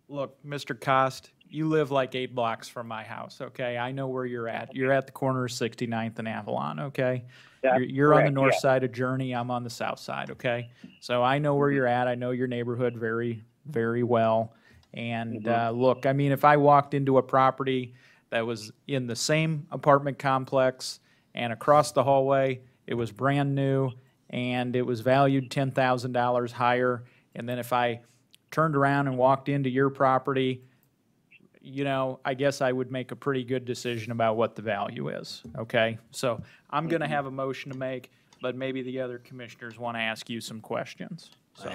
Look, Mr. Cost, you live like 8 blocks from my house, okay? I know where you're at. You're at the corner of 69th and Avalon, okay?
That's
You're on the
correct,
north
yeah.
side of Journey, I'm on the south side, okay? So I know where you're at. I know your neighborhood very, very well. And look, I mean, if I walked into a property that was in the same apartment complex and across the hallway, it was brand new and it was valued $10,000 higher, and then if I turned around and walked into your property, you know, I guess I would make a pretty good decision about what the value is, okay? So I'm gonna have a motion to make, but maybe the other commissioners want to ask you some questions, so.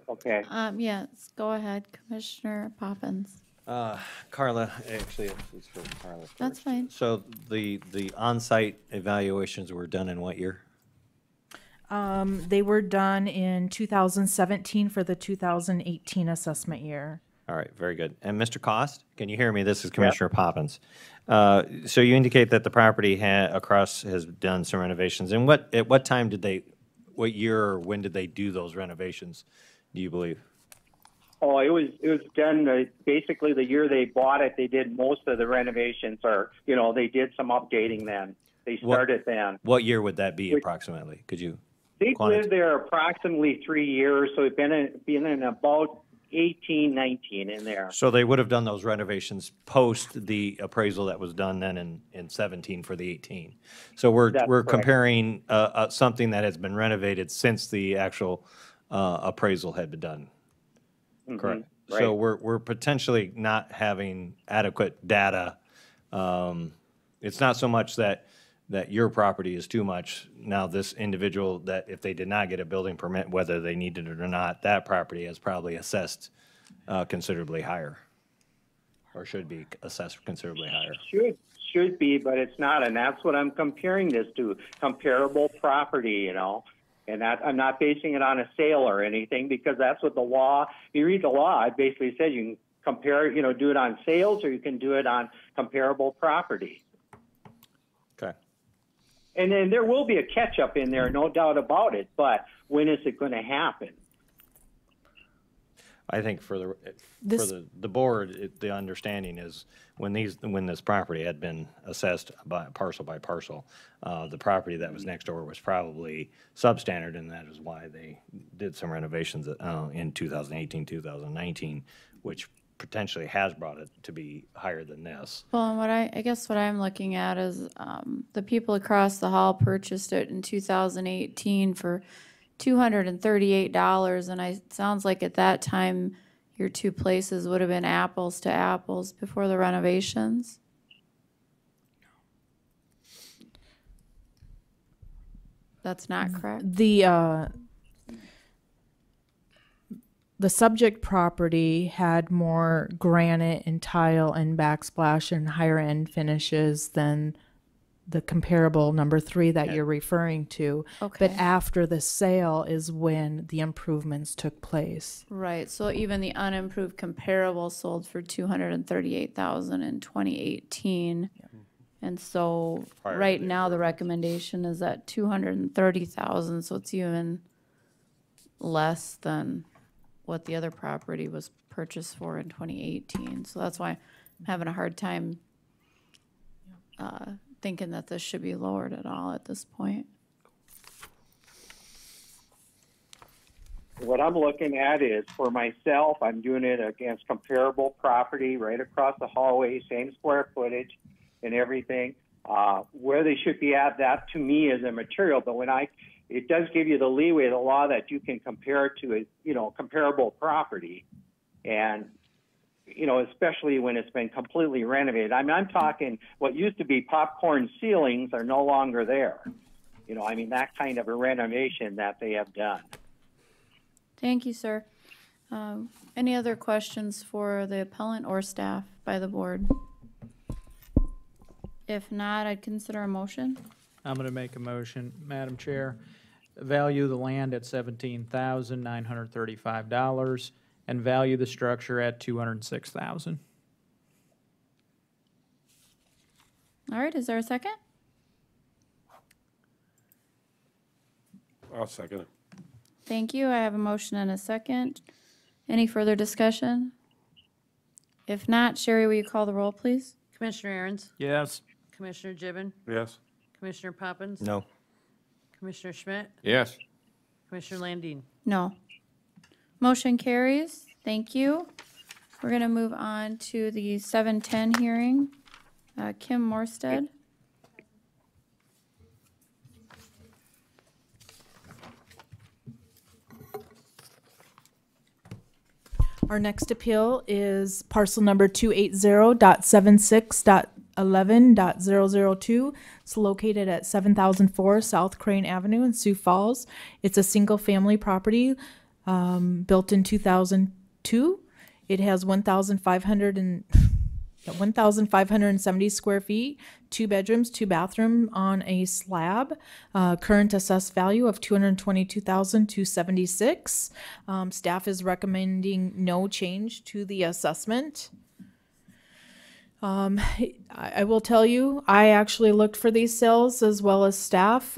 Okay.
Yes, go ahead, Commissioner Poppins.
Carla, actually, it's for Carla first.
That's fine.
So the on-site evaluations were done in what year?
They were done in 2017 for the 2018 assessment year.
All right, very good. And Mr. Cost, can you hear me? This is Commissioner Poppins. So you indicate that the property across has done some renovations. And at what time did they, what year or when did they do those renovations, do you believe?
Oh, it was done basically the year they bought it. They did most of the renovations, or they did some updating then. They started then.
What year would that be approximately? Could you?
They've lived there approximately 3 years, so it's been in about 18, 19 in there.
So they would have done those renovations post the appraisal that was done then in 17 for the 18. So we're
correct.
comparing something that has been renovated since the actual appraisal had been done. Correct.
Right.
So we're potentially not having adequate data. It's not so much that your property is too much. Now, this individual, that if they did not get a building permit, whether they needed it or not, that property is probably assessed considerably higher, or should be assessed considerably higher.
Should be, but it's not, and that's what I'm comparing this to, comparable property, And that, I'm not basing it on a sale or anything, because that's what the law, you read the law, it basically says you can compare, do it on sales, or you can do it on comparable property.
Okay.
And then there will be a catch-up in there, no doubt about it, but when is it going to happen?
I think for the board, the understanding is when this property had been assessed by parcel, the property that was next door was probably substandard, and that is why they did some renovations in 2018, 2019, which potentially has brought it to be higher than this.
Well, and I guess what I'm looking at is the people across the hall purchased it in 2018 for $238, and it sounds like at that time your two places would have been apples to apples before the renovations. That's not correct.
The subject property had more granite and tile and backsplash and higher end finishes than the comparable number 3 that you're referring to.
Okay.
But after the sale is when the improvements took place.
Right. So even the unimproved comparable sold for $238,000 in 2018. And so right now the recommendation is at $230,000, so it's even less than what the other property was purchased for in 2018. So that's why I'm having a hard time thinking that this should be lowered at all at this point.
What I'm looking at is, for myself, I'm doing it against comparable property right across the hallway, same square footage and everything. Where they should be at, that to me is immaterial, but it does give you the leeway of the law that you can compare it to a, comparable property. And, especially when it's been completely renovated. I mean, I'm talking what used to be popcorn ceilings are no longer there. That kind of a renovation that they have done.
Thank you, sir. Any other questions for the appellant or staff by the board? If not, I'd consider a motion.
I'm going to make a motion, Madam Chair. Value the land at $17,935 and value the structure at $206,000.
All right, is there a second?
I'll second it.
Thank you. I have a motion and a second. Any further discussion? If not, Sherry, will you call the roll, please?
Commissioner Aaron's,
Yes.
Commissioner Gibbon,
Yes.
Commissioner Poppins.
No.
Commissioner Schmidt,
Yes.
Commissioner Landine.
No. Motion carries. Thank you. We're going to move on to the 7:10 hearing. Kim Morstead.
Our next appeal is parcel number 280.76.11.002. It's located at 7004 South Crane Avenue in Sioux Falls. It's a single-family property built in 2002. It has 1,570 square feet, 2 bedrooms, 2 bathrooms on a slab. Current assessed value of $222,276. Staff is recommending no change to the assessment. I will tell you, I actually looked for these sales as well as staff.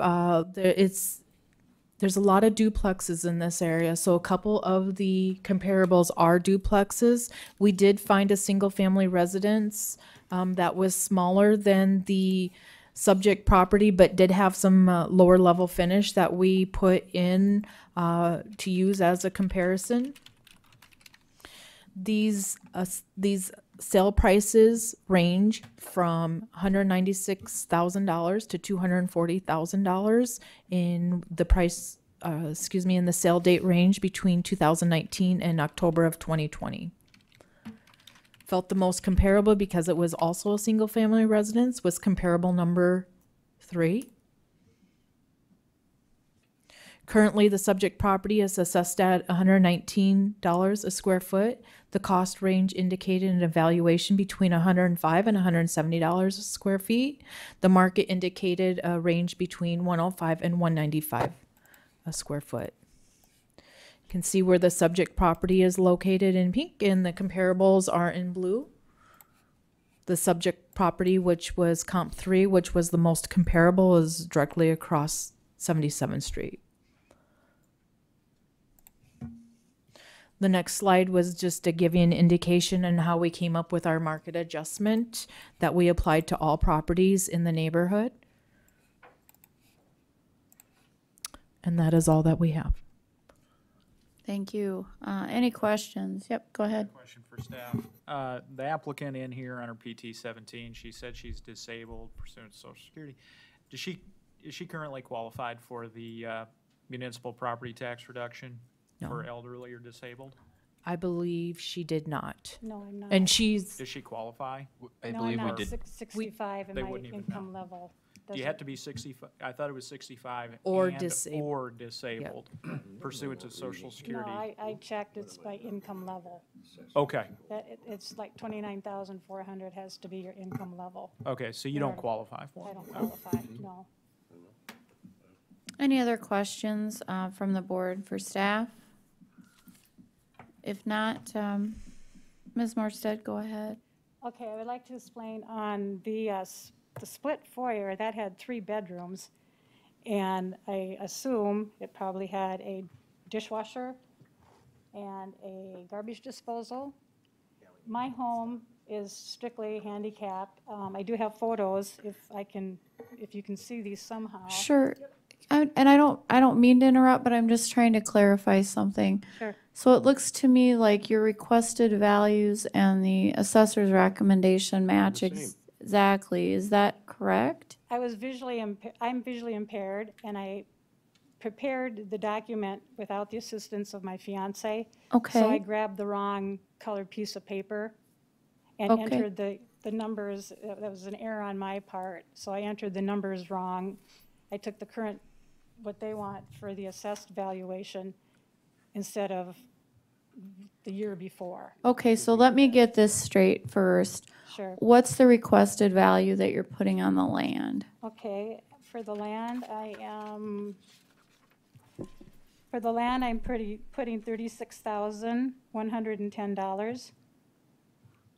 There's a lot of duplexes in this area, so a couple of the comparables are duplexes. We did find a single-family residence that was smaller than the subject property, but did have some lower-level finish that we put in to use as a comparison. These sale prices range from $196,000 to $240,000 in the price, in the sale date range between 2019 and October of 2020. Felt the most comparable because it was also a single family residence was comparable number 3. Currently, the subject property is assessed at $119 a square foot. The cost range indicated an evaluation between $105 and $170 a square feet. The market indicated a range between $105 and $195 a square foot. You can see where the subject property is located in pink and the comparables are in blue. The subject property, which was comp 3, which was the most comparable, is directly across 77th Street. The next slide was just to give you an indication on how we came up with our market adjustment that we applied to all properties in the neighborhood. And that is all that we have.
Thank you. Any questions? Yep, go ahead.
Question for staff. The applicant in here under PT 17, she said she's disabled pursuant to Social Security. Is she currently qualified for the municipal property tax reduction?
No.
For elderly or disabled?
I believe she did not.
No, I'm not.
And she's...
Does she qualify?
I
No,
believe
I'm
we
not
did.
65 and
They
my
wouldn't even
income
know.
level.
Do you have to be 65? I thought it was 65
Or
and
disabled.
or disabled pursuant to Social
No,
Security.
I checked, it's by income level.
Okay,
It's like 29,400 has to be your income level.
okay, so you don't qualify for
I
it?
don't qualify, no.
Any other questions from the board for staff? If not, Ms. Morstead, go ahead.
Okay, I would like to explain on the split foyer, that had 3 bedrooms. And I assume it probably had a dishwasher and a garbage disposal. My home is strictly handicapped. I do have photos if you can see these somehow.
Sure. And I don't mean to interrupt, but I'm just trying to clarify something.
Sure.
So it looks to me like your requested values and the assessor's recommendation match exactly. Is that correct?
I'm visually impaired, and I prepared the document without the assistance of my fiance.
Okay.
So I grabbed the wrong colored piece of paper and
Okay.
entered the numbers. That was an error on my part, so I entered the numbers wrong. I took the current, what they want for the assessed valuation instead of the year before.
Okay, so let me get this straight first.
Sure.
What's the requested value that you're putting on the land?
Okay, for the land, I'm putting $36,110.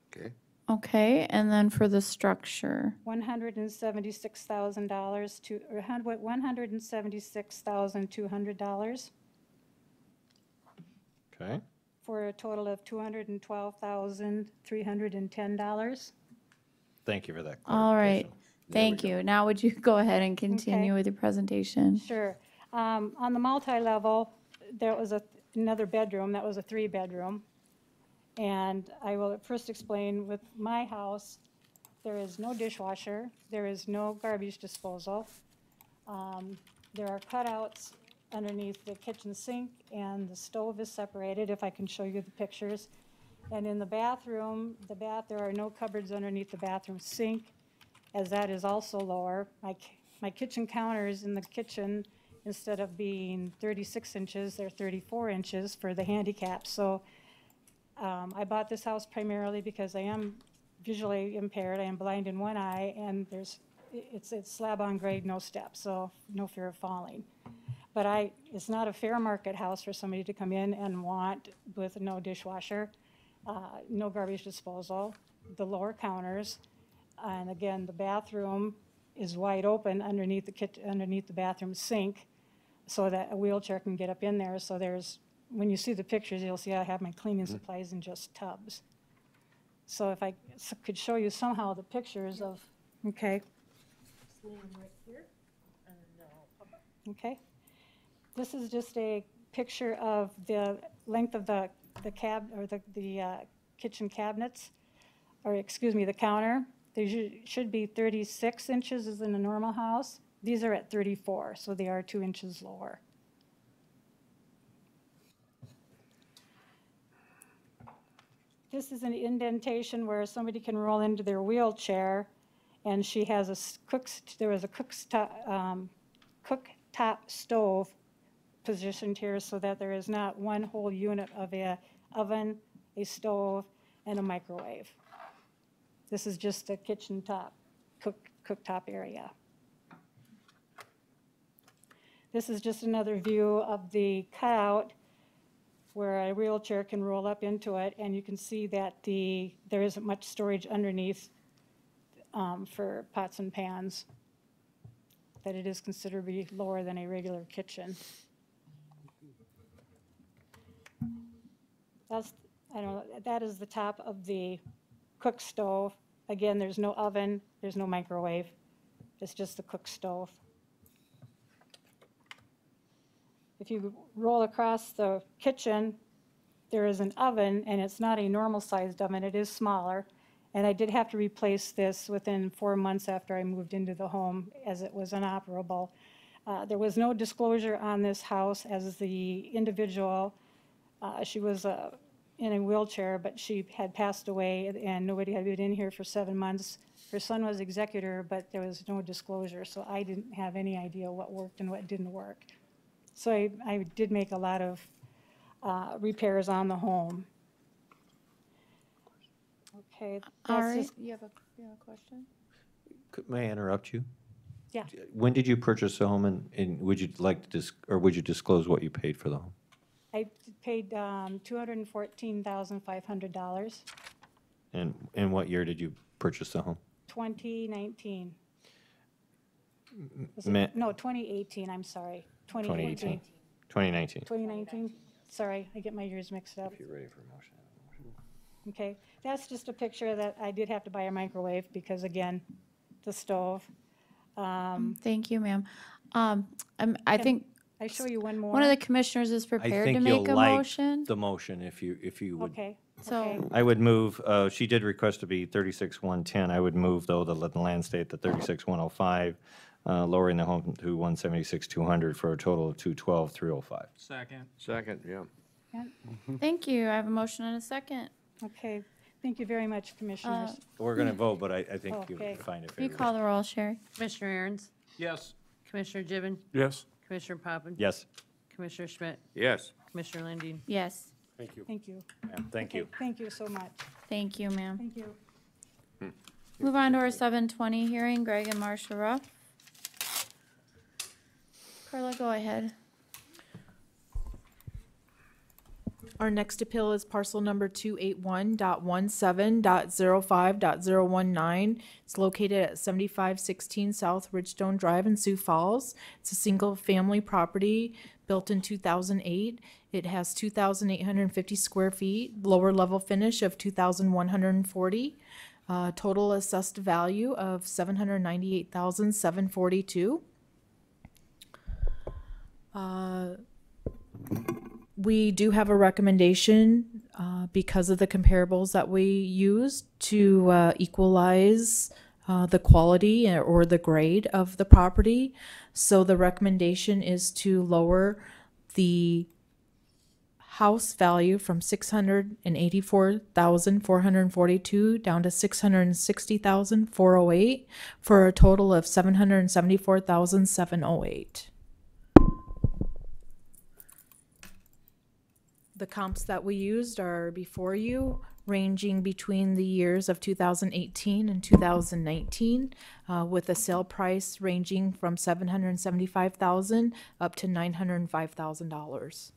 Okay.
Okay, and then for the structure?
$176,000 to, or $176,200.
Okay.
for a total of $212,310.
Thank you for that
All right,
clarification.
thank you. Now would you go ahead and continue
Okay.
with your presentation?
Sure. On the multi-level, there was another bedroom, that was a 3-bedroom. And I will first explain with my house, there is no dishwasher, there is no garbage disposal. There are cutouts underneath the kitchen sink, and the stove is separated, if I can show you the pictures. And in the bathroom, there are no cupboards underneath the bathroom sink, as that is also lower. My kitchen counters in the kitchen, instead of being 36 inches, they're 34 inches for the handicap. So I bought this house primarily because I am visually impaired. I am blind in one eye, and it's slab on grade, no steps, so no fear of falling. But it's not a fair market house for somebody to come in and want with no dishwasher, no garbage disposal, the lower counters, and again, the bathroom is wide open underneath the bathroom sink, so that a wheelchair can get up in there. So when you see the pictures, you'll see I have my cleaning supplies in just tubs. So if I could show you somehow the pictures of, okay. Okay. This is just a picture of the length of the kitchen cabinets, or excuse me, the counter. They should be 36 inches as in a normal house. These are at 34, so they are 2 inches lower. This is an indentation where somebody can roll into their wheelchair, and she has there was a cooktop stove positioned here so that there is not one whole unit of a oven, a stove, and a microwave. This is just the kitchen top, cooktop area. This is just another view of the cutout where a wheelchair can roll up into it, and you can see that there isn't much storage underneath for pots and pans, that it is considerably lower than a regular kitchen. That is the top of the cook stove. Again, there's no oven, there's no microwave. It's just the cook stove. If you roll across the kitchen, there is an oven, and it's not a normal-sized oven. It is smaller. And I did have to replace this within 4 months after I moved into the home, as it was inoperable. There was no disclosure on this house as the individual. She was in a wheelchair, but she had passed away, and nobody had been in here for 7 months. Her son was executor, but there was no disclosure, so I didn't have any idea what worked and what didn't work. So I did make a lot of repairs on the home. Okay.
All right, you have a question?
May I interrupt you?
Yeah.
When did you purchase the home, and would you like to, or would you disclose what you paid for the home?
I paid $214,500.
And in what year did you purchase the home?
2019. No, 2018, I'm sorry.
2018. 2019.
2019, sorry, I get my years mixed up.
If you're ready for a motion.
Okay, that's just a picture that I did have to buy a microwave because, again, the stove.
Thank you, ma'am. I think
I show you one more.
one of the commissioners is
I
prepared to
think
make
you'll
a
like
motion.
the motion if you would.
Okay.
So
okay.
I would move, she did request to be 36,110. I would move, though, to let the land state the 36,105, lowering the home to 176,200 for a total of 212,305.
Second.
Second, yeah.
thank you. I have a motion and a second.
Okay, thank you very much, Commissioners.
We're going to vote, but I think you'll
Okay.
find it
You
favorable.
call the roll, Sherry.
Commissioner Aaron's,
Yes.
Commissioner Gibbon,
Yes.
Commissioner Poppins.
Yes.
Commissioner Schmidt,
Yes.
Commissioner Landine.
Yes.
Thank you.
Thank you.
Thank you.
Okay, thank you so much.
Thank you, ma'am.
Thank you.
Move on to our 7:20 hearing. Greg and Marcia Ruff. Carla, go ahead.
Our next appeal is parcel number 281.17.05.019. It's located at 7516 South Ridgestone Drive in Sioux Falls. It's a single-family property built in 2008. It has 2,850 square feet, lower level finish of 2,140, total assessed value of 798,742. We do have a recommendation because of the comparables that we used to equalize the quality or the grade of the property. So the recommendation is to lower the house value from 684,442 down to 660,408 for a total of 774,708. The comps that we used are before you, ranging between the years of 2018 and 2019, with a sale price ranging from $775,000 up to $905,000.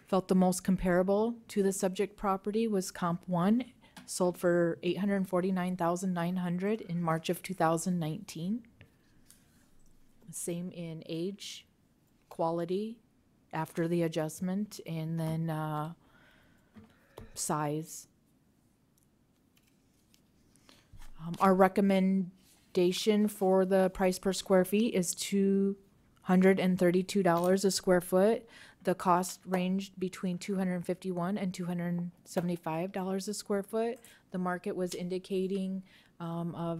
Felt the most comparable to the subject property was Comp 1, sold for $849,900 in March of 2019. Same in age, quality after the adjustment, and then size. Our recommendation for the price per square feet is $232 a square foot. The cost ranged between $251 and $275 a square foot. The market was indicating a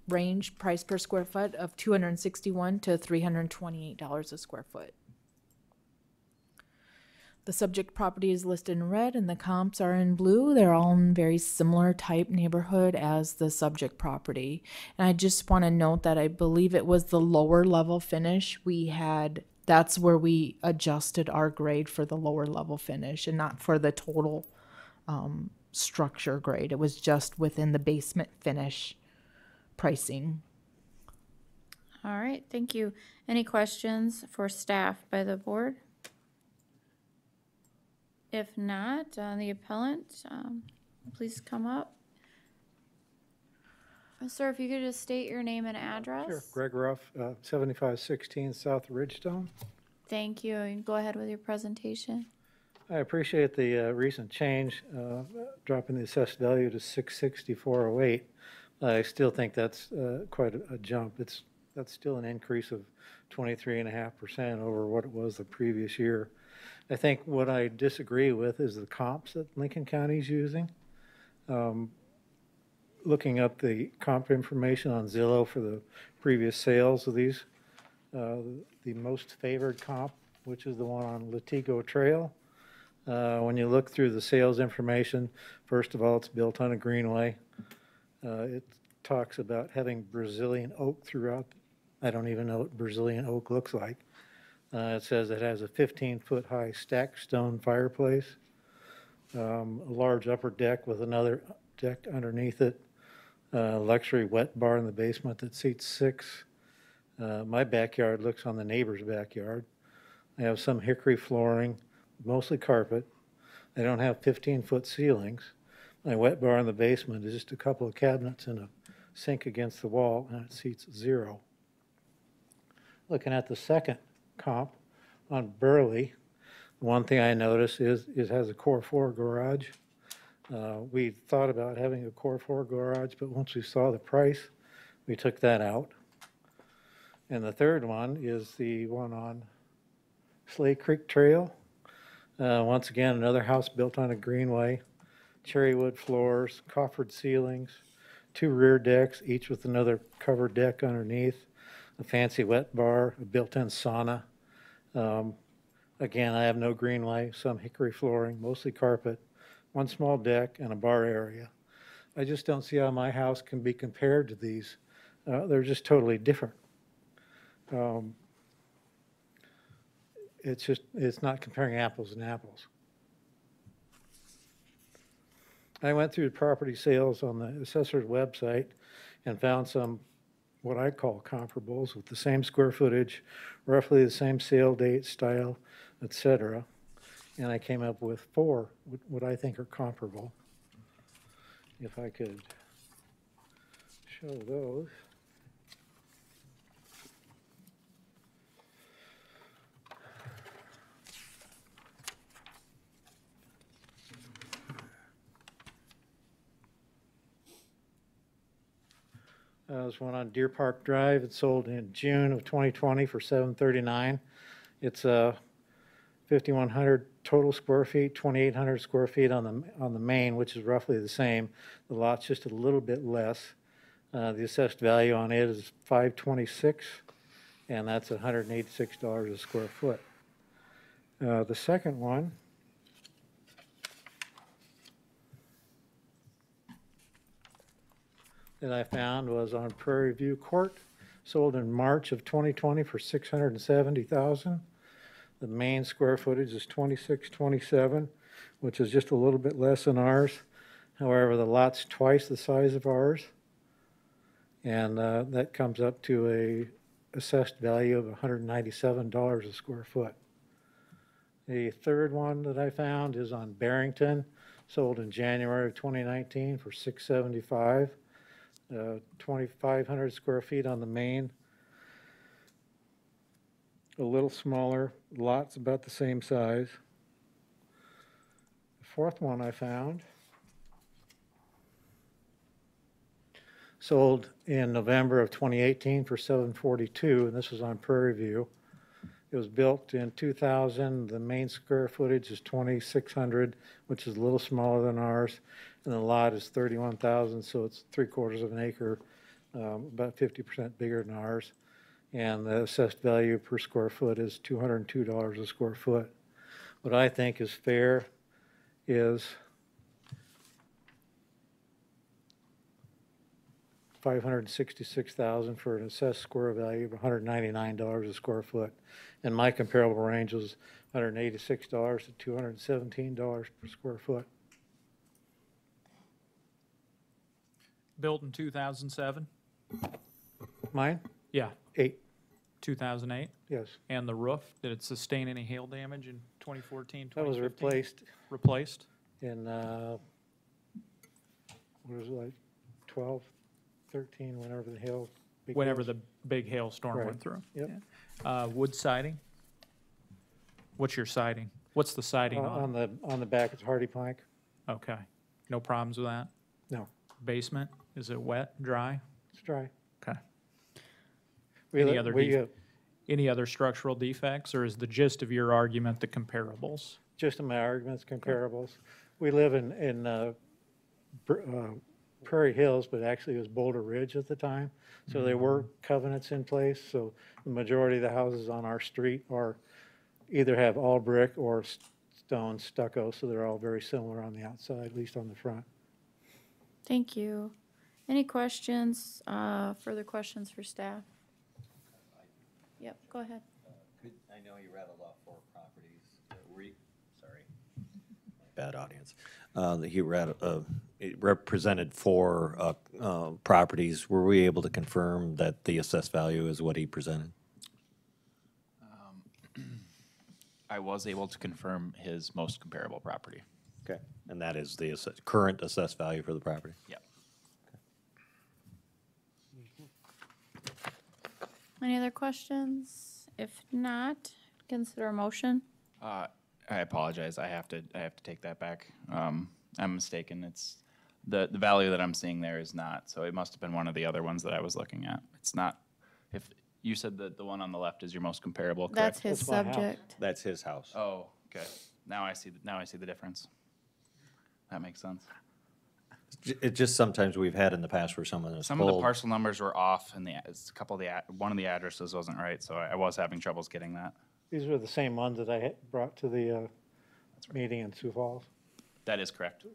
range price per square foot of $261 to $328 a square foot. The subject property is listed in red and the comps are in blue. They're all in very similar type neighborhood as the subject property. And I just want to note that I believe it was the lower level finish we had. That's where we adjusted our grade for the lower level finish and not for the total structure grade. It was just within the basement finish pricing.
All right, thank you. Any questions for staff by the board? If not, the appellant, please come up. Sir, if you could just state your name and address.
Sure. Greg Ruff, 7516 South Ridgestone.
Thank you. And go ahead with your presentation.
I appreciate the recent change, dropping the assessed value to $664.08. I still think that's quite a jump. That's still an increase of 23.5% over what it was the previous year. I think what I disagree with is the comps that Lincoln County is using. Looking up the comp information on Zillow for the previous sales of these, the most favored comp, which is the one on Latigo Trail. When you look through the sales information, first of all, it's built on a greenway. It talks about having Brazilian oak throughout. I don't even know what Brazilian oak looks like. It says it has a 15-foot high stacked stone fireplace, a large upper deck with another deck underneath it, luxury wet bar in the basement that seats 6. My backyard looks on the neighbor's backyard. I have some hickory flooring, mostly carpet. I don't have 15-foot ceilings. My wet bar in the basement is just a couple of cabinets and a sink against the wall, and it seats 0. Looking at the second comp on Burley, one thing I noticed is it has a Core 4 garage. We thought about having a Core 4 garage, but once we saw the price, we took that out. And the third one is the one on Slay Creek Trail. Once again, another house built on a greenway, cherry wood floors, coffered ceilings, 2 rear decks, each with another covered deck underneath, a fancy wet bar, a built-in sauna. Again, I have no greenway, some hickory flooring, mostly carpet, 1 small deck, and a bar area. I just don't see how my house can be compared to these. They're just totally different. It's not comparing apples and apples. I went through property sales on the assessor's website and found some what I call comparables with the same square footage, roughly the same sale date, style, etc. And I came up with 4 what I think are comparable. If I could show those. There's one on Deer Park Drive. It sold in June of 2020 for $739. It's 5,100 total square feet, 2,800 square feet on the main, which is roughly the same. The lot's just a little bit less. The assessed value on it is $526, and that's $186 a square foot. The second one that I found was on Prairie View Court, sold in March of 2020 for $670,000. The main square footage is 2627, which is just a little bit less than ours. However, the lot's twice the size of ours, and that comes up to a assessed value of $197 a square foot. The third one that I found is on Barrington, sold in January of 2019 for $675. 2,500 square feet on the main. A little smaller, lots about the same size. The fourth one I found sold in November of 2018 for $742, and this was on Prairie View. It was built in 2000. The main square footage is 2,600, which is a little smaller than ours, and the lot is 31,000, so it's 3/4 of an acre, about 50% bigger than ours. And the assessed value per square foot is $202 a square foot. What I think is fair is $566,000 for an assessed square value of $199 a square foot. And my comparable range was $186 to $217 per square foot.
Built in 2007?
Mine?
Yeah.
8.
2008?
Yes.
And the roof, did it sustain any hail damage in 2014, 2015?
That was replaced.
Replaced?
In, what was it, like 12, 13, whenever the hail.
Whenever the big hailstorm went through?
Yep.
Yeah. Wood siding? What's your siding? What's the siding on?
On the back, it's hardy plank.
Okay. No problems with that?
No.
Basement, is it wet, dry?
It's dry.
Okay.
We
Any other structural defects, or is the gist of your argument the comparables?
Just in my arguments, comparables. We live in Prairie Hills, but actually it was Boulder Ridge at the time. So there were covenants in place, so the majority of the houses on our street either have all brick or stone stucco, so they're all very similar on the outside, at least on the front.
Thank you. Any questions, further questions for staff? Yep, go ahead.
I know you rattled off 4 properties. Sorry, bad audience. It represented 4 properties. Were we able to confirm that the assessed value is what he presented?
I was able to confirm his most comparable property.
Okay, and that is the current assessed value for the property?
Yep.
Any other questions? If not, consider a motion.
I apologize. I have to take that back. I'm mistaken. It's the value that I'm seeing there is not. So it must have been one of the other ones that I was looking at. It's not. If you said that the one on the left is your most comparable, correct?
That's his subject.
That's his house.
Oh, okay. Now I see the difference. That makes sense.
It just sometimes we've had in the past where someone is
Some of the parcel numbers were off, and one of the addresses wasn't right, so I was having troubles getting that.
These were the same ones that I had brought to the meeting in Sioux Falls.
That is correct.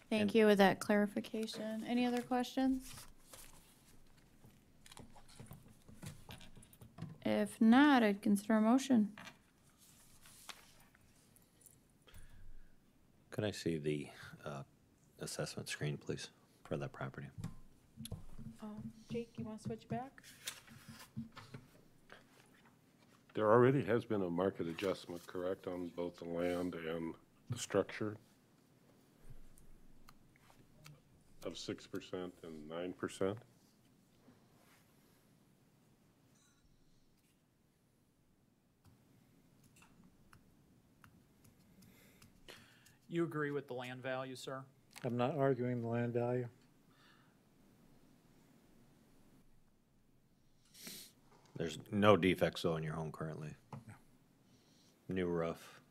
Thank you with that clarification. Any other questions? If not, I'd consider a motion.
Could I see the assessment screen, please, for that property?
Jake, you want to switch back?
There already has been a market adjustment, correct, on both the land and the structure of 6% and 9%?
You agree with the land value, sir?
I'm not arguing the land value.
There's no defects though in your home currently. New roof.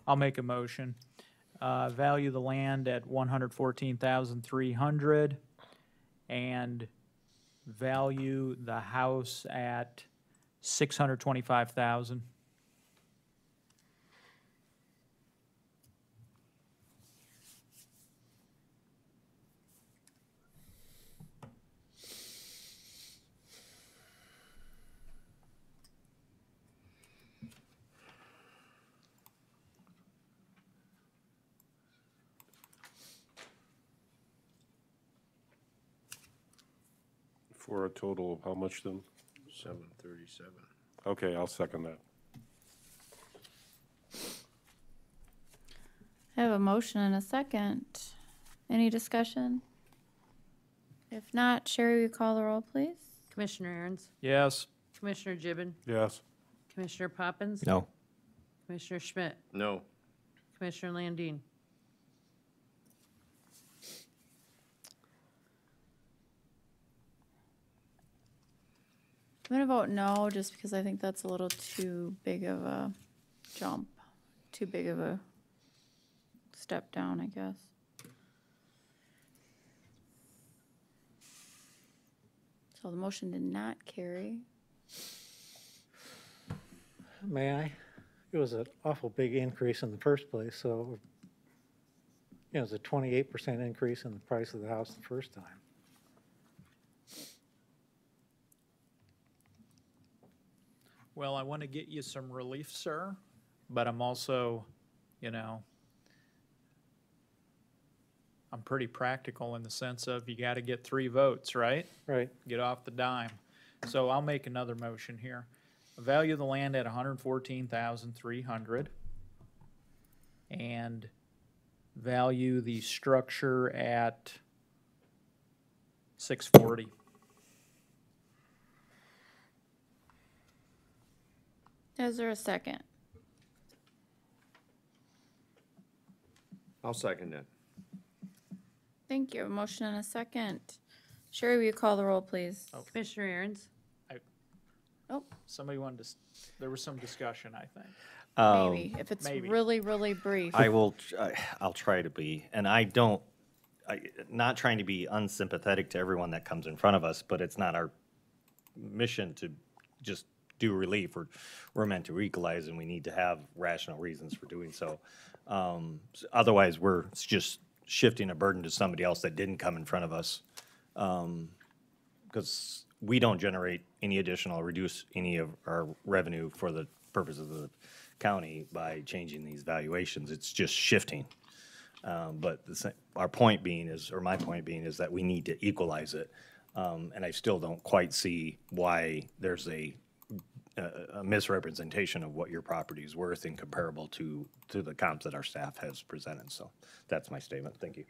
I'll make a motion. Value the land at 114,300 and value the house at 625,000.
For a total of how much then?
737.
Okay, I'll second that.
I have a motion and a second. Any discussion? If not, Sherry, will you call the roll, please?
Commissioner Aaron's,
Yes.
Commissioner Gibbon,
Yes.
Commissioner Poppins.
No.
Commissioner Schmidt,
No.
Commissioner Landine.
I'm gonna vote no, just because I think that's a little too big of a jump, too big of a step down, I guess. So the motion did not carry.
May I? It was an awful big increase in the first place, so, it was a 28% increase in the price of the house the first time.
Well, I want to get you some relief, sir, but I'm also, you know, I'm pretty practical in the sense of you got to get 3 votes, right?
Right.
Get off the dime. So I'll make another motion here. Value the land at 114,300 and value the structure at 640.
Is there a second?
I'll second that.
Thank you. A motion and a second. Sherry, will you call the roll, please?
Commissioner Aaron's,
Somebody wanted to, there was some discussion, I think.
Maybe, if it's
maybe.
really, really brief.
I'll try to be, and not trying to be unsympathetic to everyone that comes in front of us, but it's not our mission to just do relief. We're meant to equalize, and we need to have rational reasons for doing so. Otherwise, we're just shifting a burden to somebody else that didn't come in front of us. Because we don't generate any additional, reduce any of our revenue for the purposes of the county by changing these valuations. It's just shifting. But our point being is, or my point being is that we need to equalize it. And I still don't quite see why there's a misrepresentation of what your property is worth and comparable to the comps that our staff has presented. So that's my statement. Thank you.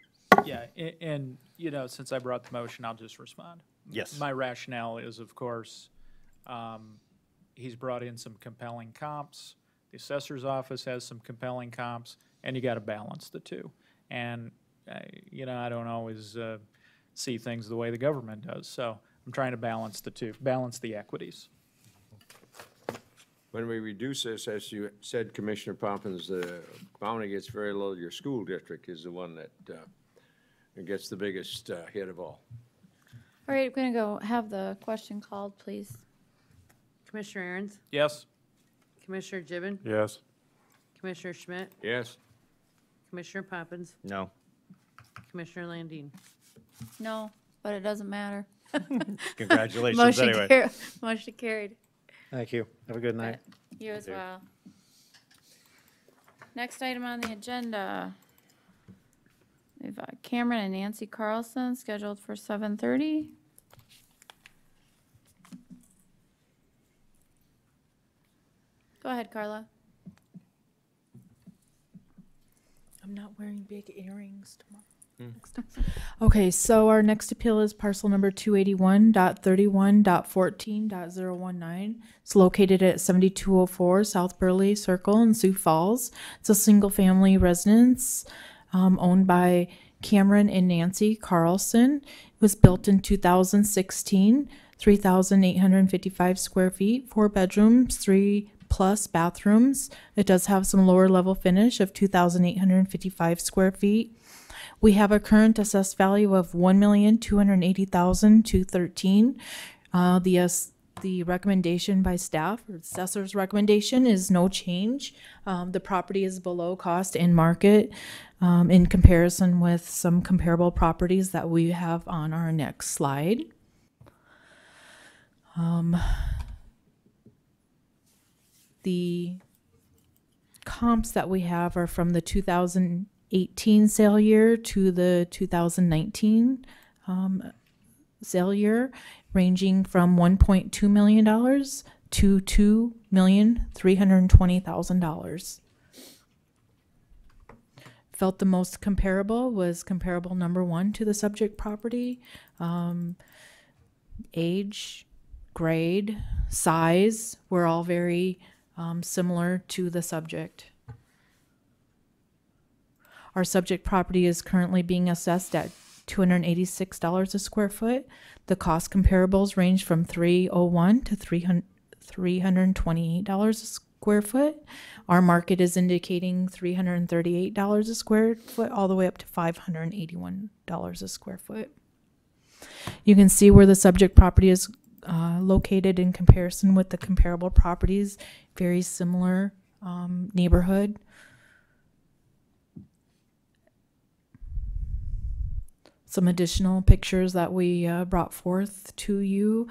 Yeah, and, you know, since I brought the motion, I'll just respond.
Yes.
My rationale is, of course, he's brought in some compelling comps. The assessor's office has some compelling comps, and you got to balance the two. And, you know, I don't always see things the way the government does. So I'm trying to balance the two, balance the equities.
When we reduce this, as you said, Commissioner Poppins, the bounty gets very low. Your school district is the one that gets the biggest hit of all.
All right, I'm gonna go have the question called, please.
Commissioner Aaron's,
Yes?
Commissioner Gibbon,
Yes.
Commissioner Schmidt,
Yes?
Commissioner Poppins,
No.
Commissioner Landine.
No, but it doesn't matter.
Congratulations
Motion
anyway.
Motion carried.
Thank you. Have a good night.
You as well. Next item on the agenda. We have Cameron and Nancy Carlson scheduled for 7:30. Go ahead, Carla.
I'm not wearing big earrings tomorrow. Okay, so our next appeal is parcel number 281.31.14.019. It's located at 7204 South Burley Circle in Sioux Falls. It's a single-family residence owned by Cameron and Nancy Carlson. It was built in 2016, 3,855 square feet, 4 bedrooms, 3+ bathrooms. It does have some lower level finish of 2,855 square feet. We have a current assessed value of $1,280,213. The recommendation by staff, or assessor's recommendation, is no change. The property is below cost and market in comparison with some comparable properties that we have on our next slide. The comps that we have are from the 2018 sale year to the 2019 sale year, ranging from $1.2 million to $2,320,000. Felt the most comparable was comparable number 1 to the subject property. Age, grade, size were all very similar to the subject. Our subject property is currently being assessed at $286 a square foot. The cost comparables range from $301 to $328 a square foot. Our market is indicating $338 a square foot, all the way up to $581 a square foot. You can see where the subject property is located in comparison with the comparable properties. Very similar neighborhood. Some additional pictures that we brought forth to you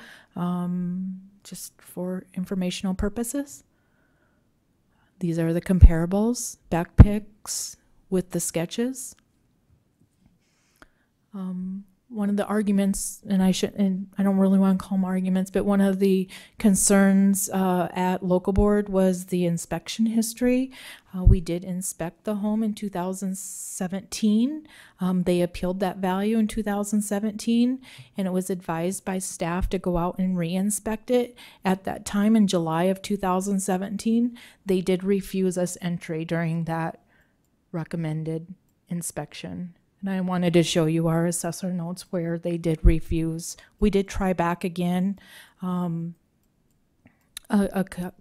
just for informational purposes. These are the comparables, back pics with the sketches. One of the arguments, and I don't really want to call them arguments, but one of the concerns at local board was the inspection history. We did inspect the home in 2017. They appealed that value in 2017, and it was advised by staff to go out and re-inspect it. At that time, in July of 2017, they did refuse us entry during that recommended inspection. And I wanted to show you our assessor notes where they did refuse. We did try back again a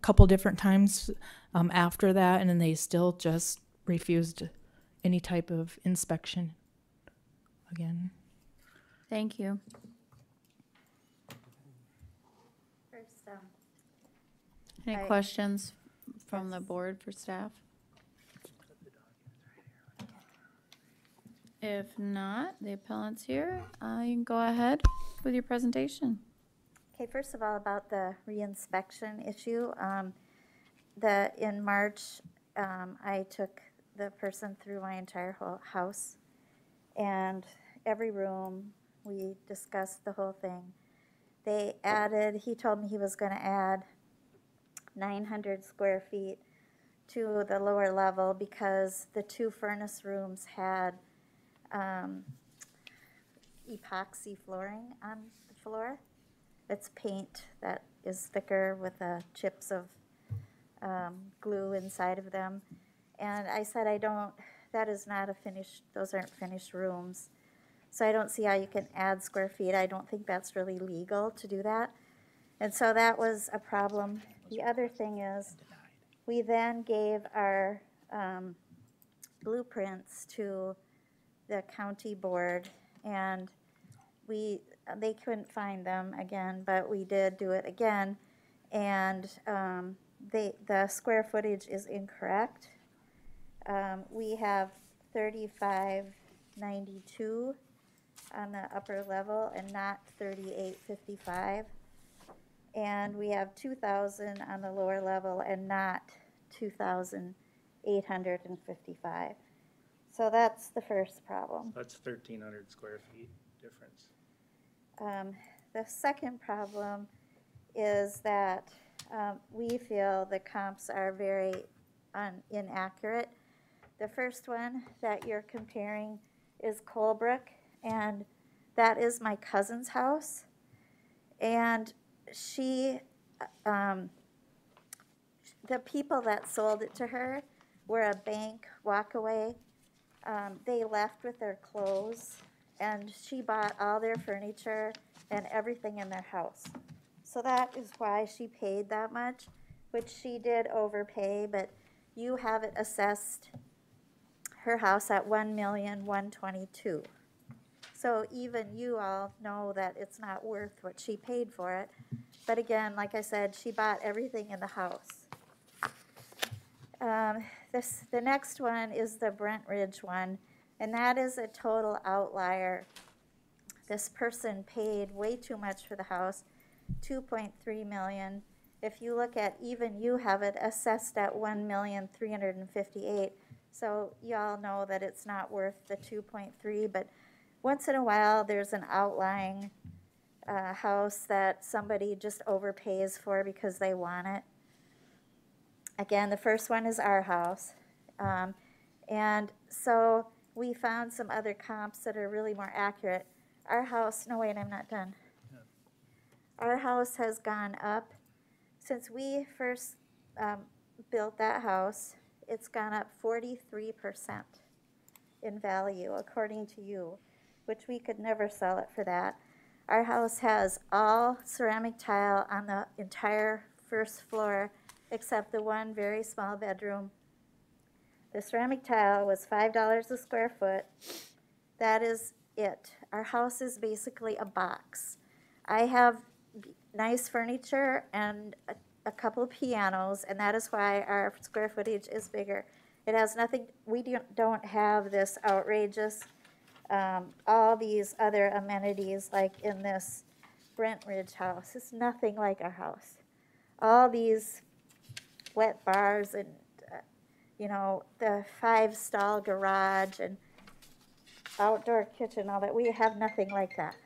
couple different times after that, and then they still just refused any type of inspection again.
Thank you. Any questions from the board for staff? If not, the appellant's here. You can go ahead with your presentation.
Okay, first of all, about the reinspection issue. In March, I took the person through my entire whole house, and every room, we discussed the whole thing. He told me he was going to add 900 square feet to the lower level because the 2 furnace rooms had epoxy flooring on the floor. It's paint that is thicker with chips of glue inside of them. And I said, that is not a finished, those aren't finished rooms. So I don't see how you can add square feet. I don't think that's really legal to do that. And so that was a problem. The other thing is, we then gave our blueprints to the county board, and they couldn't find them again, but we did do it again, and the square footage is incorrect. We have 3592 on the upper level and not 3855, and we have 2,000 on the lower level and not 2,855. So that's the first problem.
That's 1,300 square feet difference.
The second problem is that we feel the comps are very inaccurate. The first one that you're comparing is Colebrook, and that is my cousin's house. And the people that sold it to her were a bank walkaway They left with their clothes, and she bought all their furniture and everything in their house. So that is why she paid that much, which she did overpay, but you have it assessed, her house, at $1,122,000. So even you all know that it's not worth what she paid for it. But again, like I said, she bought everything in the house. The next one is the Brent Ridge one, and that is a total outlier. This person paid way too much for the house, $2.3 million. If you look at, even you have it assessed at $1,358,000. So y'all know that it's not worth the 2.3, but once in a while there's an outlying house that somebody just overpays for because they want it. Again, the first one is our house. And so we found some other comps that are really more accurate. Our house, no wait, I'm not done. Our house has gone up. Since we first built that house, it's gone up 43% in value, according to you, which we could never sell it for that. Our house has all ceramic tile on the entire first floor, except the one very small bedroom. The ceramic tile was $5 a square foot. That is it. Our house is basically a box. I have nice furniture and a couple pianos, and that is why our square footage is bigger. It has nothing, we don't have this outrageous, all these other amenities like in this Brent Ridge house. It's nothing like our house. All these wet bars and, you know, the 5-stall garage and outdoor kitchen, all that. We have nothing like that.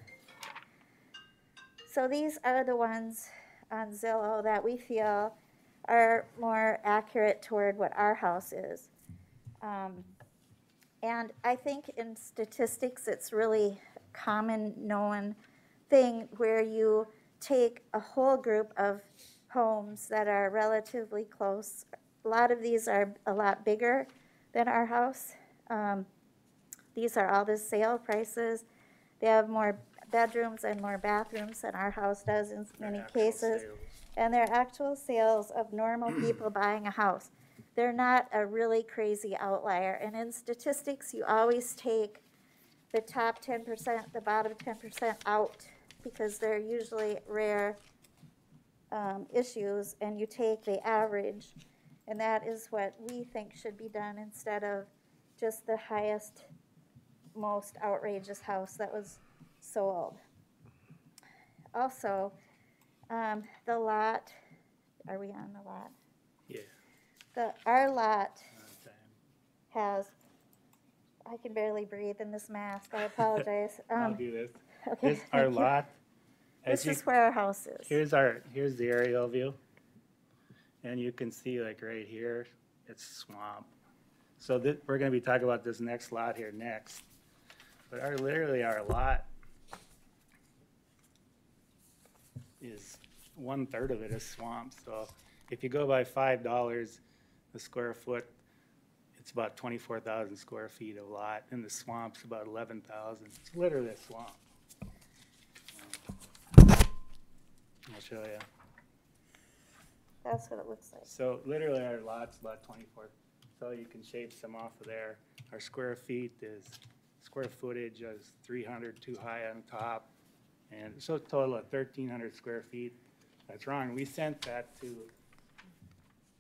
So these are the ones on Zillow that we feel are more accurate toward what our house is. And I think in statistics, it's really common known thing where you take a whole group of homes that are relatively close. A lot of these are a lot bigger than our house. These are all the sale prices. They have more bedrooms and more bathrooms than our house does in many cases. And they're actual sales of normal people buying a house. They're not a really crazy outlier. And in statistics, you always take the top 10%, the bottom 10% out, because they're usually rare issues, and you take the average. And that is what we think should be done instead of just the highest, most outrageous house that was sold. Also, the lot, are we on the lot?
Yeah.
Our lot has, I can barely breathe in this mask, I apologize.
I'll do this.
Okay,
This our
thank you.
lot.
This is where our house is.
Here's the aerial view. And you can see like right here, it's swamp. So we're gonna be talking about this next lot here next. But literally our lot is 1/3 of it is swamp. So if you go by $5 a square foot, it's about 24,000 square feet of lot, and the swamp's about 11,000. It's literally a swamp. I'll show you.
That's what it looks like.
So literally our lot's about 24, so you can shape some off of there. Our square footage is 300 too high on top, and so a total of 1,300 square feet. That's wrong. We sent that to,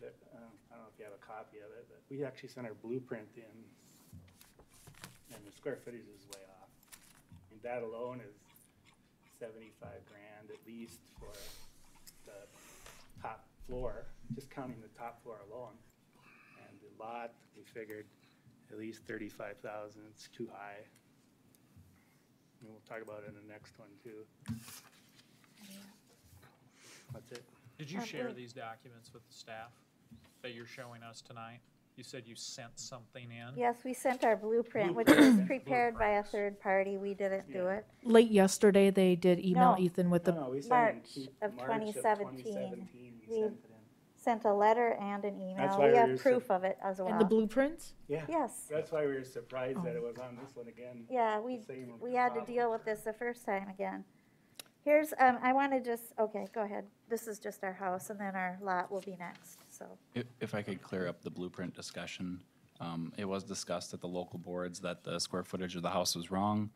I don't know if you have a copy of it, but we actually sent our blueprint in, and the square footage is way off. And that alone is 75 grand at least for the top floor, just counting the top floor alone. And the lot, we figured at least 35,000. It's too high. And we'll talk about it in the next one too. That's it.
Did you share these documents with the staff that you're showing us tonight? You said you sent something in?
Yes, we sent our blueprint, which was prepared by a third party. We didn't do it.
Late yesterday, they did email
No.
Ethan with the.
No, we sent
March
it in
of
March
2017.
we sent it in.
sent a letter and an email.
That's why
We
we
have
were
proof of it as well.
And the blueprints?
Yeah.
Yes.
That's why we were surprised that it was on this one again.
Yeah, we had to deal with this the first time again. Here's, I want to just, okay, go ahead. This is just our house, and then our lot will be next, so.
If I could clear up the blueprint discussion, it was discussed at the local boards that the square footage of the house was wrong.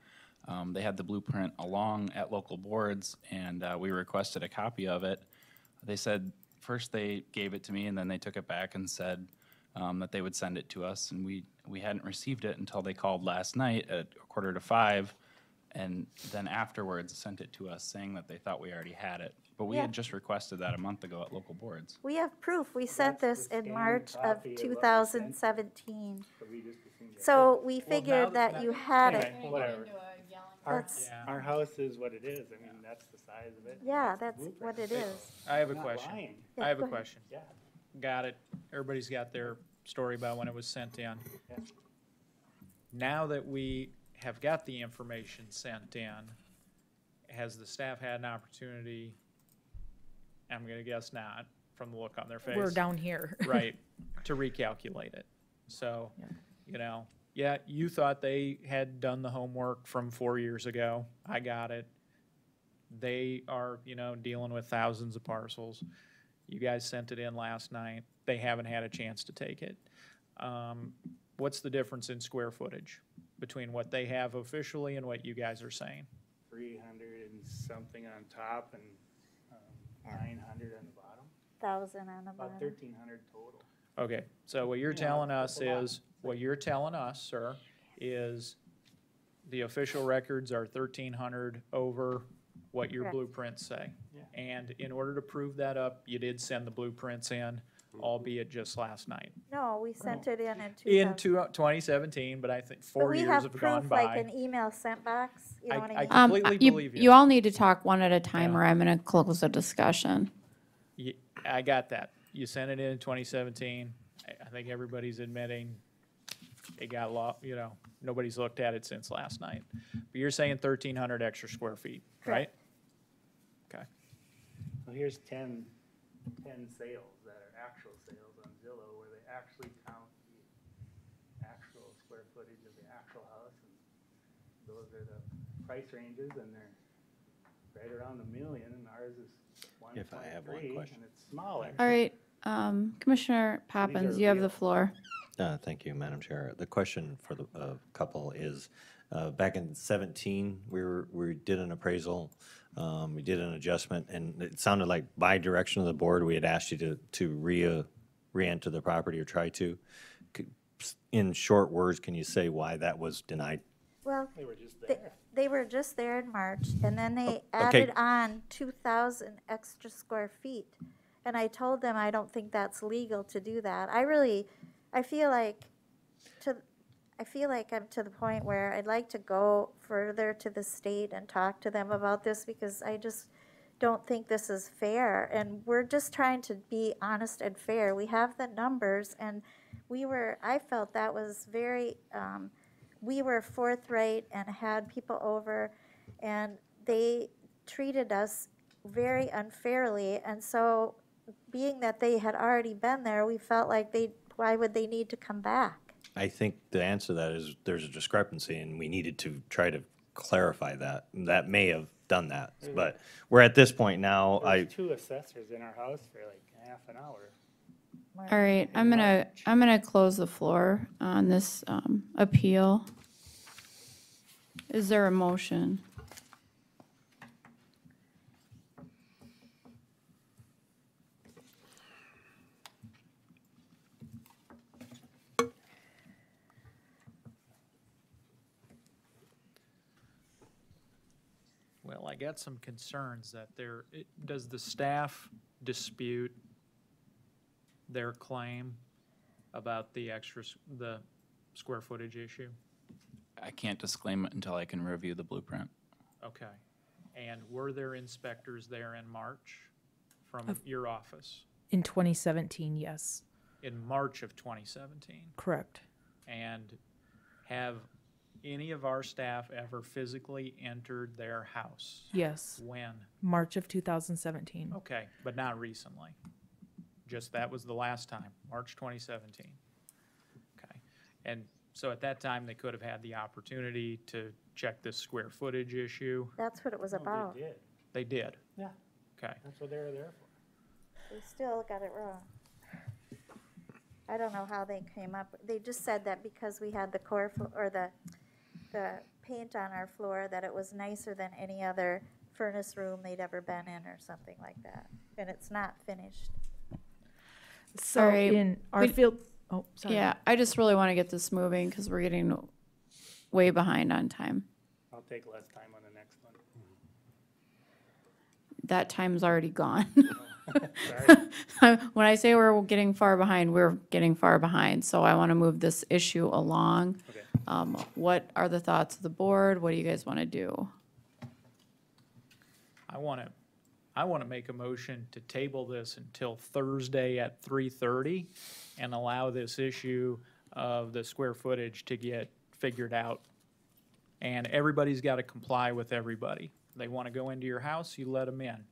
They had the blueprint along at local boards, and we requested a copy of it. They said, first they gave it to me, and then they took it back and said that they would send it to us, and we hadn't received it until they called last night at 4:45, and then afterwards sent it to us saying that they thought we already had it. But we
Yeah.
had just requested that a month ago at local boards.
We have proof. We sent this in March of
copy of what we sent.
2017.
So we just assumed it.
So we
Well,
figured
now-
that you had it.
Anyway, whatever. Our,
That's-
our house is what it is. I mean, that's the size of it.
Yeah, that's what it is.
I have a
Not
question.
lying.
Yeah,
I have
go
a
ahead.
question.
Yeah.
Got it. Everybody's got their story about when it was sent in.
Yeah.
Now that we have got the information sent in, has the staff had an opportunity, I'm gonna guess not, from the look on their face.
We're down here.
Right, to recalculate it. So, you know, yeah, you thought they had done the homework from 4 years ago. I got it. They are, you know, dealing with thousands of parcels. You guys sent it in last night. They haven't had a chance to take it. What's the difference in square footage between what they have officially and what you guys are saying?
300 and something on top and 900 on the bottom.
1,000 on the
About
bottom.
1,300 total.
Okay, so what you're
Yeah,
telling
that's
us
a lot.
is, what you're telling us, sir, is the official records are 1,300 over what your
Correct.
blueprints say.
Yeah.
And in order to prove that up, you did send the blueprints in, albeit just last night.
No, we sent it in
2017, but I think
But
4
we
years
have
have gone
proof,
by.
like an email sent box, you know what I mean?
completely believe you.
You all need to talk one at a time,
Yeah.
or I'm gonna close the discussion.
I got that. You sent it in 2017. I think everybody's admitting it got you know, nobody's looked at it since last night. But you're saying 1,300 extra square feet, right? Okay.
Well, here's 10 sales that are actual sales on Zillow where they actually count the actual square footage of the actual house. And those are the price ranges, and they're right around $1 million, and ours is 1.3,
If I have one question.
and it's smaller.
All right, Commissioner Poppins, you have the floor.
Thank you, Madam Chair. The question for the couple is, back in 17, we did an appraisal, we did an adjustment, and it sounded like by direction of the board, we had asked you to re-enter the property or try to. In short words, can you say why that was denied?
Well,
They were just there.
they were just there in March, and then they
Oh, okay.
added on 2,000 extra square feet. And I told them I don't think that's legal to do that. I feel like I'm to the point where I'd like to go further to the state and talk to them about this, because I just don't think this is fair. And we're just trying to be honest and fair. We have the numbers, and I felt that was very, we were forthright and had people over, and they treated us very unfairly. And so, being that they had already been there, we felt like why would they need to come back?
I think the answer to that is there's a discrepancy, and we needed to try to clarify that. That may have done that, but we're at this point now.
There's 2 assessors in our house for like half an hour.
All right, I'm gonna close the floor on this appeal. Is there a motion?
Well, I got some concerns that does the staff dispute their claim about the square footage issue?
I can't disclaim it until I can review the blueprint.
Okay. And were there inspectors there in March from your office?
In 2017, yes.
In March of 2017?
Correct.
And have any of our staff ever physically entered their house?
Yes.
When?
March of 2017.
Okay, but not recently? Just that was the last time, March 2017. Okay. And so at that time, they could have had the opportunity to check this square footage issue.
That's what it was about.
They did.
They did.
Yeah,
Okay.
that's what they were there for.
They still got it wrong. I don't know how they came up. They just said that because we had the the paint on our floor, that it was nicer than any other furnace room they'd ever been in or something like that. And it's not finished.
So
All right.
in our
We-
field, oh, sorry.
Yeah, I just really want to get this moving because we're getting way behind on time.
I'll take less time on the next one.
That time's already gone.
Sorry.
When I say we're getting far behind, we're getting far behind. So I want to move this issue along.
Okay.
What are the thoughts of the board? What do you guys want to do?
I want to make a motion to table this until Thursday at 3:30 and allow this issue of the square footage to get figured out. And everybody's got to comply with everybody. They want to go into your house, you let them in.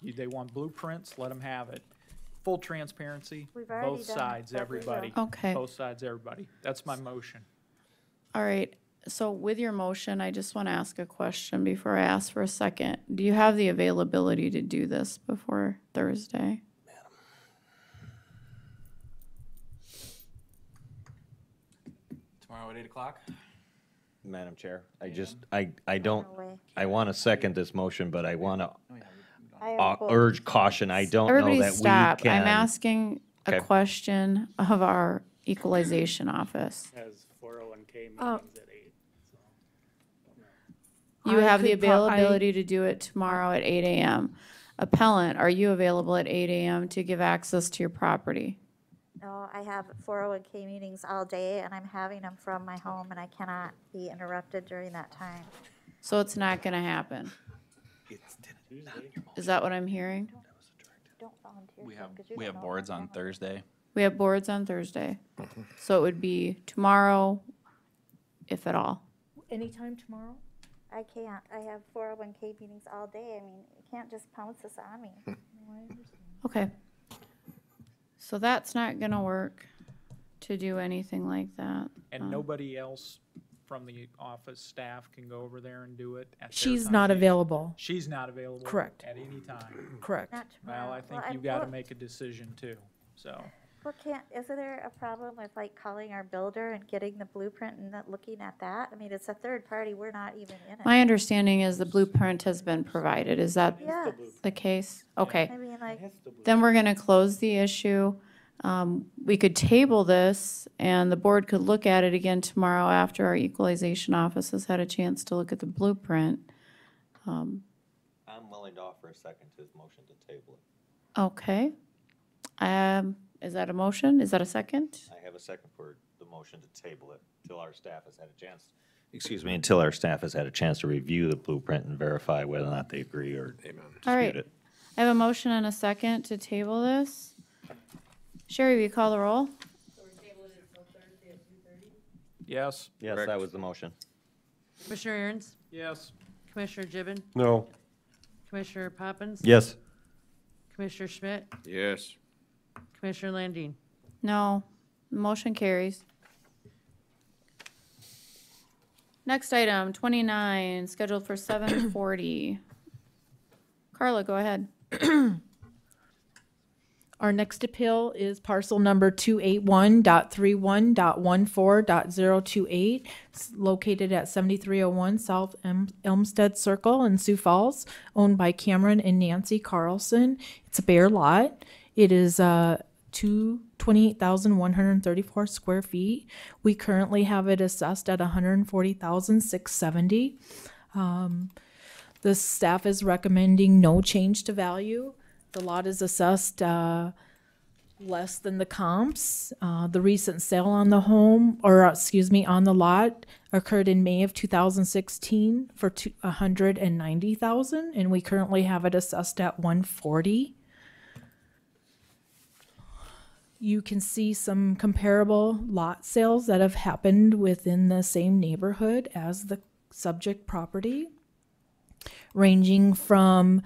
They want blueprints, let them have it. Full transparency,
We've already
both
done
sides,
that, but we will.
everybody.
Okay.
Both sides, everybody. That's my motion.
All right. So with your motion, I just want to ask a question before I ask for a second. Do you have the availability to do this before Thursday?
Tomorrow at 8 o'clock?
Madam Chair, I don't,
No way.
I want to second this motion, but I want to
I have both.
urge caution. I don't know
Everybody
that we
stop.
can.
I'm asking a
Okay.
question of our equalization office.
Has 401K meetings
Oh.
at 8, so.
You
I
have the
could pro- I-
availability to do it tomorrow at 8 a.m. Appellant, are you available at 8 a.m. to give access to your property?
No, I have 401K meetings all day, and I'm having them from my home, and I cannot be interrupted during that time.
So it's not going to happen. Is that what I'm hearing?
Don't volunteer.
We
for
have,
'em, 'cause you
we
don't
have
know
boards
if I'm
on
gonna-
Thursday.
We have boards on Thursday. So it would be tomorrow, if at all.
Anytime tomorrow?
I can't. I have 401K meetings all day. I mean, you can't just pounce this on me.
Okay. So that's not going to work to do anything like that.
And nobody else from the office staff can go over there and do it at their
She's
time?
not available.
She's not available?
Correct.
At any time?
Correct.
Not tomorrow.
Well, I think
Well,
you've got to make a decision too, so.
Well, is there a problem with like calling our builder and getting the blueprint and not looking at that? I mean, it's a third party. We're not even in it.
My understanding is the blueprint has been provided. Is that
Yes.
the case? Okay.
I mean, like,
Then we're going to close the issue. We could table this, and the board could look at it again tomorrow after our equalization office has had a chance to look at the blueprint.
I'm willing to offer a second to his motion to table it.
Okay. Is that a motion? Is that a second?
I have a second for the motion to table it until our staff has had a chance, until our staff has had a chance to review the blueprint and verify whether or not they agree or
All right.
dispute it.
I have a motion and a second to table this. Sherry, will you call the roll?
Yes.
Yes, that was the motion.
Commissioner Aaron's,
Yes.
Commissioner Gibbon,
No.
Commissioner Poppins.
Yes.
Commissioner Schmidt,
Yes.
Commissioner Landine.
No. The motion carries. Next item, 29, scheduled for 7:40. Carla, go ahead.
Our next appeal is parcel number 281.31.14.028. It's located at 7301 South Elmstead Circle in Sioux Falls, owned by Cameron and Nancy Carlson. It's a bare lot. It is 28,134 square feet. We currently have it assessed at 140,670. The staff is recommending no change to value. The lot is assessed less than the comps. The recent sale on the home, or excuse me, on the lot occurred in May of 2016 for $190,000, and we currently have it assessed at 140. You can see some comparable lot sales that have happened within the same neighborhood as the subject property, ranging from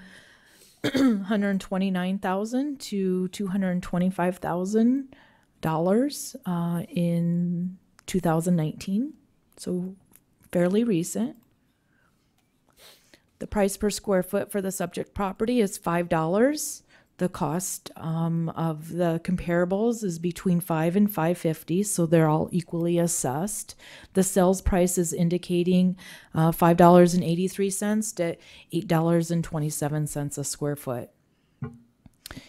$129,000 to $225,000 in 2019, so fairly recent. The price per square foot for the subject property is $5. The cost of the comparables is between $5 and $5.50, so they're all equally assessed. The sales price is indicating $5.83 to $8.27 a square foot.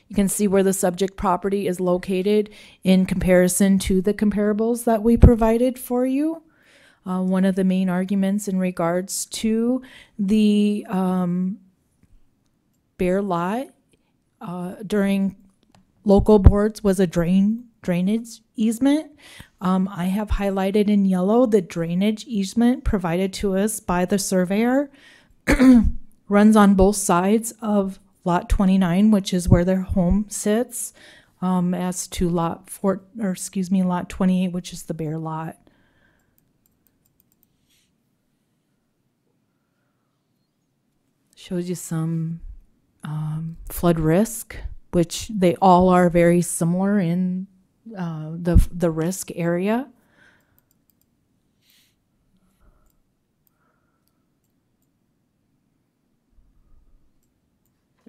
You can see where the subject property is located in comparison to the comparables that we provided for you. One of the main arguments in regards to the bare lot during local boards was a drainage easement. I have highlighted in yellow the drainage easement provided to us by the surveyor. Runs on both sides of lot 29, which is where their home sits, as to lot 28, which is the bare lot. Shows you some flood risk, which they all are very similar in the risk area.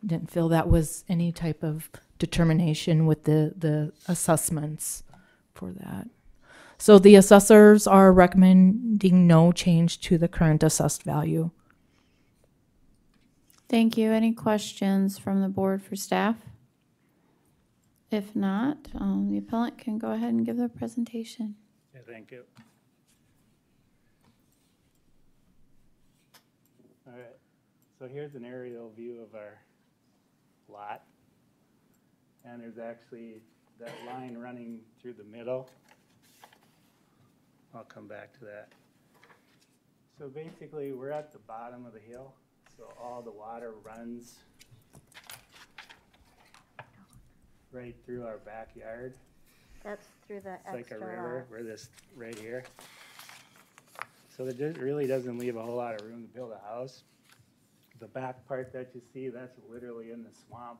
Didn't feel that was any type of determination with the assessments for that. So the assessors are recommending no change to the current assessed value.
Thank you. Any questions from the board for staff? If not, the appellant can go ahead and give their presentation.
Yeah, thank you. All right, so here's an aerial view of our lot. And there's actually that line running through the middle. I'll come back to that. So basically, we're at the bottom of the hill, so all the water runs right through our backyard.
That's through the
It's like a
extra
river.
lot.
We're this right here. So it really doesn't leave a whole lot of room to build a house. The back part that you see, that's literally in the swamp.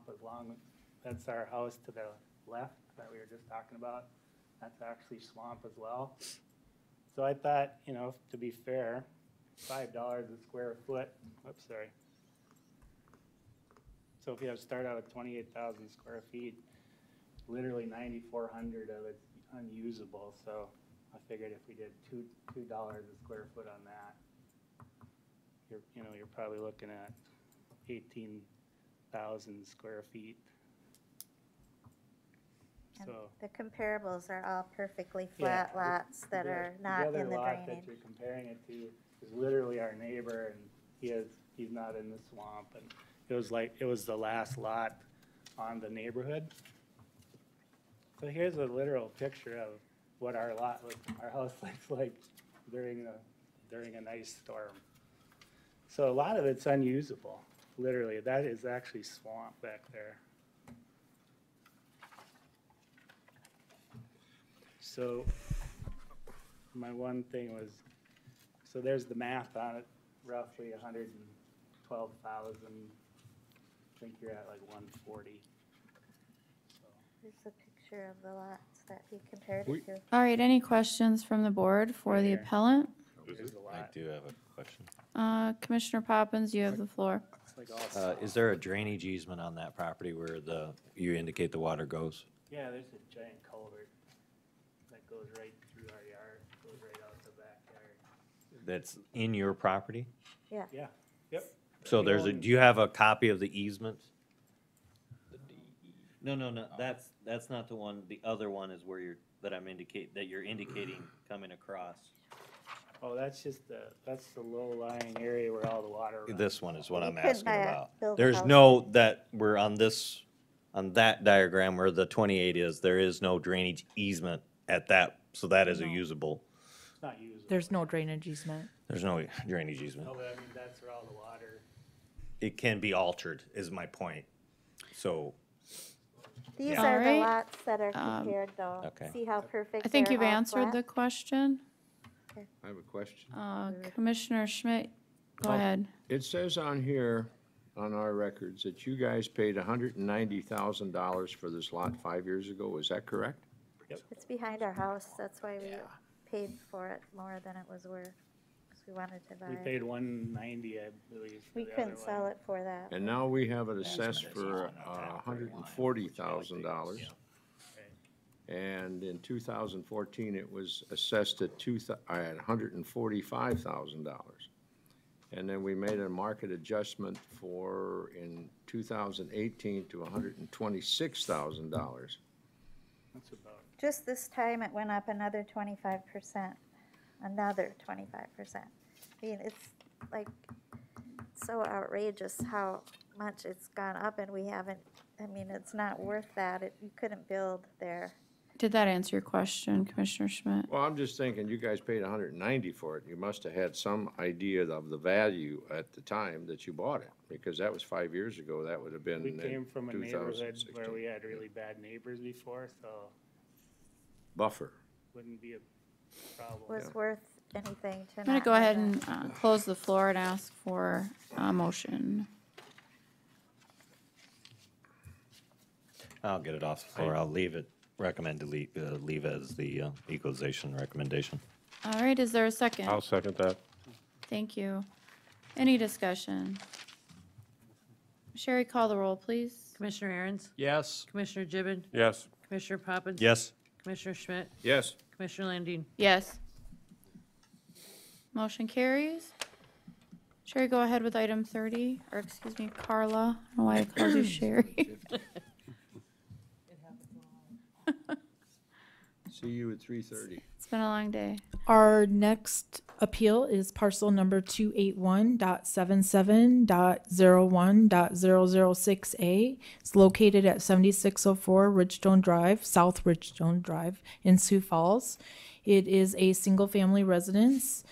That's our house to the left that we were just talking about. That's actually swamp as well. So I thought, you know, to be fair, $5 a square foot. Oops, sorry. So if you have to start out with 28,000 square feet, literally 9,400 of it's unusable. So I figured if we did $2 a square foot on that, you're probably looking at 18,000 square feet.
And
So
the comparables are all perfectly flat lots that are not in the
other lot that
drainage.
you're comparing it to is literally our neighbor, and he's not in the swamp, and it was the last lot on the neighborhood. So here's a literal picture of what our house looks like during a nice storm. So a lot of it's unusable, literally. That is actually swamp back there. So my one thing was, so there's the math on it, roughly 112,000. I think you're at like 140.
Here's a picture of the lots that he compared it to.
All right, any questions from the board for the appellant?
I do have a question.
Commissioner Poppins, you have the floor.
Is there a drainage easement on that property where you indicate the water goes?
Yeah, there's a giant culvert that goes right through our yard, goes right out the backyard.
That's in your property?
Yeah.
Yeah, yep.
So do you have a copy of the easement? No, that's not the one. The other one is where you're indicating coming across.
Oh, that's the low-lying area where all the water runs.
This one is what I'm
couldn't
asking
buy a
about.
build
There's
house.
no, we're on that diagram where the 28 is, there is no drainage easement at that, so that is a usable.
It's not usable.
There's no drainage easement.
There's no drainage easement.
No, but I mean, that's where all the water.
It can be altered, is my point. So,
These
Yeah.
are the
Alright,
lots that are compared, though.
Okay.
See how perfect
I think
they're
you've
all
answered
flat?
the question.
I have a question.
Commissioner Schmidt, go
Oh.
ahead.
It says on here on our records that you guys paid $190,000 for this lot 5 years ago. Is that correct?
It's behind our house, that's why we paid for it more than it was worth, because we wanted to buy
We
it.
paid 190, I believe.
We couldn't sell it for that.
And now we have it assessed for $140,000. And in 2014, it was assessed at $145,000. And then we made a market adjustment for, in 2018, to $126,000.
That's about.
Just this time, it went up another 25%, another 25%. I mean, it's like so outrageous how much it's gone up, and we haven't, I mean, it's not worth that. You couldn't build there.
Did that answer your question, Commissioner Schmidt?
Well, I'm just thinking, you guys paid $190 for it. You must have had some idea of the value at the time that you bought it, because that was 5 years ago. That would have been
We
in
came from a neighborhood
2016.
where we had really bad neighbors before, so
Buffer.
wouldn't be a problem.
Was worth anything to
I'm going
not
to go
have
ahead
that.
and close the floor and ask for a motion.
I'll get it off the floor. I'll leave it, recommend to leave as the equalization recommendation.
All right, is there a second?
I'll second that.
Thank you. Any discussion? Sherry, call the roll, please.
Commissioner Aaron's,
Yes.
Commissioner Gibbon,
Yes.
Commissioner Poppins.
Yes.
Commissioner Schmidt,
Yes.
Commissioner Landine.
Yes. Motion carries. Sherry, go ahead with item 30, or excuse me, Carla. I don't know why I called you Sherry.
See you at 3:30.
It's been a long day.
Our next appeal is parcel number 281.77.01.006A. It's located at 7604 Ridgestone Drive, South Ridgestone Drive in Sioux Falls. It is a single-family residence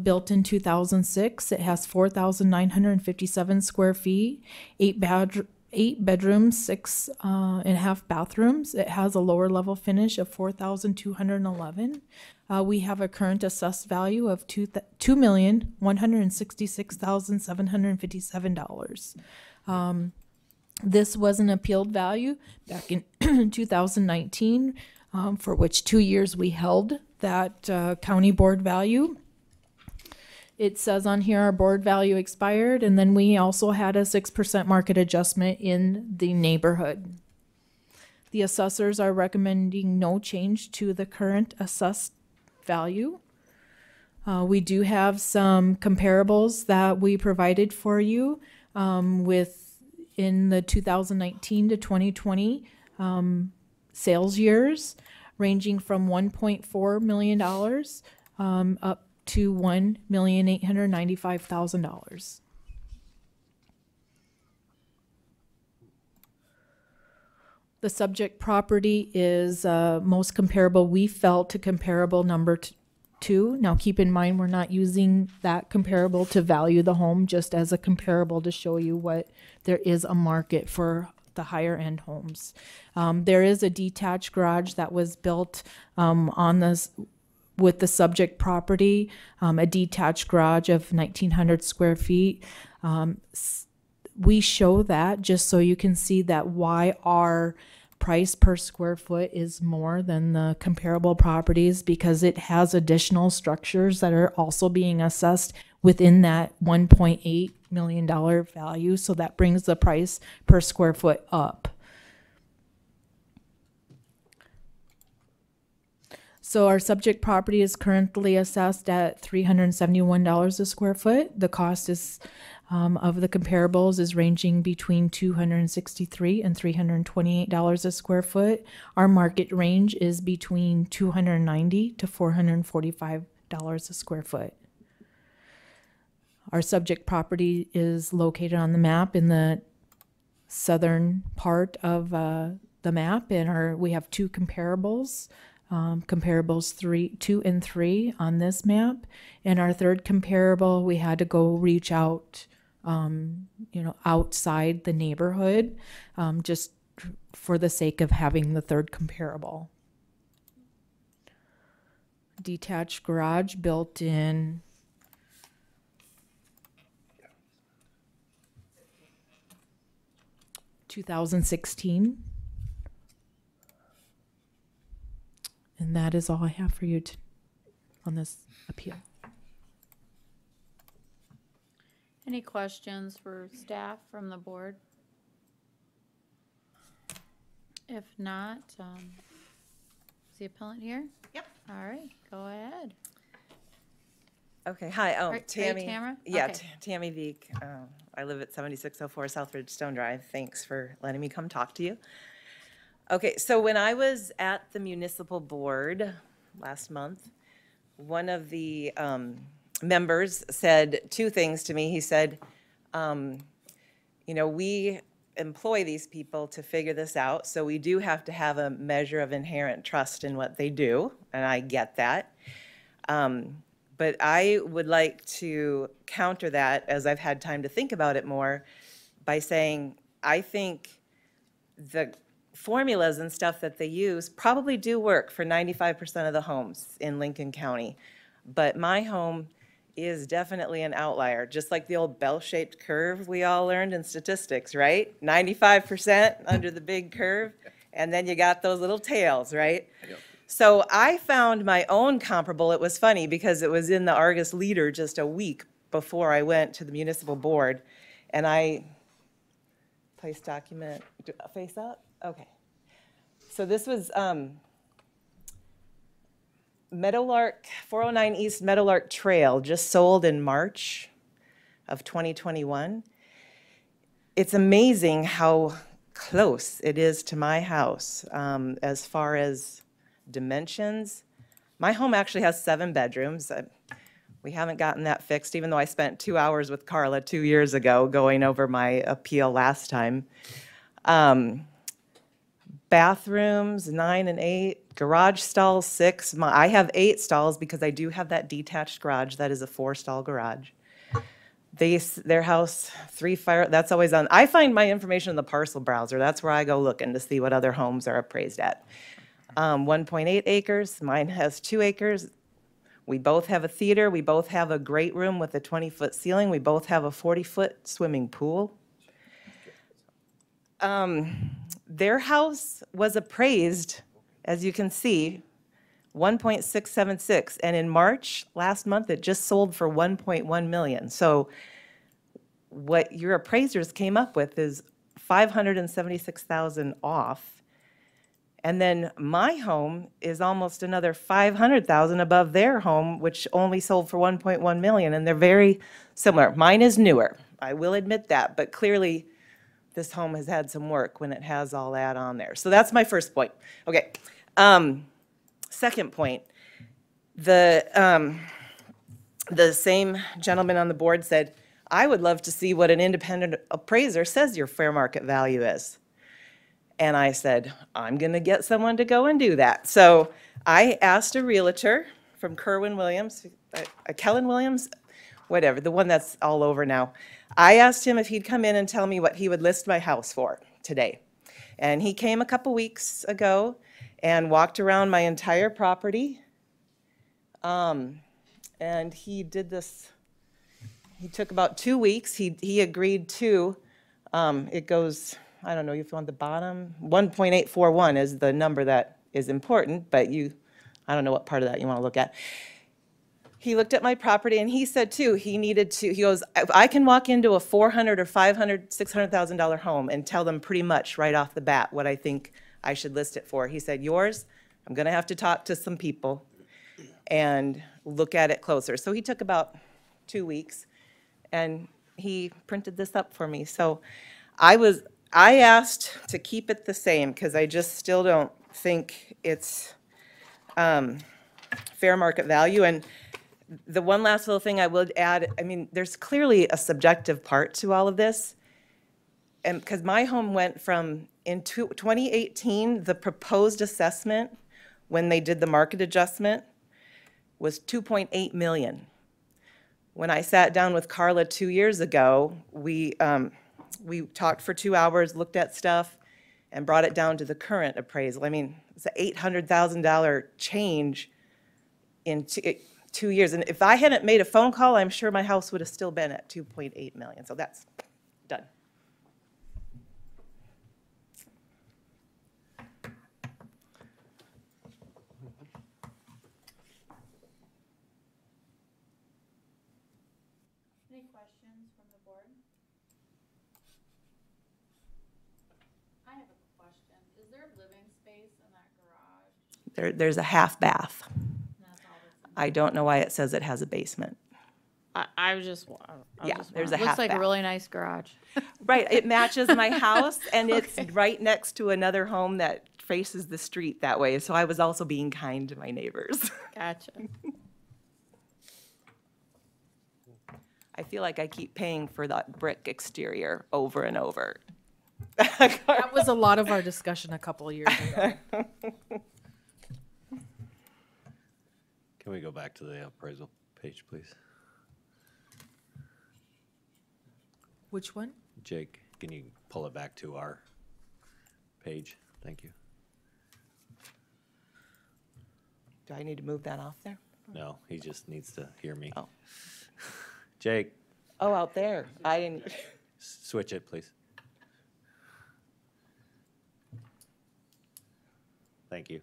built in 2006. It has 4,957 square feet, 8 bedrooms, 6.5 bathrooms. It has a lower level finish of 4,211. We have a current assessed value of $2,166,757. This was an appealed value back in 2019, for which 2 years we held that county board value. It says on here our board value expired, and then we also had a 6% market adjustment in the neighborhood. The assessors are recommending no change to the current assessed value. We do have some comparables that we provided for you in the 2019 to 2020 sales years, ranging from $1.4 million up to $1,895,000. The subject property is most comparable, we felt, to comparable number two. Now keep in mind, we're not using that comparable to value the home, just as a comparable to show you what there is a market for the higher end homes. There is a detached garage that was built on this with the subject property, a detached garage of 1,900 square feet. We show that just so you can see that why our price per square foot is more than the comparable properties, because it has additional structures that are also being assessed within that $1.8 million value. So that brings the price per square foot up. So our subject property is currently assessed at $371 a square foot. The cost is of the comparables is ranging between $263 and $328 a square foot. Our market range is between $290 to $445 a square foot. Our subject property is located on the map in the southern part of the map, and we have two comparables. Comparables 2 and 3 on this map, and our third comparable we had to go reach out, outside the neighborhood, just for the sake of having the third comparable. Detached garage built in 2016. And that is all I have for you on this appeal.
Any questions for staff from the board? If not, is the appellant here?
Yep.
All right, go ahead.
Okay, hi,
Are you
Tammy.
Tamara?
Yeah,
Okay.
Tammy Veek. I live at 7604 Southridge Stone Drive. Thanks for letting me come talk to you. Okay, so when I was at the municipal board last month, one of the members said two things to me. He said, you know, we employ these people to figure this out, so we do have to have a measure of inherent trust in what they do, and I get that. But I would like to counter that, as I've had time to think about it more, by saying I think the formulas and stuff that they use probably do work for 95% of the homes in Lincoln County. But my home is definitely an outlier, just like the old bell-shaped curve we all learned in statistics, right? 95% under the big curve, and then you got those little tails, right?
Yep.
So I found my own comparable. It was funny because it was in the Argus Leader just a week before I went to the municipal board, and I place document, face up? Okay. So this was Meadowlark, 409 East Meadowlark Trail, just sold in March of 2021. It's amazing how close it is to my house as far as dimensions. My home actually has 7 bedrooms. We haven't gotten that fixed, even though I spent 2 hours with Carla 2 years ago going over my appeal last time. Bathrooms, 9 and 8, garage stalls, 6. I have 8 stalls because I do have that detached garage. That is a 4-stall garage. Their house, 3 fire, that's always on. I find my information in the parcel browser. That's where I go looking to see what other homes are appraised at. 1.8 acres, mine has 2 acres. We both have a theater. We both have a great room with a 20-foot ceiling. We both have a 40-foot swimming pool. Their house was appraised, as you can see, 1.676, and in March last month it just sold for 1.1 million. So what your appraisers came up with is 576,000 off, and then my home is almost another 500,000 above their home, which only sold for 1.1 million, and they're very similar. Mine is newer, I will admit that, but clearly this home has had some work when it has all that on there. So that's my first point. Okay. Second point, the same gentleman on the board said, I would love to see what an independent appraiser says your fair market value is. And I said, I'm going to get someone to go and do that. So I asked a realtor from Kellen Williams, whatever, the one that's all over now. I asked him if he'd come in and tell me what he would list my house for today. And he came a couple weeks ago and walked around my entire property. And he did this, he took about 2 weeks. He agreed to, it goes, I don't know, if you want the bottom, 1.841 is the number that is important, but I don't know what part of that you want to look at. He looked at my property and he said too, he goes, I can walk into a $400,000 or $500,000, $600,000 home and tell them pretty much right off the bat what I think I should list it for. He said, yours, I'm going to have to talk to some people and look at it closer. So he took about 2 weeks and he printed this up for me. So I asked to keep it the same because I just still don't think it's fair market value. And the one last little thing I would add, I mean, there's clearly a subjective part to all of this. And because my home went from, in 2018, the proposed assessment, when they did the market adjustment, was 2.8 million. When I sat down with Carla 2 years ago, we talked for 2 hours, looked at stuff, and brought it down to the current appraisal. I mean, it's an $800,000 change in 2 years. And if I hadn't made a phone call, I'm sure my house would have still been at 2.8 million. So that's done.
questions from the board? I have a question. Is there living space in that garage?
There's a half bath.
That's all that's in
I don't know why it says it has a basement.
I was just,
Yeah, there's a
looks
half
like a
bath.
really nice garage.
Right, it matches my house, and it's
Okay.
right next to another home that faces the street that way, so I was also being kind to my neighbors.
Gotcha.
I feel like I keep paying for that brick exterior over and over.
That was a lot of our discussion a couple of years ago.
Can we go back to the appraisal page, please?
Which one?
Jake, can you pull it back to our page? Thank you.
Do I need to move that off there?
No, he just needs to hear me.
Oh.
Jake,
Oh, out there. I didn't.
switch it, please. Thank you.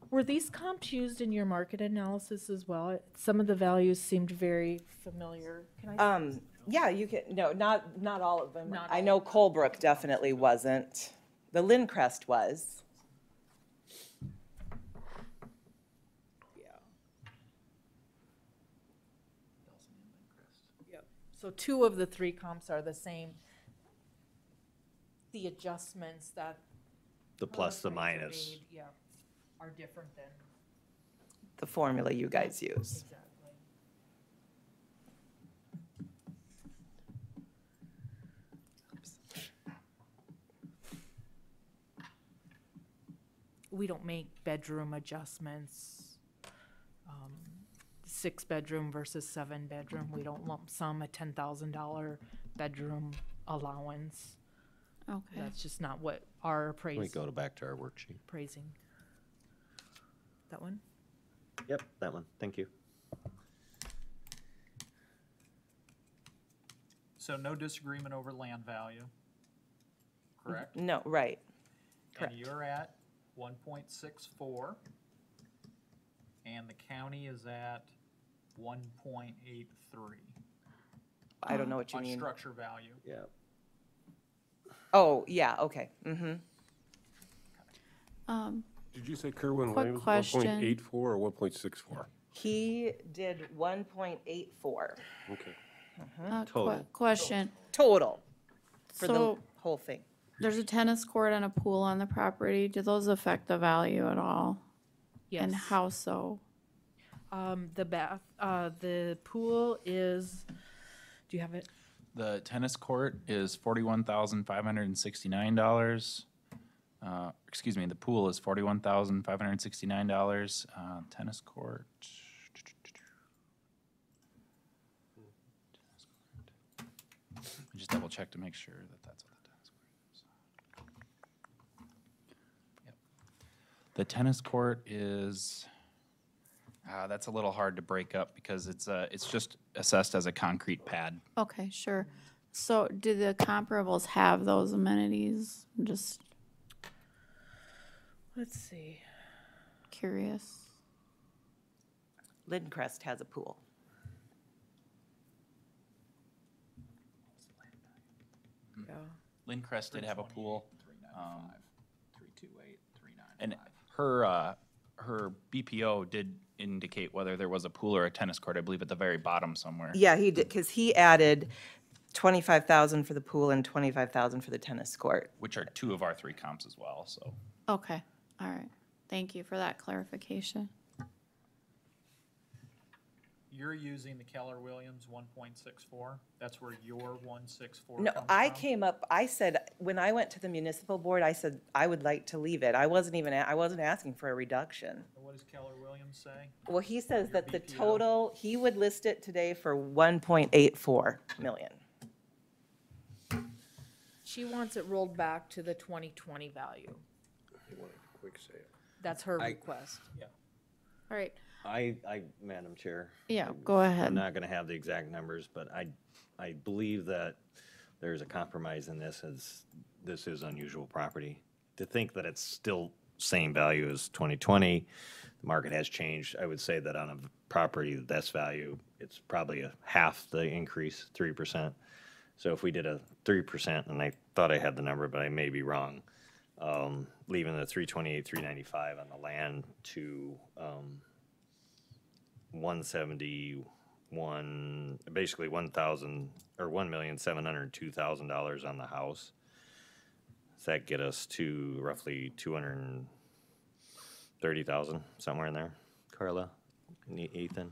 Were these comps used in your market analysis as well? Some of the values seemed very familiar. Can I?
Yeah, you can, no, not all of them.
Not
I
all
know Colebrook definitely wasn't. The Lindcrest was.
Yep. So 2 of the 3 comps are the same. The adjustments that.
The plus, the
appraisal
minus.
made, yeah, are different than.
The formula you guys use.
Exactly. We don't make bedroom adjustments. 6-bedroom versus 7-bedroom. We don't lump sum a $10,000 bedroom allowance.
Okay.
That's just not what our
Can we go back to our worksheet?
appraising. That one?
Yep, that one. Thank you.
So no disagreement over land value, correct?
No, right.
And you're at 1.64, and the county is at 1.83.
I don't know what you
On
mean.
structure value.
Yeah.
Oh, yeah, okay. Mm-hmm.
Did you say Kerwin
Quick
Williams,
question.
1.84 or 1.64?
He did 1.84.
Okay.
Total.
Question.
Total for the
So
whole thing.
there's a tennis court and a pool on the property. Do those affect the value at all?
Yes.
And how so?
The pool is, do you have it?
The tennis court is $41,569. Excuse me, the pool is $41,569. Tennis court. Just double check to make sure that that's what the tennis court is. Yep. The tennis court is, that's a little hard to break up because it's just assessed as a concrete pad.
Okay, sure. So do the comparables have those amenities? I'm just
Let's see.
curious.
Lindcrest has a pool.
Yeah.
Lindcrest did have a pool.
328, 395.
And her BPO did indicate whether there was a pool or a tennis court, I believe at the very bottom somewhere.
Yeah, he did, because he added 25,000 for the pool and 25,000 for the tennis court.
Which are 2 of our 3 comps as well, so.
Okay, all right. Thank you for that clarification.
You're using the Keller Williams 1.64. That's where your 164
No,
comes
I
from?
came up, I said, when I went to the municipal board, I said, I would like to leave it. I wasn't asking for a reduction.
What does Keller Williams say?
Well, he says
Your
that the
BPO?
total, he would list it today for 1.84 million.
She wants it rolled back to the 2020 value.
You want a quick sale.
That's her request.
Yeah.
All right.
Madam Chair.
Yeah, go ahead.
I'm not gonna have the exact numbers, but I believe that there's a compromise in this, as this is unusual property. To think that it's still same value as 2020. The market has changed. I would say that on a property that's value, it's probably a half the increase, 3%. So if we did a 3%, and I thought I had the number, but I may be wrong, leaving the 328, 395 on the land to 171, basically 1,000 or $1,702,000 on the house. Does that get us to roughly 230,000, somewhere in there? Carla, Ethan,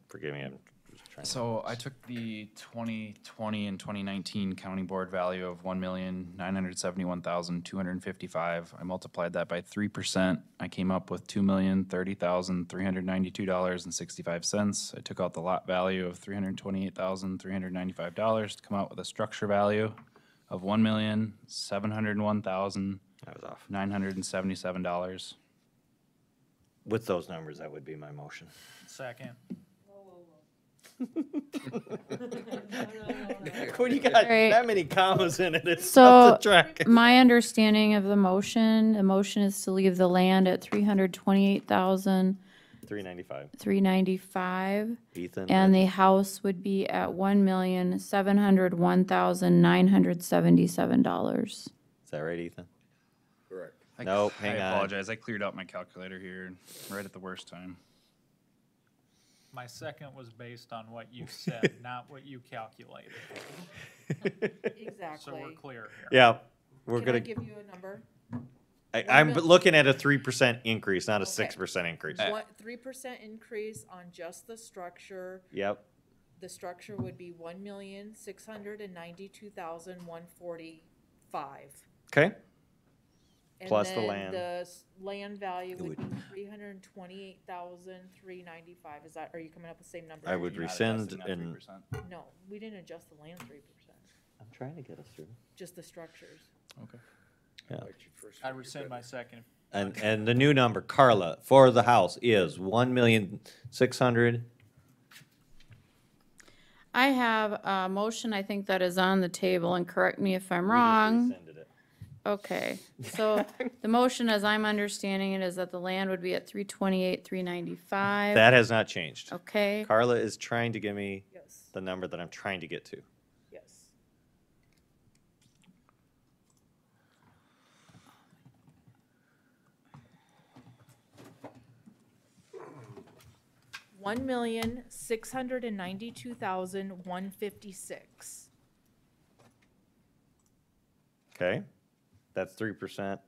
forgive me. I'm just trying.
So I took the 2020 and 2019 county board value of 1,971,255. I multiplied that by 3%. I came up with $2,030,392.65. I took out the lot value of $328,395 to come out with a structure value of $1,701,977.
With those numbers, that would be my motion.
Second.
When you got
Right.
that many commas in it, it's
So
tough to track.
my understanding of the motion is to leave the land at 328,395.
395. Ethan.
And the house would be at $1,701,977.
Is that right, Ethan?
Correct.
Nope, hang
I
on.
apologize. I cleared out my calculator here right at the worst time.
My second was based on what you said, not what you calculated.
Exactly.
So we're clear here.
Yeah, we're
Can I
gonna.
give you a number?
I'm looking at a 3% increase, not a 6% increase.
3% increase on just the structure.
Yep.
The structure would be $1,692,145.
Okay. Plus the land.
The land value would be $328,395. Is that, are you coming up with the same number?
I would rescind and.
No, we didn't adjust the land 3%,
I'm trying to get us through.
just the structures.
Okay.
Yeah.
I rescind my second.
And the new number, Carla, for the house is 1,600,000.
I have a motion, I think that is on the table, and correct me if I'm wrong.
Rescinded it.
Okay, so the motion, as I'm understanding it, is that the land would be at 328,395.
That has not changed.
Okay.
Carla is trying to give me
Yes.
the number that I'm trying to get to.
Yes. $1,692,156.
Okay, that's 3%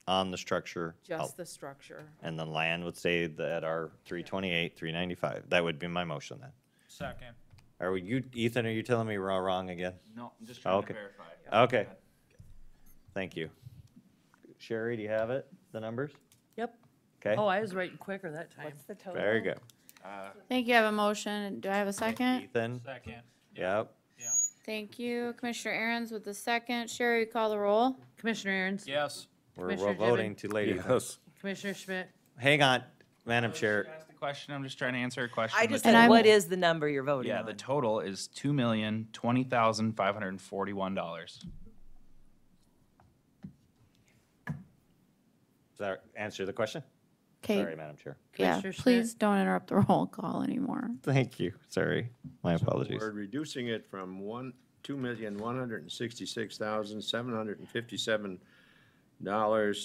on the structure.
Just the structure.
And the land would stay at our 328, 395. That would be my motion then.
Second.
Are you, Ethan, are you telling me we're all wrong again?
No, I'm just trying
Okay.
to verify.
Okay. Thank you. Sherry, do you have it, the numbers?
Yep.
Okay,
Oh, I was writing quicker that time.
What's the total?
very good.
Thank you. I have a motion. Do I have a second?
Ethan?
Second.
Yep.
Thank you. Commissioner Aaron's with the second. Sherry, you call the roll.
Commissioner Aaron's?
Yes.
We're
Commissioner
voting to lady.
Commissioner Schmidt?
Hang on, Madam Chair.
Ask the question. I'm just trying to answer a question.
I just
And
said,
I'm-
what is the number you're voting
Yeah,
on?
the total is $2,020,541.
Does that answer the question?
Okay.
Sorry, Madam Chair.
Yeah,
Commissioner Schmidt?
please don't interrupt the roll call anymore.
Thank you. Sorry. My apologies.
We're reducing it from $2,166,757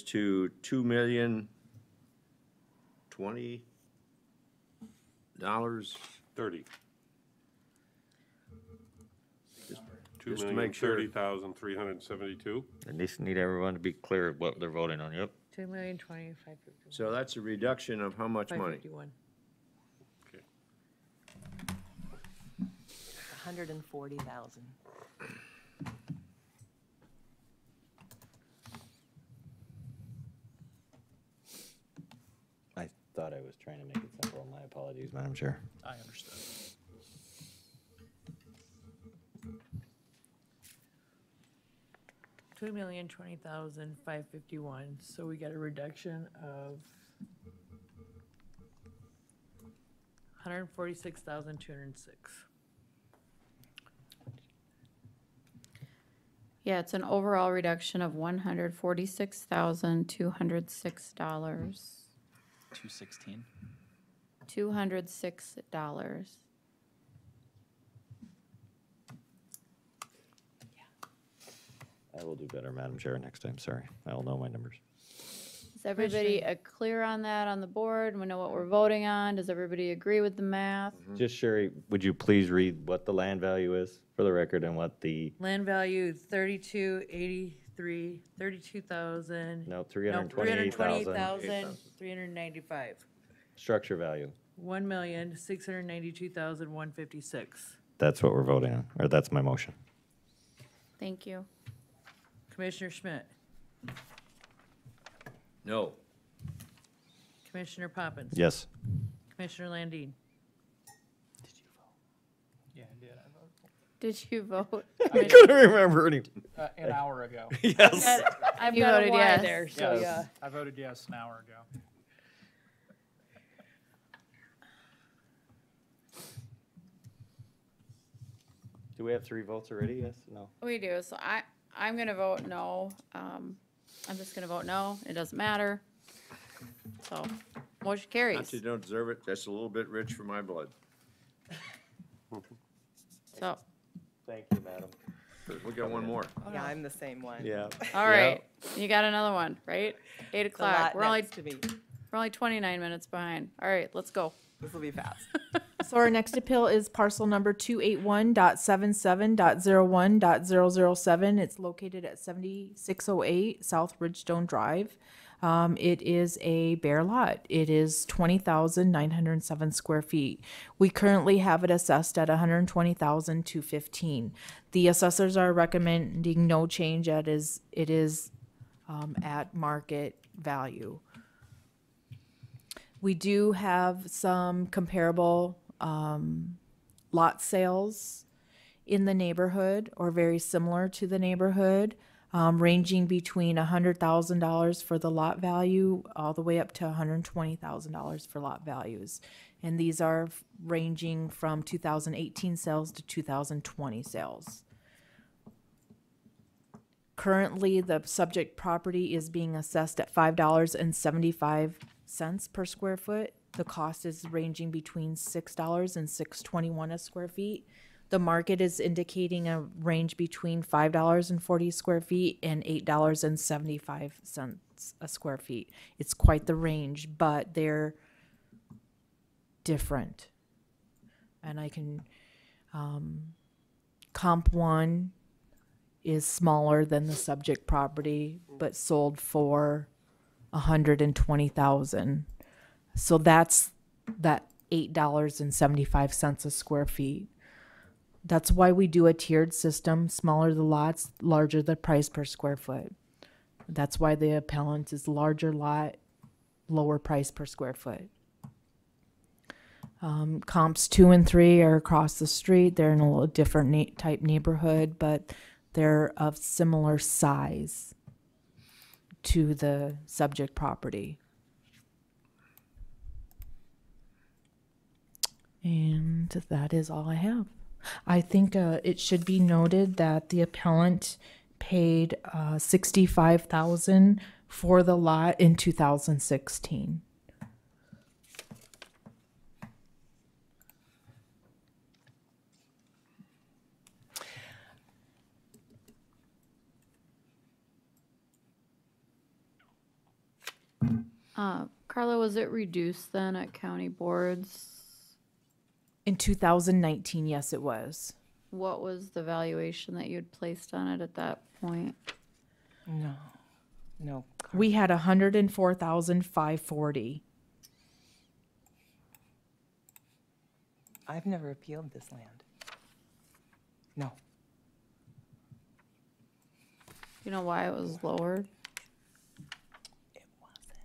to $2,020.
30.
Just to make sure.
2,030,372.
I just need everyone to be clear of what they're voting on. Yep.
2,020,551.
So that's a reduction of how much money?
551.
140,000.
I thought I was trying to make it simple. My apologies, Madam Chair.
I understood.
$2,020,551. So we got a reduction of 146,206.
Yeah, it's an overall reduction of $146,206.
216.
$206.
I will do better, Madam Chair, next time, sorry. I will know my numbers.
Is everybody clear on that on the board? We know what we're voting on. Does everybody agree with the math?
Just, Sherry, would you please read what the land value is for the record and what the,
Land value 32,395.
no, 328,000.
395.
Structure value?
1,692,156.
That's what we're voting on, or that's my motion.
Thank you.
Commissioner Schmidt,
No.
Commissioner Poppins.
Yes.
Commissioner Landine.
Yeah, I did. I voted.
Did you vote?
I couldn't remember any.
An hour ago.
Yes.
I've
You
got a
voted
Y
yes.
there, so
Yes,
yeah.
I voted yes an hour ago.
Do we have 3 votes already? Yes, no?
We do, so I'm gonna vote no. I'm just gonna vote no, it doesn't matter. So, motion
Not
carries.
that you don't deserve it, that's a little bit rich for my blood.
So,
Thank you, madam.
We got one more.
Yeah, I'm the same one.
Yeah.
all right, you got another one, right? 8
The
o'clock,
lot
we're only,
next to me.
we're only 29 minutes behind. All right, let's go.
This will be fast.
So our next appeal is parcel number 281.77.01.007. It's located at 7608 South Ridgestone Drive. It is a bare lot. It is 20,907 square feet. We currently have it assessed at 120,215. The assessors are recommending no change. It is at market value. We do have some comparable lot sales in the neighborhood or very similar to the neighborhood, ranging between $100,000 for the lot value all the way up to $120,000 for lot values. And these are ranging from 2018 sales to 2020 sales. Currently, the subject property is being assessed at $5.75 per square foot. The cost is ranging between $6 and $6.21 a square feet. The market is indicating a range between $5.40 square feet and $8.75 a square feet. It's quite the range, but they're different. And I can, comp one is smaller than the subject property, but sold for $120,000. So that's that $8.75 a square feet. That's why we do a tiered system. Smaller the lots, larger the price per square foot. That's why the appellant is larger lot, lower price per square foot. Comps 2 and 3 are across the street. They're in a little different type neighborhood, but they're of similar size to the subject property. And that is all I have. I think it should be noted that the appellant paid $65,000 for the lot in 2016.
Carla, was it reduced then at county boards?
In 2019, yes, it was.
What was the valuation that you had placed on it at that point?
No.
We had 104,540.
I've never appealed this land. No.
You know why it was lowered?
It wasn't.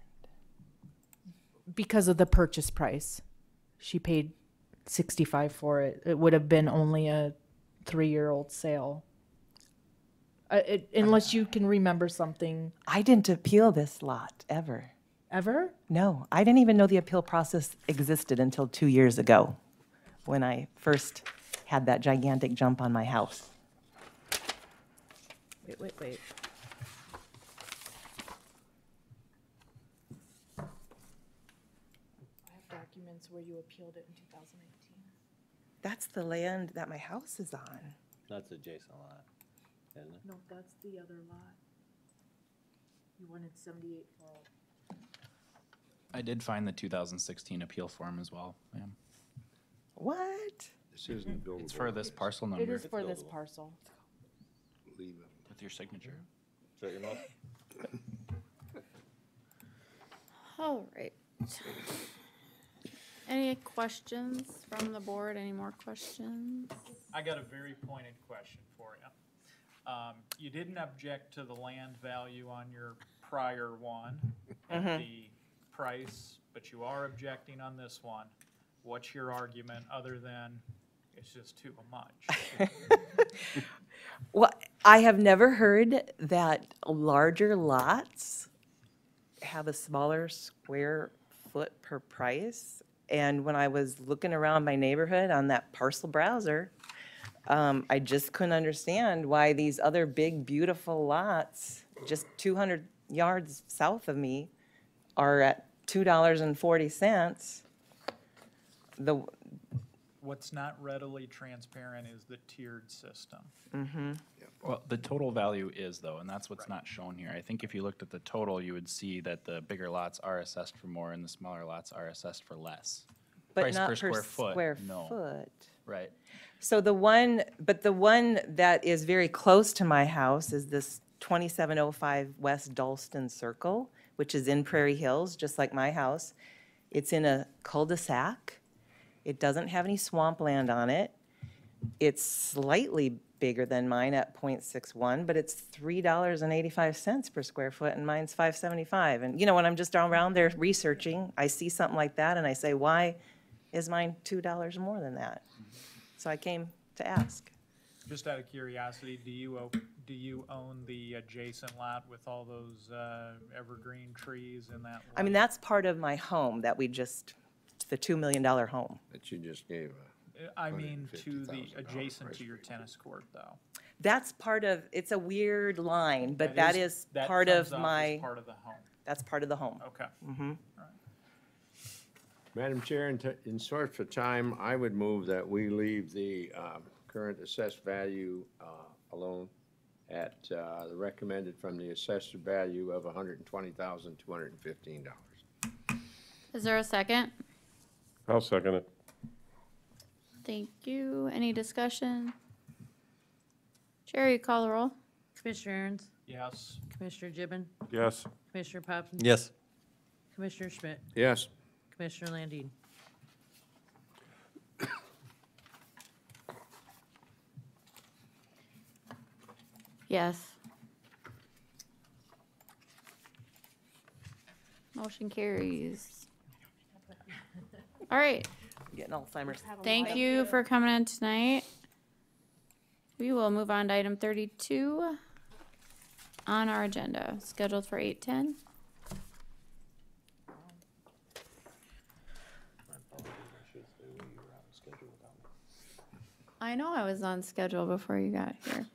Because of the purchase price. She paid $65 for it. It would have been only a 3-year-old sale. Unless you can remember something.
I didn't appeal this lot, ever.
Ever?
No, I didn't even know the appeal process existed until 2 years ago, when I first had that gigantic jump on my house.
Wait. I have documents where you appealed it in 2018.
That's the land that my house is on.
That's adjacent lot, isn't it?
No, that's the other lot. You wanted 78
I did find the 2016 appeal form as well, ma'am.
What?
This isn't buildable.
It's for this parcel number.
It is for this parcel.
Leave it.
With your signature.
Is that your motion?
All right. Any questions from the board? Any more questions?
I got a very pointed question for you. You didn't object to the land value on your prior one at the price, but you are objecting on this one. What's your argument other than it's just too much?
Well, I have never heard that larger lots have a smaller square foot per price. And when I was looking around my neighborhood on that parcel browser, I just couldn't understand why these other big, beautiful lots, just 200 yards south of me, are at $2.40.
What's not readily transparent is the tiered system.
Well, the total value is though, and that's what's not shown here. I think if you looked at the total, you would see that the bigger lots are assessed for more and the smaller lots are assessed for less.
But
Price
not
per square foot,
square
no.
foot.
Right.
So the one that is very close to my house is this 2705 West Dalston Circle, which is in Prairie Hills, just like my house. It's in a cul-de-sac. It doesn't have any swampland on it. It's slightly bigger than mine at .61, but it's $3.85 per square foot, and mine's $5.75. And you know, when I'm just around there researching, I see something like that, and I say, why is mine $2 more than that? So I came to ask.
Just out of curiosity, do you own the adjacent lot with all those evergreen trees in that lot?
I mean, that's part of my home that we just, the $2 million home.
That you just gave
I mean, to the
$150,000
adjacent
price
to your tennis court, though.
That's part of, it's a weird line, but that is part
comes
of
up as
my,
part of the home.
that's part of the home.
Okay.
Madam Chair, in sort of time, I would move that we leave the current assessed value alone at the recommended from the assessed value of $120,215.
Is there a second?
I'll second it.
Thank you. Any discussion? Jerry, call the roll.
Commissioner Aaron's,
Yes.
Commissioner Gibbon,
Yes.
Commissioner Poppins.
Yes.
Commissioner Schmidt,
Yes.
Commissioner Landine.
Yes. Motion carries. All right.
Getting Alzheimer's.
Thank you for coming in tonight. We will move on to item 32 on our agenda, scheduled for 8:10. I know I was on schedule before you got here.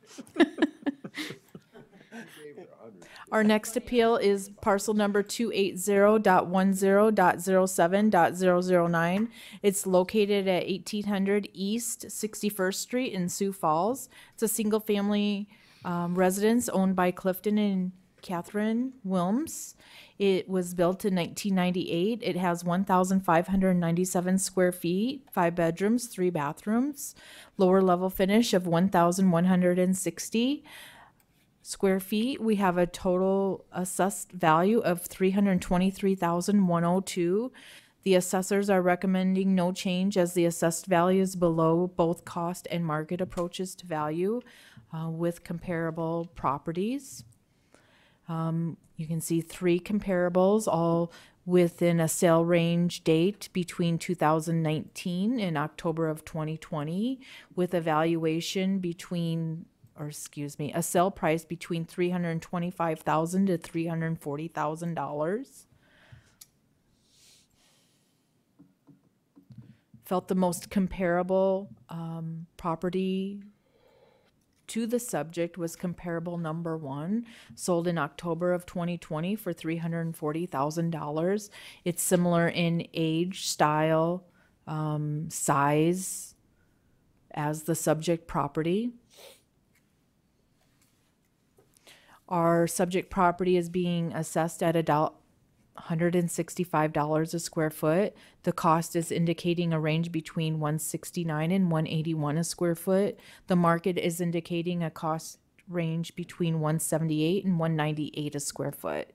Our next appeal is parcel number 280.10.07.009. It's located at 1800 East 61st Street in Sioux Falls. It's a single-family residence owned by Clifton and Catherine Wilms. It was built in 1998. It has 1,597 square feet, 5 bedrooms, 3 bathrooms, lower level finish of 1,160 square feet. We have a total assessed value of $323,102. The assessors are recommending no change as the assessed value is below both cost and market approaches to value with comparable properties. You can see 3 comparables, all within a sale range date between 2019 and October of 2020, with a valuation between, or excuse me, a sale price between $325,000 to $340,000. Felt the most comparable property to the subject was comparable number one, sold in October of 2020 for $340,000. It's similar in age, style, size as the subject property. Our subject property is being assessed at $165 a square foot. The cost is indicating a range between $169 and $181 a square foot. The market is indicating a cost range between $178 and $198 a square foot.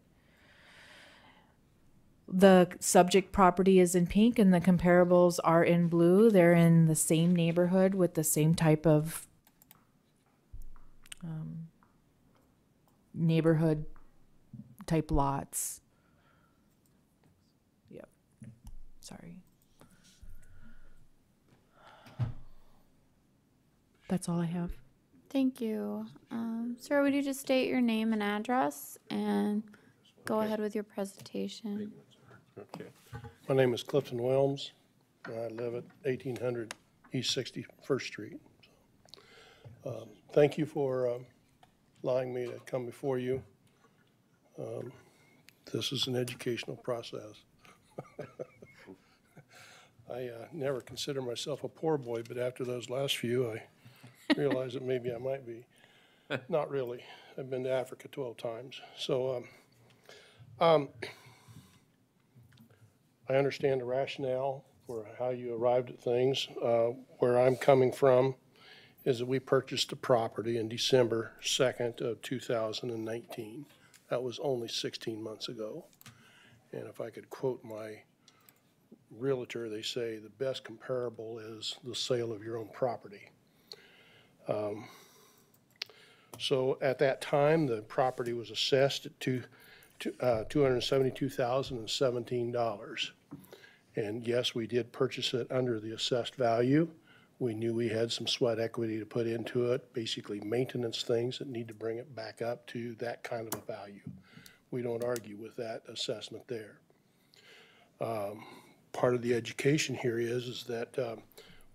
The subject property is in pink and the comparables are in blue. They're in the same neighborhood with the same type of neighborhood type lots. Yep. Sorry. That's all I have.
Thank you. Sir, would you just state your name and address and go ahead with your presentation?
Okay. My name is Clifton Wilms. I live at 1800 East 61st Street. Thank you for allowing me to come before you. This is an educational process. I never consider myself a poor boy, but after those last few, I realized that maybe I might be. Not really. I've been to Africa 12 times. So I understand the rationale for how you arrived at things. Where I'm coming from is that we purchased the property in December 2nd of 2019. That was only 16 months ago. And if I could quote my realtor, they say the best comparable is the sale of your own property. So at that time, the property was assessed at $272,017. And yes, we did purchase it under the assessed value. We knew we had some sweat equity to put into it, basically maintenance things that need to bring it back up to that kind of a value. We don't argue with that assessment there. Part of the education here is that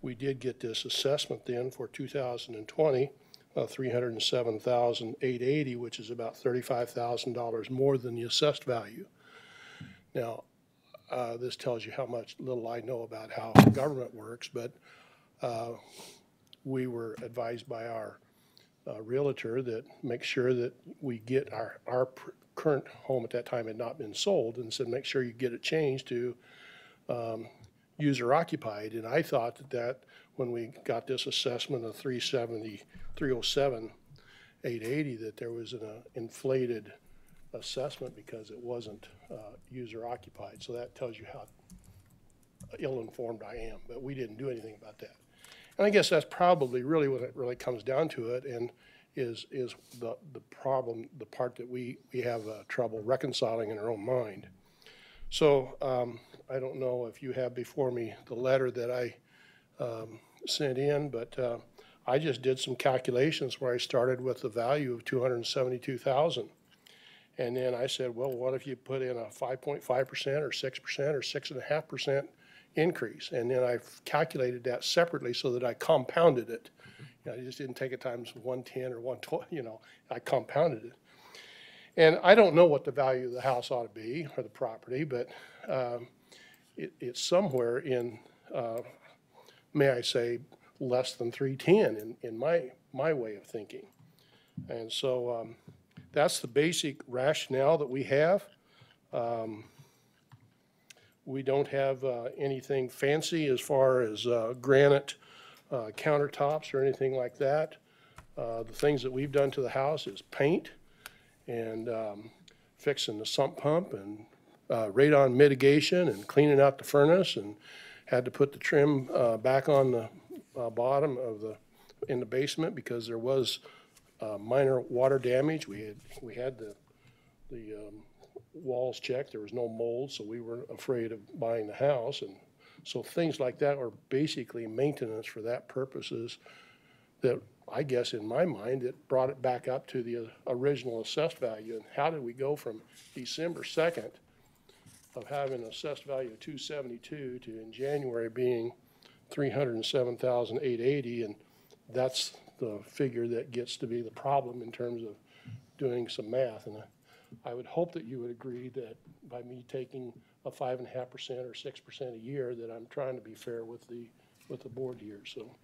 we did get this assessment then for 2020, $307,880, which is about $35,000 more than the assessed value. Now, this tells you how much little I know about how government works, but we were advised by our realtor that make sure that we get our current home at that time had not been sold, and said make sure you get it changed to user occupied. And I thought that when we got this assessment of $307,880 that there was an inflated assessment because it wasn't user occupied. So that tells you how ill-informed I am, but we didn't do anything about that. And I guess that's probably really what it really comes down to it, and is the problem, the part that we have trouble reconciling in our own mind. So I don't know if you have before me the letter that I sent in, but I just did some calculations where I started with the value of $272,000. And then I said, well, what if you put in a 5.5% or 6% or 6.5% increase? And then I calculated that separately so that I compounded it. I just didn't take it times 110 or 120, I compounded it. And I don't know what the value of the house ought to be, or the property, but it's somewhere in, may I say, less than 310 in my way of thinking. And so that's the basic rationale that we have. We don't have anything fancy as far as granite countertops or anything like that. The things that we've done to the house is paint and fixing the sump pump and radon mitigation and cleaning out the furnace, and had to put the trim back on the bottom of in the basement because there was minor water damage. We had the walls checked. There was no mold, so we weren't afraid of buying the house. And so things like that are basically maintenance for that purposes that I guess in my mind it brought it back up to the original assessed value. And how did we go from December 2nd of having an assessed value of 272 to in January being 307,880, and that's the figure that gets to be the problem in terms of doing some math. And I would hope that you would agree that by me taking a 5.5% or 6% a year, that I'm trying to be fair with the board here, so.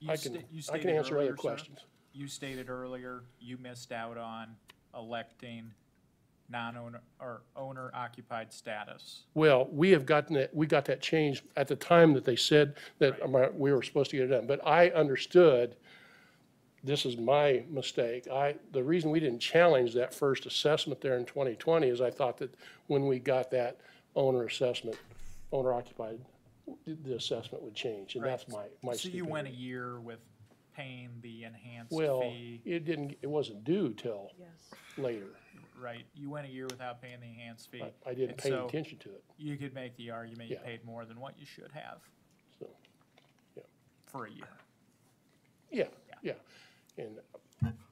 I can answer other questions.
You stated earlier you missed out on electing non-owner or owner-occupied status.
Well, we got that changed at the time that they said that we were supposed to get it done. But I understood, this is my mistake. The reason we didn't challenge that first assessment there in 2020 is I thought that when we got that owner-occupied, the assessment would change, and that's my
So you went a year with paying the enhanced
Well,
fee.
it wasn't due till later.
Right, you went a year without paying the enhanced fee.
I didn't
And
pay
so
attention to it.
You could make the argument you
Yeah.
paid more than what you should have.
So, yeah.
For a year.
Yeah. And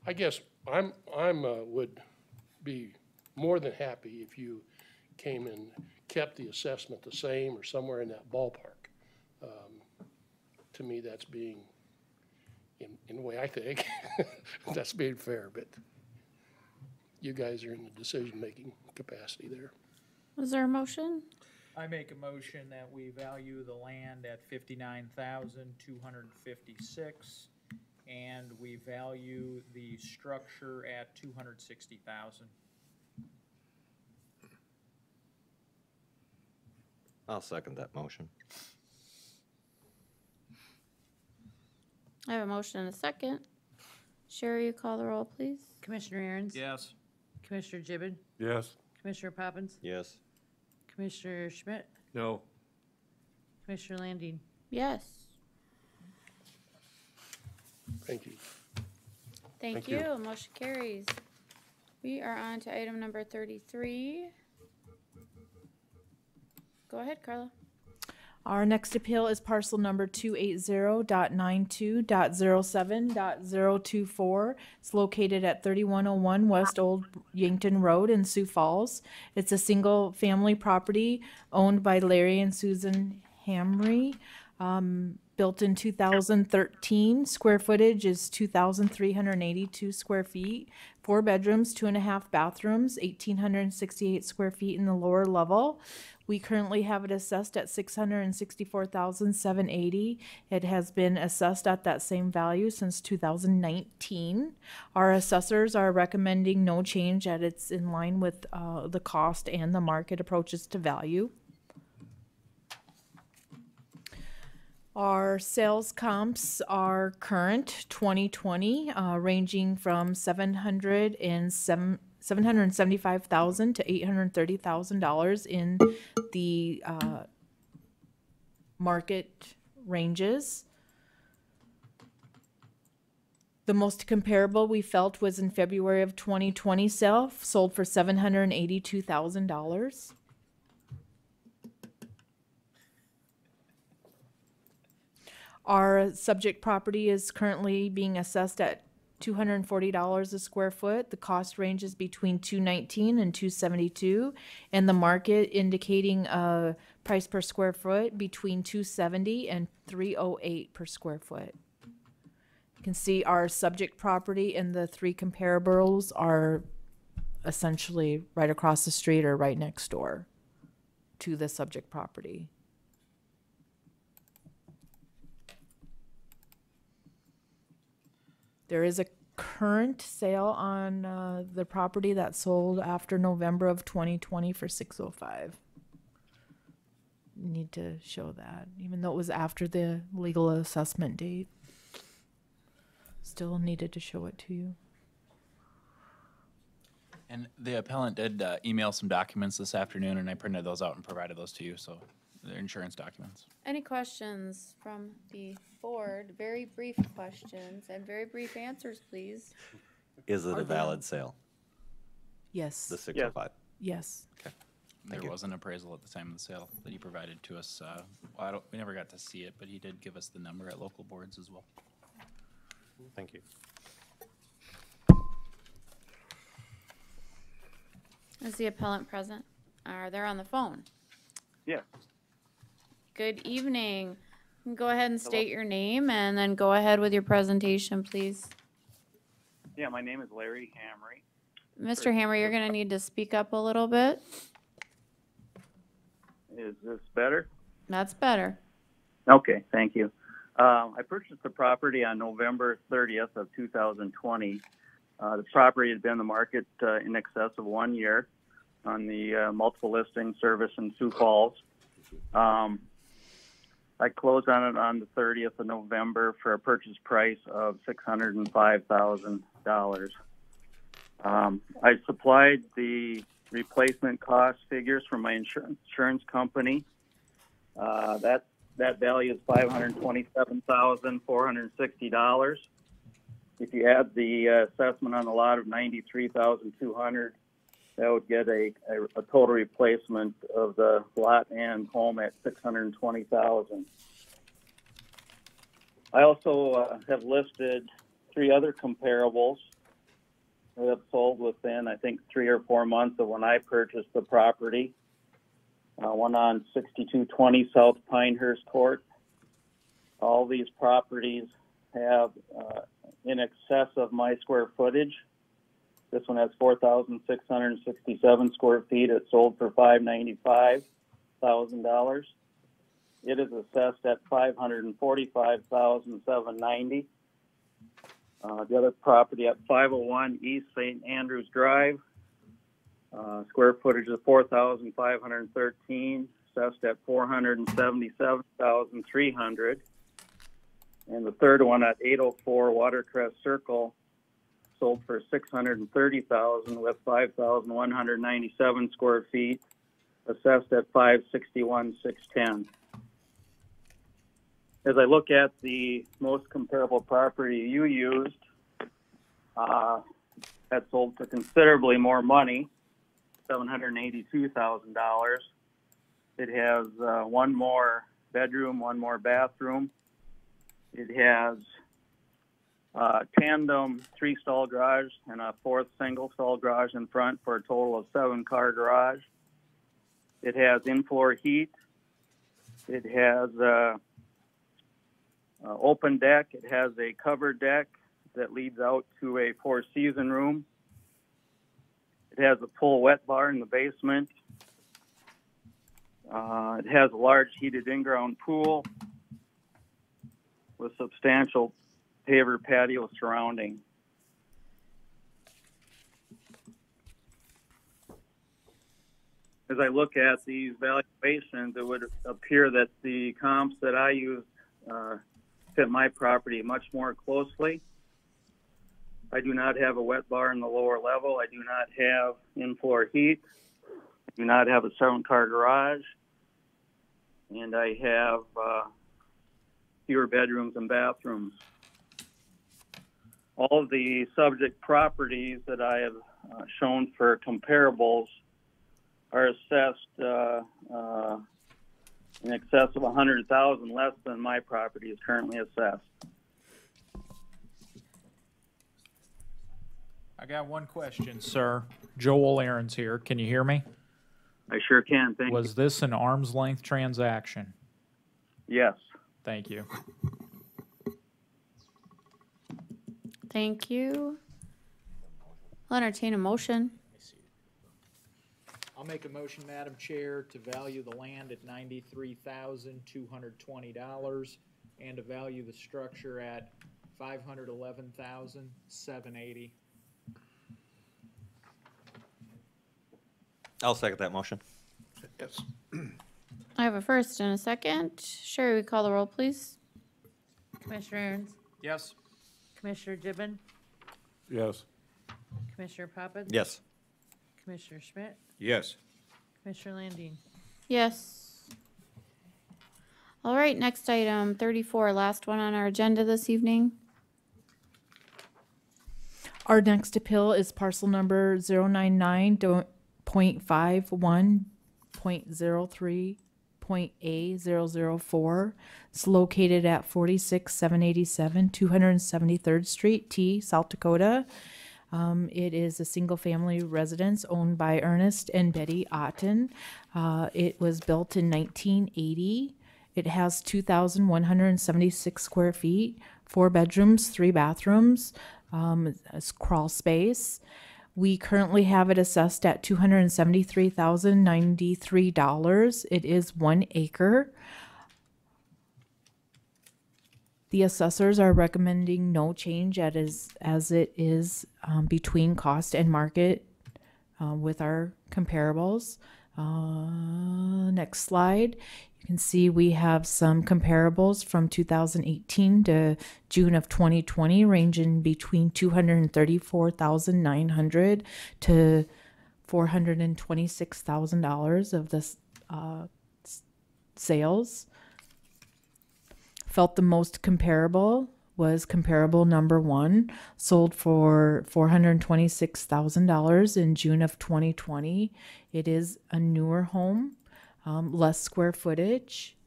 I guess would be more than happy if you came and kept the assessment the same or somewhere in that ballpark. To me, that's being, in the way I think, that's being fair, but you guys are in the decision-making capacity there.
Was there a motion?
I make a motion that we value the land at $59,256, and we value the structure at $260,000.
I'll second that motion.
I have a motion and a second. Sherry, you call the roll, please.
Commissioner Aaron's?
Yes.
Commissioner Gibbon?
Yes.
Commissioner Poppins?
Yes.
Commissioner Schmidt?
No.
Commissioner Landine?
Yes.
Thank you.
Thank you. Motion carries. We are on to item number 33. Go ahead, Carla.
Our next appeal is parcel number 280.92.07.024. It's located at 3101 West Old Yankton Road in Sioux Falls. It's a single-family property owned by Larry and Susan Hamry, built in 2013. Square footage is 2,382 square feet, 4 bedrooms, 2.5 bathrooms, 1,868 square feet in the lower level. We currently have it assessed at $664,780. It has been assessed at that same value since 2019. Our assessors are recommending no change, at it's in line with the cost and the market approaches to value. Our sales comps are current 2020, ranging from $775,000 to $830,000 in the market ranges. The most comparable we felt was in February of 2020 sale, sold for $782,000. Our subject property is currently being assessed at $240 a square foot. The cost ranges between $219 and $272, and the market indicating a price per square foot between $270 and $308 per square foot. You can see our subject property and the 3 comparables are essentially right across the street or right next door to the subject property. There is a current sale on the property that sold after November of 2020 for $605. Need to show that, even though it was after the legal assessment date. Still needed to show it to you.
And the appellant did email some documents this afternoon, and I printed those out and provided those to you, so they're insurance documents.
Any questions from the board? Very brief questions and very brief answers, please.
Is it a valid sale?
Yes.
The 605?
Yes.
Okay.
There was an appraisal at the time of the sale that he provided to us. Well, we never got to see it, but he did give us the number at local boards as well.
Thank you.
Is the appellant present? Are they on the phone?
Yeah.
Good evening. Go ahead and state your name and then go ahead with your presentation, please.
Yeah, my name is Larry Hamry.
Mr. Hammer, you're going to need to speak up a little bit.
Is this better?
That's better.
Okay, thank you. I purchased the property on November 30th of 2020. The property had been on the market in excess of 1 year on the multiple listing service in Sioux Falls. I closed on it on the 30th of November for a purchase price of $605,000. I supplied the replacement cost figures from my insurance company. That value is $527,460. If you add the assessment on the lot of $93,200, that would get a total replacement of the lot and home at $620,000. I also have listed 3 other comparables that have sold within, I think, 3 or 4 months of when I purchased the property. One on 6220 South Pinehurst Court. All these properties have in excess of my square footage. This one has 4,667 square feet. It sold for $595,000. It is assessed at $545,790. The other property at 501 East St. Andrews Drive, square footage of 4,513, assessed at $477,300. And the third one at 804 Watercrest Circle sold for $630,000 with 5,197 square feet, assessed at $561,610. As I look at the most comparable property you used, that sold for considerably more money, $782,000. It has 1 more bedroom, 1 more bathroom. It has tandem 3-stall garage and a 4th single-stall garage in front for a total of 7-car garage. It has in-floor heat. It has open deck. It has a covered deck that leads out to a 4-season room. It has a full wet bar in the basement. It has a large heated in-ground pool with substantial paver patio surrounding. As I look at these valuations, it would appear that the comps that I used fit my property much more closely. I do not have a wet bar in the lower level. I do not have in-floor heat. I do not have a 7-car garage. And I have fewer bedrooms and bathrooms. All of the subject properties that I have shown for comparables are assessed in excess of $100,000 less than my property is currently assessed.
I got one question, sir. Joel Aaron's here. Can you hear me?
I sure can. Thank you.
Was this an arm's length transaction?
Yes.
Thank you.
Thank you. I'll entertain a motion.
I'll make a motion, Madam Chair, to value the land at $93,220 and to value the structure at $511,780.
I'll second that motion.
Yes.
I have a first and a second. Sherry, we call the roll, please.
Commissioner Aaron's,
Yes.
Commissioner Gibbon,
Yes.
Commissioner Poppins.
Yes.
Commissioner Schmidt,
Yes.
Commissioner Landine.
Yes. All right, next item, 34, last one on our agenda this evening.
Our next appeal is parcel number 099.51.03.A004. It's located at 46787 273rd Street, T, South Dakota. It is a single-family residence owned by Ernest and Betty Otten. It was built in 1980, It has 2,176 square feet, 4 bedrooms, 3 bathrooms, it's crawl space. We currently have it assessed at $273,093. It is 1 acre. The assessors are recommending no change as it is between cost and market with our comparables. Next slide. You can see we have some comparables from 2018 to June of 2020, ranging between $234,900 to $426,000 of this sales. Felt the most comparable was comparable number 1, sold for $426,000 in June of 2020. It is a newer home, less square footage,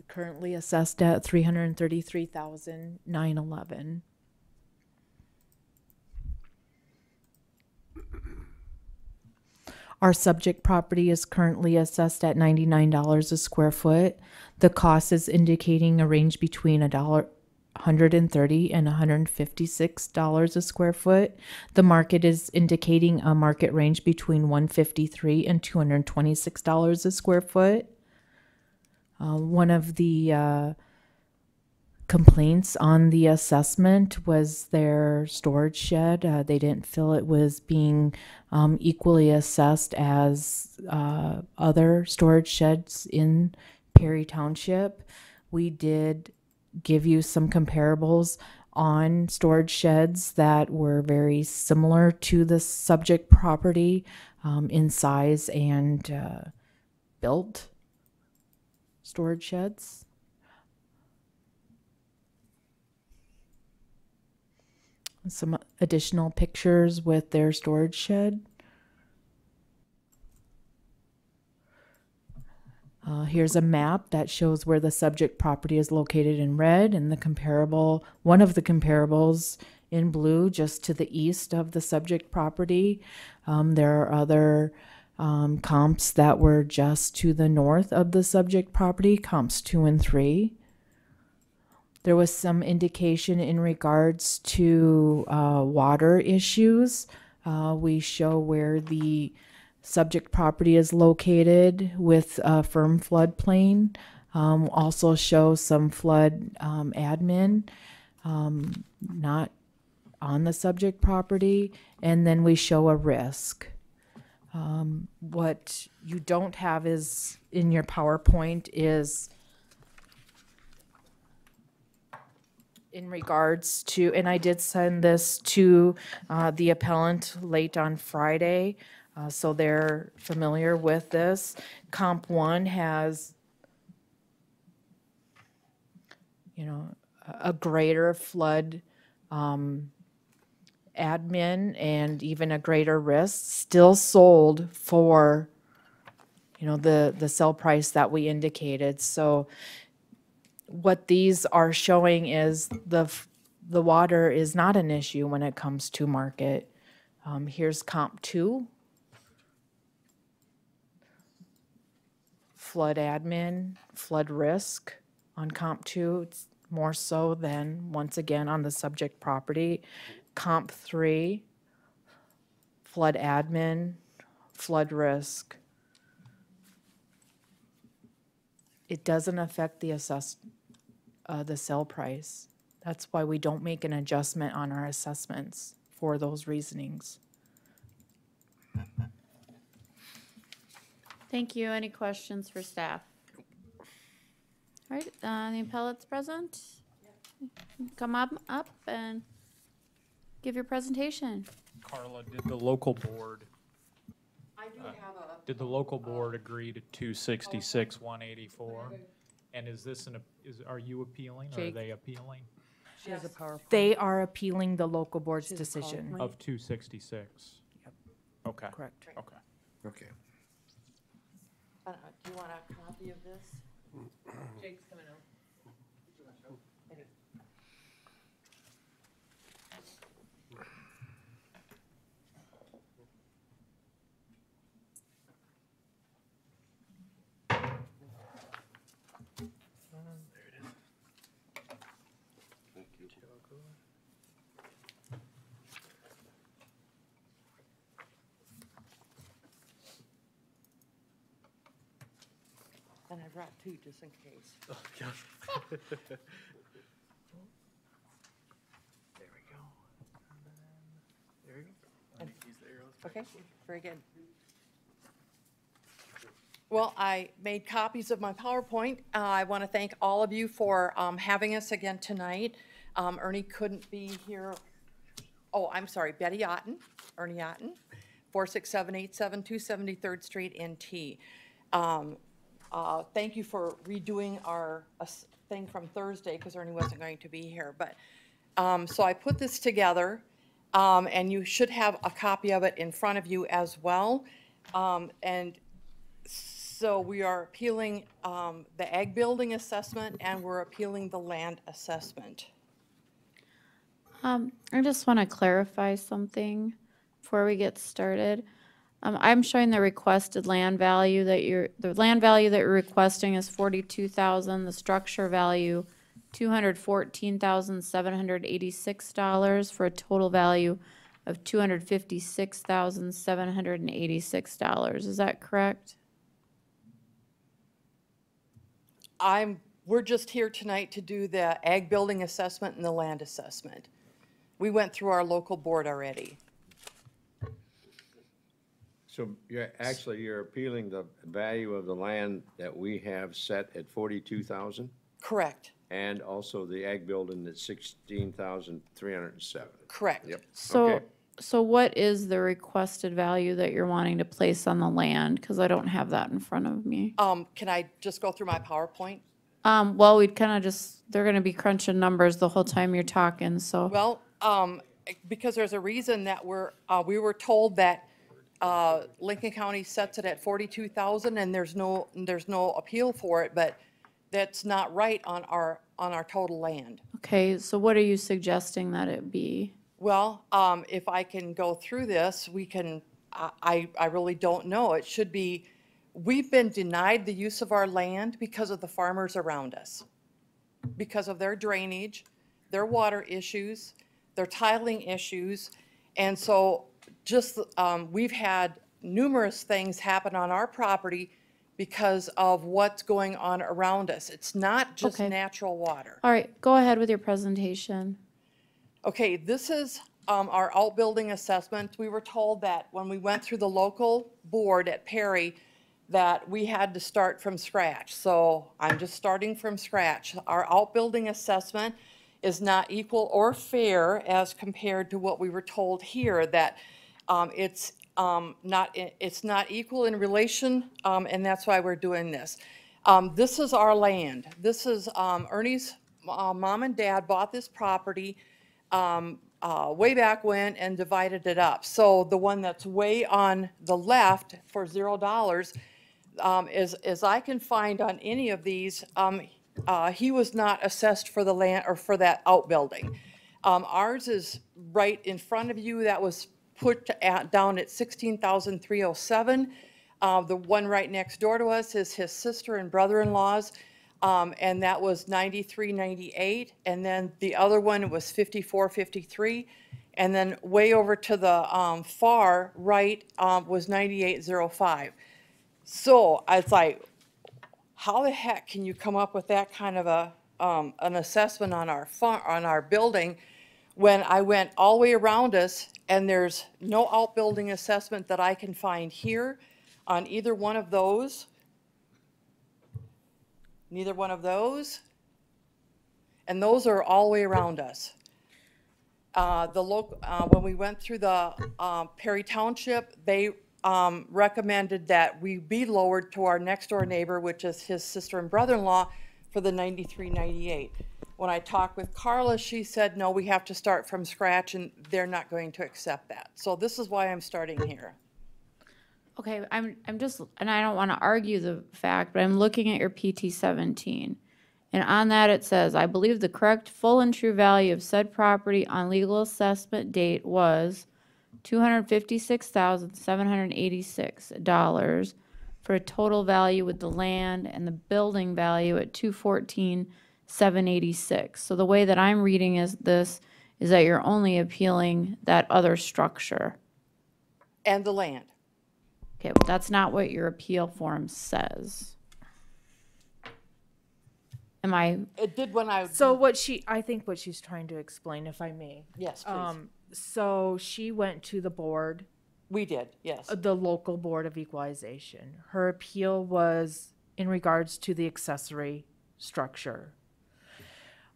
currently assessed at $333,911. Our subject property is currently assessed at $99 a square foot. The cost is indicating a range between $130 and $156 a square foot. The market is indicating a market range between $153 and $226 a square foot. One of the complaints on the assessment was their storage shed. They didn't feel it was being equally assessed as other storage sheds in Perry Township. We did give you some comparables on storage sheds that were very similar to the subject property in size and built storage sheds. Some additional pictures with their storage shed. Here's a map that shows where the subject property is located in red, and the comparable, one of the comparables in blue just to the east of the subject property. There are other comps that were just to the north of the subject property, comps 2 and 3. There was some indication in regards to water issues. We show where the subject property is located with a firm floodplain. Also show some flood admin, not on the subject property. And then we show a risk. What you don't have is in your PowerPoint is in regards to, and I did send this to the appellant late on Friday, so they're familiar with this. Comp 1 has, you know, a greater flood admin and even a greater risk, still sold for, you know, the sell price that we indicated. So what these are showing is the water is not an issue when it comes to market. Here's comp 2. Flood admin, flood risk on comp 2. It's more so than, once again, on the subject property. Comp 3, flood admin, flood risk. It doesn't affect the the sell price. That's why we don't make an adjustment on our assessments for those reasonings.
Thank you. Any questions for staff? All right, the appellate's present. Come up and give your presentation.
Carla, did the local board? Did the local board agree to 266, 184? And is this are you appealing or are they appealing?
She has a PowerPoint.
They are appealing the local board's decision.
Of 266?
Yep.
Okay.
Correct.
Okay.
Okay.
Do you want a copy of this? Jake's coming out.
And I brought two just in case.
Oh, yeah. There we go. There you go.
And-
Use the arrows.
Okay, very good. Well, I made copies of my PowerPoint. I want to thank all of you for having us again tonight. Ernie couldn't be here. Oh, I'm sorry, Betty Otten, Ernie Otten, 46787 273rd Street, NT. Thank you for redoing our thing from Thursday because Ernie wasn't going to be here. But so I put this together, and you should have a copy of it in front of you as well. And so we are appealing the ag building assessment, and we're appealing the land assessment.
I just want to clarify something before we get started. I'm showing the requested land value the land value that you're requesting is $42,000. The structure value, $214,786 for a total value of $256,786. Is that correct?
We're just here tonight to do the ag building assessment and the land assessment. We went through our local board already.
So you're appealing the value of the land that we have set at 42,000?
Correct.
And also the ag building at 16,307?
Correct.
Yep.
So,
Okay.
so what is the requested value that you're wanting to place on the land? Because I don't have that in front of me.
Can I just go through my PowerPoint?
Well, we'd kind of they're gonna be crunching numbers the whole time you're talking, so.
Well, because there's a reason that we were told that Lincoln County sets it at 42,000 and there's no appeal for it, but that's not right on our total land.
Okay, so what are you suggesting that it be?
Well, if I can go through this, we can, I really don't know. It should be, we've been denied the use of our land because of the farmers around us, because of their drainage, their water issues, their tiling issues. And so just, we've had numerous things happen on our property because of what's going on around us. It's not just
Okay.
natural water.
All right, go ahead with your presentation.
Okay, this is our outbuilding assessment. We were told that when we went through the local board at Perry that we had to start from scratch. So I'm just starting from scratch. Our outbuilding assessment is not equal or fair as compared to what we were told here, that it's not equal in relation, and that's why we're doing this. This is our land. This is Ernie's mom and dad bought this property way back when and divided it up. So the one that's way on the left for $0 as I can find on any of these, he was not assessed for the land or for that outbuilding. Ours is right in front of you. That was put down at 16,307. The one right next door to us is his sister and brother-in-law's, and that was 9398. And then the other one was 5453. And then way over to the far right was 9805. So it's like, how the heck can you come up with that kind of an assessment on our building when I went all the way around us and there's no outbuilding assessment that I can find here on either one of those, neither one of those, and those are all the way around us. When we went through the Perry Township, they recommended that we be lowered to our next door neighbor, which is his sister and brother-in-law, for the 9398. When I talked with Carla, she said, no, we have to start from scratch and they're not going to accept that. So this is why I'm starting here.
Okay, I'm just, and I don't want to argue the fact, but I'm looking at your PT 17. And on that it says, I believe the correct full and true value of said property on legal assessment date was $256,786 for a total value with the land and the building value at $214,786. 786. So the way that I'm reading is that you're only appealing that other structure.
And the land.
Okay, but that's not what your appeal form says. Am I?
It did when I.
So I think what she's trying to explain, if I may.
Yes, please.
So she went to the board.
We did, yes.
The local board of equalization. Her appeal was in regards to the accessory structure.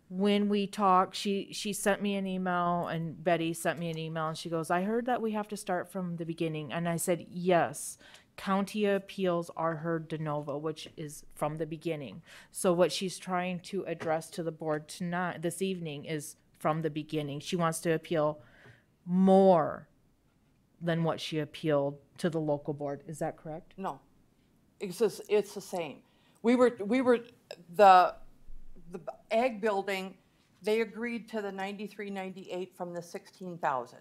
When we talked, she sent me an email, and Betty sent me an email, and she goes, I heard that we have to start from the beginning. And I said, yes, county appeals are heard de novo, which is from the beginning. So what she's trying to address to the board tonight, this evening, is from the beginning. She wants to appeal more than what she appealed to the local board. Is that correct?
No, it's the same. We were the ag building, they agreed to the 9398 from the 16,000.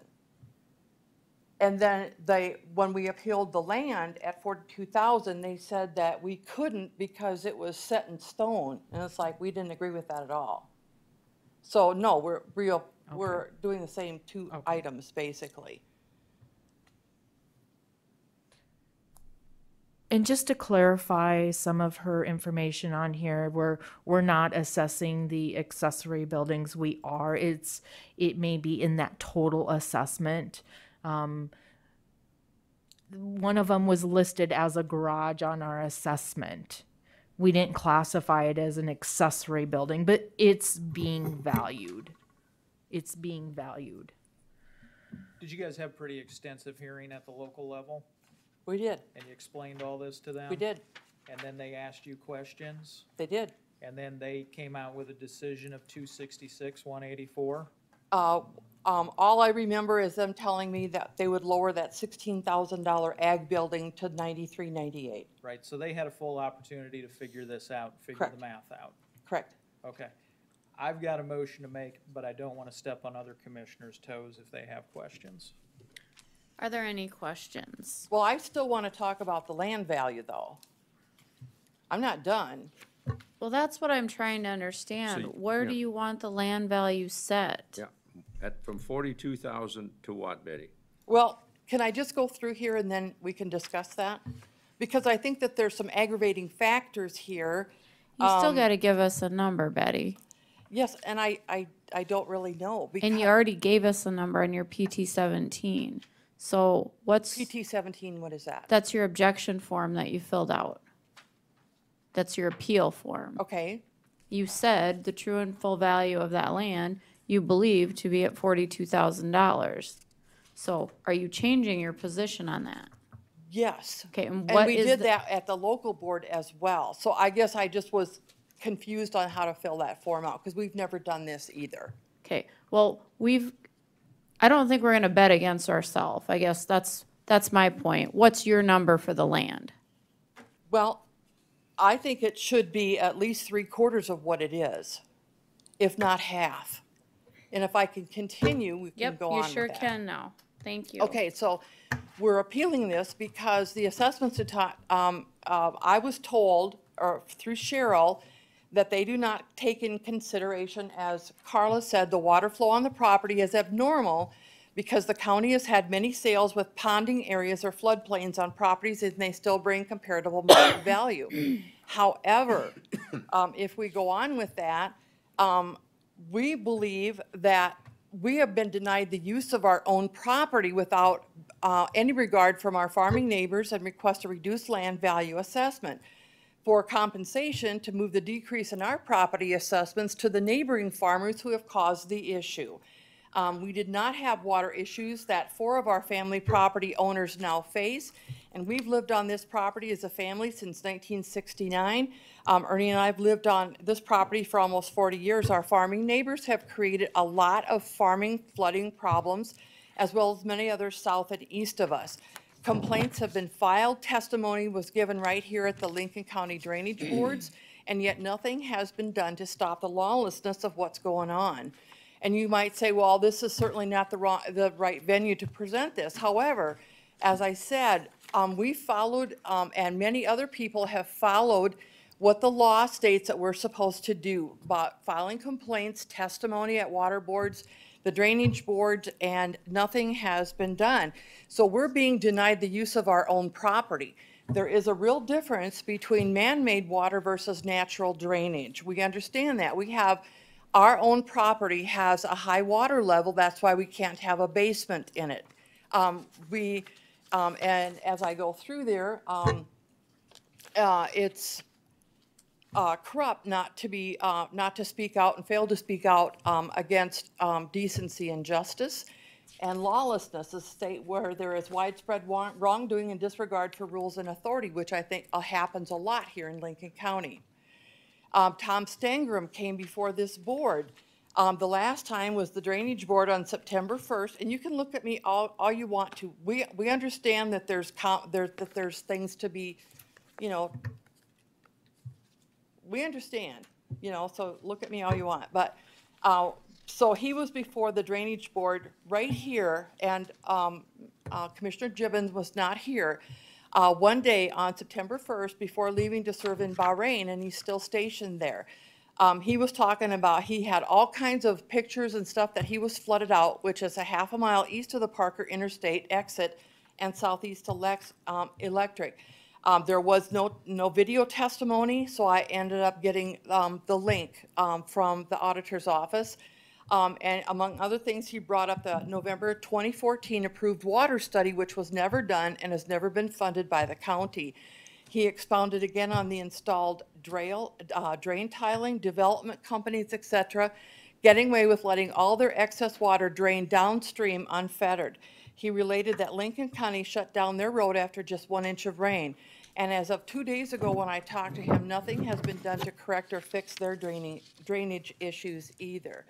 And then when we appealed the land at 42,000, they said that we couldn't because it was set in stone. And it's like, we didn't agree with that at all. So no, we're doing the same two items basically.
And just to clarify some of her information on here, we're not assessing the accessory buildings. We are. It may be in that total assessment. One of them was listed as a garage on our assessment. We didn't classify it as an accessory building, but it's being valued. It's being valued.
Did you guys have pretty extensive hearing at the local level?
We did.
And you explained all this to them?
We did.
And then they asked you questions?
They did.
And then they came out with a decision of 266, 184?
All I remember is them telling me that they would lower that $16,000 ag building to 9398.
Right, so they had a full opportunity to figure this out, figure the math out.
Correct.
Okay. I've got a motion to make, but I don't want to step on other commissioners' toes if they have questions.
Are there any questions?
Well, I still want to talk about the land value, though. I'm not done.
Well, that's what I'm trying to understand.
So,
Where do
yeah.
you want the land value set?
Yeah, from 42,000 to what, Betty?
Well, can I just go through here and then we can discuss that? Because I think that there's some aggravating factors here.
You still got to give us a number, Betty.
Yes, and I don't really know.
And you already gave us a number in your PT 17. So what's
PT 17, what is that?
That's your objection form that you filled out. That's your appeal form.
Okay.
You said the true and full value of that land you believe to be at $42,000. So are you changing your position on that?
Yes.
Okay, and
And
what
we
is
did
the-
that at the local board as well. So I guess I just was confused on how to fill that form out because we've never done this either.
Okay, well, I don't think we're gonna bet against ourselves. I guess that's my point. What's your number for the land?
Well, I think it should be at least 3/4 of what it is, if not half. And if I can continue, we can
Yep,
go on
you
with
sure
that.
can now. Thank you.
Okay, so we're appealing this because the assessments I was told, or through Cheryl, that they do not take in consideration, as Carla said, the water flow on the property is abnormal because the county has had many sales with ponding areas or floodplains on properties and they still bring comparable market value. However, if we go on with that, we believe that we have been denied the use of our own property without any regard from our farming neighbors and request a reduced land value assessment for compensation to move the decrease in our property assessments to the neighboring farmers who have caused the issue. We did not have water issues that 4 of our family property owners now face, and we've lived on this property as a family since 1969. Ernie and I have lived on this property for almost 40 years. Our farming neighbors have created a lot of farming flooding problems, as well as many others south and east of us. Complaints have been filed, testimony was given right here at the Lincoln County Drainage Boards, and yet nothing has been done to stop the lawlessness of what's going on. And you might say, well, this is certainly not the right venue to present this. However, as I said, we followed, and many other people have followed what the law states that we're supposed to do about filing complaints, testimony at water boards, the drainage boards, and nothing has been done. So we're being denied the use of our own property. There is a real difference between man-made water versus natural drainage. We understand that. We have, our own property has a high water level, that's why we can't have a basement in it. And as I go through there, it's corrupt not to speak out and fail to speak out against decency and justice and lawlessness, a state where there is widespread wrongdoing and disregard for rules and authority, which I think happens a lot here in Lincoln County. Tom Stangram came before this board. The last time was the Drainage Board on September 1st, and you can look at me all you want to. We understand that there's things to be, you know, we understand, you know, so look at me all you want. But so he was before the Drainage Board right here, and Commissioner Gibbons was not here one day on September 1st before leaving to serve in Bahrain, and he's still stationed there. He was talking about, he had all kinds of pictures and stuff that he was flooded out, which is a half a mile east of the Parker Interstate exit and southeast electric. There was no video testimony, so I ended up getting the link from the auditor's office. And among other things, he brought up the November 2014 approved water study, which was never done and has never been funded by the county. He expounded again on the installed drain tiling, development companies, etc., getting away with letting all their excess water drain downstream unfettered. He related that Lincoln County shut down their road after just 1 inch of rain. And as of 2 days ago when I talked to him, nothing has been done to correct or fix their drainage issues either.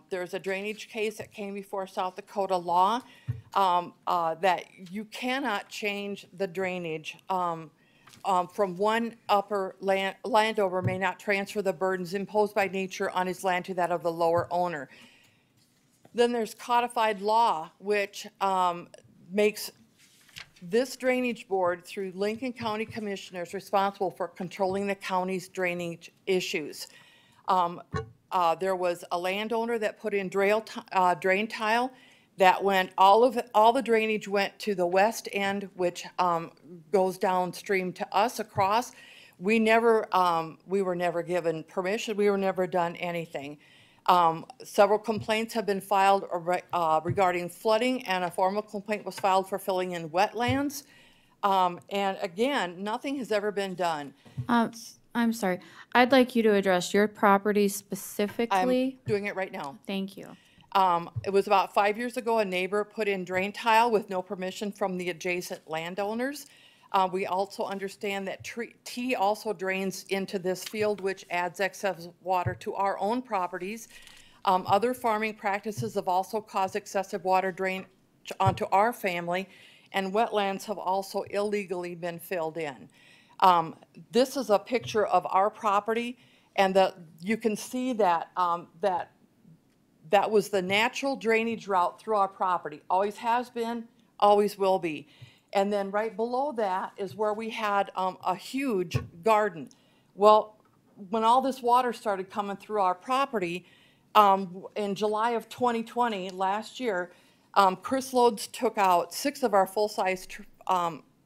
There's a drainage case that came before South Dakota law that you cannot change the drainage from one upper landowner may not transfer the burdens imposed by nature on his land to that of the lower owner. Then there's codified law, which makes this drainage board through Lincoln County Commissioners responsible for controlling the county's drainage issues. There was a landowner that put in drain tile that went, all the drainage went to the west end, which goes downstream to us across. We were never given permission. We were never done anything. Several complaints have been filed regarding flooding, and a formal complaint was filed for filling in wetlands. And again, nothing has ever been done.
I'm sorry. I'd like you to address your property specifically.
I'm doing it right now.
Thank you.
It was about 5 years ago, a neighbor put in drain tile with no permission from the adjacent landowners. We also understand that tea also drains into this field, which adds excess water to our own properties. Other farming practices have also caused excessive water drain onto our family, and wetlands have also illegally been filled in. This is a picture of our property, and you can see that that was the natural drainage route through our property. Always has been, always will be. And then right below that is where we had a huge garden. Well, when all this water started coming through our property, in July of 2020, last year, Chris Lodes took out 6 of our full-size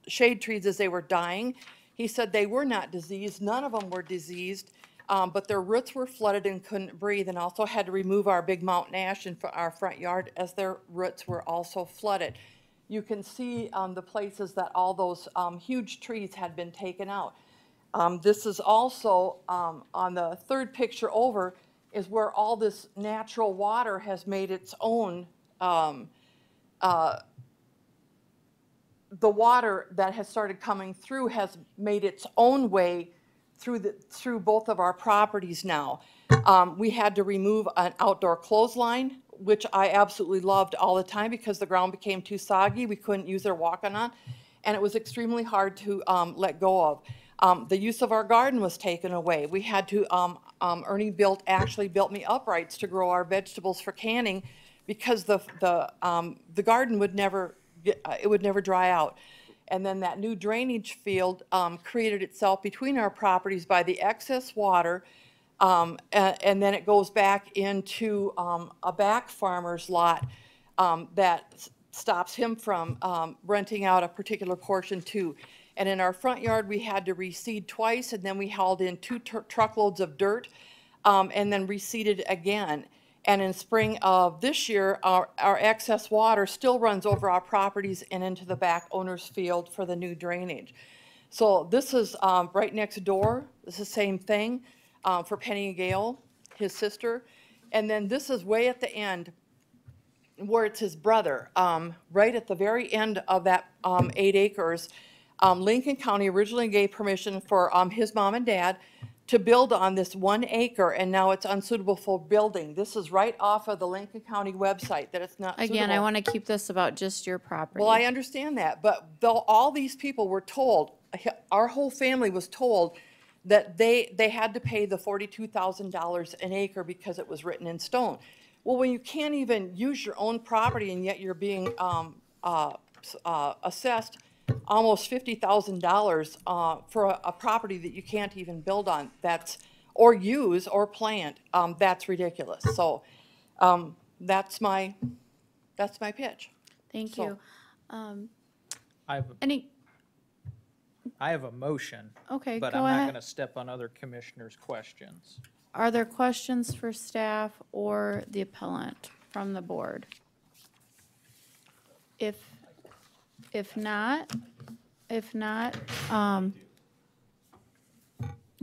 shade trees as they were dying. He said they were not diseased, none of them were diseased, but their roots were flooded and couldn't breathe, and also had to remove our big mountain ash in our front yard as their roots were also flooded. You can see the places that all those huge trees had been taken out. This is also, on the third picture over, is where all this natural water has made its own, the water that has started coming through has made its own way through both of our properties now. We had to remove an outdoor clothesline, which I absolutely loved all the time because the ground became too soggy. We couldn't use their walking on, and it was extremely hard to let go of. The use of our garden was taken away. We had to, Ernie actually built me uprights to grow our vegetables for canning because the garden would never dry out. And then that new drainage field created itself between our properties by the excess water. And then it goes back into a back farmer's lot that stops him from renting out a particular portion too. And in our front yard, we had to reseed twice, and then we hauled in 2 truckloads of dirt, and then reseeded again. And in spring of this year, our excess water still runs over our properties and into the back owner's field for the new drainage. So this is right next door. This is the same thing for Penny and Gale, his sister. And then this is way at the end where it's his brother. Right at the very end of that 8 acres, Lincoln County originally gave permission for his mom and dad to build on this 1 acre, and now it's unsuitable for building. This is right off of the Lincoln County website, that it's not suitable.
Again, I want to keep this about just your property.
Well, I understand that, but though all these people were told, our whole family was told that they had to pay the $42,000 an acre because it was written in stone. Well, when you can't even use your own property and yet you're being assessed almost $50,000 for a property that you can't even build on, or use or plant, that's ridiculous. So that's my pitch.
Thank
So-
you.
I have a motion.
Okay,
But
go
I'm not
ahead.
going to step on other commissioners' questions.
Are there questions for staff or the appellant from the board? If not,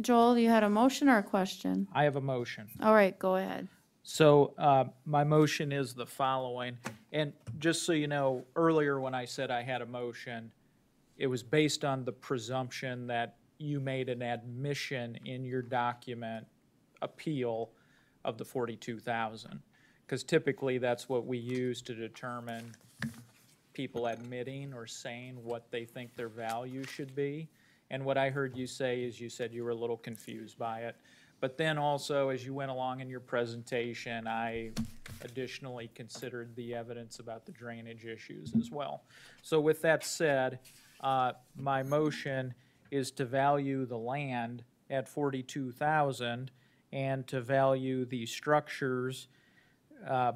Joel, you had a motion or a question?
I have a motion.
All right, go ahead.
So my motion is the following, and just so you know, earlier when I said I had a motion, it was based on the presumption that you made an admission in your document appeal of the 42,000, because typically that's what we use to determine people admitting or saying what they think their value should be. And what I heard you say is you said you were a little confused by it. But then also, as you went along in your presentation, I additionally considered the evidence about the drainage issues as well. So with that said, my motion is to value the land at 42,000 and to value the structures,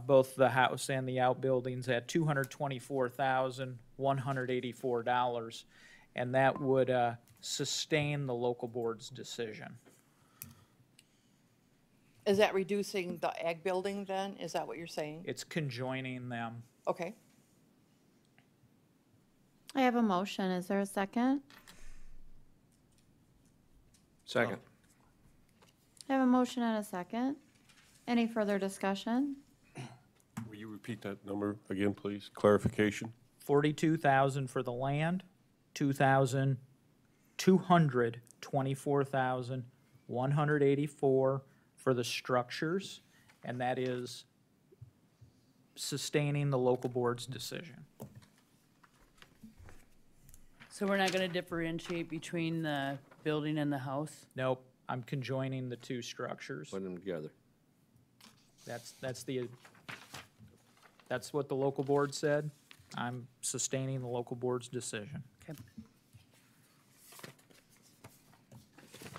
both the house and the outbuildings, at $224,184, and that would sustain the local board's decision.
Is that reducing the ag building then? Is that what you're saying?
It's conjoining them.
Okay.
I have a motion. Is there a second?
Second.
I have a motion and a second. Any further discussion?
Will you repeat that number again, please? Clarification?
42,000 for the land, 224,184 for the structures, and that is sustaining the local board's decision.
So we're not gonna differentiate between the building and the house?
Nope, I'm conjoining the two structures.
Put them together.
That's what the local board said. I'm sustaining the local board's decision.
Okay.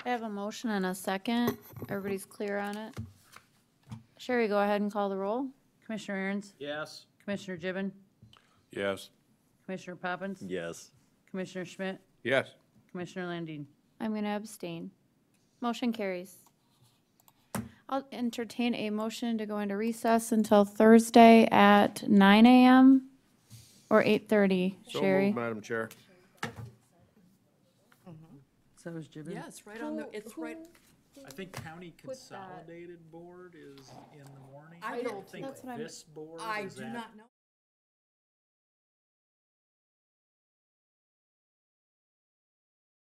I have a motion and a second. Everybody's clear on it? Sherry, go ahead and call the roll.
Commissioner Aaron's?
Yes.
Commissioner Gibbon?
Yes.
Commissioner Poppins?
Yes.
Commissioner Schmidt?
Yes.
Commissioner Landine?
I'm going to abstain. Motion carries. I'll entertain a motion to go into recess until Thursday at 9 a.m. or 8:30.
So
Sherry?
moved, Madam Chair.
So is Gibbon?
Yeah, it's right on the, it's right.
I think county consolidated board is in the morning.
I don't think
this board
I
is
do
at
not know.